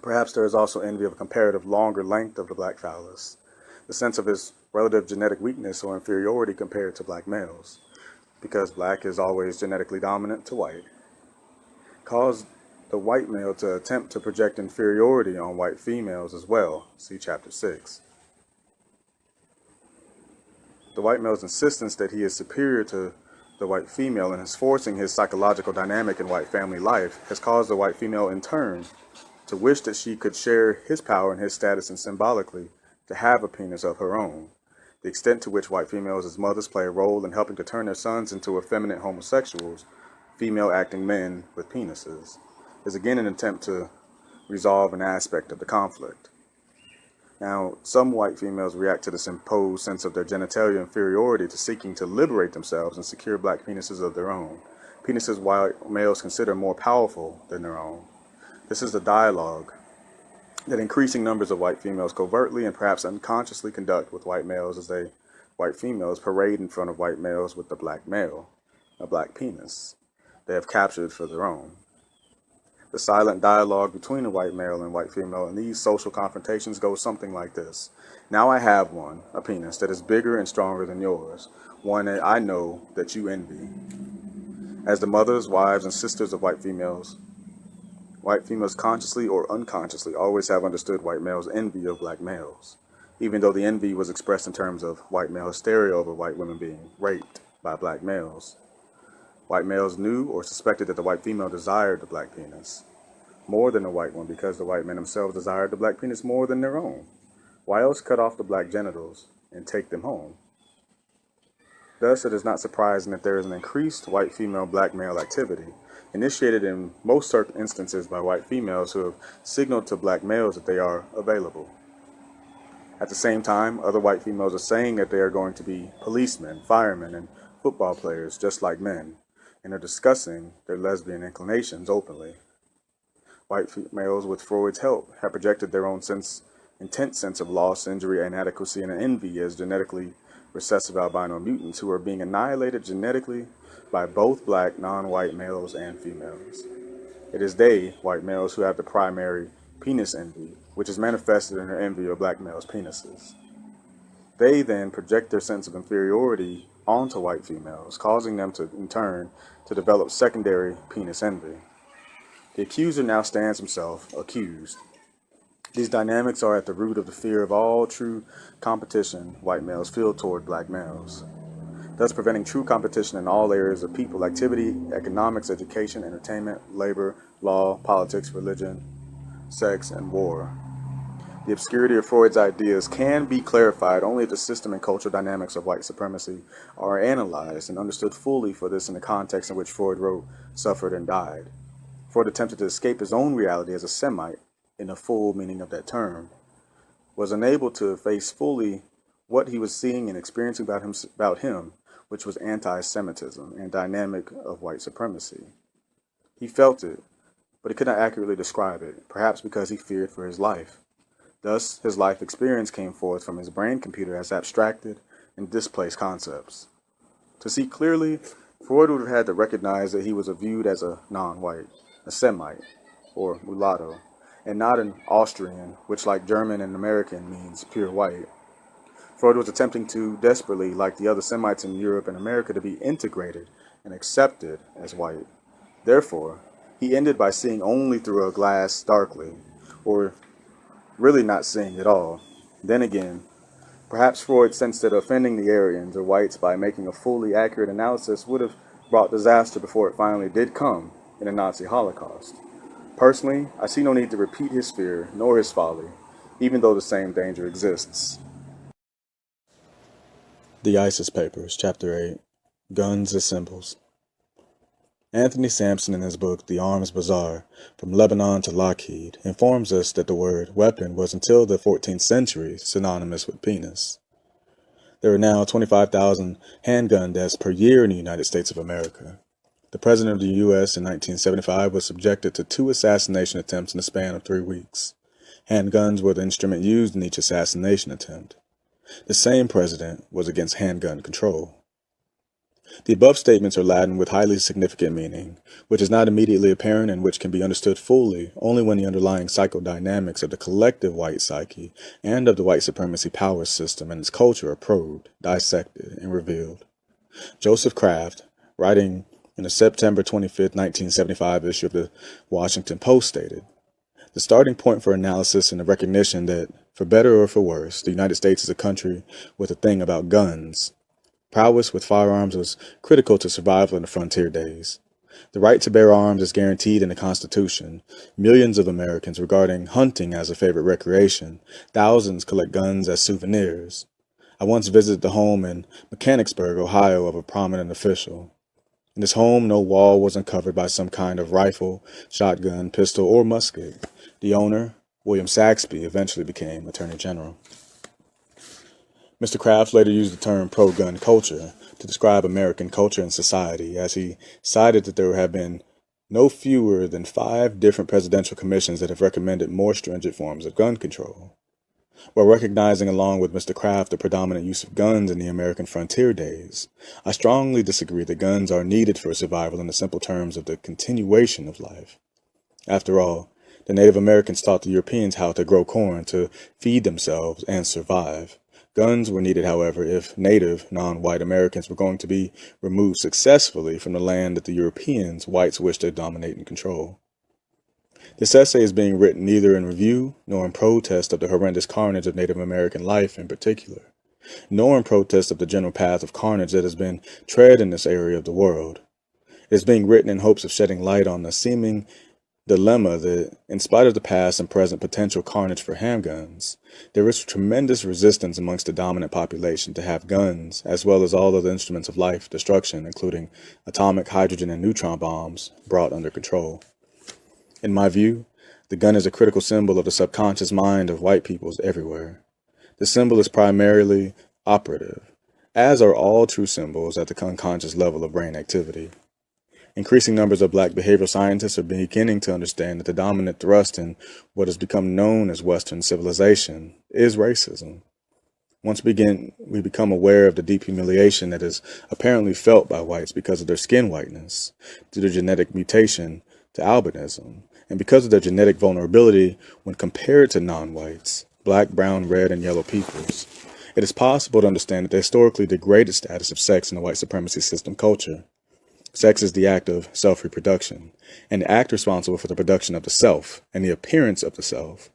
Perhaps there is also envy of a comparative longer length of the black phallus, the sense of his relative genetic weakness or inferiority compared to black males, because black is always genetically dominant to white, caused the white male to attempt to project inferiority on white females as well. See Chapter 6. The white male's insistence that he is superior to the white female and is forcing his psychological dynamic in white family life has caused the white female in turn to wish that she could share his power and his status and symbolically to have a penis of her own. The extent to which white females as mothers play a role in helping to turn their sons into effeminate homosexuals, female acting men with penises, is again an attempt to resolve an aspect of the conflict. Now, some white females react to this imposed sense of their genitalia inferiority to seeking to liberate themselves and secure black penises of their own, penises white males consider more powerful than their own. This is the dialogue that increasing numbers of white females covertly and perhaps unconsciously conduct with white males as white females parade in front of white males with the black male, a black penis, they have captured for their own. The silent dialogue between the white male and white female in these social confrontations goes something like this. Now I have one, a penis, that is bigger and stronger than yours, one that I know that you envy. As the mothers, wives, and sisters of white females consciously or unconsciously always have understood white males' envy of black males, even though the envy was expressed in terms of white male hysteria over white women being raped by black males. White males knew or suspected that the white female desired the black penis more than the white one because the white men themselves desired the black penis more than their own. Why else cut off the black genitals and take them home? Thus, it is not surprising that there is an increased white female black male activity, initiated in most certain instances by white females who have signaled to black males that they are available. At the same time, other white females are saying that they are going to be policemen, firemen, and football players just like men, and are discussing their lesbian inclinations openly. White females, with Freud's help, have projected their own intense sense of loss, injury, inadequacy, and envy as genetically recessive albino mutants who are being annihilated genetically by both black, non-white males and females. It is they, white males, who have the primary penis envy, which is manifested in their envy of black males' penises. They then project their sense of inferiority onto white females, causing them to, in turn, to develop secondary penis envy. The accuser now stands himself accused. These dynamics are at the root of the fear of all true competition white males feel toward black males, thus preventing true competition in all areas of people, activity, economics, education, entertainment, labor, law, politics, religion, sex, and war. The obscurity of Freud's ideas can be clarified only if the system and cultural dynamics of white supremacy are analyzed and understood fully, for this in the context in which Freud wrote, suffered, and died. Freud attempted to escape his own reality as a Semite, in the full meaning of that term, was unable to face fully what he was seeing and experiencing about him, which was anti-Semitism and dynamic of white supremacy. He felt it, but he could not accurately describe it, perhaps because he feared for his life. Thus, his life experience came forth from his brain computer as abstracted and displaced concepts. To see clearly, Freud would have had to recognize that he was viewed as a non-white, a Semite, or mulatto, and not an Austrian, which like German and American means pure white. Freud was attempting to desperately, like the other Semites in Europe and America, to be integrated and accepted as white. Therefore, he ended by seeing only through a glass darkly, or really not seeing at all. Then again, perhaps Freud sensed that offending the Aryans or whites by making a fully accurate analysis would have brought disaster before it finally did come in the Nazi Holocaust. Personally, I see no need to repeat his fear nor his folly, even though the same danger exists.
The ISIS Papers, Chapter 8, Guns as Symbols.
Anthony Sampson, in his book The Arms Bazaar, From Lebanon to Lockheed, informs us that the word weapon was until the 14th century synonymous with penis. There are now 25,000 handgun deaths per year in the United States of America. The President of the U.S. in 1975 was subjected to 2 assassination attempts in the span of 3 weeks. Handguns were the instrument used in each assassination attempt. The same president was against handgun control. The above statements are Latin with highly significant meaning, which is not immediately apparent and which can be understood fully only when the underlying psychodynamics of the collective white psyche and of the white supremacy power system and its culture are probed, dissected, and revealed. Joseph Kraft, writing in the September 25, 1975 issue of the Washington Post, stated, "The starting point for analysis and the recognition that, for better or for worse, the United States is a country with a thing about guns. Prowess with firearms was critical to survival in the frontier days. The right to bear arms is guaranteed in the Constitution. Millions of Americans regarding hunting as a favorite recreation. Thousands collect guns as souvenirs. I once visited the home in Mechanicsburg, Ohio, of a prominent official. In his home, no wall was uncovered by some kind of rifle, shotgun, pistol, or musket. The owner, William Saxby, eventually became Attorney General." Mr. Kraft later used the term pro-gun culture to describe American culture and society, as he cited that there have been no fewer than 5 different presidential commissions that have recommended more stringent forms of gun control. While recognizing along with Mr. Kraft the predominant use of guns in the American frontier days, I strongly disagree that guns are needed for survival in the simple terms of the continuation of life. After all, the Native Americans taught the Europeans how to grow corn, to feed themselves, and survive. Guns were needed, however, if native, non-white Americans were going to be removed successfully from the land that the Europeans, whites, wished to dominate and control. This essay is being written neither in review nor in protest of the horrendous carnage of Native American life in particular, nor in protest of the general path of carnage that has been tread in this area of the world. It is being written in hopes of shedding light on the seeming dilemma that, in spite of the past and present potential carnage for handguns, there is tremendous resistance amongst the dominant population to have guns, as well as all other instruments of life destruction, including atomic, hydrogen, and neutron bombs, brought under control. In my view, the gun is a critical symbol of the subconscious mind of white peoples everywhere. The symbol is primarily operative, as are all true symbols at the unconscious level of brain activity. Increasing numbers of black behavioral scientists are beginning to understand that the dominant thrust in what has become known as Western civilization is racism. Once we become aware of the deep humiliation that is apparently felt by whites because of their skin whiteness, due to genetic mutation to albinism, and because of their genetic vulnerability when compared to non-whites, black, brown, red, and yellow peoples, it is possible to understand the historically degraded status of sex in the white supremacy system culture. Sex is the act of self-reproduction, and the act responsible for the production of the self and the appearance of the self.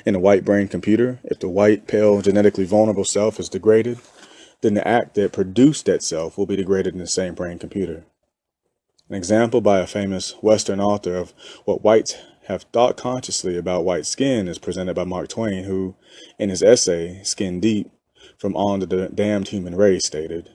In a white brain computer, if the white, pale, genetically vulnerable self is degraded, then the act that produced that self will be degraded in the same brain computer. An example by a famous Western author of what whites have thought consciously about white skin is presented by Mark Twain, who, in his essay, Skin Deep, From On to the Damned Human Race, stated,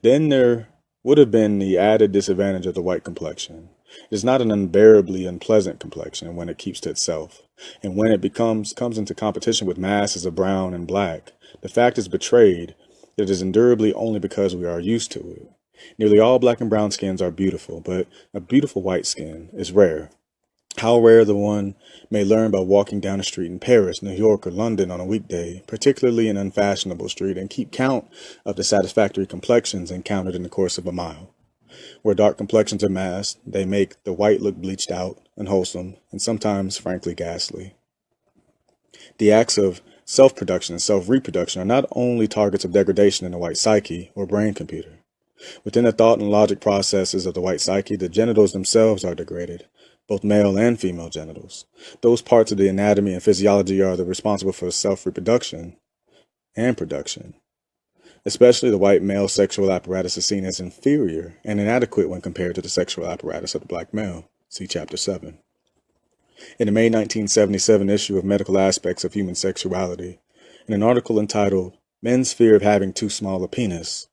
"Then there would have been the added disadvantage of the white complexion. It is not an unbearably unpleasant complexion when it keeps to itself, and when it comes into competition with masses of brown and black, the fact is betrayed that it is endurably only because we are used to it. Nearly all black and brown skins are beautiful, but a beautiful white skin is rare. How rare the one may learn by walking down a street in Paris, New York, or London on a weekday, particularly an unfashionable street, and keep count of the satisfactory complexions encountered in the course of a mile. Where dark complexions are masked, they make the white look bleached out, unwholesome, and sometimes frankly ghastly. The acts of self-production and self-reproduction are not only targets of degradation in the white psyche or brain computer. Within the thought and logic processes of the white psyche, the genitals themselves are degraded, both male and female genitals. Those parts of the anatomy and physiology are responsible for self-reproduction and production. Especially the white male sexual apparatus is seen as inferior and inadequate when compared to the sexual apparatus of the black male. See Chapter 7. In the May 1977 issue of Medical Aspects of Human Sexuality, in an article entitled Men's Fear of Having Too Small a Penis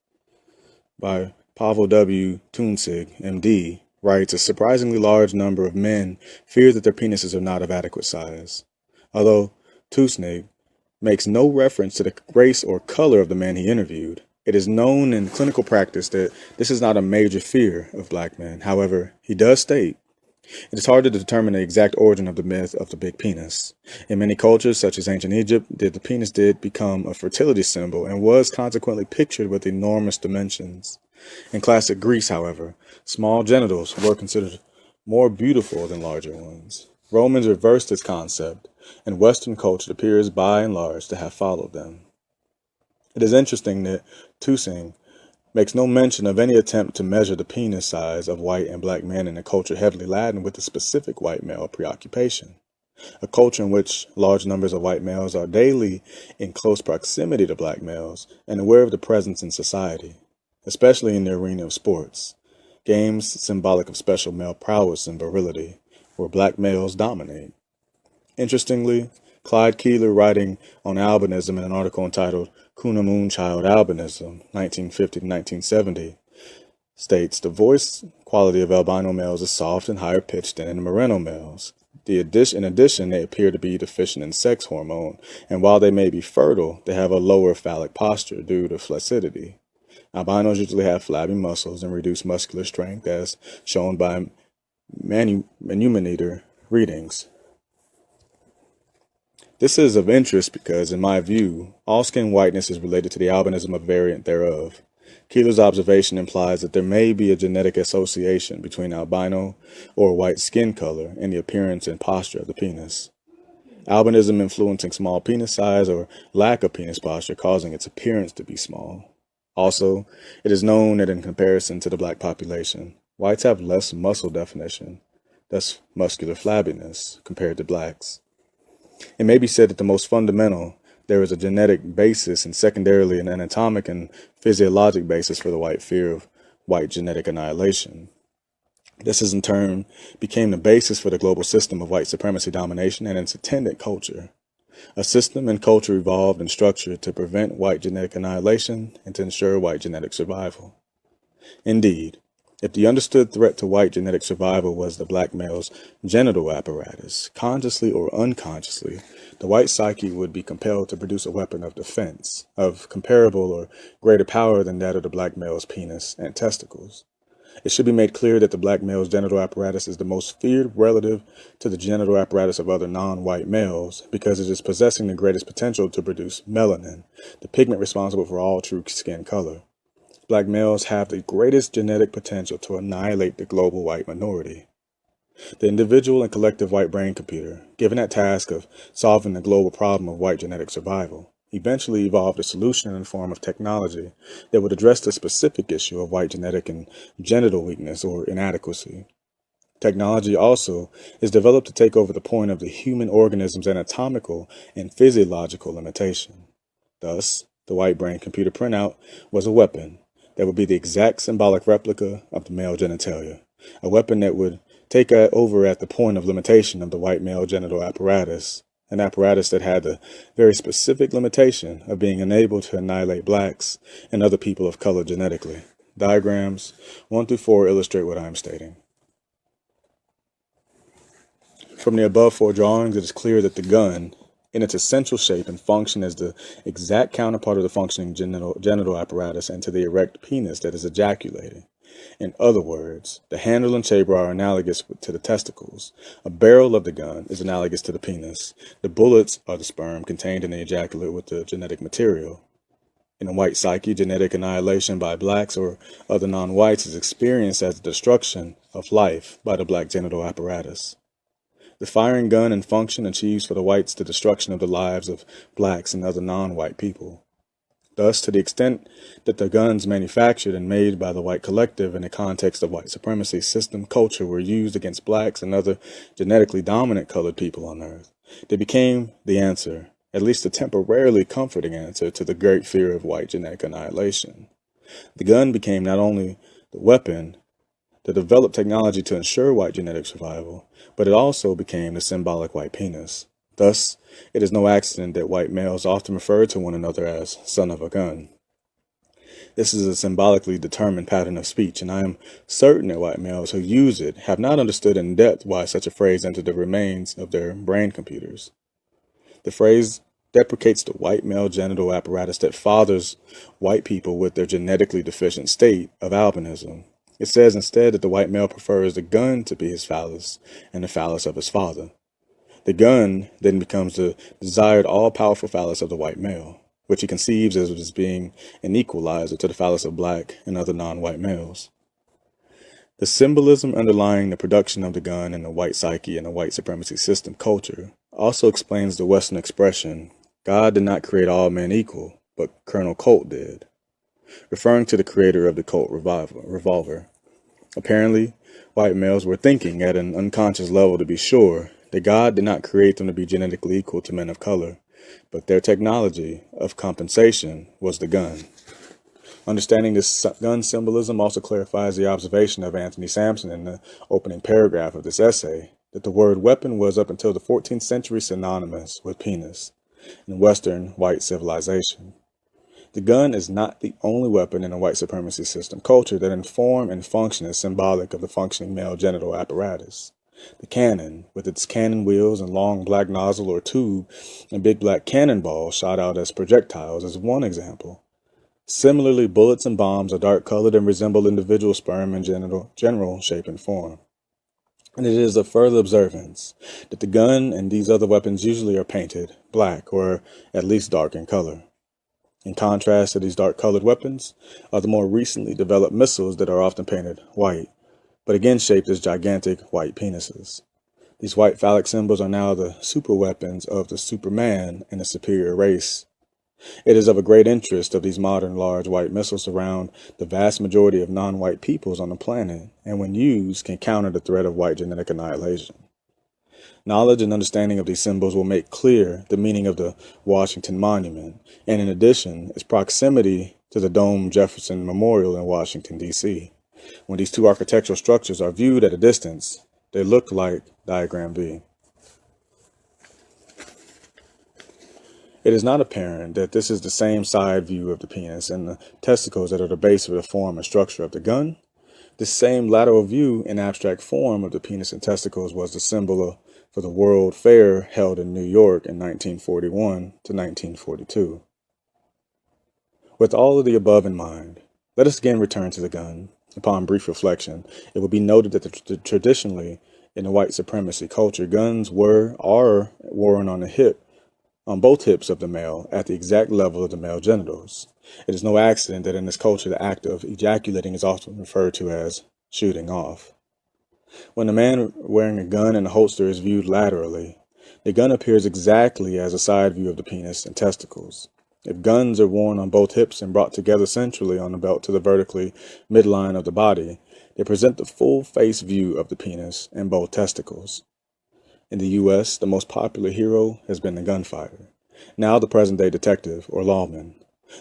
by Pavel W. Tunsig, MD, writes, a surprisingly large number of men fear that their penises are not of adequate size. Although Tusneg makes no reference to the race or color of the man he interviewed, it is known in clinical practice that this is not a major fear of black men. However, he does state, it is hard to determine the exact origin of the myth of the big penis. In many cultures, such as ancient Egypt, the penis did become a fertility symbol and was consequently pictured with enormous dimensions. In classic Greece, however, small genitals were considered more beautiful than larger ones. Romans reversed this concept, and Western culture appears by and large to have followed them. It is interesting that Tusing makes no mention of any attempt to measure the penis size of white and black men in a culture heavily laden with a specific white male preoccupation. A culture in which large numbers of white males are daily in close proximity to black males and aware of the presence in society, especially in the arena of sports, games symbolic of special male prowess and virility, where black males dominate. Interestingly, Clyde Keeler, writing on albinism in an article entitled Kuna Moonchild Albinism, 1950 to 1970, states the voice quality of albino males is soft and higher pitched than in merino males. In addition, they appear to be deficient in sex hormone, and while they may be fertile, they have a lower phallic posture due to flaccidity. Albinos usually have flabby muscles and reduced muscular strength, as shown by manumeter readings. This is of interest because, in my view, all skin whiteness is related to the albinism of variant thereof. Keeler's observation implies that there may be a genetic association between albino or white skin color and the appearance and posture of the penis. Albinism influencing small penis size or lack of penis posture, causing its appearance to be small. Also, it is known that in comparison to the black population, whites have less muscle definition, thus muscular flabbiness, compared to blacks. It may be said that the most fundamental, there is a genetic basis and secondarily an anatomic and physiologic basis for the white fear of white genetic annihilation. This is in turn became the basis for the global system of white supremacy domination and its attendant culture. A system and culture evolved and structured to prevent white genetic annihilation and to ensure white genetic survival. Indeed, if the understood threat to white genetic survival was the black male's genital apparatus, consciously or unconsciously, the white psyche would be compelled to produce a weapon of defense, of comparable or greater power than that of the black male's penis and testicles. It should be made clear that the black male's genital apparatus is the most feared relative to the genital apparatus of other non-white males because it is possessing the greatest potential to produce melanin, the pigment responsible for all true skin color. Black males have the greatest genetic potential to annihilate the global white minority. The individual and collective white brain computer, given that task of solving the global problem of white genetic survival, eventually evolved a solution in the form of technology that would address the specific issue of white genetic and genital weakness or inadequacy. Technology also is developed to take over the point of the human organism's anatomical and physiological limitation. Thus, the white brain computer printout was a weapon that would be the exact symbolic replica of the male genitalia, a weapon that would take over at the point of limitation of the white male genital apparatus, an apparatus that had the very specific limitation of being unable to annihilate blacks and other people of color genetically. Diagrams 1 through 4 illustrate what I am stating. From the above 4 drawings, it is clear that the gun, in its essential shape and function as the exact counterpart of the functioning genital apparatus and to the erect penis that is ejaculating. In other words, the handle and chamber are analogous to the testicles. A barrel of the gun is analogous to the penis. The bullets are the sperm contained in the ejaculate with the genetic material. In a white psyche, genetic annihilation by blacks or other non-whites is experienced as the destruction of life by the black genital apparatus. The firing gun in function achieves for the whites the destruction of the lives of blacks and other non-white people. Thus, to the extent that the guns manufactured and made by the white collective in the context of white supremacy system culture were used against blacks and other genetically dominant colored people on earth, they became the answer, at least a temporarily comforting answer, to the great fear of white genetic annihilation. The gun became not only the weapon that developed technology to ensure white genetic survival, but it also became the symbolic white penis. Thus, it is no accident that white males often refer to one another as son of a gun. This is a symbolically determined pattern of speech, and I am certain that white males who use it have not understood in depth why such a phrase entered the remains of their brain computers. The phrase deprecates the white male genital apparatus that fathers white people with their genetically deficient state of albinism. It says instead that the white male prefers the gun to be his phallus and the phallus of his father. The gun then becomes the desired all-powerful phallus of the white male, which he conceives as being an equalizer to the phallus of black and other non-white males. The symbolism underlying the production of the gun in the white psyche and the white supremacy system culture also explains the Western expression, God did not create all men equal, but Colonel Colt did, referring to the creator of the Colt revolver. Apparently, white males were thinking at an unconscious level, to be sure, that God did not create them to be genetically equal to men of color, but their technology of compensation was the gun. Understanding this gun symbolism also clarifies the observation of Anthony Sampson in the opening paragraph of this essay, that the word weapon was up until the 14th century synonymous with penis in Western white civilization. The gun is not the only weapon in a white supremacy system culture that in form and function is symbolic of the functioning male genital apparatus. The cannon, with its cannon wheels and long black nozzle or tube and big black cannonball shot out as projectiles, is one example. Similarly, bullets and bombs are dark-colored and resemble individual sperm in general shape and form. And it is a further observance that the gun and these other weapons usually are painted black or at least dark in color. In contrast to these dark-colored weapons are the more recently developed missiles that are often painted white, but again shaped as gigantic white penises. These white phallic symbols are now the super weapons of the Superman and the superior race. It is of a great interest of these modern large white missiles around the vast majority of non-white peoples on the planet, and when used can counter the threat of white genetic annihilation. Knowledge and understanding of these symbols will make clear the meaning of the Washington Monument, and in addition, its proximity to the domed Jefferson Memorial in Washington, D.C. When these two architectural structures are viewed at a distance, they look like Diagram B. It is not apparent that this is the same side view of the penis and the testicles that are the base of the form and structure of the gun. This same lateral view in abstract form of the penis and testicles was the symbol for the World Fair held in New York in 1941 to 1942. With all of the above in mind, let us again return to the gun. Upon brief reflection, it will be noted that traditionally in the white supremacy culture, guns are worn on both hips of the male at the exact level of the male genitals. It is no accident that in this culture the act of ejaculating is often referred to as shooting off. When a man wearing a gun in a holster is viewed laterally, the gun appears exactly as a side view of the penis and testicles. If guns are worn on both hips and brought together centrally on the belt to the vertically midline of the body, they present the full face view of the penis and both testicles. In the U.S., the most popular hero has been the gunfighter, now the present-day detective or lawman.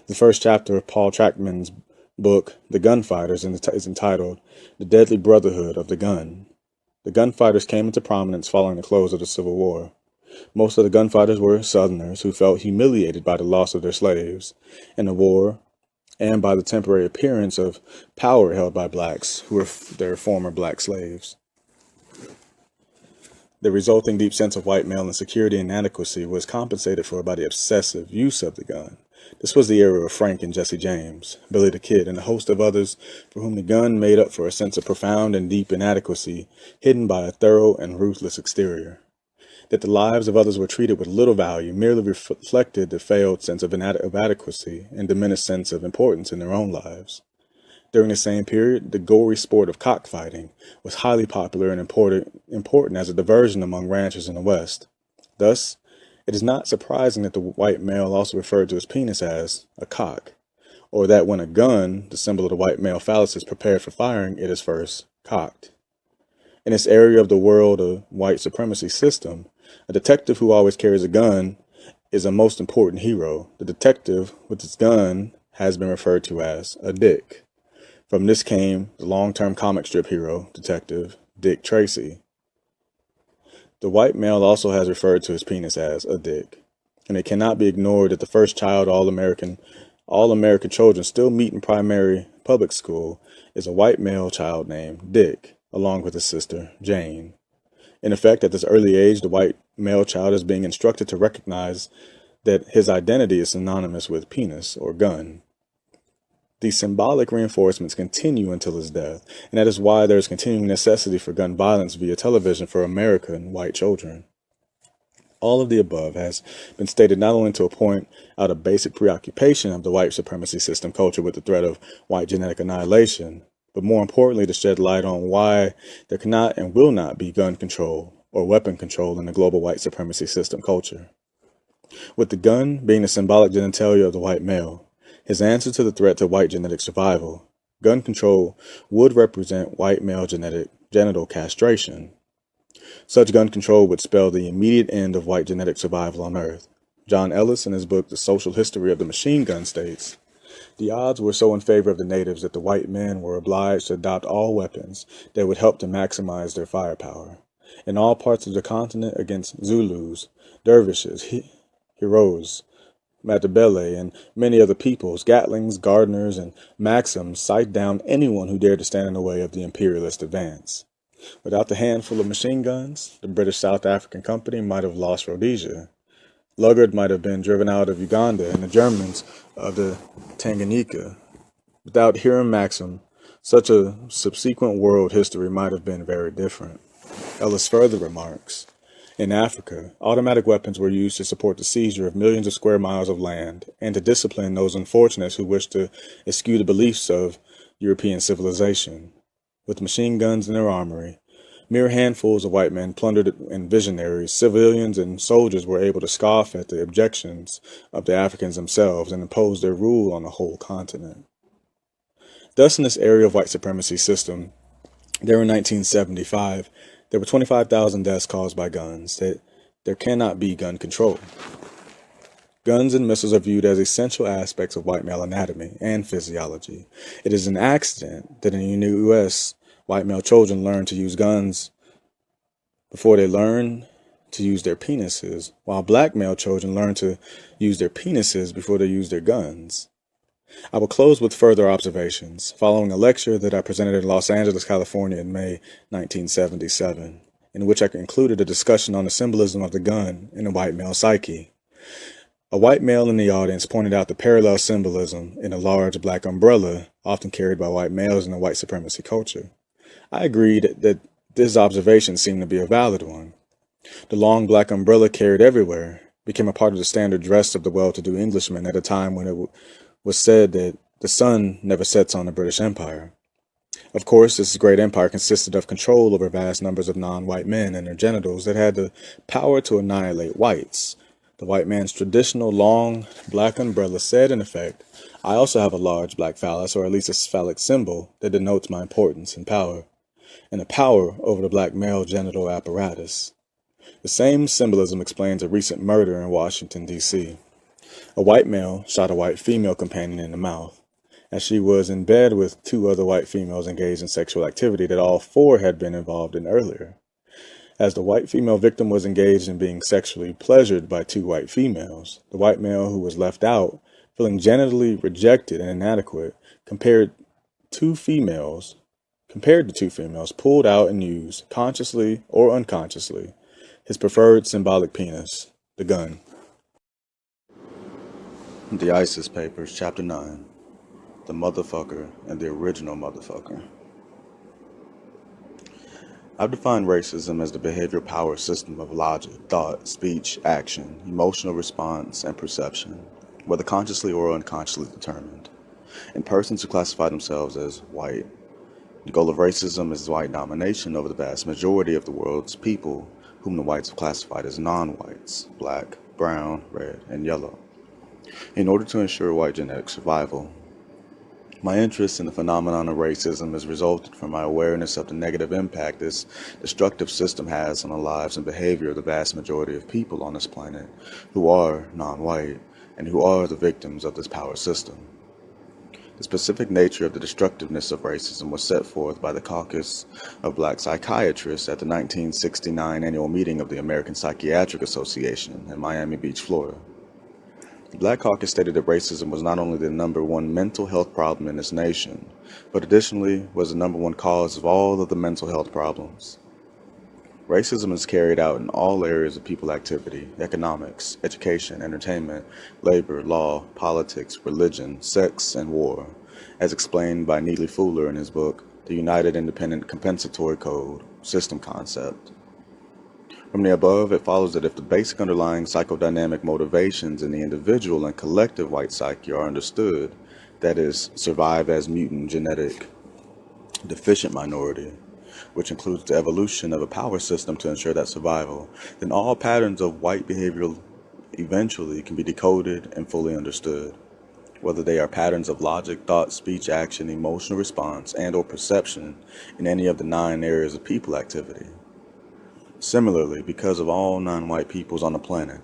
The first chapter of Paul Trackman's book, The Gunfighters, is entitled The Deadly Brotherhood of the Gun. The gunfighters came into prominence following the close of the Civil War. Most of the gunfighters were Southerners who felt humiliated by the loss of their slaves in the war and by the temporary appearance of power held by blacks who were their former black slaves. The resulting deep sense of white male insecurity and inadequacy was compensated for by the obsessive use of the gun. This was the era of Frank and Jesse James, Billy the Kid, and a host of others for whom the gun made up for a sense of profound and deep inadequacy hidden by a thorough and ruthless exterior. That the lives of others were treated with little value merely reflected the failed sense of adequacy and diminished sense of importance in their own lives. During the same period, the gory sport of cockfighting was highly popular and important as a diversion among ranchers in the West. Thus, it is not surprising that the white male also referred to his penis as a cock, or that when a gun, the symbol of the white male phallus, is prepared for firing, it is first cocked. In this area of the world of white supremacy system, a detective who always carries a gun is a most important hero. The detective with his gun has been referred to as a dick. From this came the long-term comic strip hero, detective Dick Tracy. The white male also has referred to his penis as a dick, and it cannot be ignored that the first child All-American all American children still meet in primary public school is a white male child named Dick, along with his sister, Jane. In effect, at this early age, the white male child is being instructed to recognize that his identity is synonymous with penis or gun. These symbolic reinforcements continue until his death, and that is why there is continuing necessity for gun violence via television for American white children. All of the above has been stated not only to point out a basic preoccupation of the white supremacy system culture with the threat of white genetic annihilation, but more importantly to shed light on why there cannot and will not be gun control or weapon control in the global white supremacy system culture. With the gun being the symbolic genitalia of the white male, his answer to the threat to white genetic survival, gun control would represent white male genital castration. Such gun control would spell the immediate end of white genetic survival on Earth. John Ellis, in his book The Social History of the Machine Gun, states, "The odds were so in favor of the natives that the white men were obliged to adopt all weapons that would help to maximize their firepower. In all parts of the continent against Zulus, dervishes, heroes, Matabele, and many other peoples, Gatlings, Gardners, and Maxims sight down anyone who dared to stand in the way of the imperialist advance. Without the handful of machine guns, the British South African Company might have lost Rhodesia. Luggard might have been driven out of Uganda, and the Germans of the Tanganyika. Without Hiram Maxim, such a subsequent world history might have been very different." Ellis further remarks, "In Africa, automatic weapons were used to support the seizure of millions of square miles of land and to discipline those unfortunates who wished to eschew the beliefs of European civilization. With machine guns in their armory, mere handfuls of white men plundered and visionaries, civilians and soldiers were able to scoff at the objections of the Africans themselves and impose their rule on the whole continent." Thus, in this area of white supremacy system, there in 1975, there were 25,000 deaths caused by guns. That there cannot be gun control. Guns and missiles are viewed as essential aspects of white male anatomy and physiology. It is an accident that in the U.S., white male children learn to use guns before they learn to use their penises, while black male children learn to use their penises before they use their guns. I will close with further observations, following a lecture that I presented in Los Angeles, California in May 1977, in which I concluded a discussion on the symbolism of the gun in the white male psyche. A white male in the audience pointed out the parallel symbolism in a large black umbrella often carried by white males in the white supremacy culture. I agreed that this observation seemed to be a valid one. The long black umbrella carried everywhere became a part of the standard dress of the well-to-do Englishman at a time when it was said that the sun never sets on the British Empire. Of course, this great empire consisted of control over vast numbers of non-white men and their genitals that had the power to annihilate whites. The white man's traditional long black umbrella said, in effect, "I also have a large black phallus, or at least a phallic symbol, that denotes my importance and power, and the power over the black male genital apparatus." The same symbolism explains a recent murder in Washington, D.C. A white male shot a white female companion in the mouth, as she was in bed with two other white females engaged in sexual activity that all four had been involved in earlier. As the white female victim was engaged in being sexually pleasured by two white females, the white male who was left out, feeling genitally rejected and inadequate, compared to two females, pulled out and used, consciously or unconsciously, his preferred symbolic penis, the gun.
The ISIS Papers, Chapter 9. The Motherfucker and the Original Motherfucker. I've defined racism as the behavioral power system of logic, thought, speech, action, emotional response, and perception, whether consciously or unconsciously determined, in persons who classify themselves as white. The goal of racism is white domination over the vast majority of the world's people, whom the whites have classified as non-whites, black, brown, red, and yellow, in order to ensure white genetic survival. My interest in the phenomenon of racism has resulted from my awareness of the negative impact this destructive system has on the lives and behavior of the vast majority of people on this planet who are non-white and who are the victims of this power system. The specific nature of the destructiveness of racism was set forth by the caucus of black psychiatrists at the 1969 annual meeting of the American Psychiatric Association in Miami Beach, Florida. Black Caucus stated that racism was not only the number one mental health problem in this nation, but additionally was the number one cause of all of the mental health problems. Racism is carried out in all areas of people activity: economics, education, entertainment, labor, law, politics, religion, sex, and war, as explained by Neely Fuller in his book, The United Independent Compensatory Code System Concept. From the above, it follows that if the basic underlying psychodynamic motivations in the individual and collective white psyche are understood, that is, survive as mutant genetic deficient minority, which includes the evolution of a power system to ensure that survival, then all patterns of white behavior eventually can be decoded and fully understood, whether they are patterns of logic, thought, speech, action, emotional response, and or perception in any of the 9 areas of people activity. Similarly, because of all non-white peoples on the planet,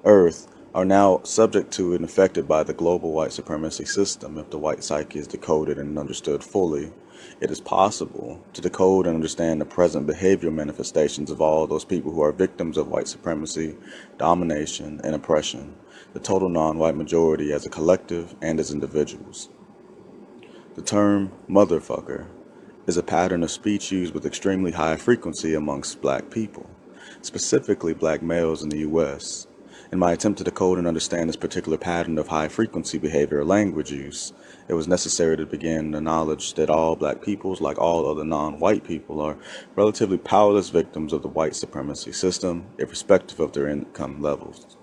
Earth, are now subject to and affected by the global white supremacy system, if the white psyche is decoded and understood fully, it is possible to decode and understand the present behavioral manifestations of all those people who are victims of white supremacy, domination, and oppression, the total non-white majority as a collective and as individuals. The term motherfucker is a pattern of speech used with extremely high frequency amongst black people, specifically black males in the U.S. In my attempt to decode and understand this particular pattern of high-frequency behavior or language use, it was necessary to begin the knowledge that all black peoples, like all other non-white people, are relatively powerless victims of the white supremacy system, irrespective of their income levels.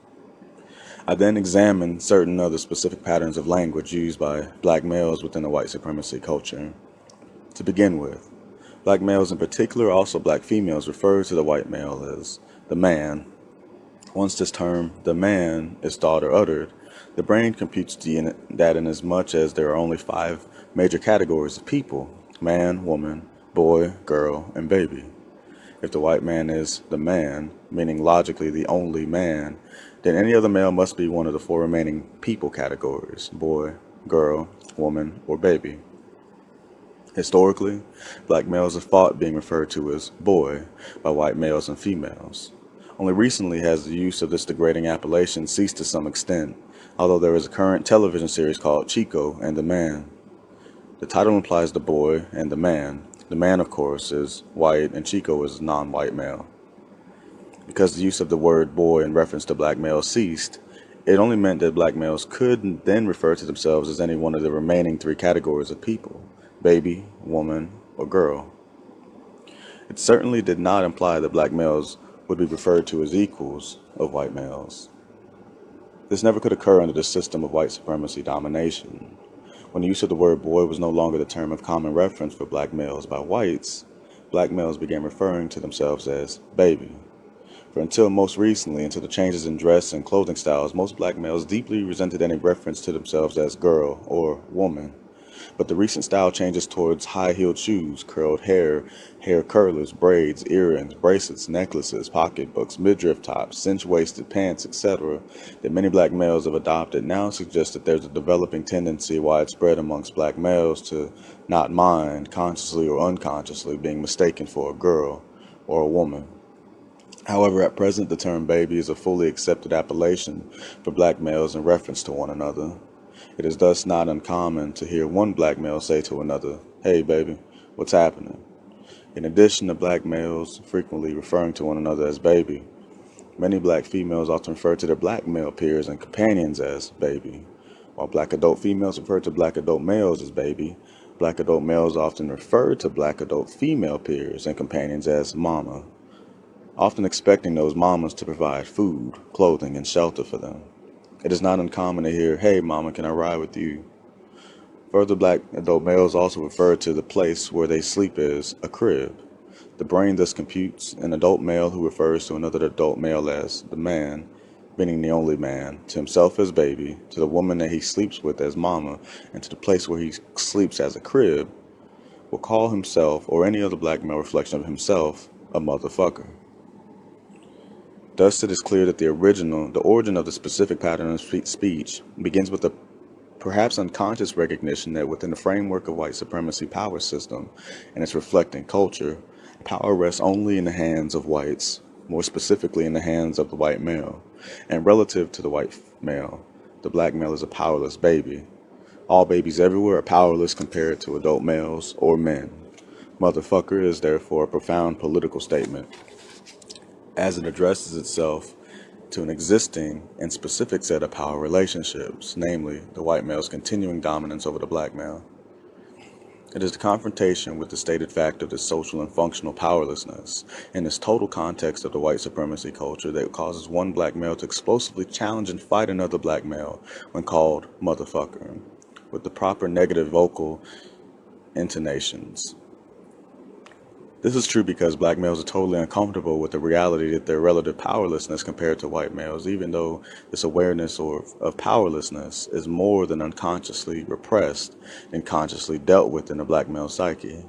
I then examined certain other specific patterns of language used by black males within the white supremacy culture. To begin with, black males in particular, also black females, refer to the white male as the man. Once this term, the man, is thought or uttered, the brain computes that inasmuch as there are only 5 major categories of people: man, woman, boy, girl, and baby. If the white man is the man, meaning logically the only man, then any other male must be one of the 4 remaining people categories: boy, girl, woman, or baby. Historically, black males have fought being referred to as boy by white males and females. Only recently has the use of this degrading appellation ceased to some extent, although there is a current television series called Chico and the Man. The title implies the boy and the man. The man, of course, is white, and Chico is a non-white male. Because the use of the word boy in reference to black males ceased, it only meant that black males could then refer to themselves as any one of the remaining 3 categories of people: baby, woman, or girl. It certainly did not imply that black males would be referred to as equals of white males. This never could occur under the system of white supremacy domination. When the use of the word boy was no longer the term of common reference for black males by whites, black males began referring to themselves as baby. For until most recently, until the changes in dress and clothing styles, most black males deeply resented any reference to themselves as girl or woman. But the recent style changes towards high-heeled shoes, curled hair, hair curlers, braids, earrings, bracelets, necklaces, pocketbooks, midriff tops, cinch-waisted pants, etc., that many black males have adopted now suggest that there's a developing tendency widespread amongst black males to not mind, consciously or unconsciously, being mistaken for a girl or a woman. However, at present, the term baby is a fully accepted appellation for black males in reference to one another. It is thus not uncommon to hear one black male say to another, "Hey baby, what's happening?" In addition to black males frequently referring to one another as baby, many black females often refer to their black male peers and companions as baby. While black adult females refer to black adult males as baby, black adult males often refer to black adult female peers and companions as mama, often expecting those mamas to provide food, clothing, and shelter for them. It is not uncommon to hear, "Hey mama, can I ride with you?" Further, black adult males also refer to the place where they sleep as a crib. The brain thus computes an adult male who refers to another adult male as the man, meaning the only man, to himself as baby, to the woman that he sleeps with as mama, and to the place where he sleeps as a crib, will call himself, or any other black male reflection of himself, a motherfucker. Thus, it is clear that the origin of the specific pattern of speech begins with a perhaps unconscious recognition that within the framework of white supremacy power system and its reflecting culture, power rests only in the hands of whites, more specifically in the hands of the white male, and relative to the white male. The black male is a powerless baby. All babies everywhere are powerless compared to adult males or men. Motherfucker is therefore a profound political statement, as it addresses itself to an existing and specific set of power relationships, namely the white male's continuing dominance over the black male. It is the confrontation with the stated fact of this social and functional powerlessness in this total context of the white supremacy culture that causes one black male to explosively challenge and fight another black male when called motherfucker, with the proper negative vocal intonations. This is true because black males are totally uncomfortable with the reality that their relative powerlessness compared to white males, even though this awareness of powerlessness is more than unconsciously repressed and consciously dealt with in the black male psyche.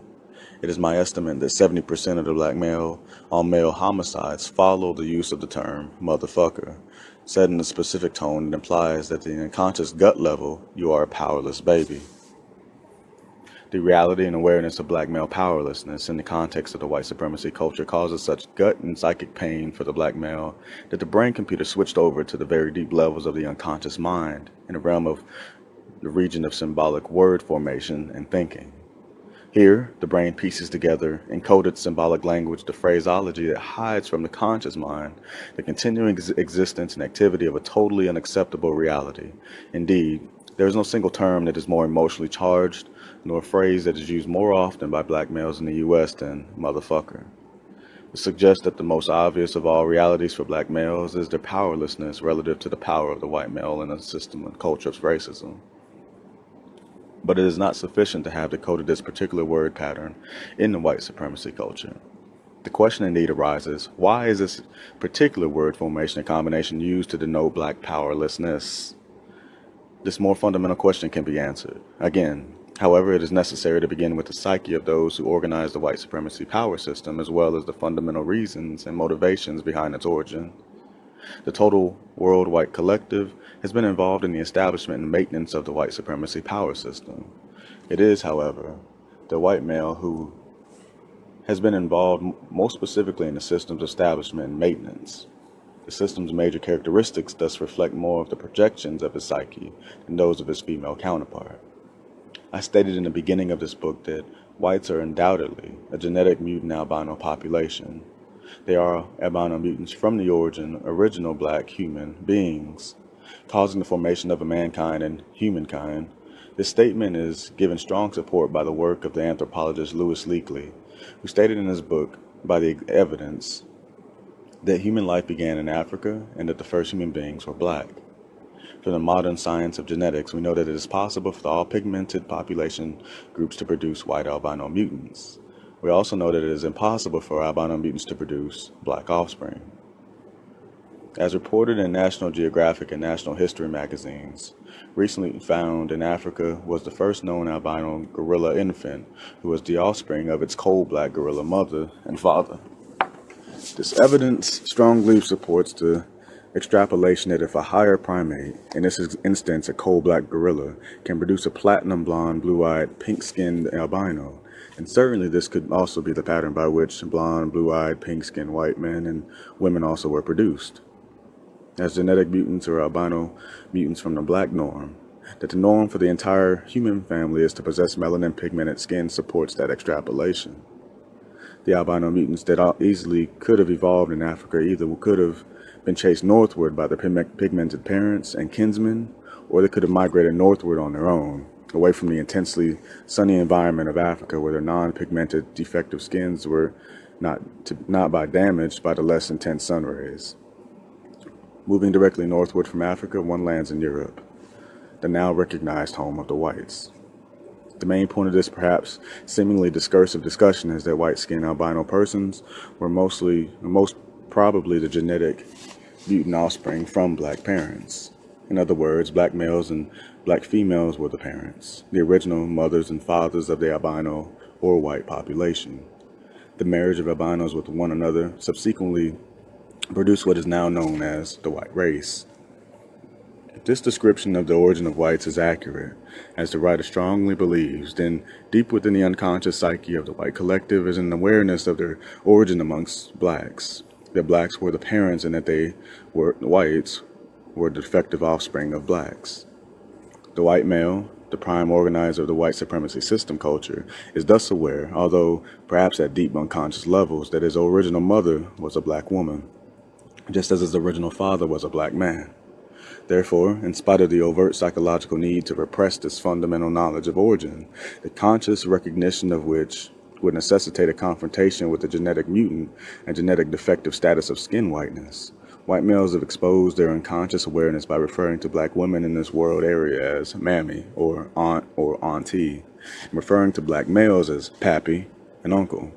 It is my estimate that 70% of the black male on male homicides follow the use of the term motherfucker, said in a specific tone that implies that at the unconscious gut level, you are a powerless baby. The reality and awareness of black male powerlessness in the context of the white supremacy culture causes such gut and psychic pain for the black male that the brain computer switched over to the very deep levels of the unconscious mind in the realm of the region of symbolic word formation and thinking. Here, the brain pieces together encoded symbolic language, the phraseology that hides from the conscious mind the continuing existence and activity of a totally unacceptable reality. Indeed, there is no single term that is more emotionally charged, nor a phrase that is used more often by black males in the U.S. than motherfucker. It suggests that the most obvious of all realities for black males is their powerlessness relative to the power of the white male in a system and culture of racism. But it is not sufficient to have decoded this particular word pattern in the white supremacy culture. The question indeed arises, why is this particular word formation and combination used to denote black powerlessness? This more fundamental question can be answered. Again, however, it is necessary to begin with the psyche of those who organize the white supremacy power system, as well as the fundamental reasons and motivations behind its origin. The total world white collective has been involved in the establishment and maintenance of the white supremacy power system. It is, however, the white male who has been involved most specifically in the system's establishment and maintenance. The system's major characteristics thus reflect more of the projections of his psyche than those of his female counterpart. I stated in the beginning of this book that whites are undoubtedly a genetic mutant albino population. They are albino mutants from the original black human beings, causing the formation of a mankind and humankind. This statement is given strong support by the work of the anthropologist Louis Leakey, who stated in his book, by the evidence, that human life began in Africa and that the first human beings were black. From the modern science of genetics, we know that it is possible for all pigmented population groups to produce white albino mutants. We also know that it is impossible for albino mutants to produce black offspring. As reported in National Geographic and National History magazines, recently found in Africa was the first known albino gorilla infant, who was the offspring of its coal-black gorilla mother and father. This evidence strongly supports the extrapolation that if a higher primate, in this instance a coal-black gorilla, can produce a platinum blonde, blue-eyed, pink-skinned albino, and certainly this could also be the pattern by which blonde, blue-eyed, pink-skinned white men and women also were produced, as genetic mutants or albino mutants from the black norm, that the norm for the entire human family is to possess melanin-pigmented skin supports that extrapolation. The albino mutants that easily could have evolved in Africa either could have been chased northward by their pigmented parents and kinsmen, or they could have migrated northward on their own, away from the intensely sunny environment of Africa where their non-pigmented defective skins were not damaged by the less intense sun rays. Moving directly northward from Africa, one lands in Europe, the now recognized home of the whites. The main point of this perhaps seemingly discursive discussion is that white-skinned albino persons were most probably the genetic mutant offspring from black parents. In other words, black males and black females were the parents, the original mothers and fathers of the albino or white population. The marriage of albinos with one another subsequently produced what is now known as the white race. If this description of the origin of whites is accurate, as the writer strongly believes, then deep within the unconscious psyche of the white collective is an awareness of their origin amongst blacks, that blacks were the parents and that they were whites were defective offspring of blacks. The white male, the prime organizer of the white supremacy system culture, is thus aware, although perhaps at deep unconscious levels, that his original mother was a black woman, just as his original father was a black man. Therefore, in spite of the overt psychological need to repress this fundamental knowledge of origin, the conscious recognition of which would necessitate a confrontation with the genetic mutant and genetic defective status of skin whiteness, white males have exposed their unconscious awareness by referring to black women in this world area as mammy or aunt or auntie, and referring to black males as pappy and uncle.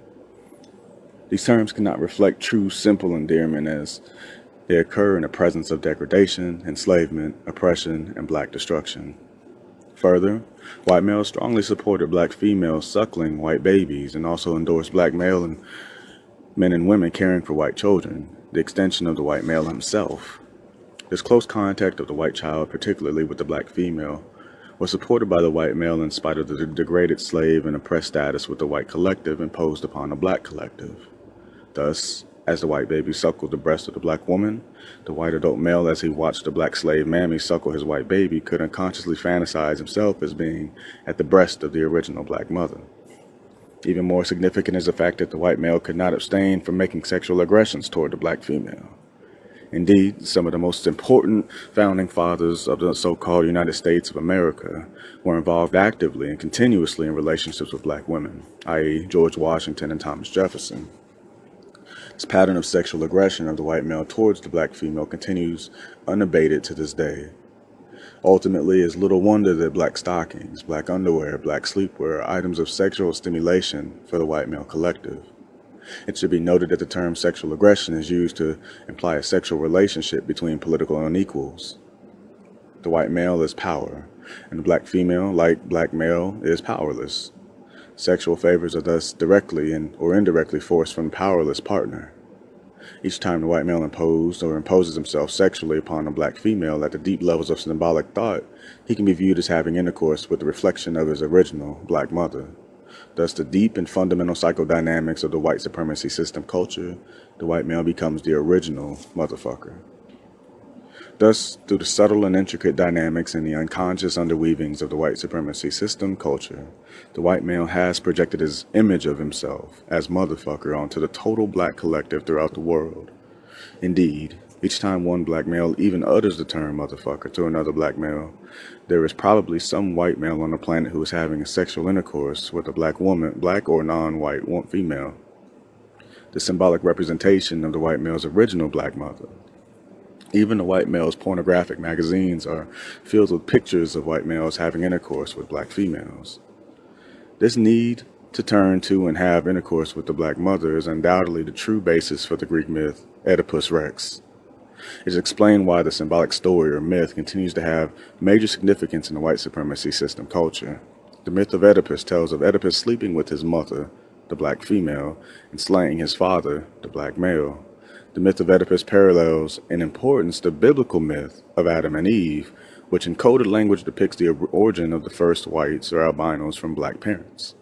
These terms cannot reflect true simple endearment as they occur in the presence of degradation, enslavement, oppression, and black destruction. Further, white males strongly supported black females suckling white babies and also endorsed black male and men and women caring for white children, the extension of the white male himself. This close contact of the white child, particularly with the black female, was supported by the white male in spite of the degraded slave and oppressed status with the white collective imposed upon the black collective. Thus, as the white baby suckled the breast of the black woman, the white adult male, as he watched the black slave mammy suckle his white baby, could unconsciously fantasize himself as being at the breast of the original black mother. Even more significant is the fact that the white male could not abstain from making sexual aggressions toward the black female. Indeed, some of the most important founding fathers of the so-called United States of America were involved actively and continuously in relationships with black women, i.e. George Washington and Thomas Jefferson. This pattern of sexual aggression of the white male towards the black female continues unabated to this day. Ultimately, it's little wonder that black stockings, black underwear, black sleepwear are items of sexual stimulation for the white male collective. It should be noted that the term sexual aggression is used to imply a sexual relationship between political unequals. The white male is power, and the black female, like black male, is powerless. Sexual favors are thus directly or indirectly forced from the powerless partner. Each time the white male imposed or imposes himself sexually upon a black female at the deep levels of symbolic thought, he can be viewed as having intercourse with the reflection of his original black mother. Thus, the deep and fundamental psychodynamics of the white supremacy system culture, the white male becomes the original motherfucker. Thus, through the subtle and intricate dynamics and the unconscious underweavings of the white supremacy system culture, the white male has projected his image of himself as motherfucker onto the total black collective throughout the world. Indeed, each time one black male even utters the term motherfucker to another black male, there is probably some white male on the planet who is having a sexual intercourse with a black woman, black or non-white female, the symbolic representation of the white male's original black mother. Even the white male's pornographic magazines are filled with pictures of white males having intercourse with black females. This need to turn to and have intercourse with the black mother is undoubtedly the true basis for the Greek myth Oedipus Rex. It is explained why the symbolic story or myth continues to have major significance in the white supremacy system culture. The myth of Oedipus tells of Oedipus sleeping with his mother, the black female, and slaying his father, the black male. The myth of Oedipus parallels in importance the biblical myth of Adam and Eve, which in coded language depicts the origin of the first whites or albinos from black parents.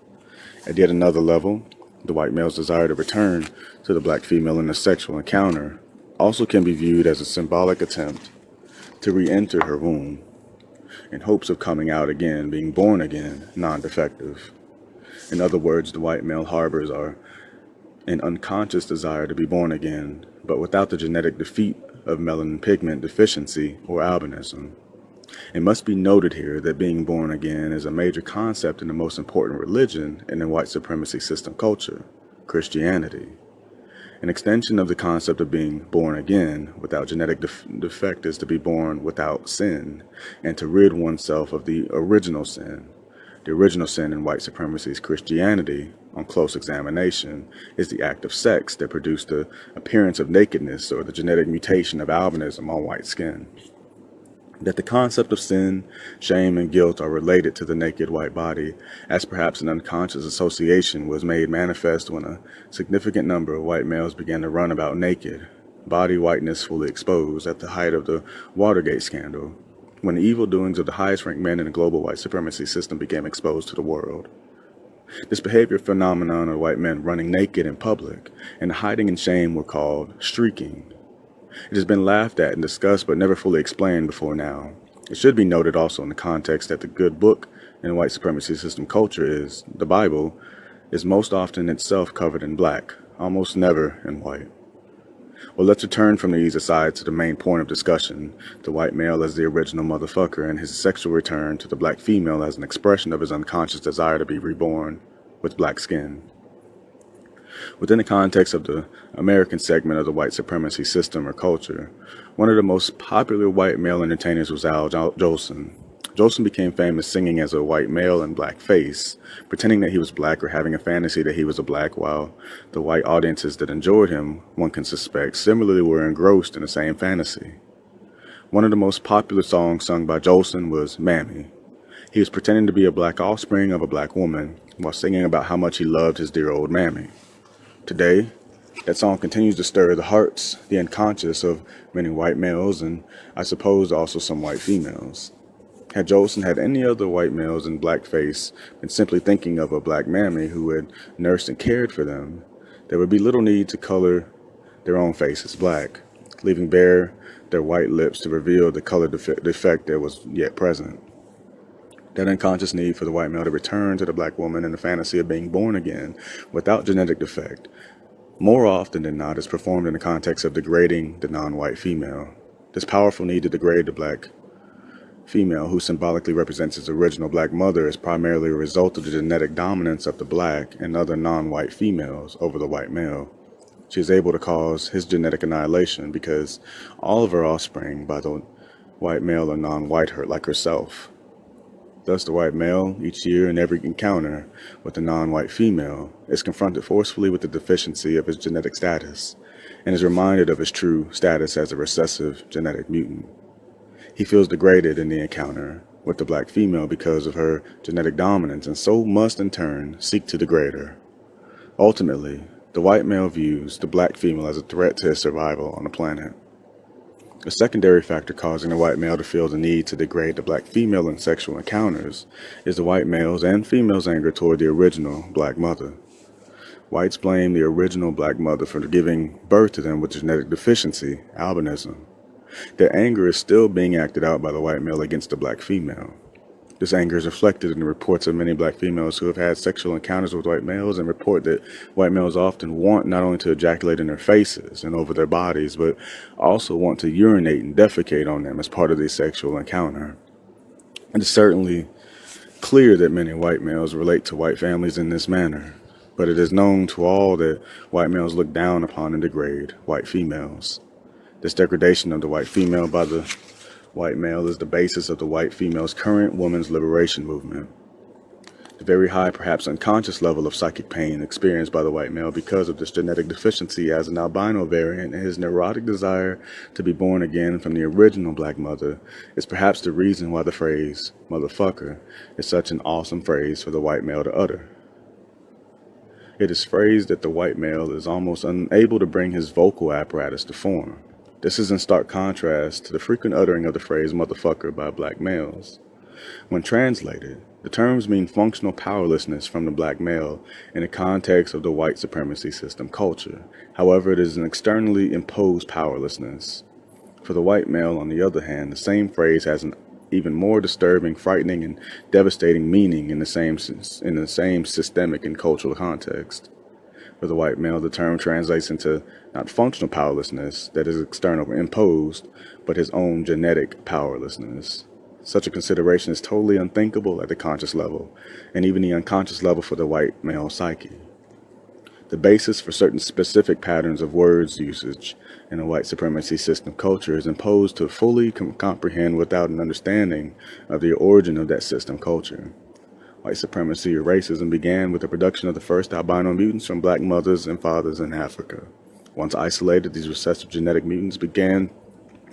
At yet another level, the white male's desire to return to the black female in a sexual encounter also can be viewed as a symbolic attempt to re-enter her womb in hopes of coming out again, being born again, non-defective. In other words, the white male harbors an unconscious desire to be born again, but without the genetic defeat of melanin pigment deficiency or albinism. It must be noted here that being born again is a major concept in the most important religion in the white supremacy system culture, Christianity. An extension of the concept of being born again without genetic defect is to be born without sin, and to rid oneself of the original sin. The original sin in white supremacy's Christianity, on close examination, is the act of sex that produced the appearance of nakedness or the genetic mutation of albinism on white skin. That the concept of sin, shame, and guilt are related to the naked white body, as perhaps an unconscious association was made manifest when a significant number of white males began to run about naked, body whiteness fully exposed at the height of the Watergate scandal, when the evil doings of the highest-ranked men in the global white supremacy system became exposed to the world. This behavior phenomenon of white men running naked in public and hiding in shame were called streaking.
It has been laughed at and discussed but never fully explained before now. It should be noted also in the context that the good book in white supremacy system culture is, the Bible, is most often itself covered in black, almost never in white. Well, let's return from these asides to the main point of discussion, the white male as the original motherfucker and his sexual return to the black female as an expression of his unconscious desire to be reborn with black skin. Within the context of the American segment of the white supremacy system or culture, one of the most popular white male entertainers was Al Jolson. Jolson became famous singing as a white male in blackface, pretending that he was black or having a fantasy that he was a black, while the white audiences that enjoyed him, one can suspect, similarly were engrossed in the same fantasy. One of the most popular songs sung by Jolson was Mammy. He was pretending to be a black offspring of a black woman, while singing about how much he loved his dear old Mammy. Today, that song continues to stir the hearts, the unconscious of many white males, and I suppose also some white females. Had Jolson had any other white males in blackface been simply thinking of a black mammy who had nursed and cared for them, there would be little need to color their own faces black, leaving bare their white lips to reveal the color defect that was yet present. That unconscious need for the white male to return to the black woman in the fantasy of being born again without genetic defect, more often than not, is performed in the context of degrading the non-white female. This powerful need to degrade the black female, who symbolically represents its original black mother, is primarily a result of the genetic dominance of the black and other non-white females over the white male. She is able to cause his genetic annihilation because all of her offspring by the white male are non-white like herself. Thus, the white male, each year in every encounter with the non-white female, is confronted forcefully with the deficiency of his genetic status and is reminded of his true status as a recessive genetic mutant. He feels degraded in the encounter with the black female because of her genetic dominance, and so must in turn seek to degrade her. Ultimately, the white male views the black female as a threat to his survival on the planet. A secondary factor causing the white male to feel the need to degrade the black female in sexual encounters is the white male's and female's anger toward the original black mother. Whites blame the original black mother for giving birth to them with genetic deficiency, albinism. Their anger is still being acted out by the white male against the black female. This anger is reflected in the reports of many black females who have had sexual encounters with white males and report that white males often want not only to ejaculate in their faces and over their bodies, but also want to urinate and defecate on them as part of the sexual encounter. It is certainly clear that many white males relate to white families in this manner, but it is known to all that white males look down upon and degrade white females. This degradation of the white female by the white male is the basis of the white female's current women's liberation movement. The very high, perhaps unconscious level of psychic pain experienced by the white male because of this genetic deficiency as an albino variant and his neurotic desire to be born again from the original black mother is perhaps the reason why the phrase motherfucker is such an awesome phrase for the white male to utter. It is phrased that the white male is almost unable to bring his vocal apparatus to form. This is in stark contrast to the frequent uttering of the phrase motherfucker by black males. When translated, the terms mean functional powerlessness from the black male in the context of the white supremacy system culture. However, it is an externally imposed powerlessness. For the white male, on the other hand, the same phrase has an even more disturbing, frightening, and devastating meaning in the same systemic and cultural context. For the white male, the term translates into not functional powerlessness that is external imposed, but his own genetic powerlessness. Such a consideration is totally unthinkable at the conscious level, and even the unconscious level for the white male psyche. The basis for certain specific patterns of words usage in a white supremacy system culture is imposed to fully comprehend without an understanding of the origin of that system culture. White supremacy or racism began with the production of the first albino mutants from black mothers and fathers in Africa. Once isolated, these recessive genetic mutants began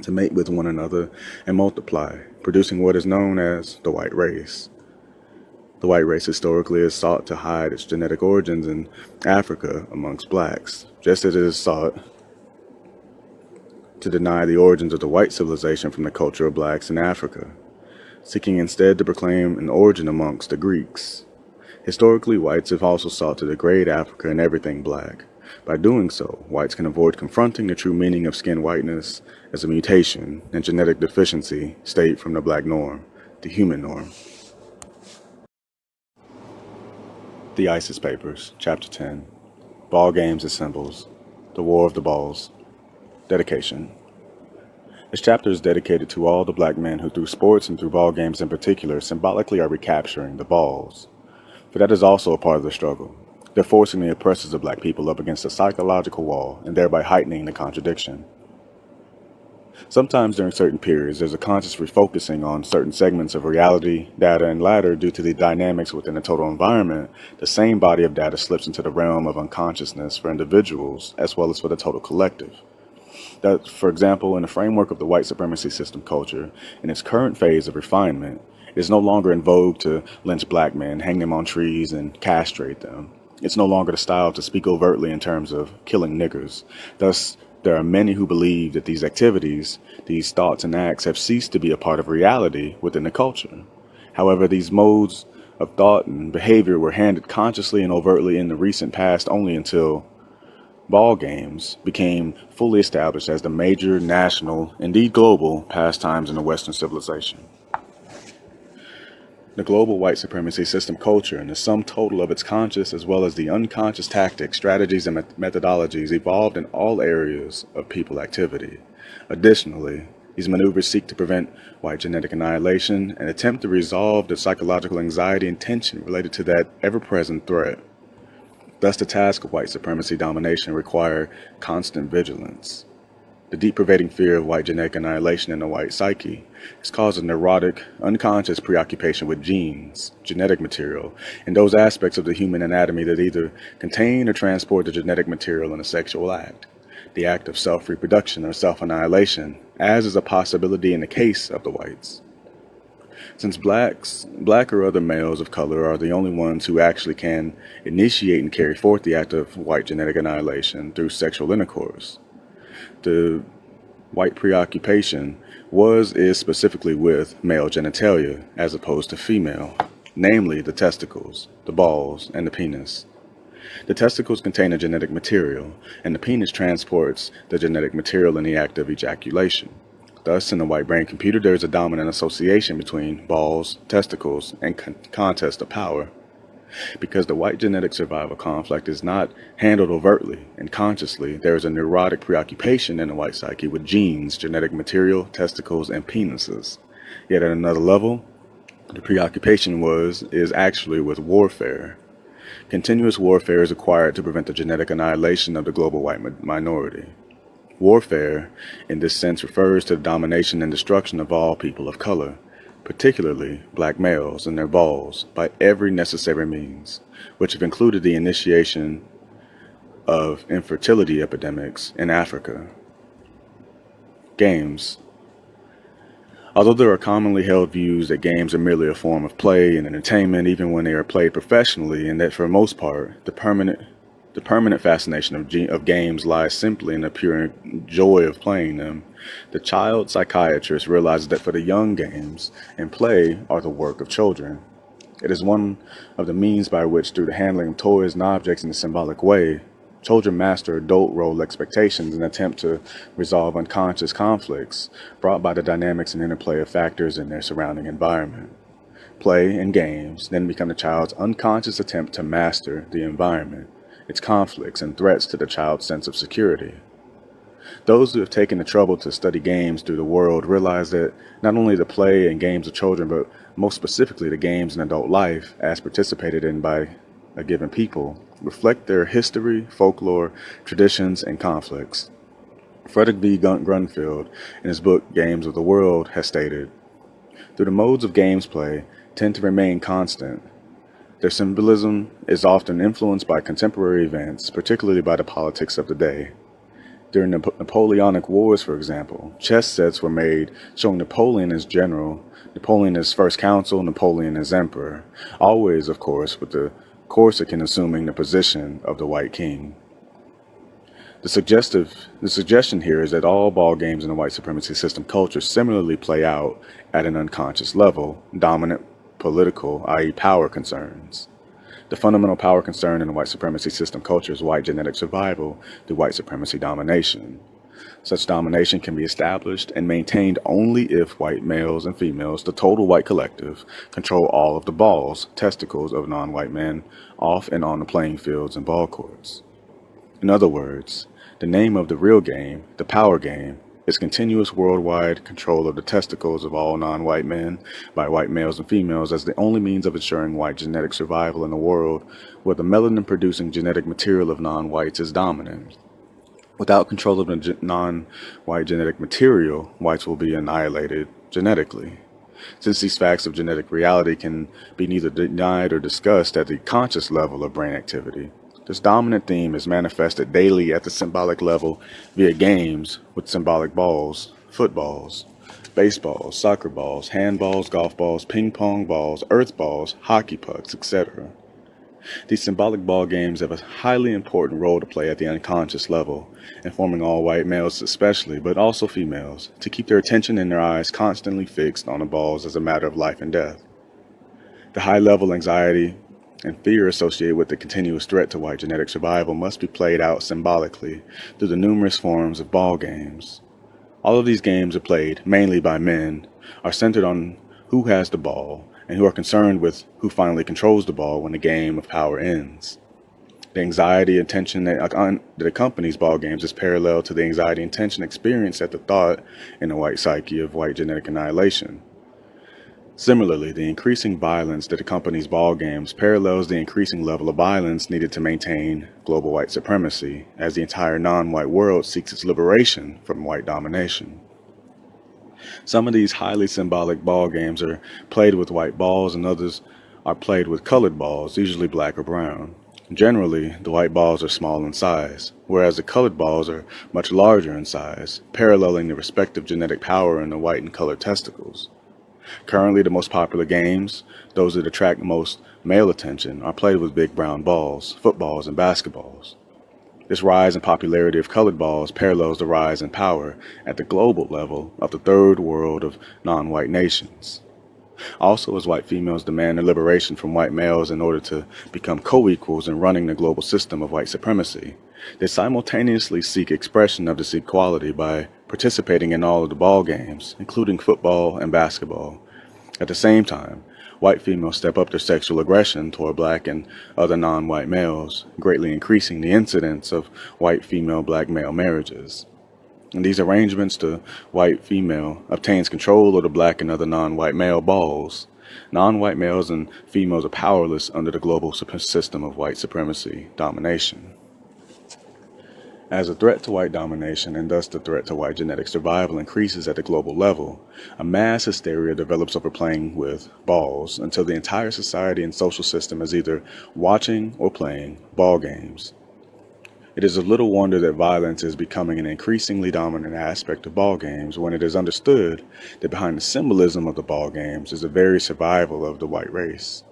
to mate with one another and multiply, producing what is known as the white race. The white race historically has sought to hide its genetic origins in Africa amongst blacks, just as it has sought to deny the origins of the white civilization from the culture of blacks in Africa, seeking instead to proclaim an origin amongst the Greeks. Historically, whites have also sought to degrade Africa and everything black, By doing so, whites can avoid confronting the true meaning of skin whiteness as a mutation and genetic deficiency state from the black norm, the human norm. The ISIS Papers, Chapter 10, Ball Games as Symbols, The War of the Balls, Dedication. This chapter is dedicated to all the black men who, through sports and through ball games in particular, symbolically are recapturing the balls. For that is also a part of the struggle. They're forcing the oppressors of black people up against a psychological wall and thereby heightening the contradiction. Sometimes during certain periods, there's a conscious refocusing on certain segments of reality, data, and latter due to the dynamics within the total environment. The same body of data slips into the realm of unconsciousness for individuals as well as for the total collective. That, for example, in the framework of the white supremacy system culture, in its current phase of refinement, it is no longer in vogue to lynch black men, hang them on trees, and castrate them. It's no longer the style to speak overtly in terms of killing niggers. Thus, there are many who believe that these activities, these thoughts and acts have ceased to be a part of reality within the culture. However, these modes of thought and behavior were handed consciously and overtly in the recent past only until ball games became fully established as the major national, indeed global, pastimes in the Western civilization. The global white supremacy system culture and the sum total of its conscious as well as the unconscious tactics, strategies, and methodologies evolved in all areas of people activity. Additionally, these maneuvers seek to prevent white genetic annihilation and attempt to resolve the psychological anxiety and tension related to that ever-present threat. Thus, the task of white supremacy domination require constant vigilance. The deep pervading fear of white genetic annihilation in the white psyche has caused a neurotic, unconscious preoccupation with genes, genetic material, and those aspects of the human anatomy that either contain or transport the genetic material in a sexual act, the act of self-reproduction or self-annihilation, as is a possibility in the case of the whites. Since black or other males of color are the only ones who actually can initiate and carry forth the act of white genetic annihilation through sexual intercourse, the white preoccupation is specifically with male genitalia as opposed to female, namely the testicles, the balls, and the penis. The testicles contain a genetic material, and the penis transports the genetic material in the act of ejaculation. Thus, in the white brain computer, there is a dominant association between balls, testicles, and contest of power. Because the white genetic survival conflict is not handled overtly and consciously, there is a neurotic preoccupation in the white psyche with genes, genetic material, testicles, and penises. Yet at another level, the preoccupation is actually with warfare. Continuous warfare is required to prevent the genetic annihilation of the global white minority. Warfare, in this sense, refers to the domination and destruction of all people of color, particularly black males and their balls, by every necessary means, which have included the initiation of infertility epidemics in Africa. Games. Although there are commonly held views that games are merely a form of play and entertainment, even when they are played professionally, and that for the most part, the permanent fascination of games lies simply in the pure joy of playing them, the child psychiatrist realizes that for the young, games and play are the work of children. It is one of the means by which, through the handling of toys and objects in a symbolic way, children master adult role expectations and attempt to resolve unconscious conflicts brought by the dynamics and interplay of factors in their surrounding environment. Play and games then become the child's unconscious attempt to master the environment, its conflicts and threats to the child's sense of security. Those who have taken the trouble to study games through the world realize that not only the play and games of children, but most specifically the games in adult life, as participated in by a given people, reflect their history, folklore, traditions, and conflicts. Frederick V. Grunfeld, in his book Games of the World, has stated, "Though the modes of games play tend to remain constant, their symbolism is often influenced by contemporary events, particularly by the politics of the day. During the Napoleonic Wars, for example, chess sets were made showing Napoleon as general, Napoleon as first consul, Napoleon as emperor, always, of course, with the Corsican assuming the position of the white king." The suggestion here is that all ball games in the white supremacy system culture similarly play out at an unconscious level, dominant political, i.e. power concerns.
The fundamental power concern in the white supremacy system culture is white genetic survival through white supremacy domination. Such domination can be established and maintained only if white males and females, the total white collective, control all of the balls, testicles of non-white men off and on the playing fields and ball courts. In other words, the name of the real game, the power game, is continuous worldwide control of the testicles of all non-white men by white males and females as the only means of ensuring white genetic survival in a world where the melanin-producing genetic material of non-whites is dominant. Without control of the non-white genetic material, whites will be annihilated genetically. Since these facts of genetic reality can be neither denied or discussed at the conscious level of brain activity, this dominant theme is manifested daily at the symbolic level via games with symbolic balls, footballs, baseballs, soccer balls, handballs, golf balls, ping pong balls, earth balls, hockey pucks, etc. These symbolic ball games have a highly important role to play at the unconscious level, informing all white males especially, but also females, to keep their attention and their eyes constantly fixed on the balls as a matter of life and death. The high-level anxiety and fear associated with the continuous threat to white genetic survival must be played out symbolically through the numerous forms of ball games. All of these games are played mainly by men, are centered on who has the ball, and who are concerned with who finally controls the ball when the game of power ends. The anxiety and tension that accompanies ball games is parallel to the anxiety and tension experienced at the thought in the white psyche of white genetic annihilation. Similarly, the increasing violence that accompanies ball games parallels the increasing level of violence needed to maintain global white supremacy, as the entire non-white world seeks its liberation from white domination. Some of these highly symbolic ball games are played with white balls and others are played with colored balls, usually black or brown. Generally, the white balls are small in size, whereas the colored balls are much larger in size, paralleling the respective genetic power in the white and colored testicles. Currently, the most popular games, those that attract most male attention, are played with big brown balls, footballs, and basketballs. This rise in popularity of colored balls parallels the rise in power at the global level of the third world of non-white nations. Also, as white females demand their liberation from white males in order to become co-equals in running the global system of white supremacy, they simultaneously seek expression of this equality by participating in all of the ball games, including football and basketball. At the same time, white females step up their sexual aggression toward black and other non-white males, greatly increasing the incidence of white female-black male marriages. In these arrangements, the white female obtains control of the black and other non-white male balls. Non-white males and females are powerless under the global system of white supremacy domination. As the threat to white domination and thus the threat to white genetic survival increases at the global level, a mass hysteria develops over playing with balls until the entire society and social system is either watching or playing ball games. It is of little wonder that violence is becoming an increasingly dominant aspect of ball games when it is understood that behind the symbolism of the ball games is the very survival of the white race.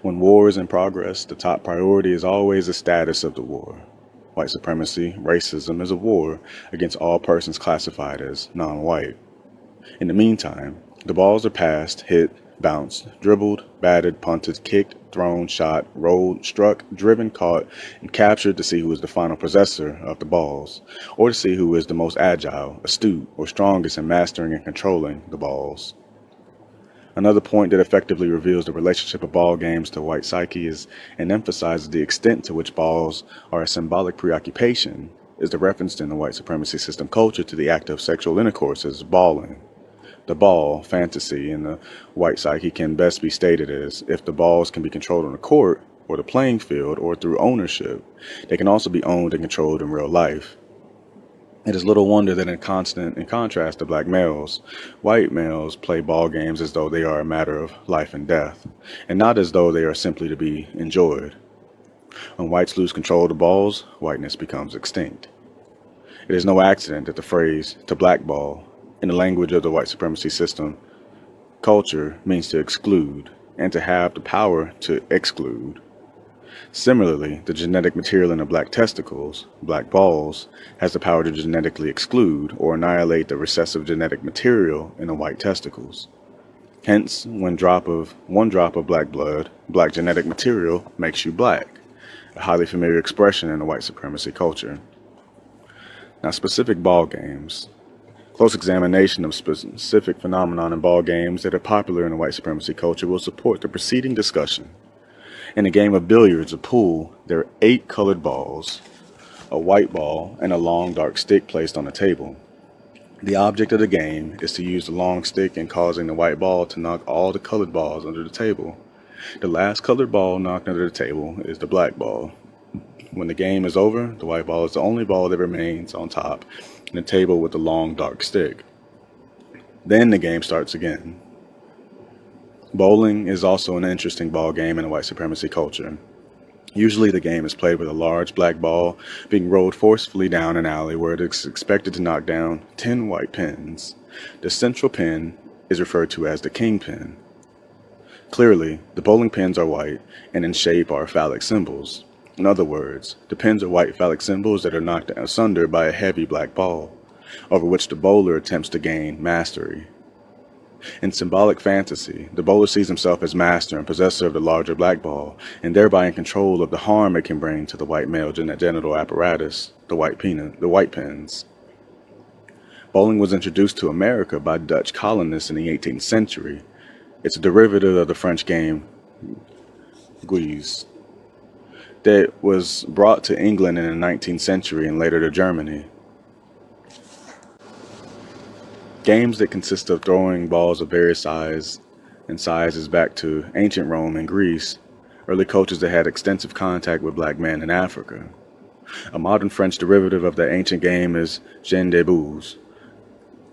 When war is in progress, the top priority is always the status of the war. White supremacy, racism, is a war against all persons classified as non-white. In the meantime, the balls are passed, hit, bounced, dribbled, batted, punted, kicked, thrown, shot, rolled, struck, driven, caught, and captured to see who is the final possessor of the balls, or to see who is the most agile, astute, or strongest in mastering and controlling the balls. Another point that effectively reveals the relationship of ball games to white psyche is and emphasizes the extent to which balls are a symbolic preoccupation is the reference in the white supremacy system culture to the act of sexual intercourse as balling. The ball, fantasy, in the white psyche can best be stated as if the balls can be controlled on the court or the playing field or through ownership, they can also be owned and controlled in real life. It is little wonder that in contrast to black males, white males play ball games as though they are a matter of life and death, and not as though they are simply to be enjoyed. When whites lose control of the balls, whiteness becomes extinct. It is no accident that the phrase "to blackball" in the language of the white supremacy system culture means to exclude, and to have the power to exclude. Similarly, the genetic material in the black testicles, black balls, has the power to genetically exclude or annihilate the recessive genetic material in the white testicles. Hence, one drop of black blood, black genetic material, makes you black, a highly familiar expression in the white supremacy culture. Now, specific ball games. Close examination of specific phenomenon in ball games that are popular in the white supremacy culture will support the preceding discussion. In a game of billiards or pool, there are 8 colored balls, a white ball, and a long dark stick placed on a table. The object of the game is to use the long stick in causing the white ball to knock all the colored balls under the table. The last colored ball knocked under the table is the black ball. When the game is over, the white ball is the only ball that remains on top in the table with the long dark stick. Then the game starts again. Bowling is also an interesting ball game in the white supremacy culture. Usually the game is played with a large black ball being rolled forcefully down an alley where it is expected to knock down 10 white pins. The central pin is referred to as the king pin. Clearly, the bowling pins are white and in shape are phallic symbols. In other words, the pins are white phallic symbols that are knocked asunder by a heavy black ball, over which the bowler attempts to gain mastery. In symbolic fantasy, the bowler sees himself as master and possessor of the larger black ball, and thereby in control of the harm it can bring to the white male genital apparatus, the white pins. Bowling was introduced to America by Dutch colonists in the 18th century. It's a derivative of the French game guise that was brought to England in the 19th century and later to Germany. Games that consist of throwing balls of various sizes back to ancient Rome and Greece, early cultures that had extensive contact with black men in Africa. A modern French derivative of the ancient game is jeu de boules.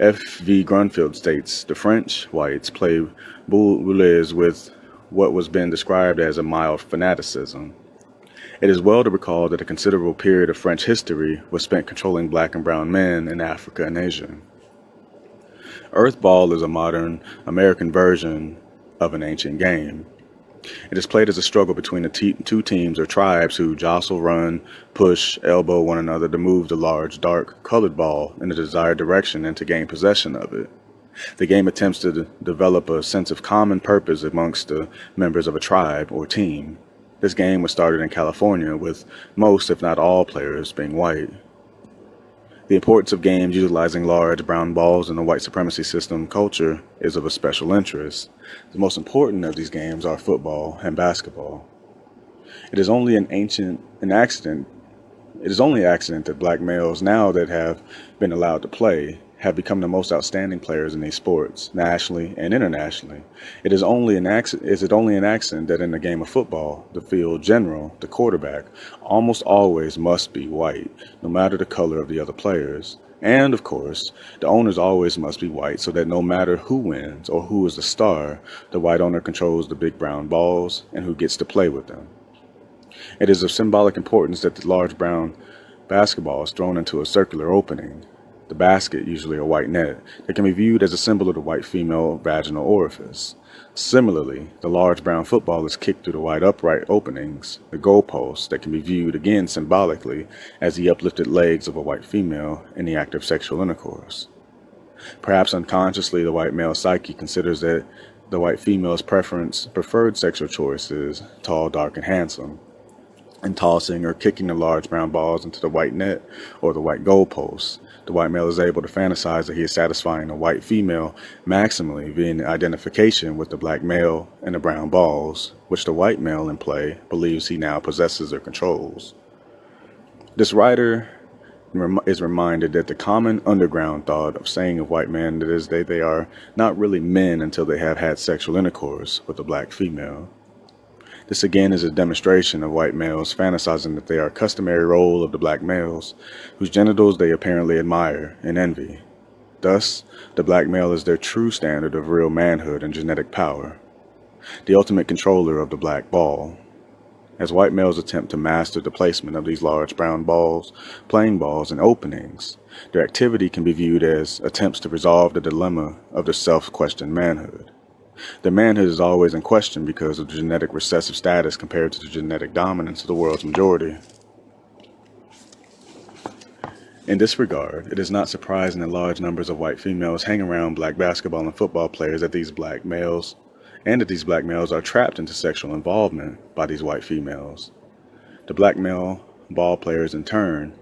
F.V. Grunfeld states, the French whites play boules with what was been described as a mild fanaticism. It is well to recall that a considerable period of French history was spent controlling black and brown men in Africa and Asia. Earthball is a modern American version of an ancient game. It is played as a struggle between the two teams or tribes who jostle, run, push, elbow one another to move the large, dark, colored ball in the desired direction and to gain possession of it. The game attempts to develop a sense of common purpose amongst the members of a tribe or team. This game was started in California, with most, if not all, players being white. The importance of games utilizing large brown balls in the white supremacy system culture is of a special interest. The most important of these games are football and basketball. It is only an accident that black males, now that have been allowed to play, have become the most outstanding players in these sports, nationally and internationally. Is it only an accident that in the game of football, the field general, the quarterback, almost always must be white, no matter the color of the other players? And, of course, the owners always must be white, so that no matter who wins or who is the star, the white owner controls the big brown balls and who gets to play with them. It is of symbolic importance that the large brown basketball is thrown into a circular opening, the basket, usually a white net, that can be viewed as a symbol of the white female vaginal orifice. Similarly, the large brown football is kicked through the white upright openings, the goalposts, that can be viewed again symbolically as the uplifted legs of a white female in the act of sexual intercourse. Perhaps unconsciously, the white male psyche considers that the white female's preferred sexual choice is tall, dark, and handsome. In tossing or kicking the large brown balls into the white net or the white goalposts, the white male is able to fantasize that he is satisfying the white female maximally via the identification with the black male and the brown balls, which the white male in play believes he now possesses or controls. This writer is reminded that the common underground thought of saying of white men is that they are not really men until they have had sexual intercourse with a black female. This again is a demonstration of white males fantasizing that they are a customary role of the black males, whose genitals they apparently admire and envy. Thus, the black male is their true standard of real manhood and genetic power, the ultimate controller of the black ball. As white males attempt to master the placement of these large brown balls, playing balls, and openings, their activity can be viewed as attempts to resolve the dilemma of the self-questioned manhood. Their manhood is always in question because of the genetic recessive status compared to the genetic dominance of the world's majority.
In this regard, it is not surprising that large numbers of white females hang around black basketball and football players that these black males are trapped into sexual involvement by these white females. The black male ball players, in turn,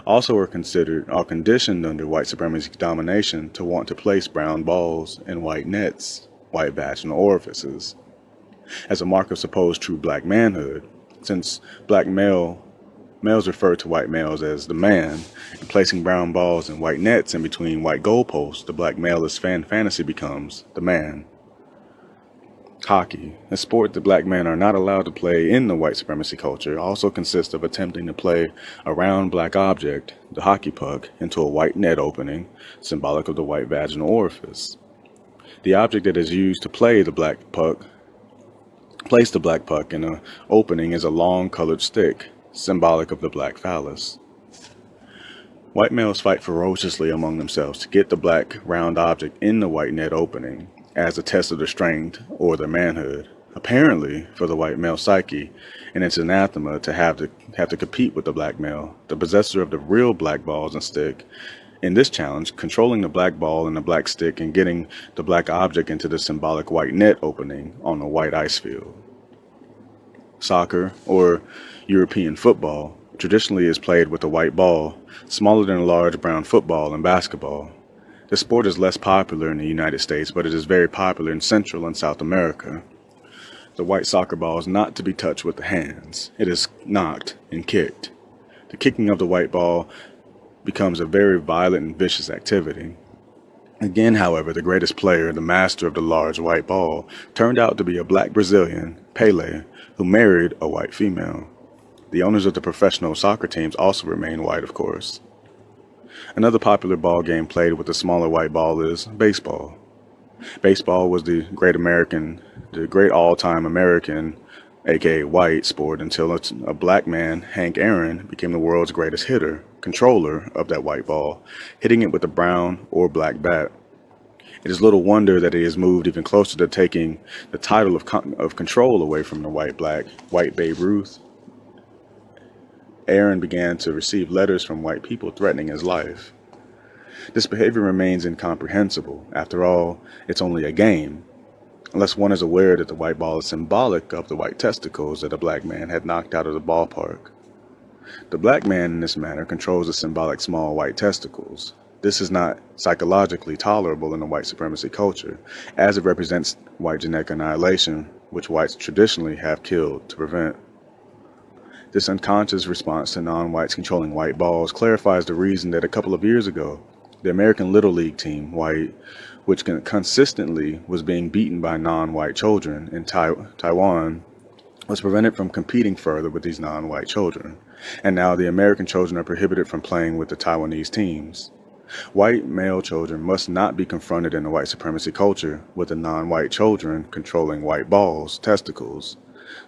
also are conditioned under white supremacy domination to want to place brown balls in white nets, white vaginal orifices, as a mark of supposed true black manhood, since males refer to white males as the man, and placing brown balls in white nets in between white goalposts, the black male's fantasy becomes the man. Hockey, a sport that black men are not allowed to play in the white supremacy culture, also consists of attempting to play a round black object, the hockey puck, into a white net opening, symbolic of the white vaginal orifice. The object that is used to place the black puck in an opening is a long colored stick, symbolic of the black phallus. White males fight ferociously among themselves to get the black round object in the white net opening, as a test of their strength or their manhood. Apparently, for the white male psyche, and it's anathema to have to compete with the black male, the possessor of the real black balls and stick. In this challenge, controlling the black ball and the black stick and getting the black object into the symbolic white net opening on the white ice field. Soccer, or European football, traditionally is played with a white ball, smaller than a large brown football and basketball. The sport is less popular in the United States, but it is very popular in Central and South America. The white soccer ball is not to be touched with the hands. It is knocked and kicked. The kicking of the white ball becomes a very violent and vicious activity. Again, however, the greatest player, the master of the large white ball, turned out to be a black Brazilian, Pelé, who married a white female. The owners of the professional soccer teams also remain white, of course. Another popular ball game played with a smaller white ball is baseball. Baseball was the great all-time American, aka white sport, until a black man, Hank Aaron, became the world's greatest hitter, controller of that white ball, hitting it with a brown or black bat. It is little wonder that he has moved even closer to taking the title of control away from the white Babe Ruth. Aaron began to receive letters from white people threatening his life. This behavior remains incomprehensible. After all, it's only a game, unless one is aware that the white ball is symbolic of the white testicles that a black man had knocked out of the ballpark. The black man in this manner controls the symbolic small white testicles. This is not psychologically tolerable in the white supremacy culture, as it represents white genetic annihilation, which whites traditionally have killed to prevent. This unconscious response to non-whites controlling white balls clarifies the reason that a couple of years ago, the American Little League team, white, which consistently was being beaten by non-white children in Taiwan, was prevented from competing further with these non-white children. And now the American children are prohibited from playing with the Taiwanese teams. White male children must not be confronted in the white supremacy culture with the non-white children controlling white balls, testicles.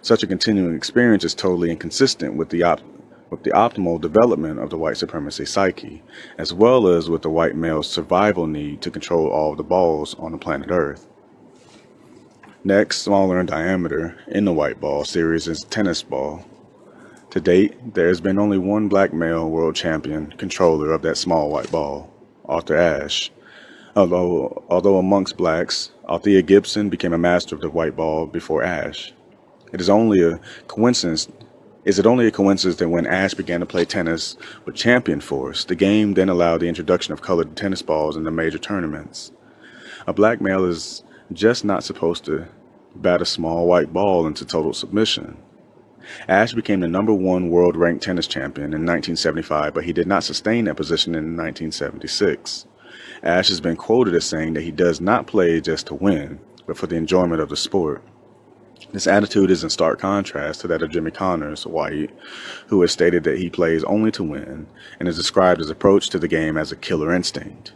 Such a continuing experience is totally inconsistent with the optimal development of the white supremacy psyche, as well as with the white male's survival need to control all of the balls on the planet Earth. Next, smaller in diameter in the white ball series is tennis ball. To date, there has been only one black male world champion controller of that small white ball, Arthur Ashe. Although amongst blacks, Althea Gibson became a master of the white ball before Ashe. Is it only a coincidence that when Ashe began to play tennis with champion force, the game then allowed the introduction of colored tennis balls in the major tournaments? A black male is just not supposed to bat a small white ball into total submission. Ashe became the #1 world-ranked tennis champion in 1975, but he did not sustain that position in 1976. Ashe has been quoted as saying that he does not play just to win, but for the enjoyment of the sport. This attitude is in stark contrast to that of Jimmy Connors, white, who has stated that he plays only to win, and has described his approach to the game as a killer instinct.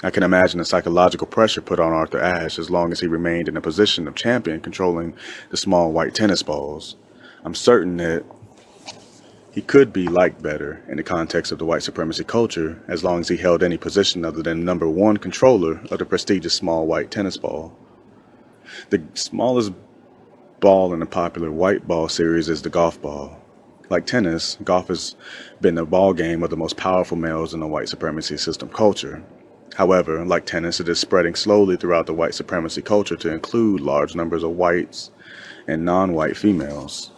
I can imagine the psychological pressure put on Arthur Ashe as long as he remained in a position of champion controlling the small white tennis balls. I'm certain that he could be liked better in the context of the white supremacy culture as long as he held any position other than #1 controller of the prestigious small white tennis ball. The smallest ball in the popular white ball series is the golf ball. Like tennis, golf has been the ball game of the most powerful males in the white supremacy system culture. However, like tennis, it is spreading slowly throughout the white supremacy culture to include large numbers of whites and non-white females.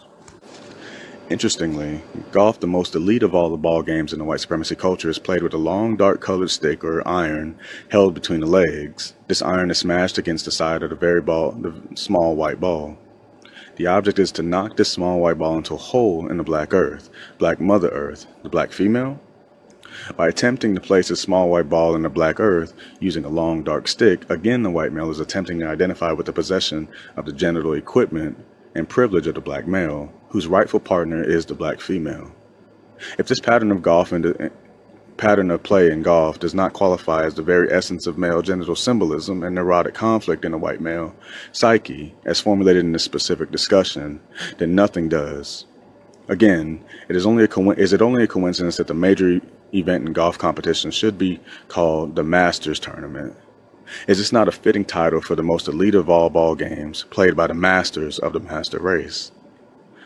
Interestingly, golf, the most elite of all the ball games in the white supremacy culture, is played with a long, dark-colored stick or iron held between the legs. This iron is smashed against the side of the small white ball. The object is to knock this small white ball into a hole in the black earth, black Mother Earth, the black female. By attempting to place a small white ball in the black earth using a long dark stick, again the white male is attempting to identify with the possession of the genital equipment and privilege of the black male, whose rightful partner is the black female. If this pattern of play in golf does not qualify as the very essence of male genital symbolism and neurotic conflict in the white male psyche, as formulated in this specific discussion, then nothing does. Again, is it only a coincidence that the major event in golf competition should be called the Masters Tournament? Is this not a fitting title for the most elite of all ball games, played by the masters of the master race?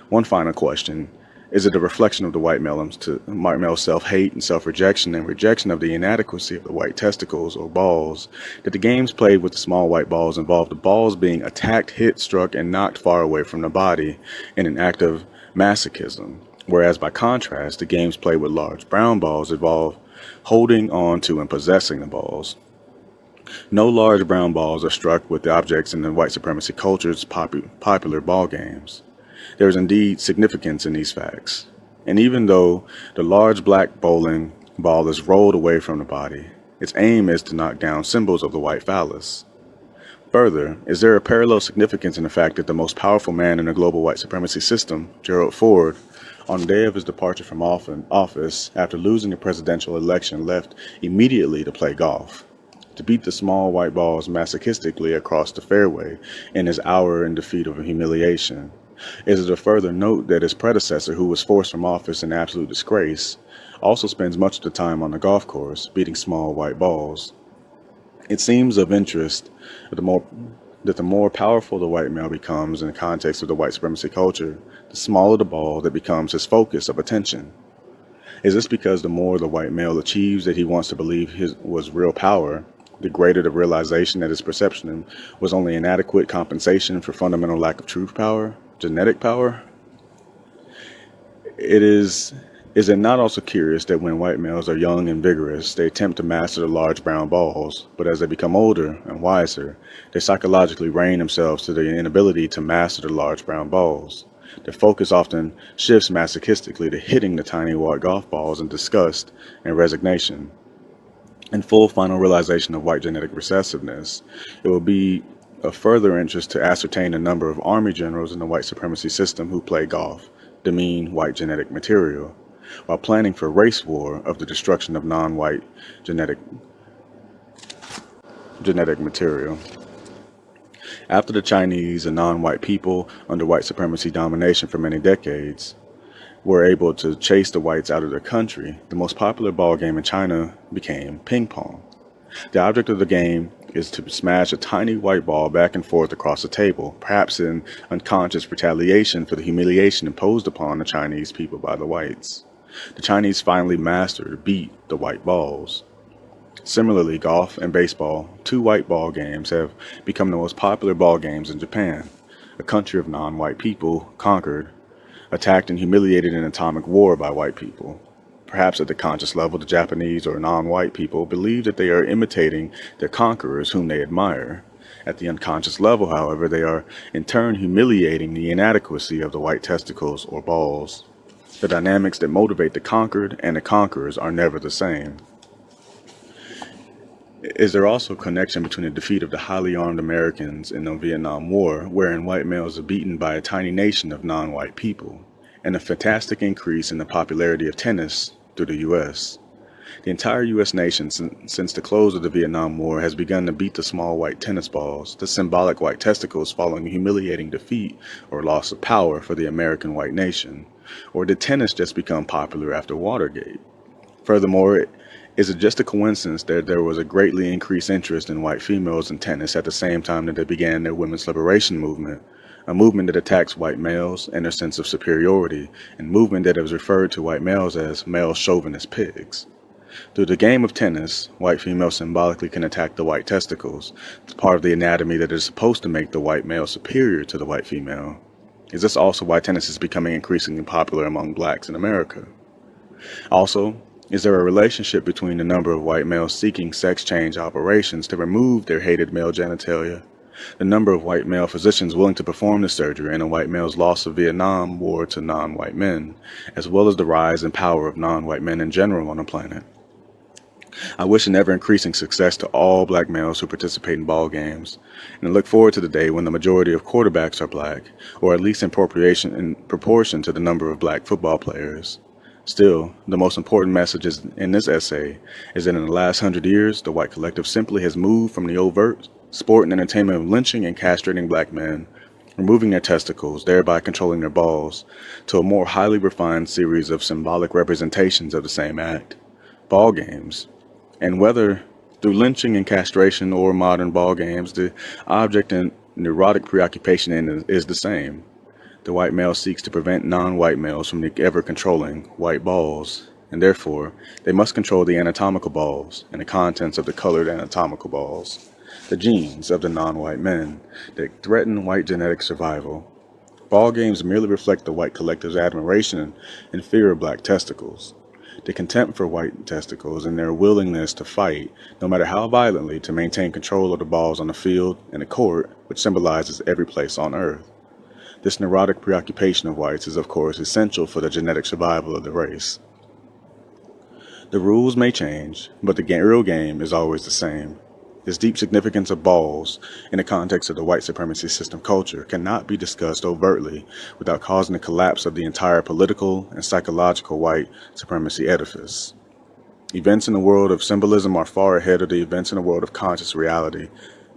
One final question. Is it a reflection of the white male self-hate and self-rejection and rejection of the inadequacy of the white testicles or balls that the games played with the small white balls involve the balls being attacked, hit, struck, and knocked far away from the body in an act of masochism, whereas by contrast, the games played with large brown balls involve holding on to and possessing the balls? No large brown balls are struck with the objects in the white supremacy culture's popular ball games. There is indeed significance in these facts, and even though the large black bowling ball is rolled away from the body, its aim is to knock down symbols of the white phallus. Further, is there a parallel significance in the fact that the most powerful man in the global white supremacy system, Gerald Ford, on the day of his departure from office after losing the presidential election, left immediately to play golf, to beat the small white balls masochistically across the fairway in his hour in defeat of humiliation? Is it a further note that his predecessor, who was forced from office in absolute disgrace, also spends much of the time on the golf course beating small white balls? It seems of interest that the more powerful the white male becomes in the context of the white supremacy culture, the smaller the ball that becomes his focus of attention. Is this because the more the white male achieves that he wants to believe his was real power, the greater the realization that his perception was only inadequate compensation for fundamental lack of true power, genetic power? Is it not also curious that when white males are young and vigorous, they attempt to master the large brown balls, but as they become older and wiser, they psychologically rein themselves to the inability to master the large brown balls? Their focus often shifts masochistically to hitting the tiny white golf balls in disgust and resignation. In full final realization of white genetic recessiveness, it will be of further interest to ascertain the number of army generals in the white supremacy system who play golf, demean white genetic material, while planning for race war of the destruction of non-white genetic material. After the Chinese and non-white people under white supremacy domination for many decades were able to chase the whites out of their country, the most popular ball game in China became ping pong. The object of the game is to smash a tiny white ball back and forth across the table, perhaps in unconscious retaliation for the humiliation imposed upon the Chinese people by the whites. The Chinese finally beat the white balls. Similarly, golf and baseball, two white ball games, have become the most popular ball games in Japan, a country of non-white people conquered, attacked and humiliated in atomic war by white people. Perhaps at the conscious level, the Japanese or non-white people believe that they are imitating their conquerors whom they admire. At the unconscious level, however, they are in turn humiliating the inadequacy of the white testicles or balls. The dynamics that motivate the conquered and the conquerors are never the same. Is there also a connection between the defeat of the highly armed Americans in the Vietnam War, wherein white males are beaten by a tiny nation of non-white people, and a fantastic increase in the popularity of tennis through the U.S.? The entire U.S. nation, since the close of the Vietnam War, has begun to beat the small white tennis balls, the symbolic white testicles, following a humiliating defeat or loss of power for the American white nation. Or did tennis just become popular after Watergate? Furthermore, is it just a coincidence that there was a greatly increased interest in white females in tennis at the same time that they began their women's liberation movement,
a movement that attacks white males and their sense of superiority, and movement that has referred to white males as male chauvinist pigs. Through the game of tennis, white females symbolically can attack the white testicles, the part of the anatomy that is supposed to make the white male superior to the white female. Is this also why tennis is becoming increasingly popular among blacks in America? Also, is there a relationship between the number of white males seeking sex change operations to remove their hated male genitalia, the number of white male physicians willing to perform the surgery, and a white male's loss of Vietnam War to non-white men, as well as the rise in power of non-white men in general on the planet? I wish an ever-increasing success to all black males who participate in ball games, and I look forward to the day when the majority of quarterbacks are black, or at least in proportion to the number of black football players. Still, the most important message in this essay is that in the last 100 years, the white collective simply has moved from the overt sport and entertainment of lynching and castrating black men, removing their testicles, thereby controlling their balls, to a more highly refined series of symbolic representations of the same act, ball games. And whether through lynching and castration or modern ball games, the object and neurotic preoccupation is the same. The white male seeks to prevent non-white males from the ever-controlling white balls, and therefore they must control the anatomical balls and the contents of the colored anatomical balls, the genes of the non-white men that threaten white genetic survival. Ball games merely reflect the white collective's admiration and fear of black testicles, the contempt for white testicles, and their willingness to fight, no matter how violently, to maintain control of the balls on the field and the court, which symbolizes every place on earth. This neurotic preoccupation of whites is, of course, essential for the genetic survival of the race. The rules may change, but the real game is always the same. This deep significance of balls, in the context of the white supremacy system culture, cannot be discussed overtly without causing the collapse of the entire political and psychological white supremacy edifice. Events in the world of symbolism are far ahead of the events in the world of conscious reality,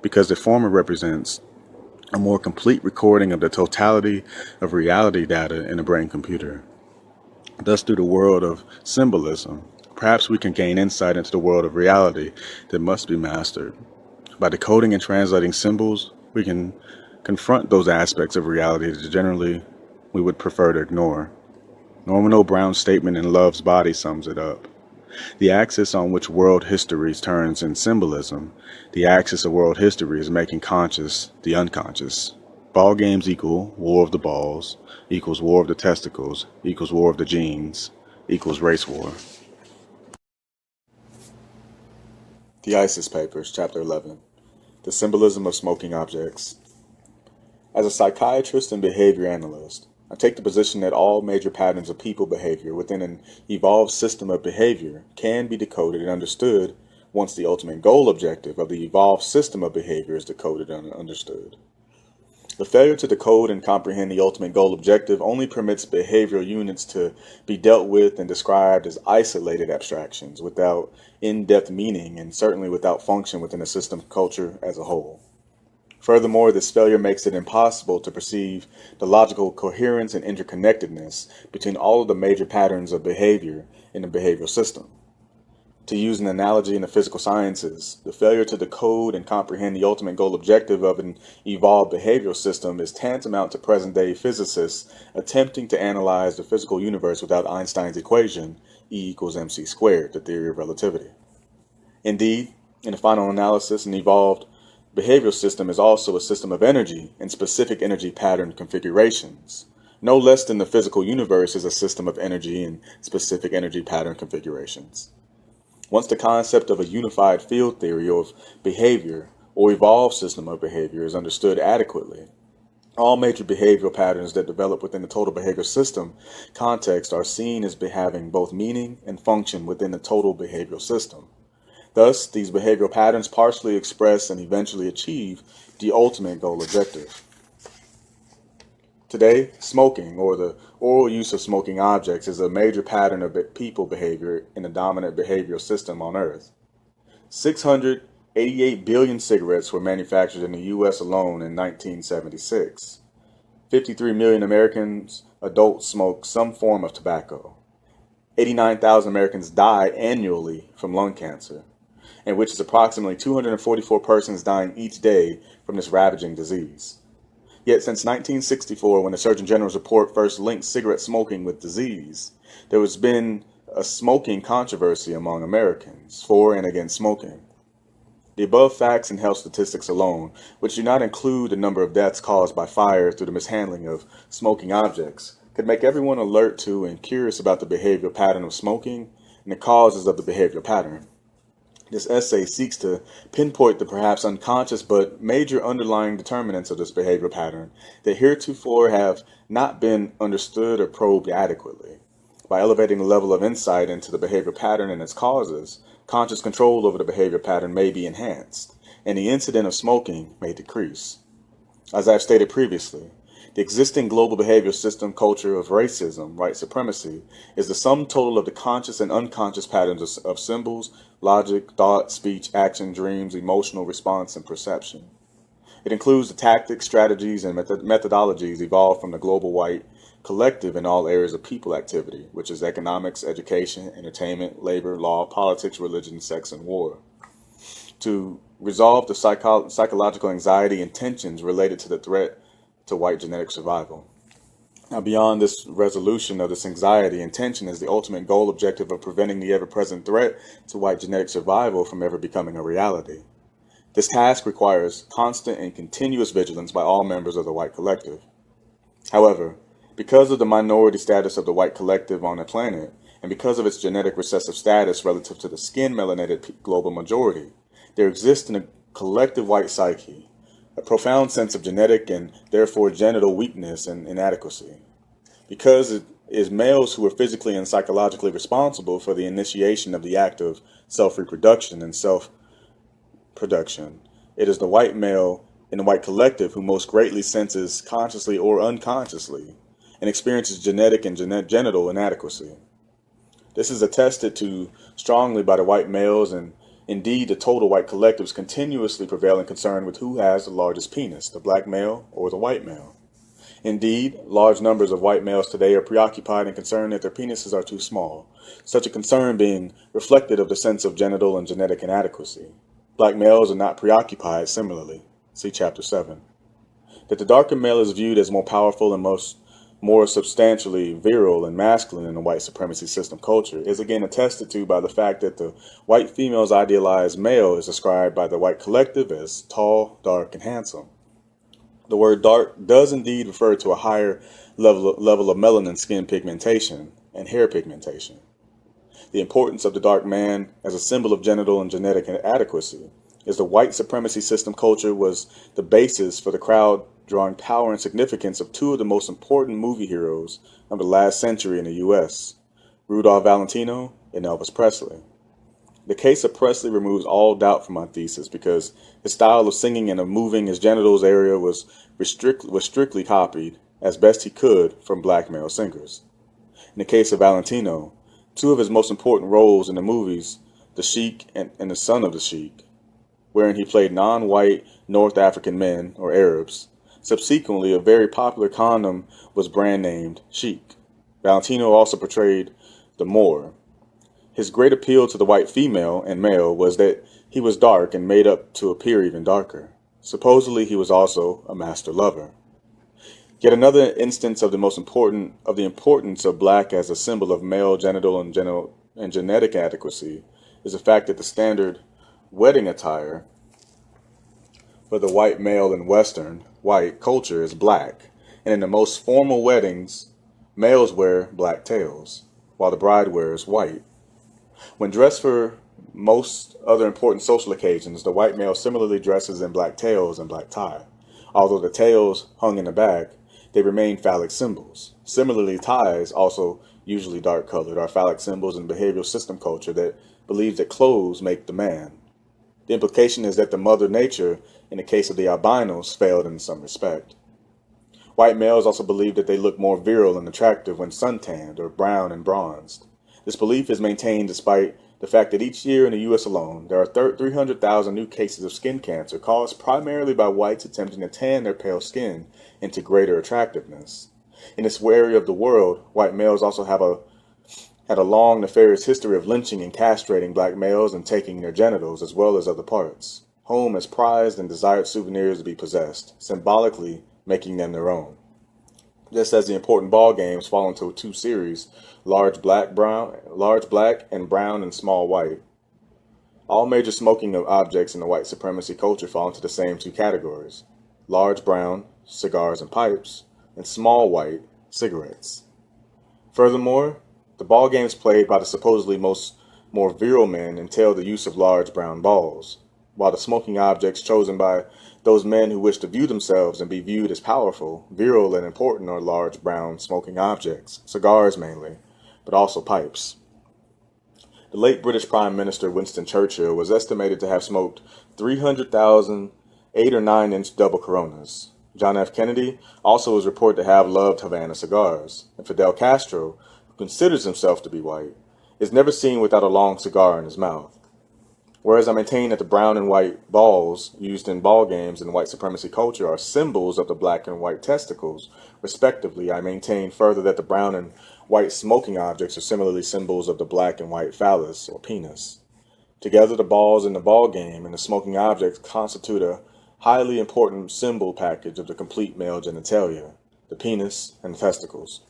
because the former represents a more complete recording of the totality of reality data in a brain computer. Thus, through the world of symbolism, perhaps we can gain insight into the world of reality that must be mastered. By decoding and translating symbols, we can confront those aspects of reality that generally we would prefer to ignore. Norman O. Brown's statement in Love's Body sums it up. The axis on which world history turns in symbolism, the axis of world history is making conscious the unconscious. Ball games equal war of the balls, equals war of the testicles, equals war of the genes, equals race war. The ISIS Papers, Chapter 11. The Symbolism of Smoking Objects. As a psychiatrist and behavior analyst, I take the position that all major patterns of people behavior within an evolved system of behavior can be decoded and understood once the ultimate goal objective of the evolved system of behavior is decoded and understood. The failure to decode and comprehend the ultimate goal objective only permits behavioral units to be dealt with and described as isolated abstractions without in-depth meaning and certainly without function within a system culture as a whole. Furthermore, this failure makes it impossible to perceive the logical coherence and interconnectedness between all of the major patterns of behavior in the behavioral system. To use an analogy in the physical sciences, the failure to decode and comprehend the ultimate goal objective of an evolved behavioral system is tantamount to present-day physicists attempting to analyze the physical universe without Einstein's equation, E equals mc squared, the theory of relativity. Indeed, in the final analysis, an evolved behavioral system is also a system of energy and specific energy pattern configurations. No less than the physical universe is a system of energy and specific energy pattern configurations. Once the concept of a unified field theory of behavior or evolved system of behavior is understood adequately, all major behavioral patterns that develop within the total behavioral system context are seen as having both meaning and function within the total behavioral system. Thus, these behavioral patterns partially express and eventually achieve the ultimate goal objective. Today, smoking, or the oral use of smoking objects, is a major pattern of people behavior in the dominant behavioral system on Earth. 688 billion cigarettes were manufactured in the U.S. alone in 1976. 53 million Americans adults smoke some form of tobacco. 89,000 Americans die annually from lung cancer, in which is approximately 244 persons dying each day from this ravaging disease.
Yet since 1964, when the Surgeon General's report first linked cigarette smoking with disease, there has been a smoking controversy among Americans, for and against smoking. The above facts and health statistics alone, which do not include the number of deaths caused by fire through the mishandling of smoking objects, could make everyone alert to and curious about the behavioral pattern of smoking and the causes of the behavioral pattern. This essay seeks to pinpoint the perhaps unconscious but major underlying determinants of this behavioral pattern that heretofore have not been understood or probed adequately. By elevating the level of insight into the behavioral pattern and its causes, conscious control over the behavior pattern may be enhanced, and the incidence of smoking may decrease. As I've stated previously, the existing global behavioral system culture of racism, white supremacy, is the sum total of the conscious and unconscious patterns of symbols, logic, thought, speech, action, dreams, emotional response, and perception. It includes the tactics, strategies, and methodologies evolved from the global white collective in all areas of people activity, which is economics, education, entertainment, labor, law, politics, religion, sex, and war, to resolve the psychological anxiety and tensions related to the threat to white genetic survival. Now, beyond this resolution of this anxiety and tension is the ultimate goal objective of preventing the ever-present threat to white genetic survival from ever becoming a reality. This task requires constant and continuous vigilance by all members of the white collective. However, because of the minority status of the white collective on the planet, and because of its genetic recessive status relative to the skin melanated global majority, there exists in a collective white psyche a profound sense of genetic and therefore genital weakness and inadequacy. Because it is males who are physically and psychologically responsible for the initiation of the act of self-reproduction and self-production, it is the white male in the white collective who most greatly senses, consciously or unconsciously, and experiences genetic and genital inadequacy. This is attested to strongly by the white males and indeed the total white collective's continuously prevailing concern with who has the largest penis, the black male or the white male. Indeed, large numbers of white males today are preoccupied and concerned that their penises are too small, such a concern being reflected of the sense of genital and genetic inadequacy. Black males are not preoccupied similarly. See Chapter 7. That the darker male is viewed as more powerful and more substantially virile and masculine in the white supremacy system culture is again attested to by the fact that the white female's idealized male is described by the white collective as tall, dark, and handsome. The word dark does indeed refer to a higher level of melanin skin pigmentation and hair pigmentation. The importance of the dark man as a symbol of genital and genetic inadequacy is the white supremacy system culture was the basis for the crowd drawing power and significance of two of the most important movie heroes of the last century in the U.S., Rudolph Valentino and Elvis Presley. The case of Presley removes all doubt from my thesis because his style of singing and of moving his genitals area was strictly copied, as best he could, from black male singers. In the case of Valentino, two of his most important roles in the movies, The Sheik and The Son of the Sheik, wherein he played non-white North African men or Arabs. Subsequently, a very popular condom was brand named Chic. Valentino also portrayed the Moor. His great appeal to the white female and male was that he was dark and made up to appear even darker. Supposedly, he was also a master lover. Yet another instance of the importance of black as a symbol of male genital and genetic adequacy is the fact that the standard wedding attire for the white male in Western white culture is black, and in the most formal weddings, males wear black tails, while the bride wears white. When dressed for most other important social occasions, the white male similarly dresses in black tails and black tie. Although the tails hung in the back, they remain phallic symbols. Similarly, ties, also usually dark colored, are phallic symbols in behavioral system culture that believes that clothes make the man. The implication is that the mother nature, in the case of the albinos, failed in some respect. White males also believe that they look more virile and attractive when suntanned or brown and bronzed. This belief is maintained despite the fact that each year in the U.S. alone, there are 300,000 new cases of skin cancer caused primarily by whites attempting to tan their pale skin into greater attractiveness. In this area of the world, white males also had a long nefarious history of lynching and castrating black males and taking their genitals as well as other parts. Home as prized and desired souvenirs to be possessed, symbolically making them their own. Just as the important ball games fall into two series, large black, and brown and small white. All major smoking objects in the white supremacy culture fall into the same two categories: large brown, cigars and pipes, and small white, cigarettes. Furthermore, the ball games played by the supposedly more virile men entail the use of large brown balls, while the smoking objects chosen by those men who wish to view themselves and be viewed as powerful, virile, and important are large brown smoking objects, cigars mainly, but also pipes. The late British Prime Minister Winston Churchill was estimated to have smoked 300,000 8 or 9-inch double Coronas. John F. Kennedy also is reported to have loved Havana cigars, and Fidel Castro, who considers himself to be white, is never seen without a long cigar in his mouth. Whereas I maintain that the brown and white balls used in ball games in white supremacy culture are symbols of the black and white testicles, respectively, I maintain further that the brown and white smoking objects are similarly symbols of the black and white phallus, or penis. Together, the balls in the ball game and the smoking objects constitute a highly important symbol package of the complete male genitalia, the penis and the testicles.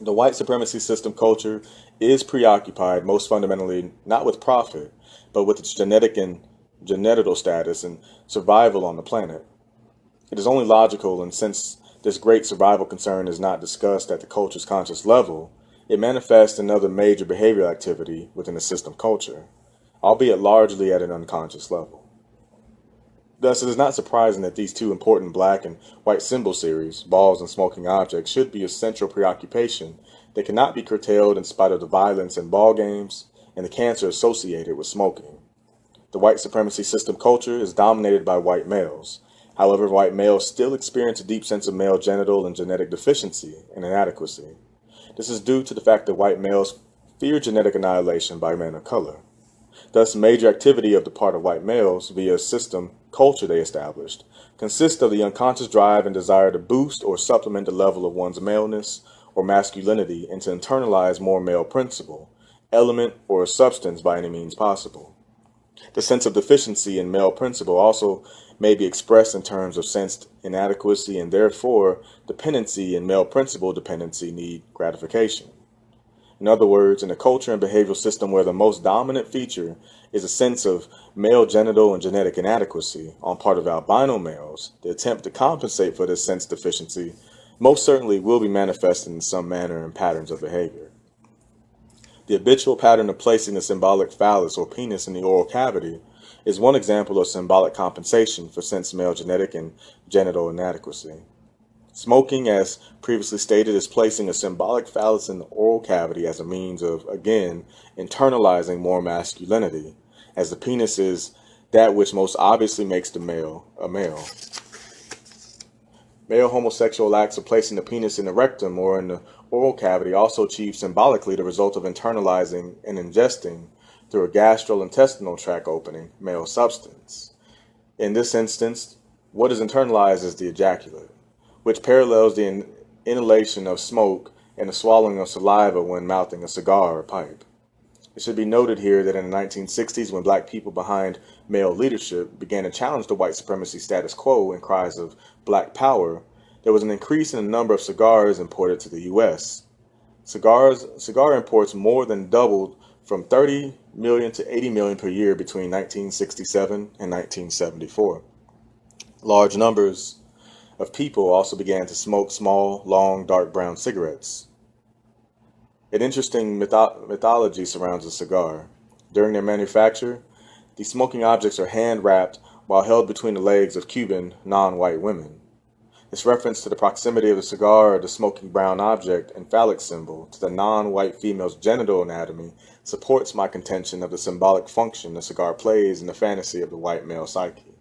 The white supremacy system culture is preoccupied most fundamentally not with profit, but with its genetic and genital status and survival on the planet. It is only logical, and since this great survival concern is not discussed at the culture's conscious level, it manifests another major behavioral activity within the system culture, albeit largely at an unconscious level. Thus, it is not surprising that these two important black and white symbol series, balls and smoking objects, should be a central preoccupation that cannot be curtailed in spite of the violence in ball games and the cancer associated with smoking. The white supremacy system culture is dominated by white males. However, white males still experience a deep sense of male genital and genetic deficiency and inadequacy. This is due to the fact that white males fear genetic annihilation by men of color. Thus, major activity of the part of white males via a system culture they established consists of the unconscious drive and desire to boost or supplement the level of one's maleness or masculinity and to internalize more male principle, element, or substance by any means possible. The sense of deficiency in male principle also may be expressed in terms of sensed inadequacy and therefore dependency in male principle dependency need gratification. In other words, in a culture and behavioral system where the most dominant feature is a sense of male genital and genetic inadequacy on part of albino males, the attempt to compensate for this sense deficiency most certainly will be manifested in some manner in patterns of behavior. The habitual pattern of placing the symbolic phallus or penis in the oral cavity is one example of symbolic compensation for sense male genetic and genital inadequacy. Smoking, as previously stated, is placing a symbolic phallus in the oral cavity as a means of, again, internalizing more masculinity, as the penis is that which most obviously makes the male a male. Male homosexual acts of placing the penis in the rectum or in the oral cavity also achieve symbolically the result of internalizing and ingesting, through a gastrointestinal tract opening, male substance. In this instance, what is internalized is the ejaculate, which parallels the inhalation of smoke and the swallowing of saliva when mouthing a cigar or pipe. It should be noted here that in the 1960s, when black people behind male leadership began to challenge the white supremacy status quo in cries of black power, there was an increase in the number of cigars imported to the U.S. Cigar imports more than doubled from 30 million to 80 million per year between 1967 and 1974. Large numbers of people also began to smoke small, long, dark brown cigarettes. An interesting mythology surrounds a cigar. During their manufacture, these smoking objects are hand-wrapped while held between the legs of Cuban, non-white women. This reference to the proximity of the cigar or the smoking brown object and phallic symbol to the non-white female's genital anatomy supports my contention of the symbolic function the cigar plays in the fantasy of the white male psyche.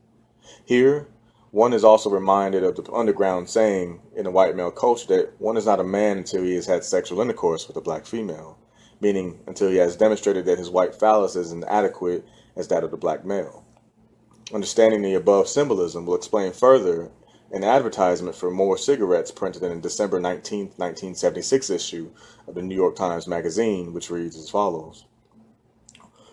Here, one is also reminded of the underground saying in the white male culture that one is not a man until he has had sexual intercourse with a black female, meaning until he has demonstrated that his white phallus is as adequate as that of the black male. Understanding the above symbolism will explain further an advertisement for more cigarettes printed in the December 19, 1976 issue of the New York Times Magazine, which reads as follows.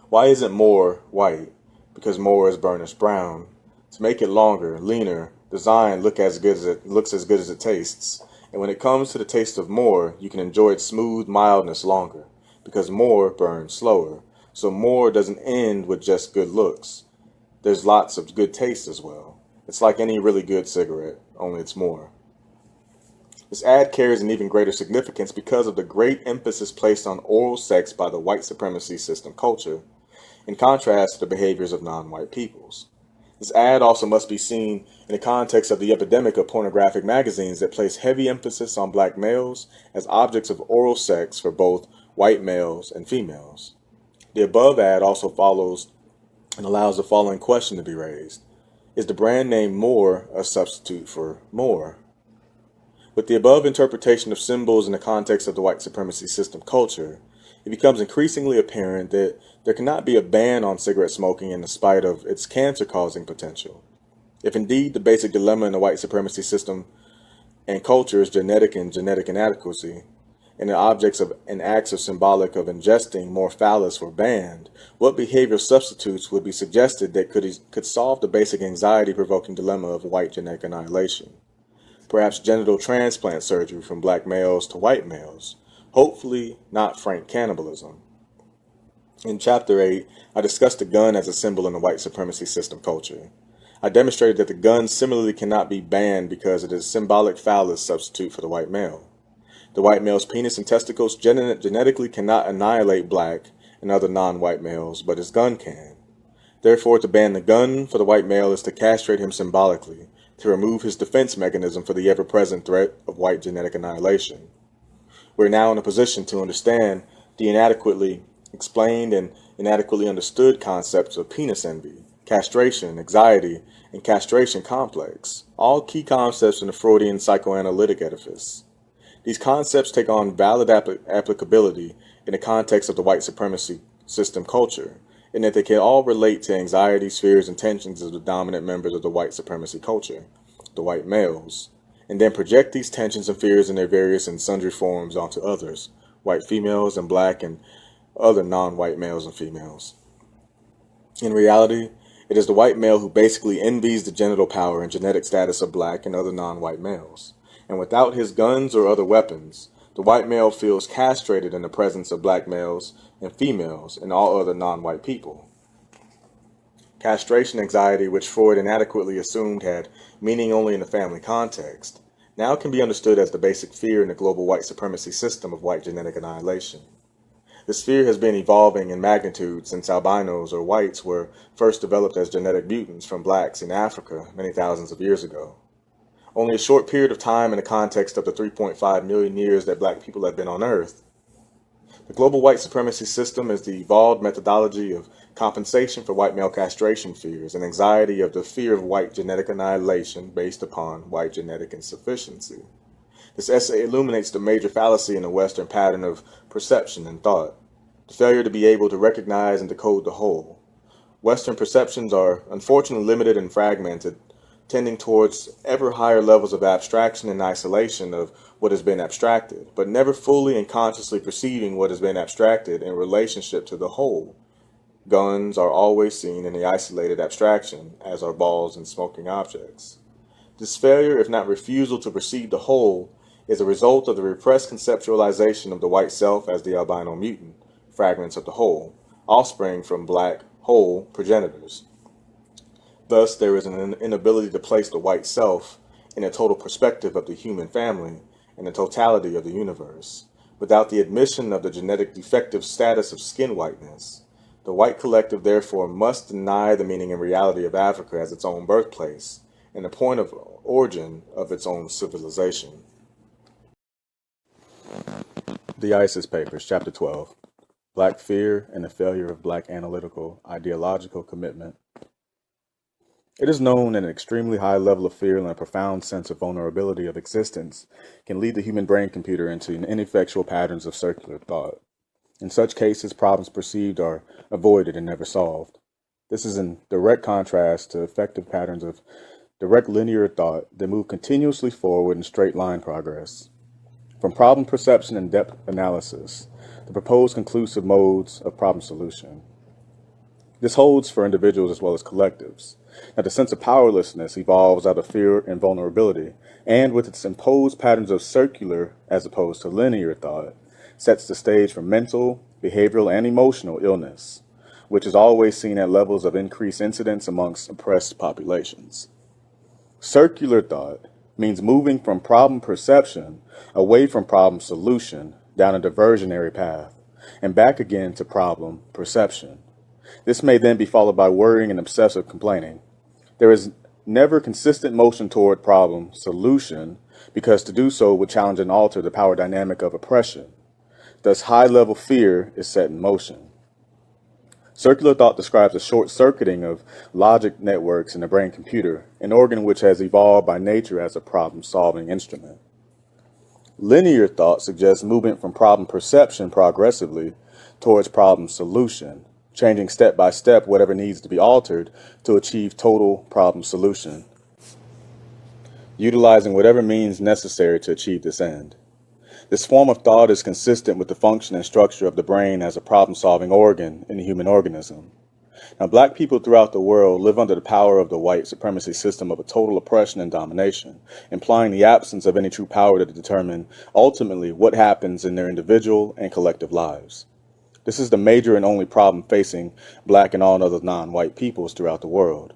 Why isn't more white? Because more is burnished brown. To make it longer, leaner, design looks as good as it tastes. And when it comes to the taste of more, you can enjoy its smooth mildness longer, because more burns slower. So more doesn't end with just good looks. There's lots of good taste as well. It's like any really good cigarette, only it's more. This ad carries an even greater significance because of the great emphasis placed on oral sex by the white supremacy system culture, in contrast to the behaviors of non-white peoples. This ad also must be seen in the context of the epidemic of pornographic magazines that place heavy emphasis on black males as objects of oral sex for both white males and females. The above ad also follows and allows the following question to be raised. Is the brand name More a substitute for more? With the above interpretation of symbols in the context of the white supremacy system culture, it becomes increasingly apparent that there cannot be a ban on cigarette smoking in spite of its cancer-causing potential. If indeed the basic dilemma in the white supremacy system and culture is genetic and genetic inadequacy, and the objects of and acts of symbolic of ingesting more phallus were banned, what behavioral substitutes would be suggested that could solve the basic anxiety-provoking dilemma of white genetic annihilation? Perhaps genital transplant surgery from black males to white males, hopefully not frank cannibalism. In Chapter 8, I discussed the gun as a symbol in the white supremacy system culture. I demonstrated that the gun similarly cannot be banned because it is a symbolic phallus substitute for the white male. The white male's penis and testicles genetically cannot annihilate black and other non-white males, but his gun can. Therefore, to ban the gun for the white male is to castrate him symbolically, to remove his defense mechanism for the ever-present threat of white genetic annihilation. We're now in a position to understand the inadequately explained and inadequately understood concepts of penis envy, castration, anxiety, and castration complex, all key concepts in the Freudian psychoanalytic edifice. These concepts take on valid applicability in the context of the white supremacy system culture, in that they can all relate to anxieties, fears, and tensions of the dominant members of the white supremacy culture, the white males, and then project these tensions and fears in their various and sundry forms onto others, white females and black and other non-white males and females. In reality, it is the white male who basically envies the genital power and genetic status of black and other non-white males. And without his guns or other weapons, the white male feels castrated in the presence of black males and females and all other non-white people. Castration anxiety, which Freud inadequately assumed had meaning only in the family context, now can be understood as the basic fear in the global white supremacy system of white genetic annihilation. This fear has been evolving in magnitude since albinos or whites were first developed as genetic mutants from blacks in Africa many thousands of years ago. Only a short period of time in the context of the 3.5 million years that black people have been on Earth. The global white supremacy system is the evolved methodology of compensation for white male castration fears and anxiety of the fear of white genetic annihilation based upon white genetic insufficiency. This essay illuminates the major fallacy in the Western pattern of perception and thought, the failure to be able to recognize and decode the whole. Western perceptions are unfortunately limited and fragmented, tending towards ever higher levels of abstraction and isolation of what has been abstracted, but never fully and consciously perceiving what has been abstracted in relationship to the whole. Guns are always seen in the isolated abstraction, as are balls and smoking objects. This failure, if not refusal to perceive the whole, is a result of the repressed conceptualization of the white self as the albino mutant, fragments of the whole, offspring from black, whole progenitors. Thus, there is an inability to place the white self in a total perspective of the human family and the totality of the universe, without the admission of the genetic defective status of skin whiteness. The white collective, therefore, must deny the meaning and reality of Africa as its own birthplace and the point of origin of its own civilization. The ISIS Papers, Chapter 12, Black Fear and the Failure of Black Analytical Ideological Commitment. It is known that an extremely high level of fear and a profound sense of vulnerability of existence can lead the human brain computer into ineffectual patterns of circular thought. In such cases, problems perceived are avoided and never solved. This is in direct contrast to effective patterns of direct linear thought that move continuously forward in straight line progress. From problem perception and depth analysis, the proposed conclusive modes of problem solution. This holds for individuals as well as collectives. Now, the sense of powerlessness evolves out of fear and vulnerability, and with its imposed patterns of circular as opposed to linear thought, sets the stage for mental, behavioral, and emotional illness, which is always seen at levels of increased incidence amongst oppressed populations. Circular thought means moving from problem perception away from problem solution down a diversionary path and back again to problem perception. This may then be followed by worrying and obsessive complaining. There is never consistent motion toward problem solution because to do so would challenge and alter the power dynamic of oppression. Thus, high-level fear is set in motion. Circular thought describes a short-circuiting of logic networks in the brain-computer, an organ which has evolved by nature as a problem-solving instrument. Linear thought suggests movement from problem perception progressively towards problem solution, changing step by step whatever needs to be altered to achieve total problem solution, utilizing whatever means necessary to achieve this end. This form of thought is consistent with the function and structure of the brain as a problem-solving organ in the human organism. Now, black people throughout the world live under the power of the white supremacy system of a total oppression and domination, implying the absence of any true power to determine ultimately what happens in their individual and collective lives. This is the major and only problem facing black and all other non-white peoples throughout the world.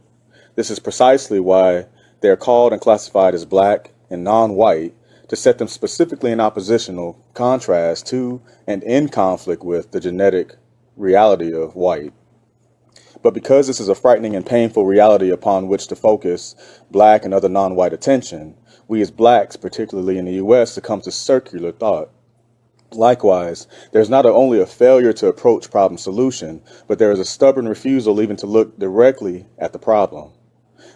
This is precisely why they are called and classified as black and non-white, to set them specifically in oppositional contrast to and in conflict with the genetic reality of white. But because this is a frightening and painful reality upon which to focus black and other non-white attention, we as blacks, particularly in the U.S., succumb to circular thought. Likewise, there's not only a failure to approach problem solution, but there is a stubborn refusal even to look directly at the problem.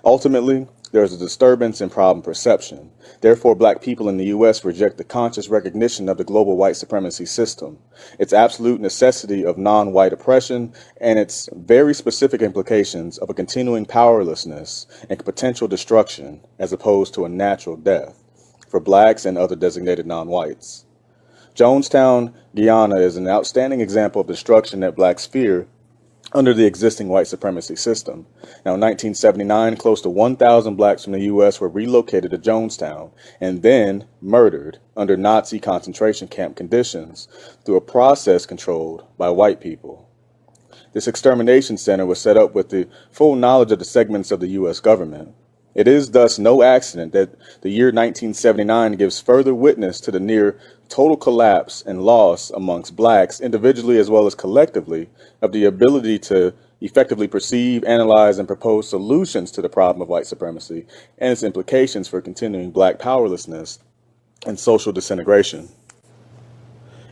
Ultimately, there is a disturbance in problem perception. Therefore, black people in the U.S. reject the conscious recognition of the global white supremacy system, its absolute necessity of non-white oppression, and its very specific implications of a continuing powerlessness and potential destruction as opposed to a natural death for blacks and other designated non-whites. Jonestown, Guyana is an outstanding example of destruction that blacks fear under the existing white supremacy system. Now, in 1979, close to 1,000 blacks from the U.S. were relocated to Jonestown and then murdered under Nazi concentration camp conditions through a process controlled by white people. This extermination center was set up with the full knowledge of the segments of the U.S. government. It is thus no accident that the year 1979 gives further witness to the near total collapse and loss amongst blacks, individually as well as collectively, of the ability to effectively perceive, analyze, and propose solutions to the problem of white supremacy and its implications for continuing black powerlessness and social disintegration.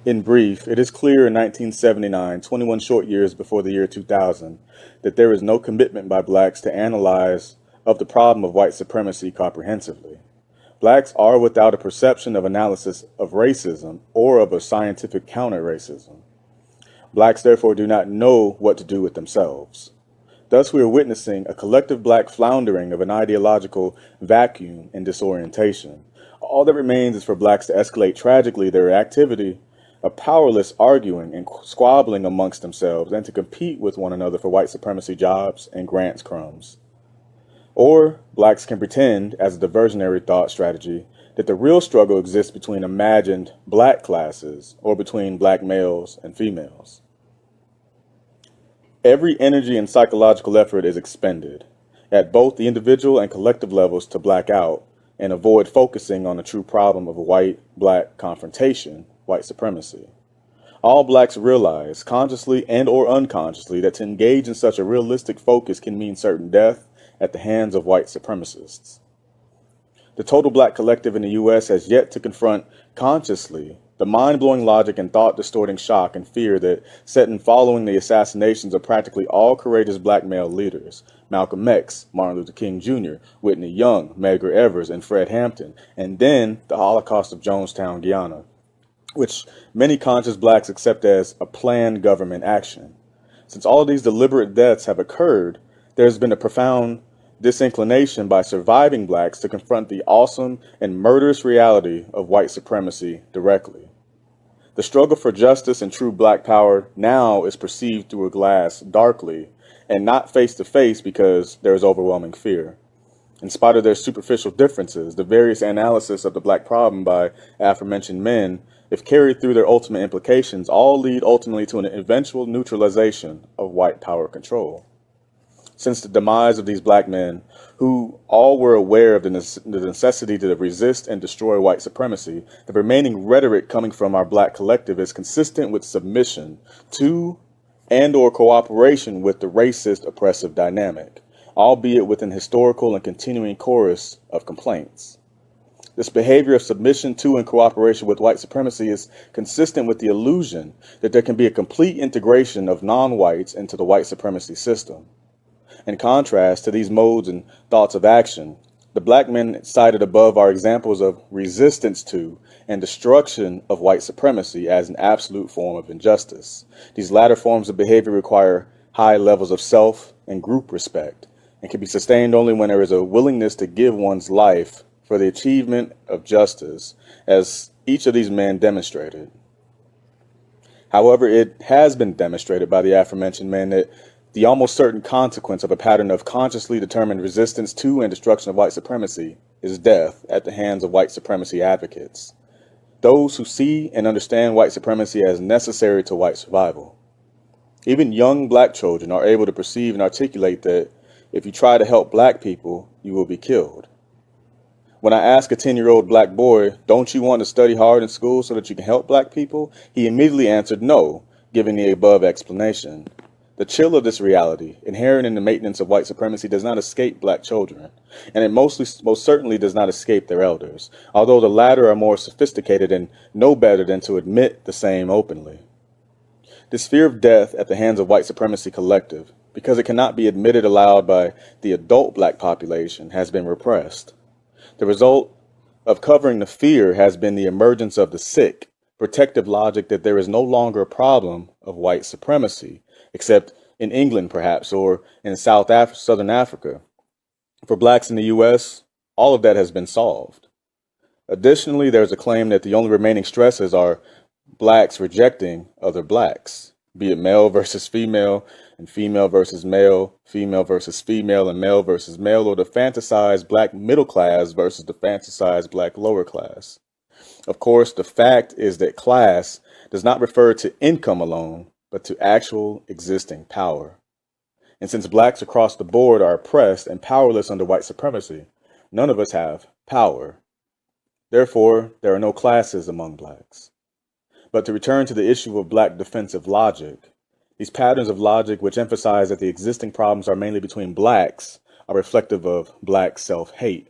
In brief, it is clear in 1979, 21 short years before the year 2000, that there is no commitment by blacks to analyze of the problem of white supremacy comprehensively. Blacks are without a perception of analysis of racism or of a scientific counter-racism. Blacks therefore do not know what to do with themselves. Thus we are witnessing a collective black floundering of an ideological vacuum and disorientation. All that remains is for blacks to escalate tragically their activity of powerless arguing and squabbling amongst themselves and to compete with one another for white supremacy jobs and grants crumbs. Or blacks can pretend, as a diversionary thought strategy, that the real struggle exists between imagined black classes or between black males and females. Every energy and psychological effort is expended at both the individual and collective levels to black out and avoid focusing on the true problem of a white-black confrontation, white supremacy. All blacks realize, consciously and or unconsciously, that to engage in such a realistic focus can mean certain death at the hands of white supremacists. The total black collective in the U.S. has yet to confront consciously the mind-blowing logic and thought-distorting shock and fear that set in following the assassinations of practically all courageous black male leaders, Malcolm X, Martin Luther King Jr., Whitney Young, Medgar Evers, and Fred Hampton, and then the Holocaust of Jonestown, Guyana, which many conscious blacks accept as a planned government action. Since all of these deliberate deaths have occurred, there has been a profound disinclination by surviving blacks to confront the awesome and murderous reality of white supremacy directly. The struggle for justice and true black power now is perceived through a glass darkly and not face to face because there is overwhelming fear. In spite of their superficial differences, the various analysis of the black problem by aforementioned men, if carried through their ultimate implications, all lead ultimately to an eventual neutralization of white power control. Since the demise of these black men, who all were aware of the necessity to resist and destroy white supremacy, the remaining rhetoric coming from our black collective is consistent with submission to and or cooperation with the racist oppressive dynamic, albeit with an historical and continuing chorus of complaints. This behavior of submission to and cooperation with white supremacy is consistent with the illusion that there can be a complete integration of non-whites into the white supremacy system. In contrast to these modes and thoughts of action, the black men cited above are examples of resistance to and destruction of white supremacy as an absolute form of injustice. These latter forms of behavior require high levels of self and group respect and can be sustained only when there is a willingness to give one's life for the achievement of justice, as each of these men demonstrated. However, it has been demonstrated by the aforementioned men that the almost certain consequence of a pattern of consciously determined resistance to and destruction of white supremacy is death at the hands of white supremacy advocates, those who see and understand white supremacy as necessary to white survival. Even young black children are able to perceive and articulate that if you try to help black people, you will be killed. When I ask a 10-year-old black boy, don't you want to study hard in school so that you can help black people? He immediately answered no, giving the above explanation. The chill of this reality, inherent in the maintenance of white supremacy, does not escape black children, and it most certainly does not escape their elders, although the latter are more sophisticated and know better than to admit the same openly. This fear of death at the hands of white supremacy collective, because it cannot be admitted aloud by the adult black population, has been repressed. The result of covering the fear has been the emergence of the sick, protective logic that there is no longer a problem of white supremacy, except in England perhaps, or in Southern Africa. For blacks in the U.S., all of that has been solved. Additionally, there's a claim that the only remaining stresses are blacks rejecting other blacks, be it male versus female, and female versus male, female versus female, and male versus male, or the fantasized black middle class versus the fantasized black lower class. Of course, the fact is that class does not refer to income alone, but to actual existing power. And since blacks across the board are oppressed and powerless under white supremacy, none of us have power. Therefore, there are no classes among blacks. But to return to the issue of black defensive logic, these patterns of logic which emphasize that the existing problems are mainly between blacks are reflective of black self-hate.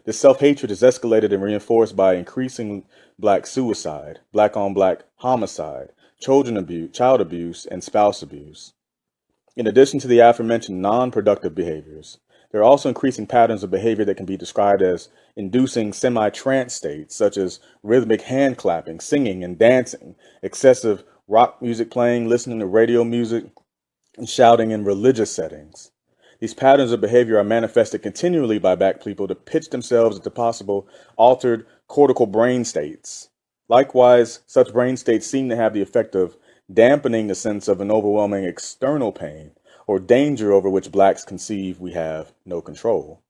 This self-hatred is escalated and reinforced by increasing black suicide, black-on-black homicide, child abuse, and spouse abuse. In addition to the aforementioned non-productive behaviors, there are also increasing patterns of behavior that can be described as inducing semi-trance states, such as rhythmic hand clapping, singing, and dancing, excessive rock music playing, listening to radio music, and shouting in religious settings. These patterns of behavior are manifested continually by black people to pitch themselves into possible altered cortical brain states. Likewise, such brain states seem to have the effect of dampening the sense of an overwhelming external pain or danger over which blacks conceive we have no control.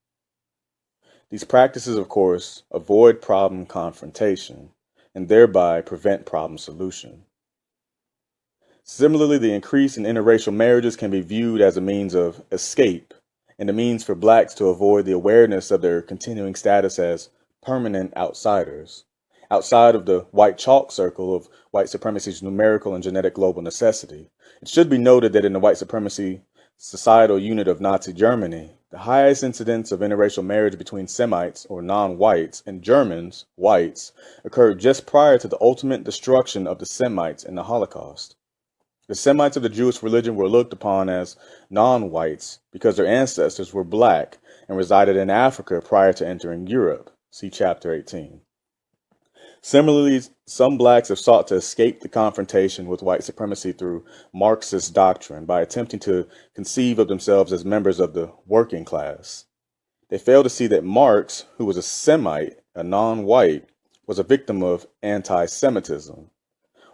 These practices, of course, avoid problem confrontation and thereby prevent problem solution. Similarly, the increase in interracial marriages can be viewed as a means of escape and a means for blacks to avoid the awareness of their continuing status as permanent outsiders, outside of the white chalk circle of white supremacy's numerical and genetic global necessity. It should be noted that in the white supremacy societal unit of Nazi Germany, the highest incidence of interracial marriage between Semites, or non-whites, and Germans, whites, occurred just prior to the ultimate destruction of the Semites in the Holocaust. The Semites of the Jewish religion were looked upon as non-whites because their ancestors were black and resided in Africa prior to entering Europe. See Chapter 18. Similarly, some blacks have sought to escape the confrontation with white supremacy through Marxist doctrine by attempting to conceive of themselves as members of the working class. They fail to see that Marx, who was a Semite, a non-white, was a victim of anti-Semitism.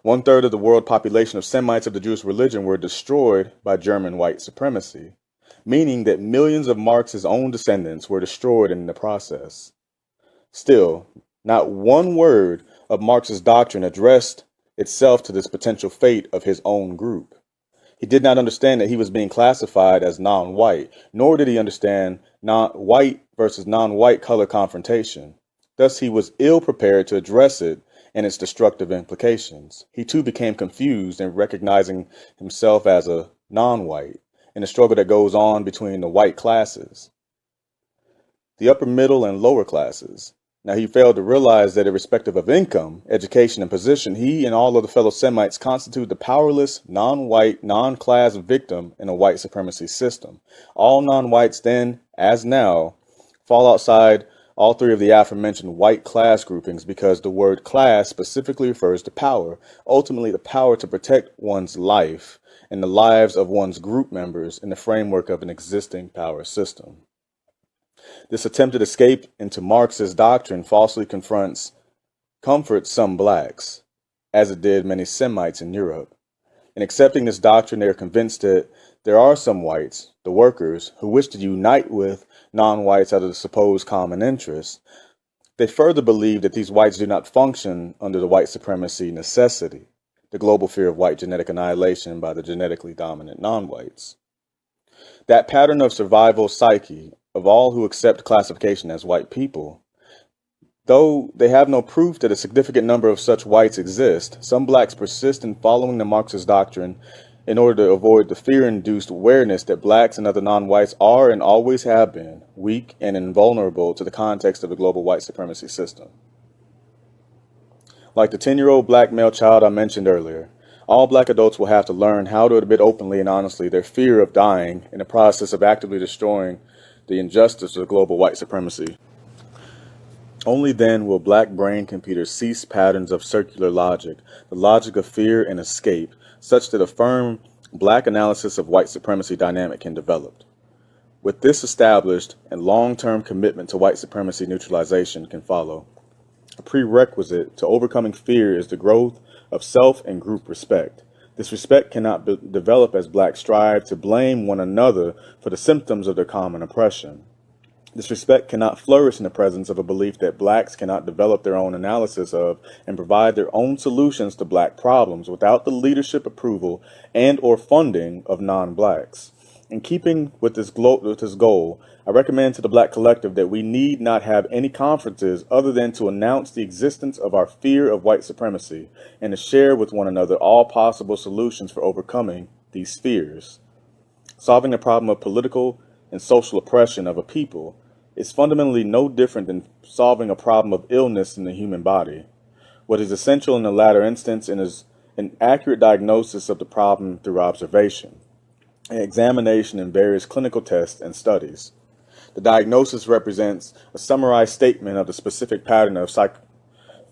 1/3 of the world population of Semites of the Jewish religion were destroyed by German white supremacy, meaning that millions of Marx's own descendants were destroyed in the process. Still, not one word of Marx's doctrine addressed itself to this potential fate of his own group. He did not understand that he was being classified as non-white, nor did he understand white versus non-white color confrontation. Thus, he was ill prepared to address it and its destructive implications. He too became confused in recognizing himself as a non-white in the struggle that goes on between the white classes, the upper middle and lower classes. Now, he failed to realize that irrespective of income, education, and position, he and all of the fellow Semites constitute the powerless, non-white, non-class victim in a white supremacy system. All non-whites then, as now, fall outside all three of the aforementioned white class groupings because the word class specifically refers to power, ultimately the power to protect one's life and the lives of one's group members in the framework of an existing power system. This attempted escape into Marxist doctrine falsely comforts some blacks, as it did many Semites in Europe. In accepting this doctrine, they are convinced that there are some whites, the workers, who wish to unite with non-whites out of the supposed common interest. They further believe that these whites do not function under the white supremacy necessity, the global fear of white genetic annihilation by the genetically dominant non-whites. That pattern of survival psyche of all who accept classification as white people, though they have no proof that a significant number of such whites exist, some blacks persist in following the Marxist doctrine in order to avoid the fear-induced awareness that blacks and other non-whites are and always have been weak and invulnerable to the context of the global white supremacy system. Like the 10-year-old black male child I mentioned earlier, all black adults will have to learn how to admit openly and honestly their fear of dying in the process of actively destroying the injustice of global white supremacy. Only then will black brain computers cease patterns of circular logic, the logic of fear and escape, such that a firm black analysis of white supremacy dynamic can develop. With this established, and long-term commitment to white supremacy neutralization can follow. A prerequisite to overcoming fear is the growth of self and group respect. This respect cannot develop as blacks strive to blame one another for the symptoms of their common oppression. This respect cannot flourish in the presence of a belief that blacks cannot develop their own analysis of and provide their own solutions to black problems without the leadership approval and or funding of non-blacks. In keeping with this goal, I recommend to the Black Collective that we need not have any conferences other than to announce the existence of our fear of white supremacy and to share with one another all possible solutions for overcoming these fears. Solving the problem of political and social oppression of a people is fundamentally no different than solving a problem of illness in the human body. What is essential in the latter instance is an accurate diagnosis of the problem through observation, examination in various clinical tests and studies. The diagnosis represents a summarized statement of the specific pattern of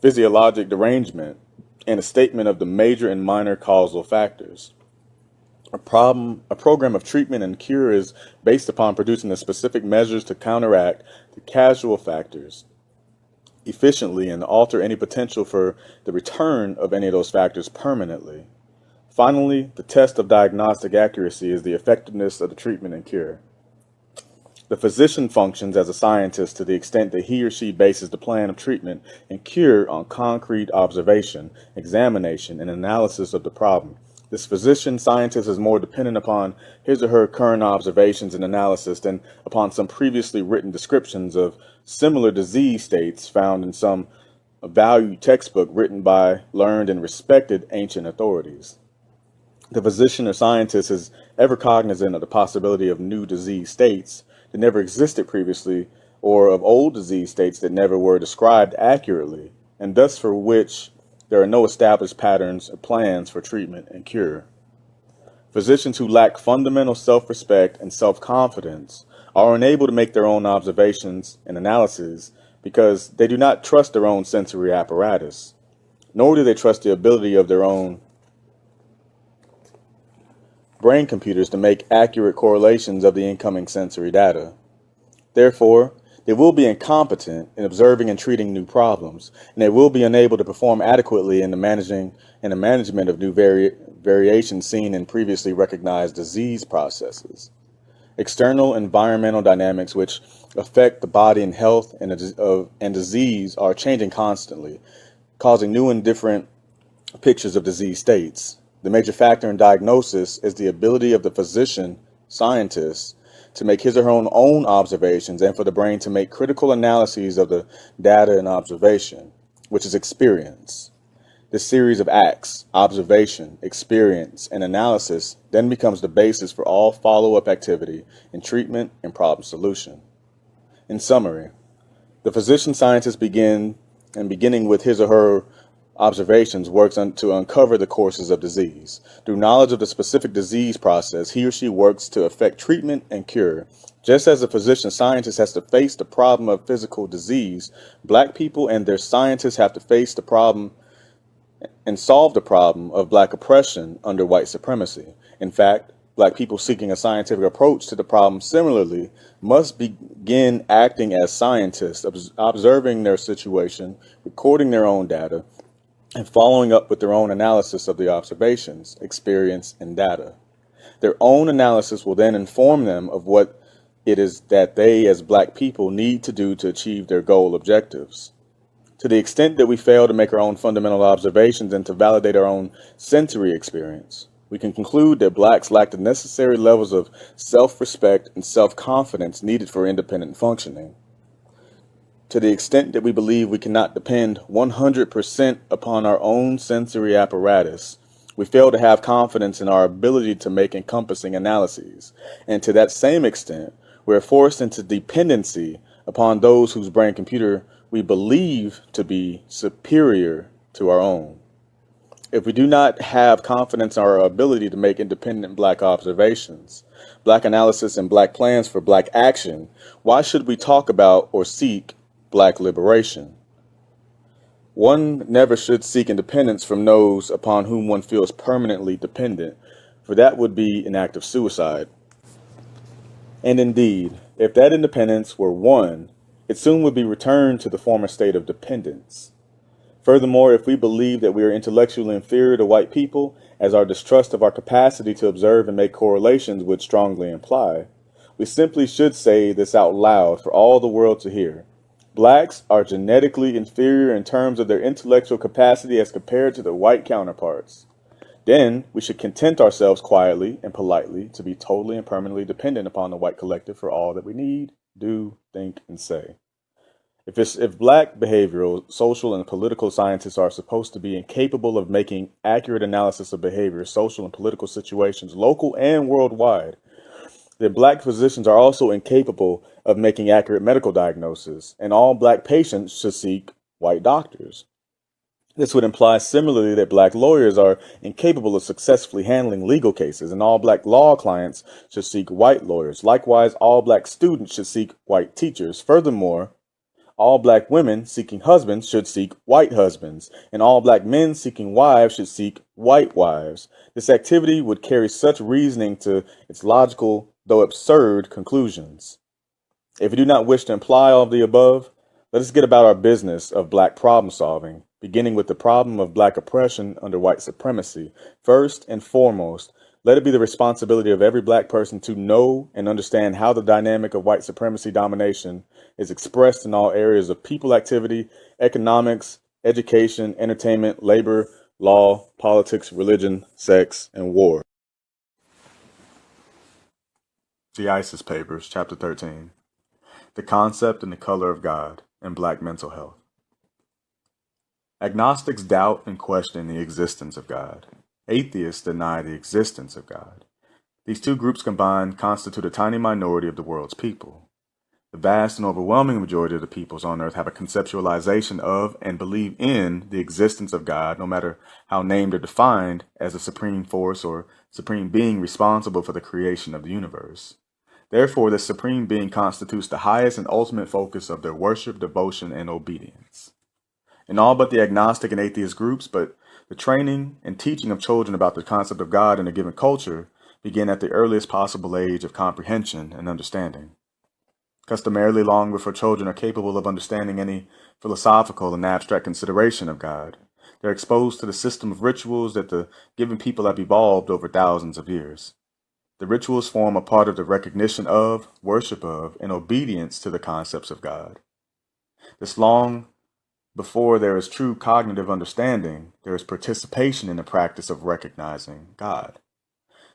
physiologic derangement and a statement of the major and minor causal factors. A program of treatment and cure is based upon producing the specific measures to counteract the causal factors efficiently and alter any potential for the return of any of those factors permanently. Finally, the test of diagnostic accuracy is the effectiveness of the treatment and cure. The physician functions as a scientist to the extent that he or she bases the plan of treatment and cure on concrete observation, examination, and analysis of the problem. This physician scientist is more dependent upon his or her current observations and analysis than upon some previously written descriptions of similar disease states found in some valued textbook written by learned and respected ancient authorities. The physician or scientist is ever cognizant of the possibility of new disease states that never existed previously, or of old disease states that never were described accurately, and thus for which there are no established patterns or plans for treatment and cure. Physicians who lack fundamental self-respect and self-confidence are unable to make their own observations and analyses because they do not trust their own sensory apparatus, nor do they trust the ability of their own brain computers to make accurate correlations of the incoming sensory data. Therefore, They will be incompetent in observing and treating new problems, and they will be unable to perform adequately in the management of new variations seen in previously recognized disease processes. External environmental dynamics which affect the body and health and disease are changing constantly, causing new and different pictures of disease states. The major factor in diagnosis is the ability of the physician, scientist, to make his or her own observations and for the brain to make critical analyses of the data and observation, which is experience. This series of acts, observation, experience, and analysis then becomes the basis for all follow-up activity in treatment and problem solution. In summary, the physician scientist beginning with his or her observations works to uncover the courses of disease. Through knowledge of the specific disease process, he or she works to effect treatment and cure. Just as a physician scientist has to face the problem of physical disease, Black people and their scientists have to face the problem and solve the problem of Black oppression under white supremacy. In fact, Black people seeking a scientific approach to the problem similarly must begin acting as scientists, observing their situation, recording their own data, and following up with their own analysis of the observations, experience, and data. Their own analysis will then inform them of what it is that they as Black people need to do to achieve their goal objectives. To the extent that we fail to make our own fundamental observations and to validate our own sensory experience, we can conclude that Blacks lack the necessary levels of self-respect and self-confidence needed for independent functioning. To the extent that we believe we cannot depend 100% upon our own sensory apparatus, we fail to have confidence in our ability to make encompassing analyses. And to that same extent, we are forced into dependency upon those whose brain computer we believe to be superior to our own. If we do not have confidence in our ability to make independent Black observations, Black analysis, and Black plans for Black action, why should we talk about or seek Black liberation? One never should seek independence from those upon whom one feels permanently dependent, for that would be an act of suicide. And indeed, if that independence were won, it soon would be returned to the former state of dependence. Furthermore, if we believe that we are intellectually inferior to white people, as our distrust of our capacity to observe and make correlations would strongly imply, we simply should say this out loud for all the world to hear. Blacks are genetically inferior in terms of their intellectual capacity as compared to their white counterparts. Then we should content ourselves quietly and politely to be totally and permanently dependent upon the white collective for all that we need, do, think, and say. If Black behavioral, social, and political scientists are supposed to be incapable of making accurate analysis of behavior, social, and political situations, local and worldwide, then Black physicians are also incapable of making accurate medical diagnosis, and all Black patients should seek white doctors. This would imply similarly that Black lawyers are incapable of successfully handling legal cases, and all Black law clients should seek white lawyers. Likewise, all Black students should seek white teachers. Furthermore, all Black women seeking husbands should seek white husbands, and all Black men seeking wives should seek white wives. This activity would carry such reasoning to its logical, though absurd, conclusions. If we do not wish to imply all of the above, let us get about our business of Black problem solving, beginning with the problem of Black oppression under white supremacy. First and foremost, let it be the responsibility of every Black person to know and understand how the dynamic of white supremacy domination is expressed in all areas of people activity, economics, education, entertainment, labor, law, politics, religion, sex, and war. The ISIS Papers, Chapter 13. The Concept and the Color of God in Black Mental Health. Agnostics doubt and question the existence of God. Atheists deny the existence of God. These two groups combined constitute a tiny minority of the world's people. The vast and overwhelming majority of the peoples on earth have a conceptualization of and believe in the existence of God, no matter how named or defined as a supreme force or supreme being responsible for the creation of the universe. Therefore, this supreme being constitutes the highest and ultimate focus of their worship, devotion, and obedience. In all but the agnostic and atheist groups, but the training and teaching of children about the concept of God in a given culture begin at the earliest possible age of comprehension and understanding. customarily long before children are capable of understanding any philosophical and abstract consideration of God. They're exposed to the system of rituals that the given people have evolved over thousands of years. The rituals form a part of the recognition of, worship of, and obedience to the concepts of God. This long before there is true cognitive understanding, there is participation in the practice of recognizing God.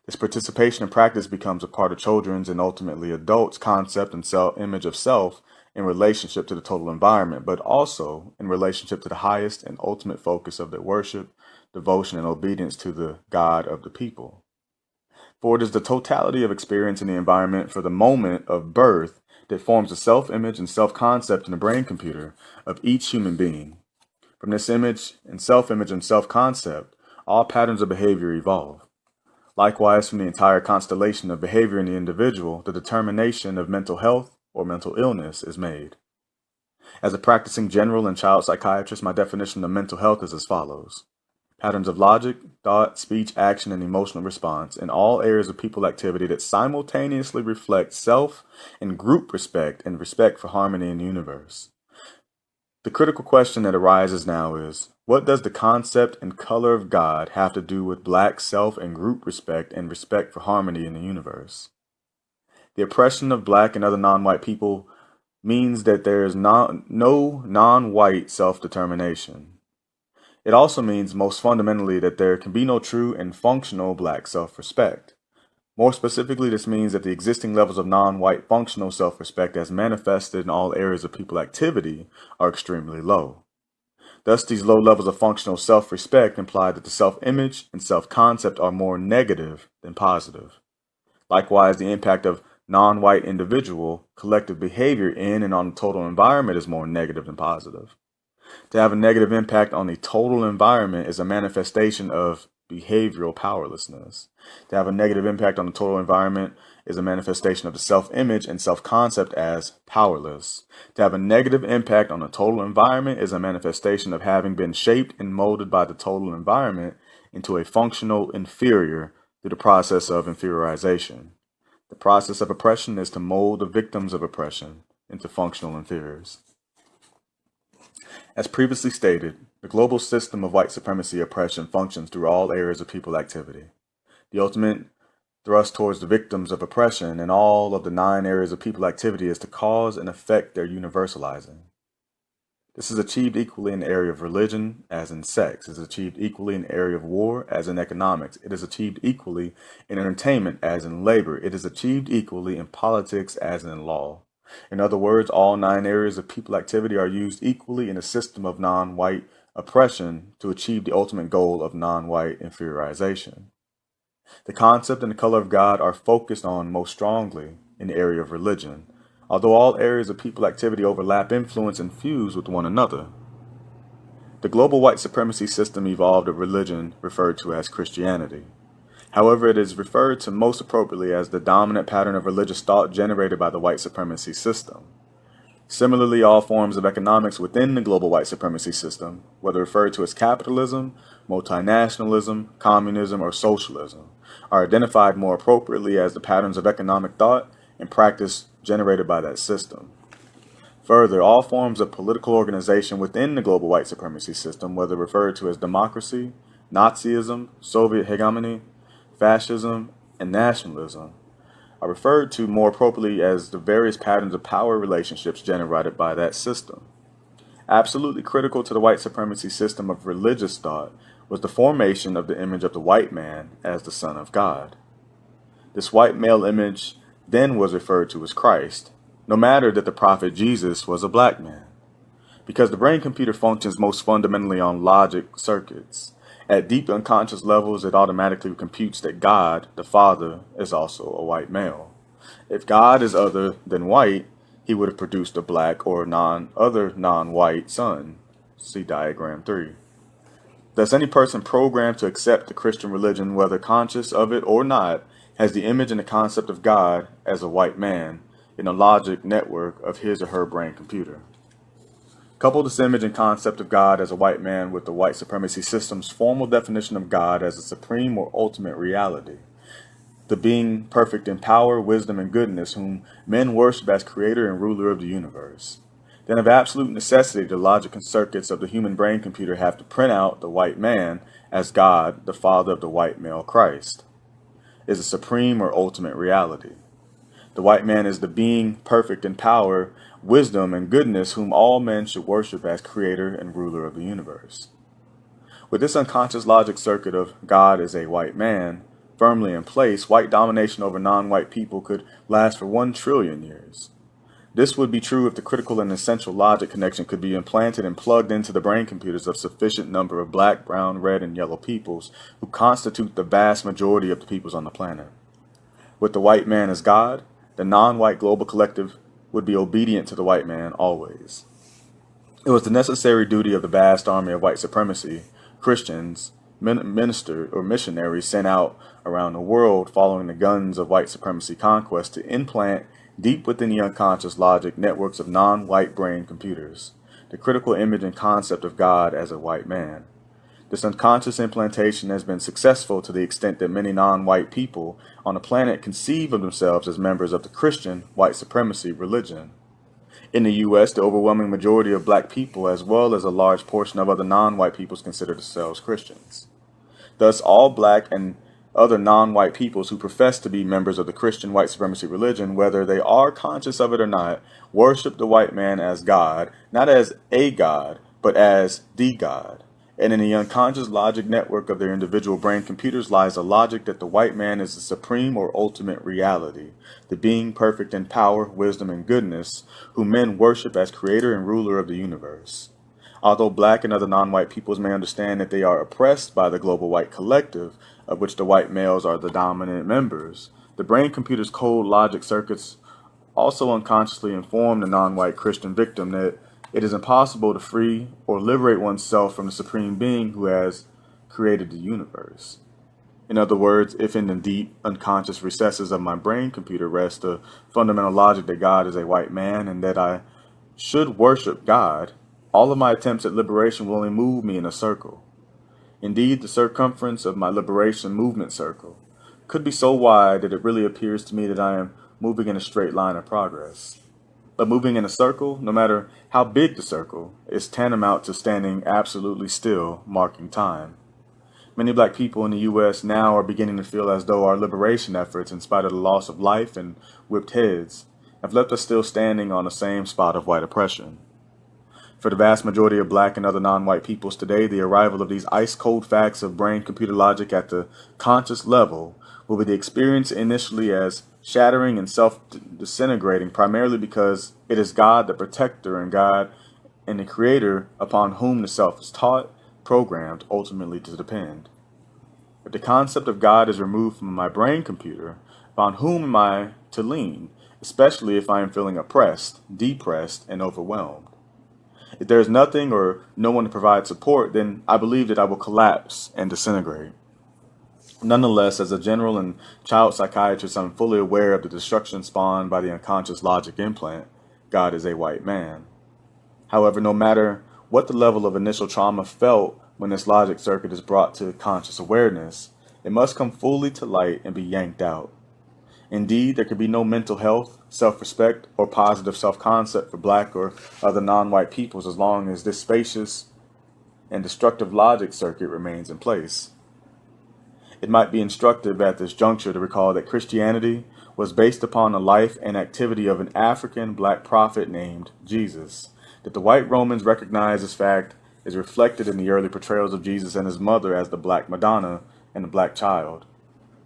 This participation in practice becomes a part of children's and ultimately adults' concept and image of self in relationship to the total environment, but also in relationship to the highest and ultimate focus of their worship, devotion, and obedience to the God of the people. For it is the totality of experience in the environment for the moment of birth that forms the self-image and self-concept in the brain computer of each human being. From this image and self-concept, all patterns of behavior evolve. Likewise, from the entire constellation of behavior in the individual, the determination of mental health or mental illness is made. As a practicing general and child psychiatrist, my definition of mental health is as follows. Patterns of logic, thought, speech, action, and emotional response in all areas of people activity that simultaneously reflect self and group respect and respect for harmony in the universe. The critical question that arises now is, what does the concept and color of God have to do with black self and group respect and respect for harmony in the universe? The oppression of black and other non-white people means that there is no non-white self-determination. It also means, most fundamentally, that there can be no true and functional black self-respect. More specifically, this means that the existing levels of non-white functional self-respect as manifested in all areas of people activity are extremely low. Thus, these low levels of functional self-respect imply that the self-image and self-concept are more negative than positive. Likewise, the impact of non-white individual collective behavior in and on the total environment is more negative than positive. To have a negative impact on the total environment is a manifestation of behavioral powerlessness. To have a negative impact on the total environment is a manifestation of the self-image and self-concept as powerless. To have a negative impact on the total environment is a manifestation of having been shaped and molded by the total environment into a functional inferior through the process of inferiorization. The process of oppression is to mold the victims of oppression into functional inferiors. As previously stated, the global system of white supremacy oppression functions through all areas of people activity. The ultimate thrust towards the victims of oppression in all of the 9 areas of people activity is to cause and affect their universalizing. This is achieved equally in the area of religion as in sex. It is achieved equally in the area of war as in economics. It is achieved equally in entertainment as in labor. It is achieved equally in politics as in law. In other words, all 9 areas of people activity are used equally in a system of non-white oppression to achieve the ultimate goal of non-white inferiorization. The concept and the color of God are focused on most strongly in the area of religion, although all areas of people activity overlap, influence, and fuse with one another. The global white supremacy system evolved a religion referred to as Christianity. However, it is referred to most appropriately as the dominant pattern of religious thought generated by the white supremacy system. Similarly, all forms of economics within the global white supremacy system, whether referred to as capitalism, multinationalism, communism, or socialism, are identified more appropriately as the patterns of economic thought and practice generated by that system. Further, all forms of political organization within the global white supremacy system, whether referred to as democracy, Nazism, Soviet hegemony, fascism, and nationalism, are referred to more appropriately as the various patterns of power relationships generated by that system. Absolutely critical to the white supremacy system of religious thought was the formation of the image of the white man as the Son of God. This white male image then was referred to as Christ, no matter that the prophet Jesus was a black man. Because the brain computer functions most fundamentally on logic circuits, at deep unconscious levels, it automatically computes that God, the Father, is also a white male. If God is other than white, he would have produced a black or other non-white son. See diagram 3. Thus, any person programmed to accept the Christian religion, whether conscious of it or not, has the image and the concept of God as a white man in a logic network of his or her brain computer. Couple this image and concept of God as a white man with the white supremacy system's formal definition of God as a supreme or ultimate reality.
the being perfect in power, wisdom, and goodness, whom men worship as creator and ruler of the universe. Then of absolute necessity, the logic and circuits of the human brain computer have to print out the white man as God, the father of the white male Christ, is a supreme or ultimate reality. The white man is the being perfect in power, wisdom, and goodness, whom all men should worship as creator and ruler of the universe. With this unconscious logic circuit of God as a white man firmly in place, white domination over non-white people could last for 1 trillion years. This would be true if the critical and essential logic connection could be implanted and plugged into the brain computers of sufficient number of black, brown, red, and yellow peoples who constitute the vast majority of the peoples on the planet. With the white man as God, the non-white global collective would be obedient to the white man always. It was the necessary duty of the vast army of white supremacy, Christians, minister or missionaries sent out around the world following the guns of white supremacy conquest to implant deep within the unconscious logic networks of non-white brain computers, the critical image and concept of God as a white man. This unconscious implantation has been successful to the extent that many non-white people on the planet conceive of themselves as members of the Christian white supremacy religion. In the U.S., the overwhelming majority of black people, as well as a large portion of other non-white peoples, consider themselves Christians. Thus, all black and other non-white peoples who profess to be members of the Christian white supremacy religion, whether they are conscious of it or not, worship the white man as God, not as a God, but as the God. And in the unconscious logic network of their individual brain computers lies a logic that the white man is the supreme or ultimate reality, the being perfect in power, wisdom, and goodness, whom men worship as creator and ruler of the universe. Although black and other non-white peoples may understand that they are oppressed by the global white collective, of which the white males are the dominant members, the brain computer's cold logic circuits also unconsciously inform the non-white Christian victim that it is impossible to free or liberate oneself from the supreme being who has created the universe. In other words, if in the deep, unconscious recesses of my brain computer rests the fundamental logic that God is a white man and that I should worship God, all of my attempts at liberation will only move me in a circle. Indeed, the circumference of my liberation movement circle could be so wide that it really appears to me that I am moving in a straight line of progress. But moving in a circle, no matter how big the circle, is tantamount to standing absolutely still, marking time. Many black people in the U.S. now are beginning to feel as though our liberation efforts, in spite of the loss of life and whipped heads, have left us still standing on the same spot of white oppression. For the vast majority of black and other non-white peoples today, the arrival of these ice-cold facts of brain-computer logic at the conscious level will be the experience initially as shattering and self-disintegrating, primarily because it is God, the protector, and God and the creator upon whom the self is taught, programmed, ultimately to depend. If the concept of God is removed from my brain computer, upon whom am I to lean, especially if I am feeling oppressed, depressed, and overwhelmed? If there is nothing or no one to provide support, then I believe that I will collapse and disintegrate. Nonetheless, as a general and child psychiatrist, I'm fully aware of the destruction spawned by the unconscious logic implant, God is a white man. However, no matter what the level of initial trauma felt when this logic circuit is brought to conscious awareness, it must come fully to light and be yanked out. Indeed, there could be no mental health, self-respect, or positive self-concept for black or other non-white peoples as long as this spacious and destructive logic circuit remains in place. It might be instructive at this juncture to recall that Christianity was based upon the life and activity of an African black prophet named Jesus, that the white Romans recognized this fact is reflected in the early portrayals of Jesus and his mother as the Black Madonna and the Black Child.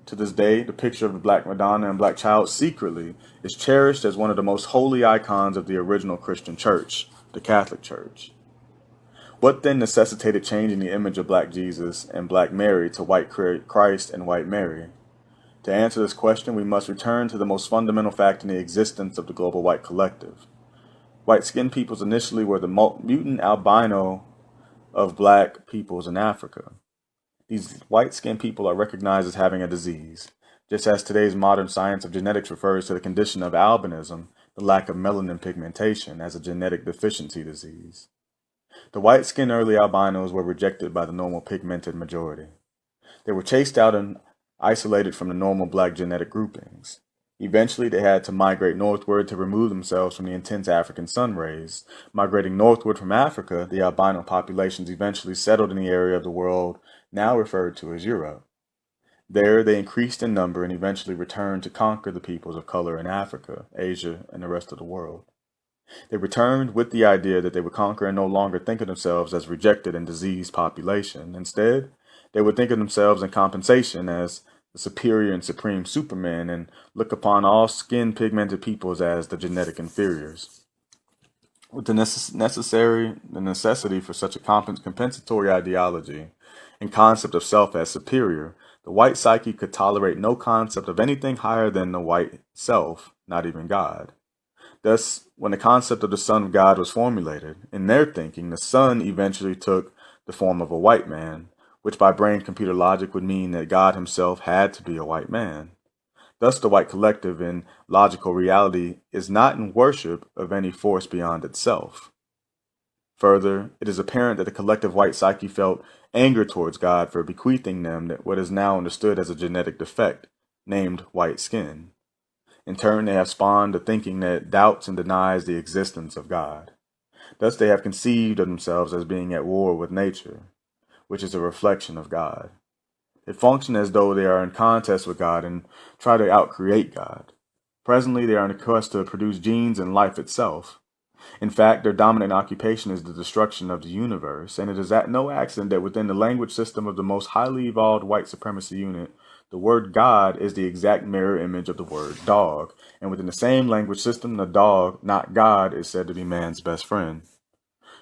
To this day, the picture of the Black Madonna and Black Child secretly is cherished as one of the most holy icons of the original Christian church, the Catholic Church. What then necessitated changing the image of Black Jesus and Black Mary to white Christ and white Mary? To answer this question, we must return to the most fundamental fact in the existence of the global white collective. White-skinned peoples initially were the mutant albino of black peoples in Africa. These white-skinned people are recognized as having a disease, just as today's modern science of genetics refers to the condition of albinism, the lack of melanin pigmentation, as a genetic deficiency disease. The white-skinned early albinos were rejected by the normal pigmented majority. They were chased out isolated from the normal black genetic groupings. Eventually, they had to migrate northward to remove themselves from the intense African sun rays. Migrating northward from Africa, the albino populations eventually settled in the area of the world now referred to as Europe. There, they increased in number and eventually returned to conquer the peoples of color in Africa, Asia, and the rest of the world. They returned with the idea that they would conquer and no longer think of themselves as rejected and diseased population. Instead, they would think of themselves in compensation as the superior and supreme supermen and look upon all skin-pigmented peoples as the genetic inferiors. With the necessity for such a compensatory ideology and concept of self as superior, the white psyche could tolerate no concept of anything higher than the white self, not even God. Thus, when the concept of the Son of God was formulated, in their thinking, the Son eventually took the form of a white man, which by brain-computer logic would mean that God himself had to be a white man. Thus, the white collective in logical reality is not in worship of any force beyond itself. Further, it is apparent that the collective white psyche felt anger towards God for bequeathing them what is now understood as a genetic defect, named white skin. In turn, they have spawned a thinking that doubts and denies the existence of God. Thus, they have conceived of themselves as being at war with nature, which is a reflection of God. They function as though they are in contest with God and try to outcreate God. Presently, they are on a quest to produce genes and life itself. In fact, their dominant occupation is the destruction of the universe, and it is at no accident that within the language system of the most highly evolved white supremacy unit, the word God is the exact mirror image of the word dog, and within the same language system, the dog, not God, is said to be man's best friend.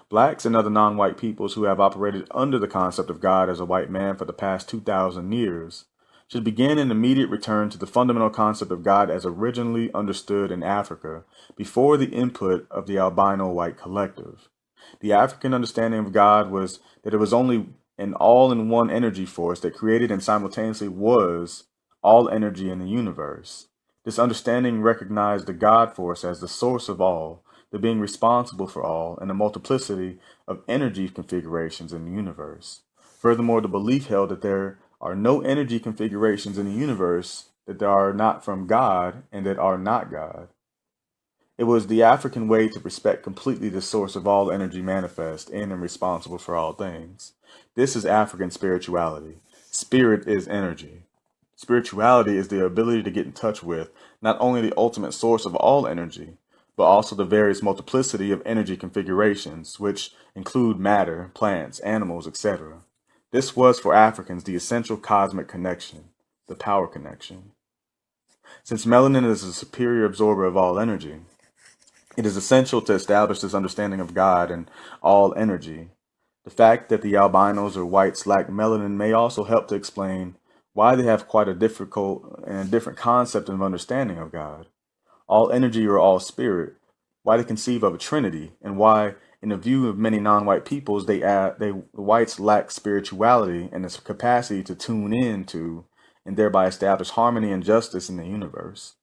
Blacks and other non-white peoples who have operated under the concept of God as a white man for the past 2,000 years should begin an immediate return to the fundamental concept of God as originally understood in Africa before the input of the albino white collective. The African understanding of God was that it was only an all-in-one energy force that created and simultaneously was all energy in the universe. This understanding recognized the God force as the source of all, the being responsible for all, and a multiplicity of energy configurations in the universe. Furthermore, the belief held that there are no energy configurations in the universe that are not from God and that are not God. It was the African way to respect completely the source of all energy manifest in and responsible for all things. This is African spirituality. Spirit is energy. Spirituality is the ability to get in touch with not only the ultimate source of all energy, but also the various multiplicity of energy configurations, which include matter, plants, animals, etc. This was for Africans the essential cosmic connection, the power connection. Since melanin is a superior absorber of all energy, it is essential to establish this understanding of God and all energy. The fact that the albinos or whites lack melanin may also help to explain why they have quite a difficult and different concept of understanding of God, all energy or all spirit, why they conceive of a trinity, and why, in the view of many non-white peoples, the whites lack spirituality and the capacity to tune in to and thereby establish harmony and justice in the universe.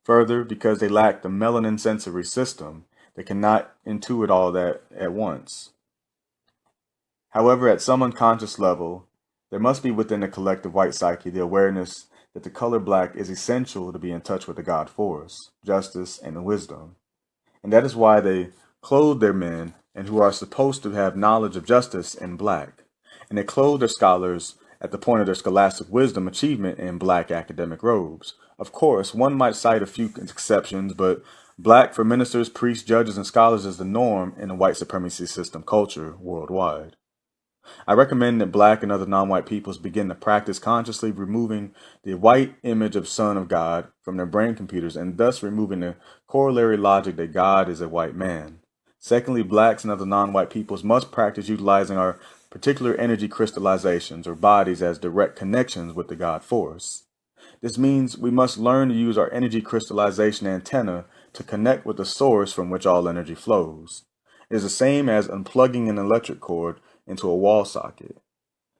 Further, because they lack the melanin sensory system, they cannot intuit all that at once. However, at some unconscious level, there must be within the collective white psyche the awareness that the color black is essential to be in touch with the God force, justice, and wisdom. And that is why they clothe their men, and who are supposed to have knowledge of justice, in black. And they clothe their scholars at the point of their scholastic wisdom achievement in black academic robes. Of course, one might cite a few exceptions, but black for ministers, priests, judges, and scholars is the norm in the white supremacy system culture worldwide. I recommend that black and other non-white peoples begin to practice consciously removing the white image of Son of God from their brain computers and thus removing the corollary logic that God is a white man. Secondly, blacks and other non-white peoples must practice utilizing our particular energy crystallizations or bodies as direct connections with the God force. This means we must learn to use our energy crystallization antenna to connect with the source from which all energy flows. It is the same as unplugging an electric cord into a wall socket.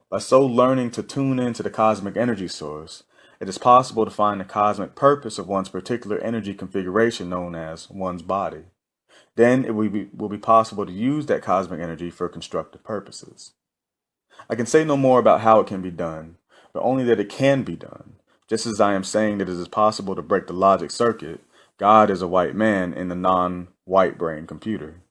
By so learning to tune into the cosmic energy source, it is possible to find the cosmic purpose of one's particular energy configuration known as one's body. Then it will be possible to use that cosmic energy for constructive purposes. I can say no more about how it can be done,
but only that it can be done. Just as I am saying that it is possible to break the logic circuit, God is a white man in the non-white brain computer.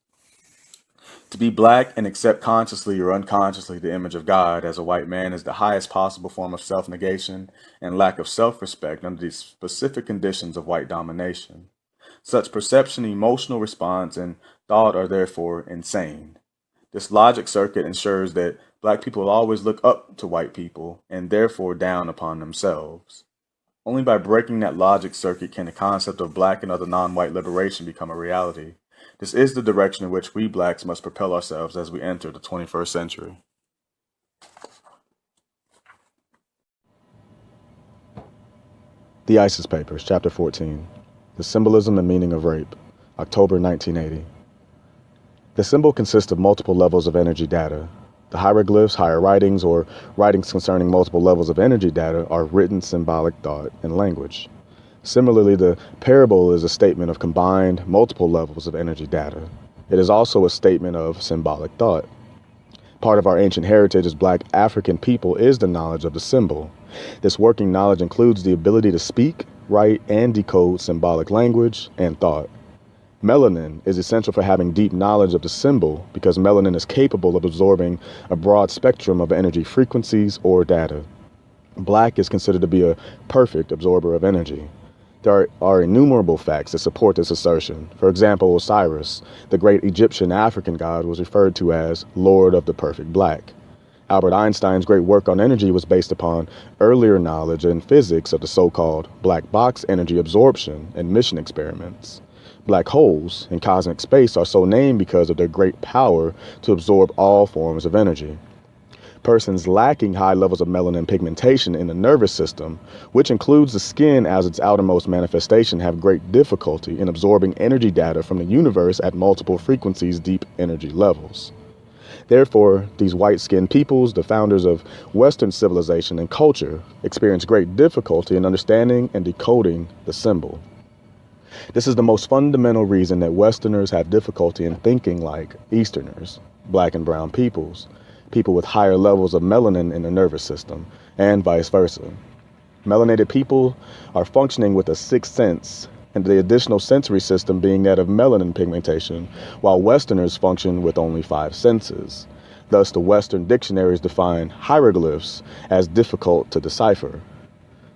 To be black and accept consciously or unconsciously the image of God as a white man is the highest possible form of self-negation and lack of self-respect under the specific conditions of white domination. Such perception, emotional response, and thought are therefore insane. This logic circuit ensures that black people will always look up to white people and therefore down upon themselves. Only by breaking that logic circuit can the concept of black and other non-white liberation become a reality. This is the direction in which we blacks must propel ourselves as we enter the 21st century.
The ISIS Papers, Chapter 14. The Symbolism and Meaning of Rape, October 1980. The symbol consists of multiple levels of energy data. The hieroglyphs, higher writings, or writings concerning multiple levels of energy data are written symbolic thought and language. Similarly, the parable is a statement of combined multiple levels of energy data. It is also a statement of symbolic thought. Part of our ancient heritage as black African people is the knowledge of the symbol. This working knowledge includes the ability to speak, write, and decode symbolic language and thought. Melanin is essential for having deep knowledge of the symbol because melanin is capable of absorbing a broad spectrum of energy frequencies or data. Black is considered to be a perfect absorber of energy. There are innumerable facts that support this assertion. For example, Osiris, the great Egyptian African god, was referred to as Lord of the Perfect Black. Albert Einstein's great work on energy was based upon earlier knowledge in physics of the so-called black box energy absorption and mission experiments. Black holes in cosmic space are so named because of their great power to absorb all forms of energy. Persons lacking high levels of melanin pigmentation in the nervous system, which includes the skin as its outermost manifestation, have great difficulty in absorbing energy data from the universe at multiple frequencies, deep energy levels. Therefore, these white-skinned peoples, the founders of Western civilization and culture, experience great difficulty in understanding and decoding the symbol. This is the most fundamental reason that Westerners have difficulty in thinking like Easterners, black and brown peoples, people with higher levels of melanin in the nervous system, and vice versa. Melanated people are functioning with a sixth sense, and the additional sensory system being that of melanin pigmentation, while Westerners function with only 5 senses. Thus, the Western dictionaries define hieroglyphs as difficult to decipher.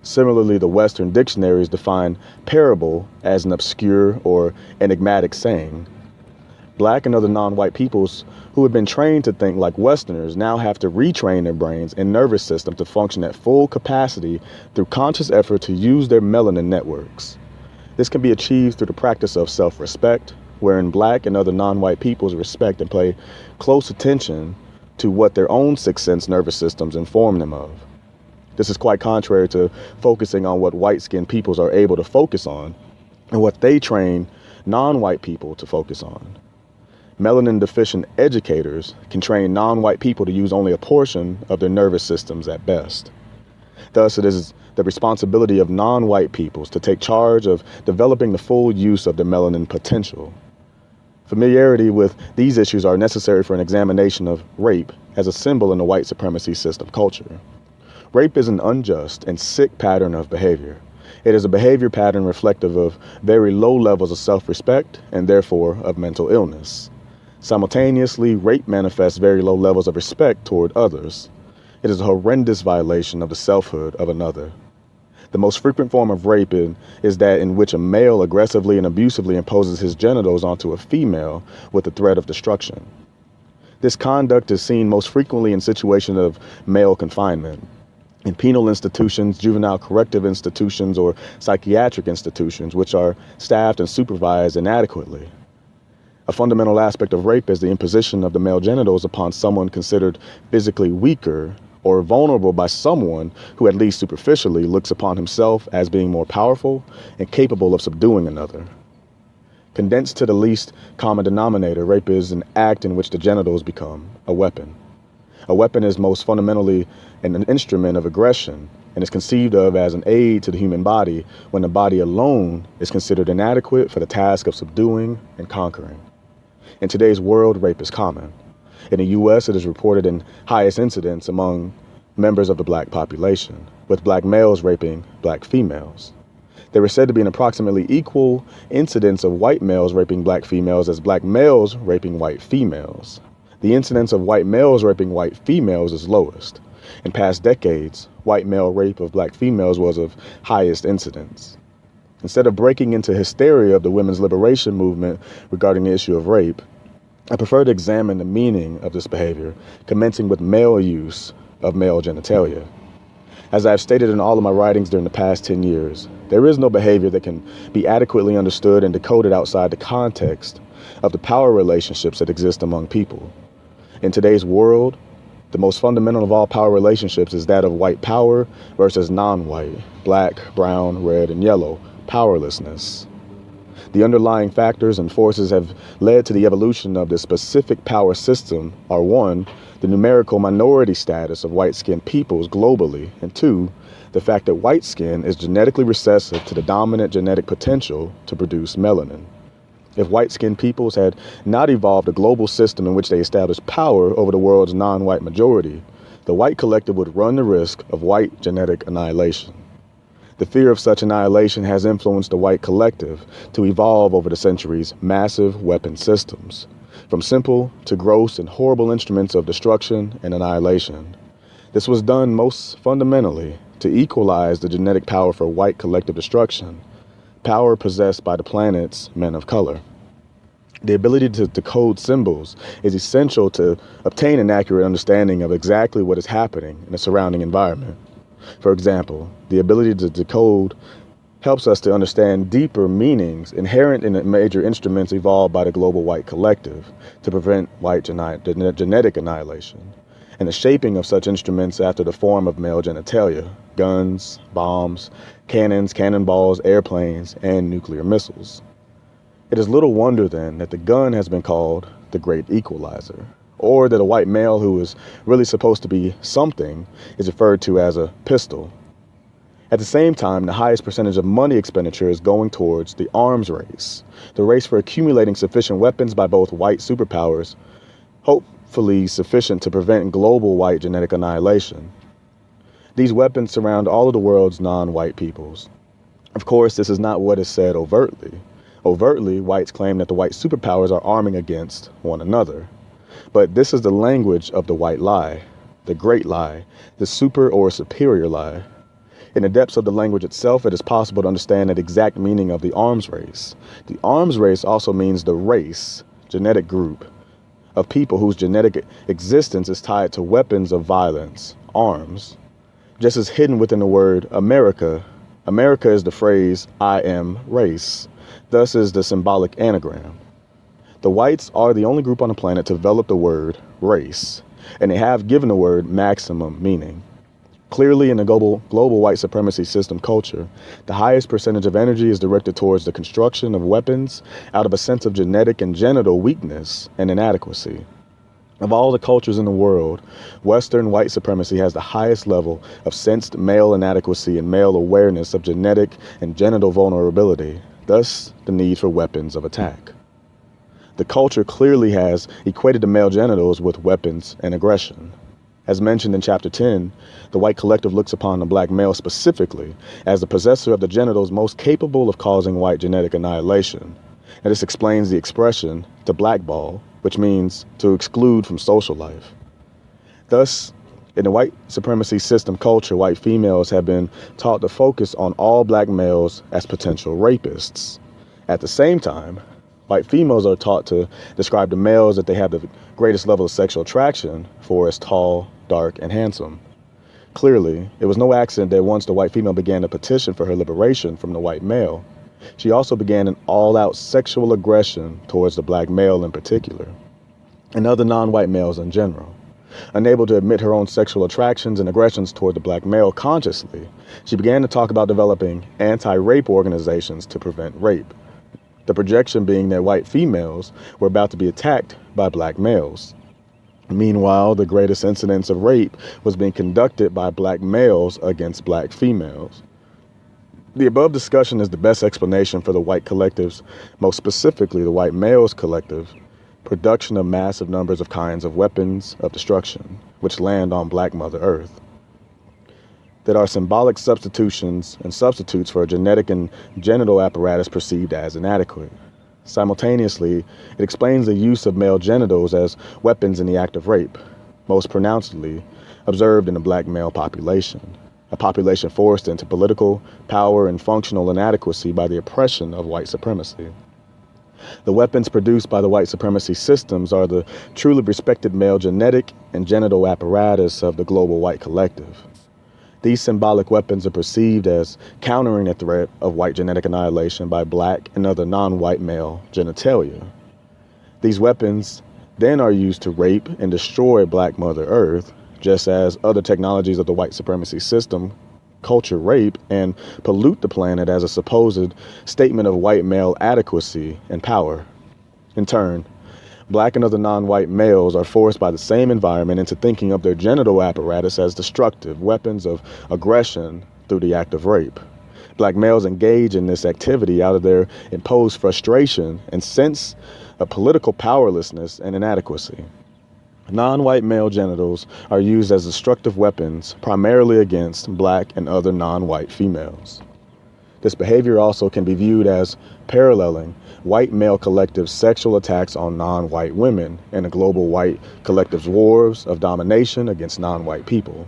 Similarly, the Western dictionaries define parable as an obscure or enigmatic saying. Black and other non-white peoples who have been trained to think like Westerners now have to retrain their brains and nervous system to function at full capacity through conscious effort to use their melanin networks. This can be achieved through the practice of self-respect, wherein black and other non-white peoples respect and pay close attention to what their own sixth sense nervous systems inform them of. This is quite contrary to focusing on what white-skinned peoples are able to focus on and what they train non-white people to focus on. Melanin-deficient educators can train non-white people to use only a portion of their nervous systems at best. Thus, it is the responsibility of non-white peoples to take charge of developing the full use of their melanin potential. Familiarity with these issues are necessary for an examination of rape as a symbol in the white supremacy system culture. Rape is an unjust and sick pattern of behavior. It is a behavior pattern reflective of very low levels of self-respect and therefore of mental illness. Simultaneously, rape manifests very low levels of respect toward others. It is a horrendous violation of the selfhood of another. The most frequent form of rape is that in which a male aggressively and abusively imposes his genitals onto a female with the threat of destruction. This conduct is seen most frequently in situations of male confinement, in penal institutions, juvenile corrective institutions, or psychiatric institutions, which are staffed and supervised inadequately. A fundamental aspect of rape is the imposition of the male genitals upon someone considered physically weaker or vulnerable by someone who, at least superficially, looks upon himself as being more powerful and capable of subduing another. Condensed to the least common denominator, rape is an act in which the genitals become a weapon. A weapon is most fundamentally an instrument of aggression and is conceived of as an aid to the human body when the body alone is considered inadequate for the task of subduing and conquering. In today's world, rape is common. In the U.S., it is reported in highest incidence among members of the black population, with black males raping black females. There were said to be an approximately equal incidence of white males raping black females as black males raping white females. The incidence of white males raping white females is lowest. In past decades, white male rape of black females was of highest incidence. Instead of breaking into hysteria of the women's liberation movement regarding the issue of rape, I prefer to examine the meaning of this behavior, commencing with male use of male genitalia. As I have stated in all of my writings during the past 10 years, there is no behavior that can be adequately understood and decoded outside the context of the power relationships that exist among people. In today's world, the most fundamental of all power relationships is that of white power versus non-white, black, brown, red, and yellow, powerlessness. The underlying factors and forces have led to the evolution of this specific power system are: one, the numerical minority status of white-skinned peoples globally, and two, the fact that white skin is genetically recessive to the dominant genetic potential to produce melanin. If white-skinned peoples had not evolved a global system in which they established power over the world's non-white majority, the white collective would run the risk of white genetic annihilation. The fear of such annihilation has influenced the white collective to evolve over the centuries massive weapon systems, from simple to gross and horrible instruments of destruction and annihilation. This was done most fundamentally to equalize the genetic power for white collective destruction, power possessed by the planet's men of color. The ability to decode symbols is essential to obtain an accurate understanding of exactly what is happening in the surrounding environment. For example, the ability to decode helps us to understand deeper meanings inherent in the major instruments evolved by the global white collective to prevent white genetic annihilation, and the shaping of such instruments after the form of male genitalia: guns, bombs, cannons, cannonballs, airplanes, and nuclear missiles. It is little wonder then that the gun has been called the great equalizer, or that a white male who is really supposed to be something is referred to as a pistol. At the same time, the highest percentage of money expenditure is going towards the arms race, the race for accumulating sufficient weapons by both white superpowers, hopefully sufficient to prevent global white genetic annihilation. These weapons surround all of the world's non-white peoples. Of course, this is not what is said overtly. Overtly, whites claim that the white superpowers are arming against one another. But this is the language of the white lie, the great lie, the super or superior lie. In the depths of the language itself, it is possible to understand the exact meaning of the arms race. The arms race also means the race, genetic group, of people whose genetic existence is tied to weapons of violence, arms. Just as hidden within the word America, America is the phrase I am race, thus is the symbolic anagram. The whites are the only group on the planet to develop the word race, and they have given the word maximum meaning. Clearly, in the global white supremacy system culture, the highest percentage of energy is directed towards the construction of weapons out of a sense of genetic and genital weakness and inadequacy. Of all the cultures in the world, Western white supremacy has the highest level of sensed male inadequacy and male awareness of genetic and genital vulnerability, thus the need for weapons of attack. The culture clearly has equated the male genitals with weapons and aggression. As mentioned in Chapter 10, the white collective looks upon the black male specifically as the possessor of the genitals most capable of causing white genetic annihilation. And this explains the expression to blackball, which means to exclude from social life. Thus, in the white supremacy system culture, white females have been taught to focus on all black males as potential rapists. At the same time, white females are taught to describe the males that they have the greatest level of sexual attraction for as tall, dark, and handsome. Clearly, it was no accident that once the white female began a petition for her liberation from the white male, she also began an all-out sexual aggression towards the black male in particular, and other non-white males in general. Unable to admit her own sexual attractions and aggressions toward the black male consciously, she began to talk about developing anti-rape organizations to prevent rape. The projection being that white females were about to be attacked by black males. Meanwhile, the greatest incidence of rape was being conducted by black males against black females. The above discussion is the best explanation for the white collective's, most specifically the white males collective, production of massive numbers of kinds of weapons of destruction, which land on Black Mother Earth. that are symbolic substitutions and substitutes for a genetic and genital apparatus perceived as inadequate. Simultaneously, it explains the use of male genitals as weapons in the act of rape, most pronouncedly observed in the black male population, a population forced into political, power, and functional inadequacy by the oppression of white supremacy. The weapons produced by the white supremacy systems are the truly respected male genetic and genital apparatus of the global white collective. These symbolic weapons are perceived as countering the threat of white genetic annihilation by black and other non-white male genitalia. These weapons then are used to rape and destroy Black Mother Earth, just as other technologies of the white supremacy system culture rape and pollute the planet as a supposed statement of white male adequacy and power. In turn, black and other non-white males are forced by the same environment into thinking of their genital apparatus as destructive weapons of aggression through the act of rape. Black males engage in this activity out of their imposed frustration and sense of political powerlessness and inadequacy. Non-white male genitals are used as destructive weapons primarily against black and other non-white females. This behavior also can be viewed as paralleling white male collective sexual attacks on non-white women and the global white collective's wars of domination against non-white people.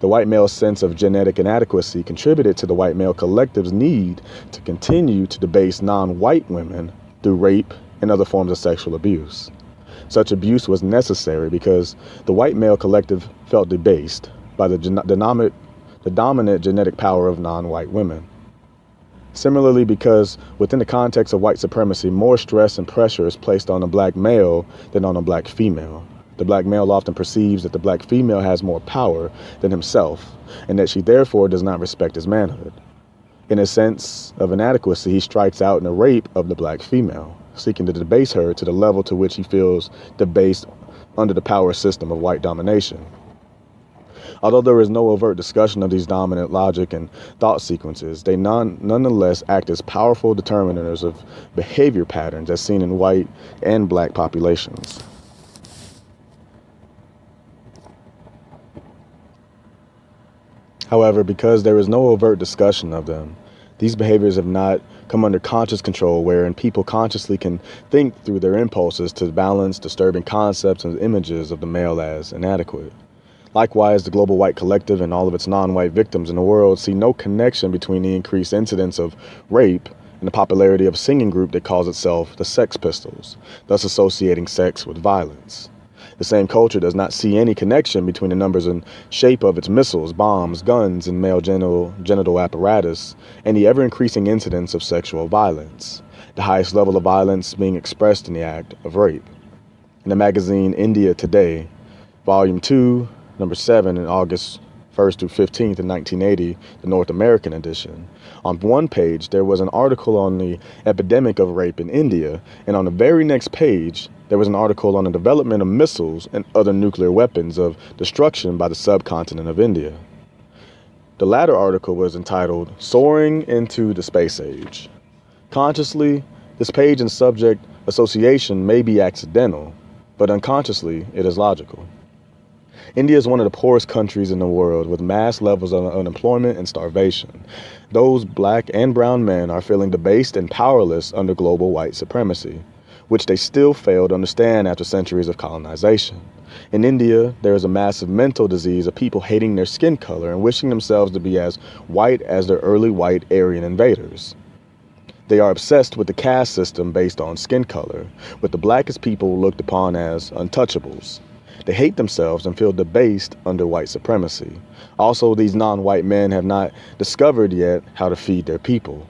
The white male's sense of genetic inadequacy contributed to the white male collective's need to continue to debase non-white women through rape and other forms of sexual abuse. Such abuse was necessary because the white male collective felt debased by the dominant genetic power of non-white women. Similarly, because within the context of white supremacy, more stress and pressure is placed on a black male than on a black female. The black male often perceives that the black female has more power than himself, and that she therefore does not respect his manhood. In a sense of inadequacy, he strikes out in a rape of the black female, seeking to debase her to the level to which he feels debased under the power system of white domination. Although there is no overt discussion of these dominant logic and thought sequences, they nonetheless act as powerful determiners of behavior patterns as seen in white and black populations. However, because there is no overt discussion of them, these behaviors have not come under conscious control wherein people consciously can think through their impulses to balance disturbing concepts and images of the male as inadequate. Likewise, the global white collective and all of its non-white victims in the world see no connection between the increased incidence of rape and the popularity of a singing group that calls itself the Sex Pistols, thus associating sex with violence. The same culture does not see any connection between the numbers and shape of its missiles, bombs, guns, and male genital apparatus, and the ever-increasing incidence of sexual violence, the highest level of violence being expressed in the act of rape. In the magazine India Today, Volume 2, Number 7, in August 1st through 15th in 1980, the North American edition, on one page there was an article on the epidemic of rape in India, and on the very next page there was an article on the development of missiles and other nuclear weapons of destruction by the subcontinent of India. The latter article was entitled, Soaring into the Space Age. Consciously, this page and subject association may be accidental, but unconsciously it is logical. India is one of the poorest countries in the world with mass levels of unemployment and starvation. Those black and brown men are feeling debased and powerless under global white supremacy, which they still fail to understand after centuries of colonization. In India, there is a massive mental disease of people hating their skin color and wishing themselves to be as white as their early white Aryan invaders. They are obsessed with the caste system based on skin color, with the blackest people looked upon as untouchables. They hate themselves and feel debased under white supremacy. Also, these non-white men have not discovered yet how to feed their people.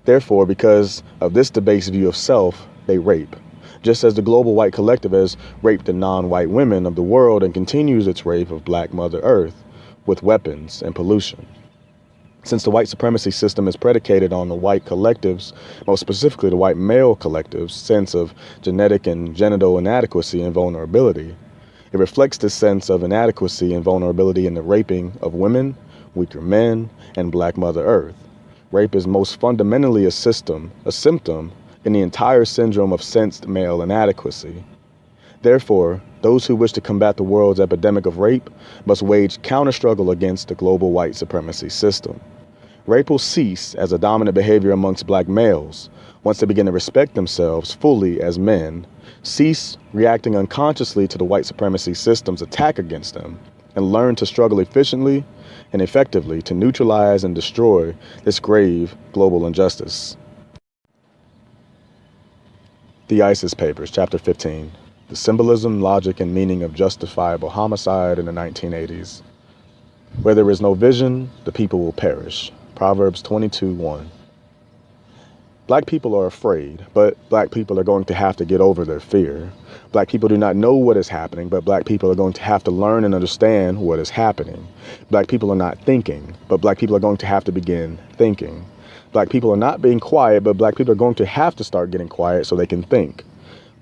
Therefore, because of this debased view of self, they rape, just as the global white collective has raped the non-white women of the world and continues its rape of Black Mother Earth with weapons and pollution. Since the white supremacy system is predicated on the white collectives, most specifically the white male collective's sense of genetic and genital inadequacy and vulnerability, it reflects this sense of inadequacy and vulnerability in the raping of women, weaker men, and Black Mother Earth. Rape is most fundamentally a symptom in the entire syndrome of sensed male inadequacy. Therefore, those who wish to combat the world's epidemic of rape must wage counter-struggle against the global white supremacy system. Rape will cease as a dominant behavior amongst black males once they begin to respect themselves fully as men, cease reacting unconsciously to the white supremacy system's attack against them, and learn to struggle efficiently and effectively to neutralize and destroy this grave global injustice. The ISIS Papers, Chapter 15. The Symbolism, Logic, and Meaning of Justifiable Homicide in the 1980s. Where there is no vision, the people will perish. Proverbs 22:1. Black people are afraid, but black people are going to have to get over their fear. Black people do not know what is happening, but black people are going to have to learn and understand what is happening. Black people are not thinking, but black people are going to have to begin thinking. Black people are not being quiet, but black people are going to have to start getting quiet so they can think.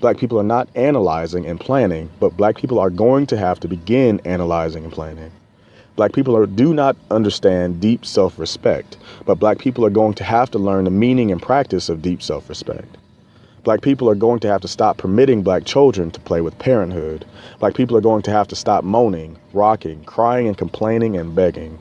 Black people are not analyzing and planning, but black people are going to have to begin analyzing and planning. Black people do not understand deep self-respect, but black people are going to have to learn the meaning and practice of deep self-respect. Black people are going to have to stop permitting black children to play with parenthood. Black people are going to have to stop moaning, rocking, crying, and complaining and begging.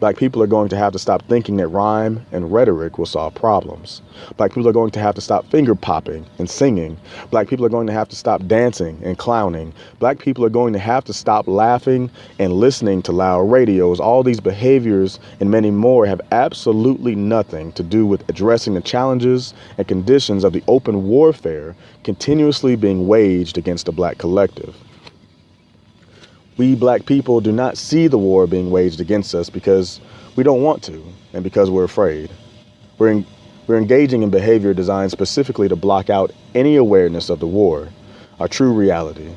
Black people are going to have to stop thinking that rhyme and rhetoric will solve problems. Black people are going to have to stop finger popping and singing. Black people are going to have to stop dancing and clowning. Black people are going to have to stop laughing and listening to loud radios. All these behaviors and many more have absolutely nothing to do with addressing the challenges and conditions of the open warfare continuously being waged against the black collective. We black people do not see the war being waged against us because we don't want to and because we're afraid. We're engaging in behavior designed specifically to block out any awareness of the war, our true reality.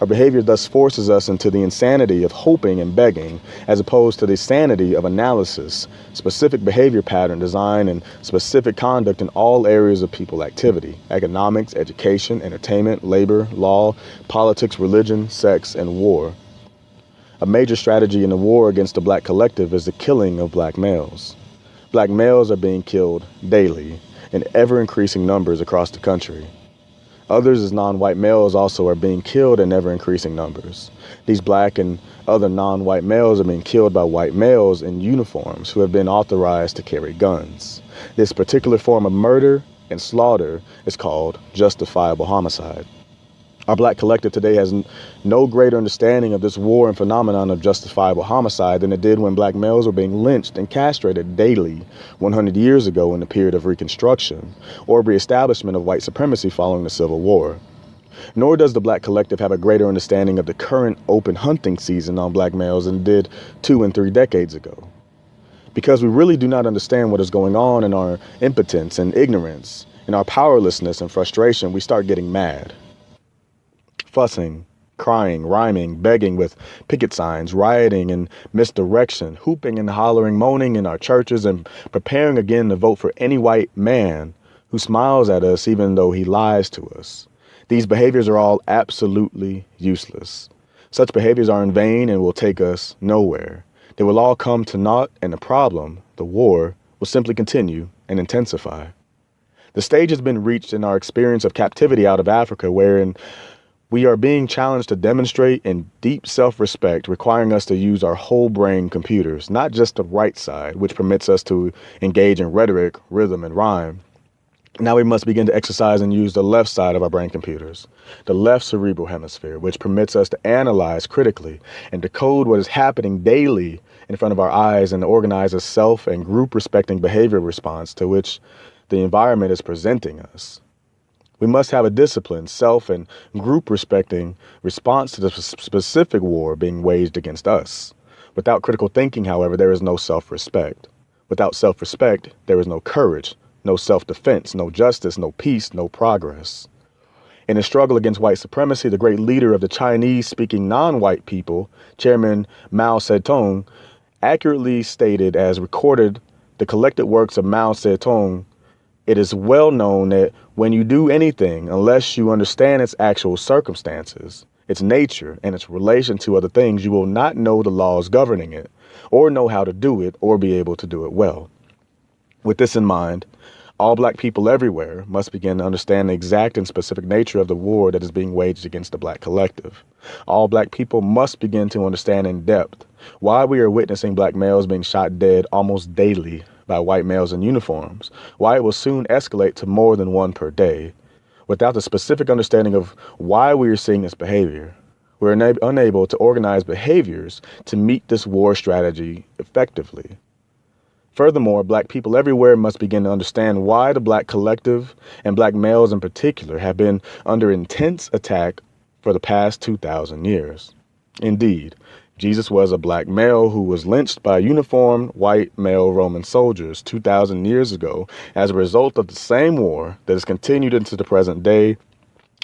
Our behavior thus forces us into the insanity of hoping and begging as opposed to the sanity of analysis, specific behavior pattern design, and specific conduct in all areas of people activity: economics, education, entertainment, labor, law, politics, religion, sex, and war. A major strategy in the war against the black collective is the killing of black males. Black males are being killed daily in ever-increasing numbers across the country. Others as non-white males also are being killed in ever-increasing numbers. These black and other non-white males are being killed by white males in uniforms who have been authorized to carry guns. This particular form of murder and slaughter is called justifiable homicide. Our black collective today has no greater understanding of this war and phenomenon of justifiable homicide than it did when black males were being lynched and castrated daily 100 years ago in the period of Reconstruction or reestablishment of white supremacy following the Civil War. Nor does the black collective have a greater understanding of the current open hunting season on black males than it did 2 and 3 decades ago. Because we really do not understand what is going on in our impotence and ignorance, in our powerlessness and frustration, we start getting mad. Fussing, crying, rhyming, begging with picket signs, rioting and misdirection, hooping and hollering, moaning in our churches, and preparing again to vote for any white man who smiles at us even though he lies to us. These behaviors are all absolutely useless. Such behaviors are in vain and will take us nowhere. They will all come to naught, and the problem, the war, will simply continue and intensify. The stage has been reached in our experience of captivity out of Africa, wherein we are being challenged to demonstrate in deep self-respect, requiring us to use our whole brain computers, not just the right side, which permits us to engage in rhetoric, rhythm, and rhyme. Now we must begin to exercise and use the left side of our brain computers, the left cerebral hemisphere, which permits us to analyze critically and decode what is happening daily in front of our eyes and to organize a self and group respecting behavior response to which the environment is presenting us. We must have a disciplined, self and group respecting response to the specific war being waged against us. Without critical thinking, however, there is no self-respect. Without self-respect, there is no courage, no self-defense, no justice, no peace, no progress. In the struggle against white supremacy, the great leader of the Chinese-speaking non-white people, Chairman Mao Zedong, accurately stated, as recorded the collected works of Mao Zedong, "It is well known that when you do anything, unless you understand its actual circumstances, its nature, and its relation to other things, you will not know the laws governing it, or know how to do it, or be able to do it well." With this in mind,
All black people everywhere must begin to understand the exact and specific nature of the war that is being waged against the black collective. All black people must begin to understand in depth why we are witnessing black males being shot dead almost daily by white males in uniforms, why it will soon escalate to more than one per day. Without the specific understanding of why we are seeing this behavior, we're unable to organize behaviors to meet this war strategy effectively. Furthermore, black people everywhere must begin to understand why the black collective and black males in particular have been under intense attack for the past 2,000 years. Indeed, Jesus was a black male who was lynched by uniformed white male Roman soldiers 2,000 years ago as a result of the same war that has continued into the present day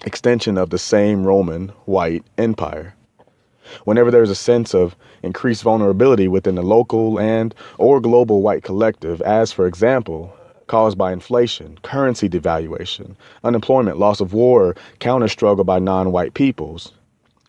extension of the same Roman white empire. Whenever there is a sense of increased vulnerability within the local and or global white collective, as for example, caused by inflation, currency devaluation, unemployment, loss of war, or counter-struggle by non-white peoples,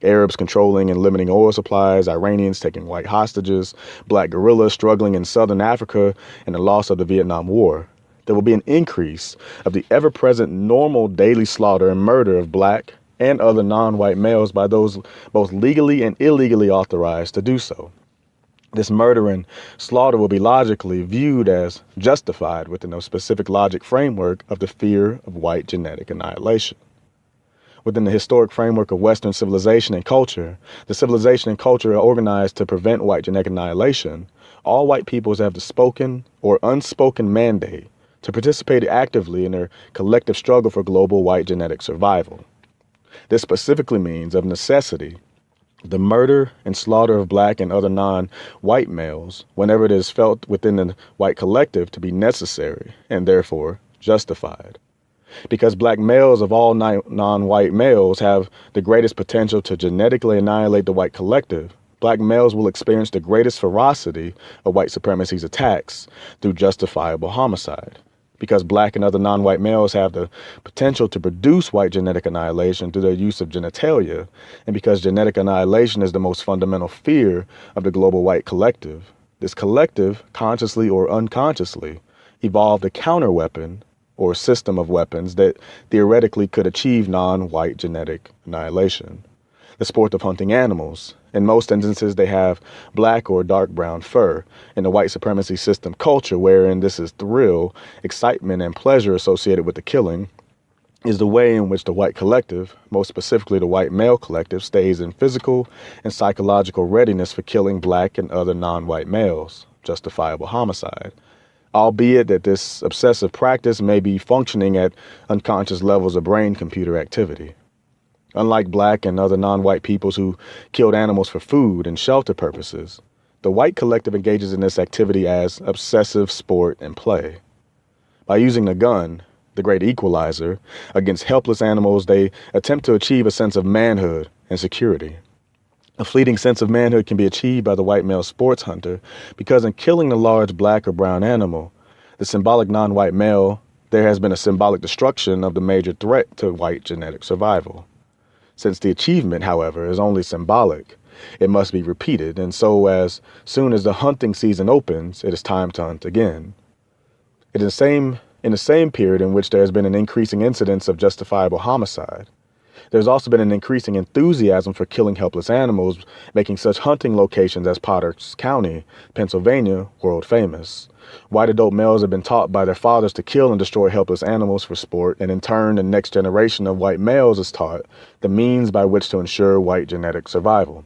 Arabs controlling and limiting oil supplies, Iranians taking white hostages, black guerrillas struggling in southern Africa, and the loss of the Vietnam War, there will be an increase of the ever-present normal daily slaughter and murder of black and other non-white males by those both legally and illegally authorized to do so. This murder and slaughter will be logically viewed as justified within a specific logic framework of the fear of white genetic annihilation. Within the historic framework of Western civilization and culture, the civilization and culture are organized to prevent white genetic annihilation. All white peoples have the spoken or unspoken mandate to participate actively in their collective struggle for global white genetic survival. This specifically means, of necessity, the murder and slaughter of black and other non-white males whenever it is felt within the white collective to be necessary and therefore justified. Because black males of all non-white males have the greatest potential to genetically annihilate the white collective, black males will experience the greatest ferocity of white supremacy's attacks through justifiable homicide. Because black and other non-white males have the potential to produce white genetic annihilation through their use of genitalia, and because genetic annihilation is the most fundamental fear of the global white collective, this collective, consciously or unconsciously, evolved a counter-weapon or system of weapons that theoretically could achieve non-white genetic annihilation. The sport of hunting animals. In most instances, they have black or dark brown fur. In the white supremacy system culture, wherein this is thrill, excitement, and pleasure associated with the killing, is the way in which the white collective, most specifically the white male collective, stays in physical and psychological readiness for killing black and other non-white males, justifiable homicide. Albeit that this obsessive practice may be functioning at unconscious levels of brain-computer activity. Unlike black and other non-white peoples who killed animals for food and shelter purposes, the white collective engages in this activity as obsessive sport and play. By using the gun, the great equalizer, against helpless animals, they attempt to achieve a sense of manhood and security. A fleeting sense of manhood can be achieved by the white male sports hunter because in killing the large black or brown animal, the symbolic non-white male, there has been a symbolic destruction of the major threat to white genetic survival. Since the achievement, however, is only symbolic, it must be repeated, and so as soon as the hunting season opens, it is time to hunt again. It is in the same period in which there has been an increasing incidence of justifiable homicide. There's also been an increasing enthusiasm for killing helpless animals, making such hunting locations as Potter's County, Pennsylvania, world famous. White adult males have been taught by their fathers to kill and destroy helpless animals for sport, and in turn, the next generation of white males is taught the means by which to ensure white genetic survival.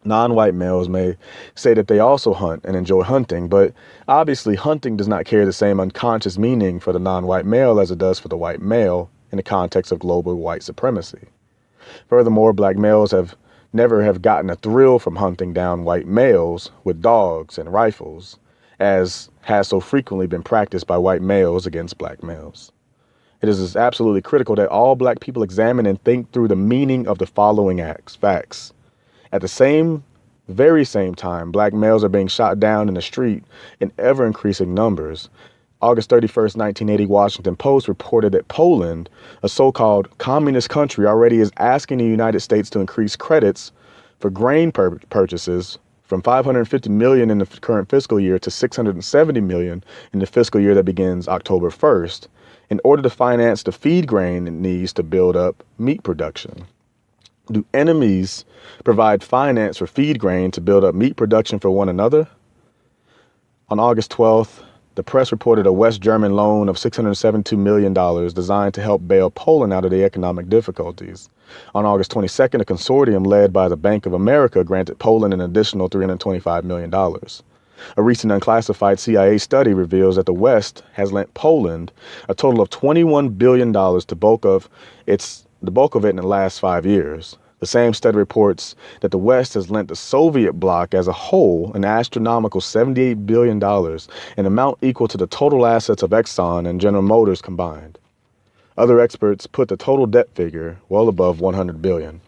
Non-white males may say that they also hunt and enjoy hunting, but obviously hunting does not carry the same unconscious meaning for the non-white male as it does for the white male in the context of global white supremacy. Furthermore, black males have never gotten a thrill from hunting down white males with dogs and rifles, as has so frequently been practiced by white males against black males. It is absolutely critical that all black people examine and think through the meaning of the following facts. At the very same time, black males are being shot down in the street in ever-increasing numbers. August 31st, 1980, Washington Post reported that Poland, a so-called communist country, already is asking the United States to increase credits for grain purchases from 550 million in the current fiscal year to 670 million in the fiscal year that begins October 1st, in order to finance the feed grain it needs to build up meat production. Do enemies provide finance for feed grain to build up meat production for one another? On August 12th, the press reported a West German loan of $672 million designed to help bail Poland out of the economic difficulties. On August 22nd, a consortium led by the Bank of America granted Poland an additional $325 million. A recent unclassified CIA study reveals that the West has lent Poland a total of $21 billion the bulk of it in the last 5 years. The same study reports that the West has lent the Soviet bloc as a whole an astronomical $78 billion, an amount equal to the total assets of Exxon and General Motors combined. Other experts put the total debt figure well above $100 billion.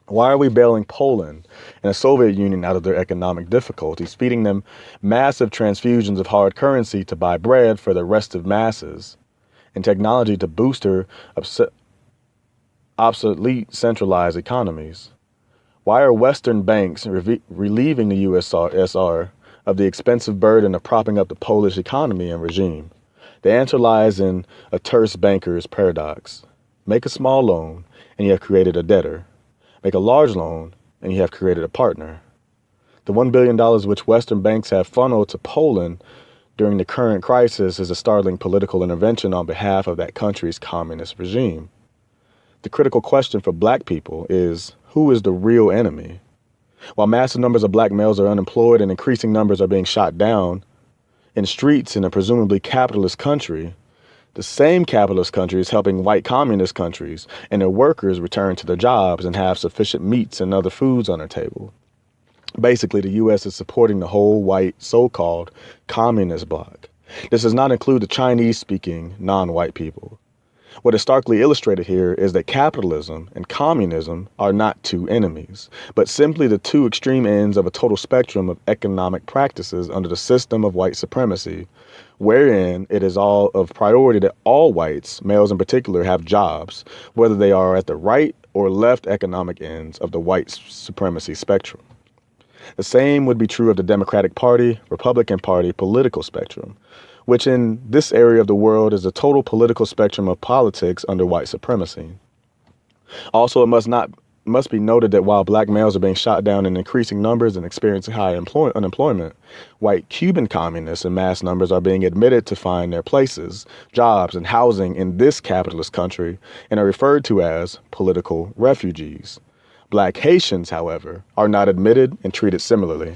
Why are we bailing Poland and the Soviet Union out of their economic difficulties, feeding them massive transfusions of hard currency to buy bread for the restive masses and technology to boost their obsolete centralized economies? Why are Western banks relieving the USSR of the expensive burden of propping up the Polish economy and regime? The answer lies in a terse banker's paradox. Make a small loan and you have created a debtor. Make a large loan and you have created a partner. The $1 billion which Western banks have funneled to Poland during the current crisis is a startling political intervention on behalf of that country's communist regime. The critical question for black people is, who is the real enemy? While massive numbers of black males are unemployed and increasing numbers are being shot down in streets in a presumably capitalist country, the same capitalist country is helping white communist countries and their workers return to their jobs and have sufficient meats and other foods on their table. Basically, the U.S. is supporting the whole white so-called communist bloc. This does not include the Chinese-speaking non-white people. What is starkly illustrated here is that capitalism and communism are not two enemies, but simply the two extreme ends of a total spectrum of economic practices under the system of white supremacy, wherein it is all of priority that all whites, males in particular, have jobs, whether they are at the right or left economic ends of the white supremacy spectrum. The same would be true of the Democratic Party, Republican Party political spectrum, which in this area of the world is the total political spectrum of politics under white supremacy. Also, it must be noted that while black males are being shot down in increasing numbers and experiencing high unemployment, white Cuban communists in mass numbers are being admitted to find their places, jobs, and housing in this capitalist country and are referred to as political refugees. Black Haitians, however, are not admitted and treated similarly.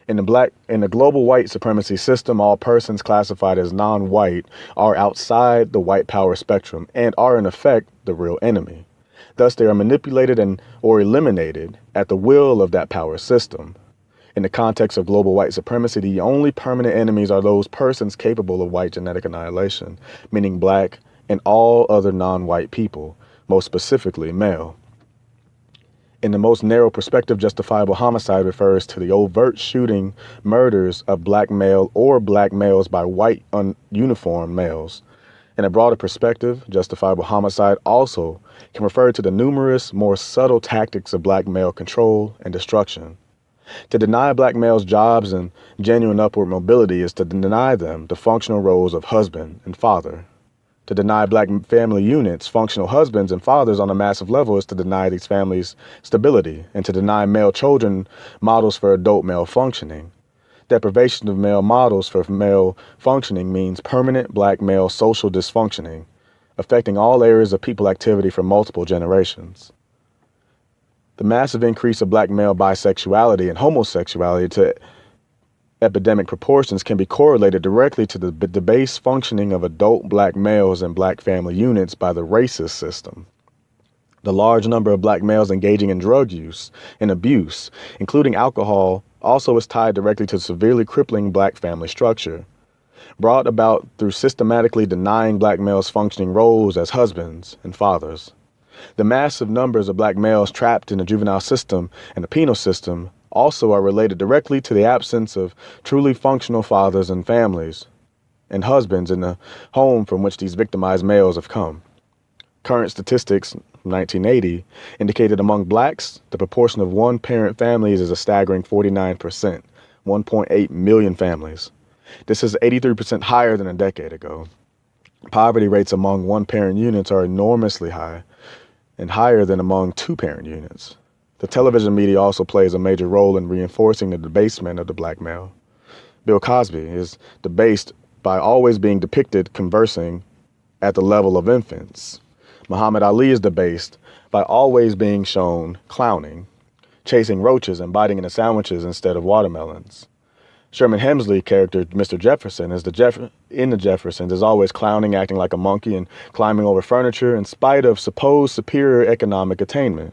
In the global white supremacy system, all persons classified as non-white are outside the white power spectrum and are in effect the real enemy. Thus, they are manipulated or eliminated at the will of that power system. In the context of global white supremacy, the only permanent enemies are those persons capable of white genetic annihilation, meaning black and all other non-white people, most specifically male. In the most narrow perspective, justifiable homicide refers to the overt shooting murders of black male or black males by white uniformed males. In a broader perspective, justifiable homicide also can refer to the numerous, more subtle tactics of black male control and destruction. To deny black males jobs and genuine upward mobility is to deny them the functional roles of husband and father. To deny black family units functional husbands and fathers on a massive level is to deny these families stability, and to deny male children models for adult male functioning. Deprivation of male models for male functioning means permanent black male social dysfunctioning, affecting all areas of people activity for multiple generations. The massive increase of black male bisexuality and homosexuality to epidemic proportions can be correlated directly to the debased functioning of adult black males and black family units by the racist system. The large number of black males engaging in drug use and abuse, including alcohol, also is tied directly to severely crippling black family structure, brought about through systematically denying black males functioning roles as husbands and fathers. The massive numbers of black males trapped in the juvenile system and the penal system also are related directly to the absence of truly functional fathers and families and husbands in the home from which these victimized males have come. Current statistics from 1980 indicated among blacks, the proportion of one-parent families is a staggering 49%, 1.8 million families. This is 83% higher than a decade ago. Poverty rates among one-parent units are enormously high and higher than among two-parent units. The television media also plays a major role in reinforcing the debasement of the black male. Bill Cosby is debased by always being depicted conversing at the level of infants. Muhammad Ali is debased by always being shown clowning, chasing roaches and biting into sandwiches instead of watermelons. Sherman Hemsley character Mr. Jefferson in the Jeffersons is always clowning, acting like a monkey, and climbing over furniture in spite of supposed superior economic attainment.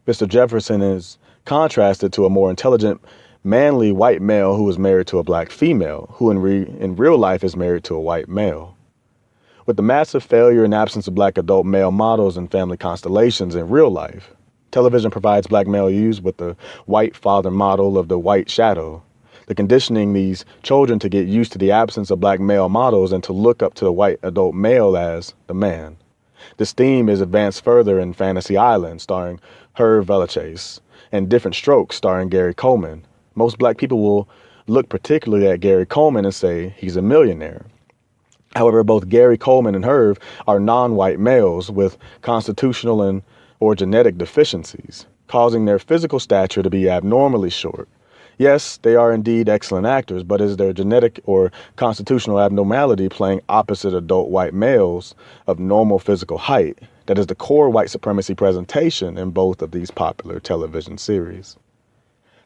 Mr. Jefferson is contrasted to a more intelligent, manly white male who is married to a black female, who in real life is married to a white male. With the massive failure and absence of black adult male models and family constellations in real life, television provides black male youths with the white father model of the white shadow, the conditioning these children to get used to the absence of black male models and to look up to the white adult male as the man. This theme is advanced further in Fantasy Island, starring Herb Villechaize, and Different Strokes, starring Gary Coleman. Most black people will look particularly at Gary Coleman and say he's a millionaire. However, both Gary Coleman and Herb are non-white males with constitutional and or genetic deficiencies, causing their physical stature to be abnormally short. Yes, they are indeed excellent actors, but is their genetic or constitutional abnormality playing opposite adult white males of normal physical height? That is the core white supremacy presentation in both of these popular television series.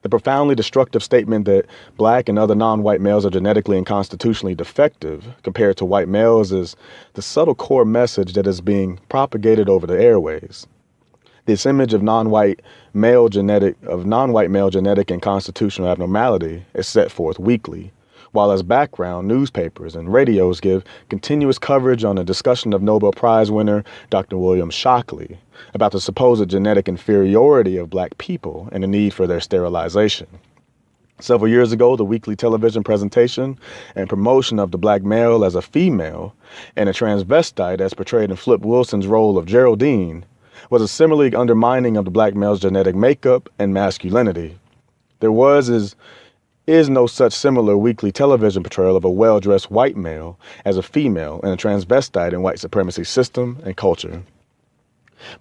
The profoundly destructive statement that black and other non-white males are genetically and constitutionally defective compared to white males is the subtle core message that is being propagated over the airways. This image of non-white male genetic and constitutional abnormality is set forth weekly, while as background, newspapers and radios give continuous coverage on a discussion of Nobel Prize winner Dr. William Shockley about the supposed genetic inferiority of black people and the need for their sterilization. Several years ago, the weekly television presentation and promotion of the black male as a female and a transvestite as portrayed in Flip Wilson's role of Geraldine was a similarly undermining of the black male's genetic makeup and masculinity. There is no such similar weekly television portrayal of a well-dressed white male as a female and a transvestite in white supremacy system and culture.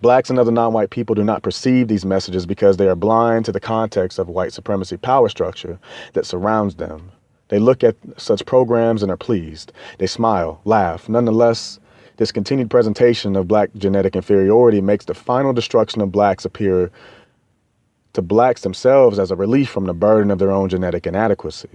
Blacks and other non-white people do not perceive these messages because they are blind to the context of white supremacy power structure that surrounds them. They look at such programs and are pleased. They smile, laugh. Nonetheless, this continued presentation of black genetic inferiority makes the final destruction of blacks appear to blacks themselves as a relief from the burden of their own genetic inadequacy.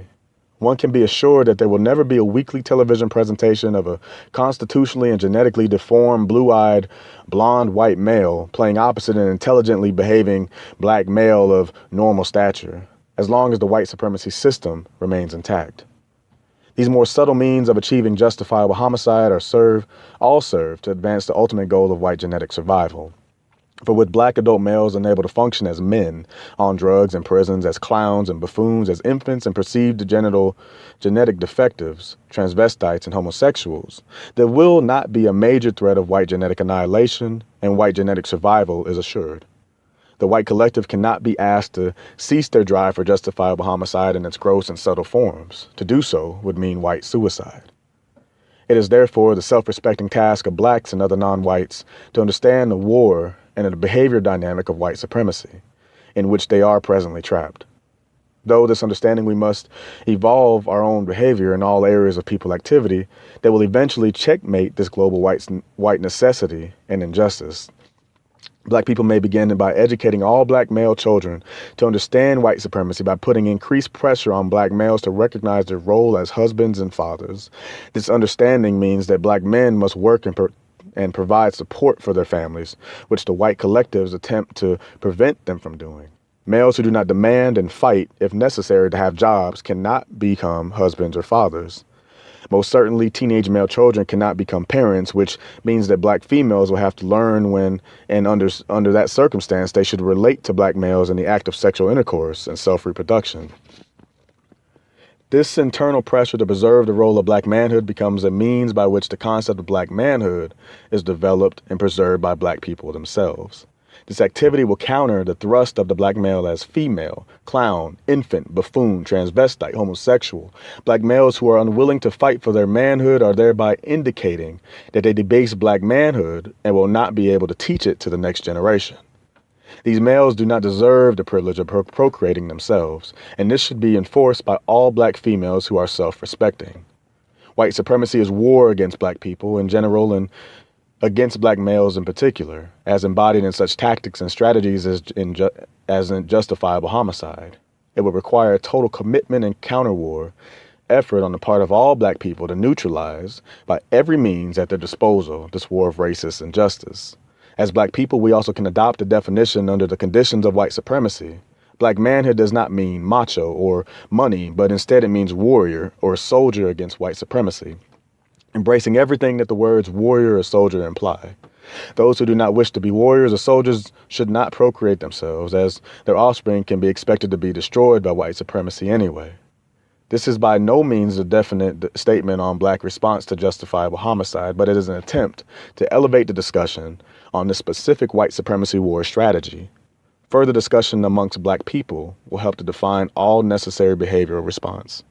One can be assured that there will never be a weekly television presentation of a constitutionally and genetically deformed, blue-eyed, blonde white male playing opposite an intelligently behaving black male of normal stature, as long as the white supremacy system remains intact. These more subtle means of achieving justifiable homicide all serve to advance the ultimate goal of white genetic survival. For with black adult males unable to function as men, on drugs in prisons, as clowns and buffoons, as infants and perceived genetic defectives, transvestites and homosexuals, there will not be a major threat of white genetic annihilation, and white genetic survival is assured. The white collective cannot be asked to cease their drive for justifiable homicide in its gross and subtle forms. To do so would mean white suicide. It is therefore the self-respecting task of blacks and other non-whites to understand the war and the behavior dynamic of white supremacy, in which they are presently trapped. Though this understanding we must evolve our own behavior in all areas of people activity that will eventually checkmate this global white necessity and injustice. Black people may begin by educating all black male children to understand white supremacy by putting increased pressure on black males to recognize their role as husbands and fathers. This understanding means that black men must work and provide support for their families, which the white collectives attempt to prevent them from doing. Males who do not demand and fight, if necessary, to have jobs cannot become husbands or fathers. Most certainly, teenage male children cannot become parents, which means that black females will have to learn when and under that circumstance they should relate to black males in the act of sexual intercourse and self-reproduction.
This internal pressure to preserve the role of black manhood becomes a means by which the concept of black manhood is developed and preserved by black people themselves. This activity will counter the thrust of the black male as female, clown, infant, buffoon, transvestite, homosexual. Black males who are unwilling to fight for their manhood are thereby indicating that they debase black manhood and will not be able to teach it to the next generation. These males do not deserve the privilege of procreating themselves, and this should be enforced by all black females who are self-respecting. White supremacy is war against black people in general and against black males in particular, as embodied in such tactics and strategies as in justifiable homicide. It would require a total commitment and counter-war effort on the part of all black people to neutralize, by every means at their disposal, this war of racist injustice. As black people, we also can adopt a definition under the conditions of white supremacy. Black manhood does not mean macho or money, but instead it means warrior or soldier against white supremacy, embracing everything that the words warrior or soldier imply. Those who do not wish to be warriors or soldiers should not procreate themselves, as their offspring can be expected to be destroyed by white supremacy anyway. This is by no means a definite statement on black response to justifiable homicide, but it is an attempt to elevate the discussion on this specific white supremacy war strategy. Further discussion amongst black people will help to define all necessary behavioral response.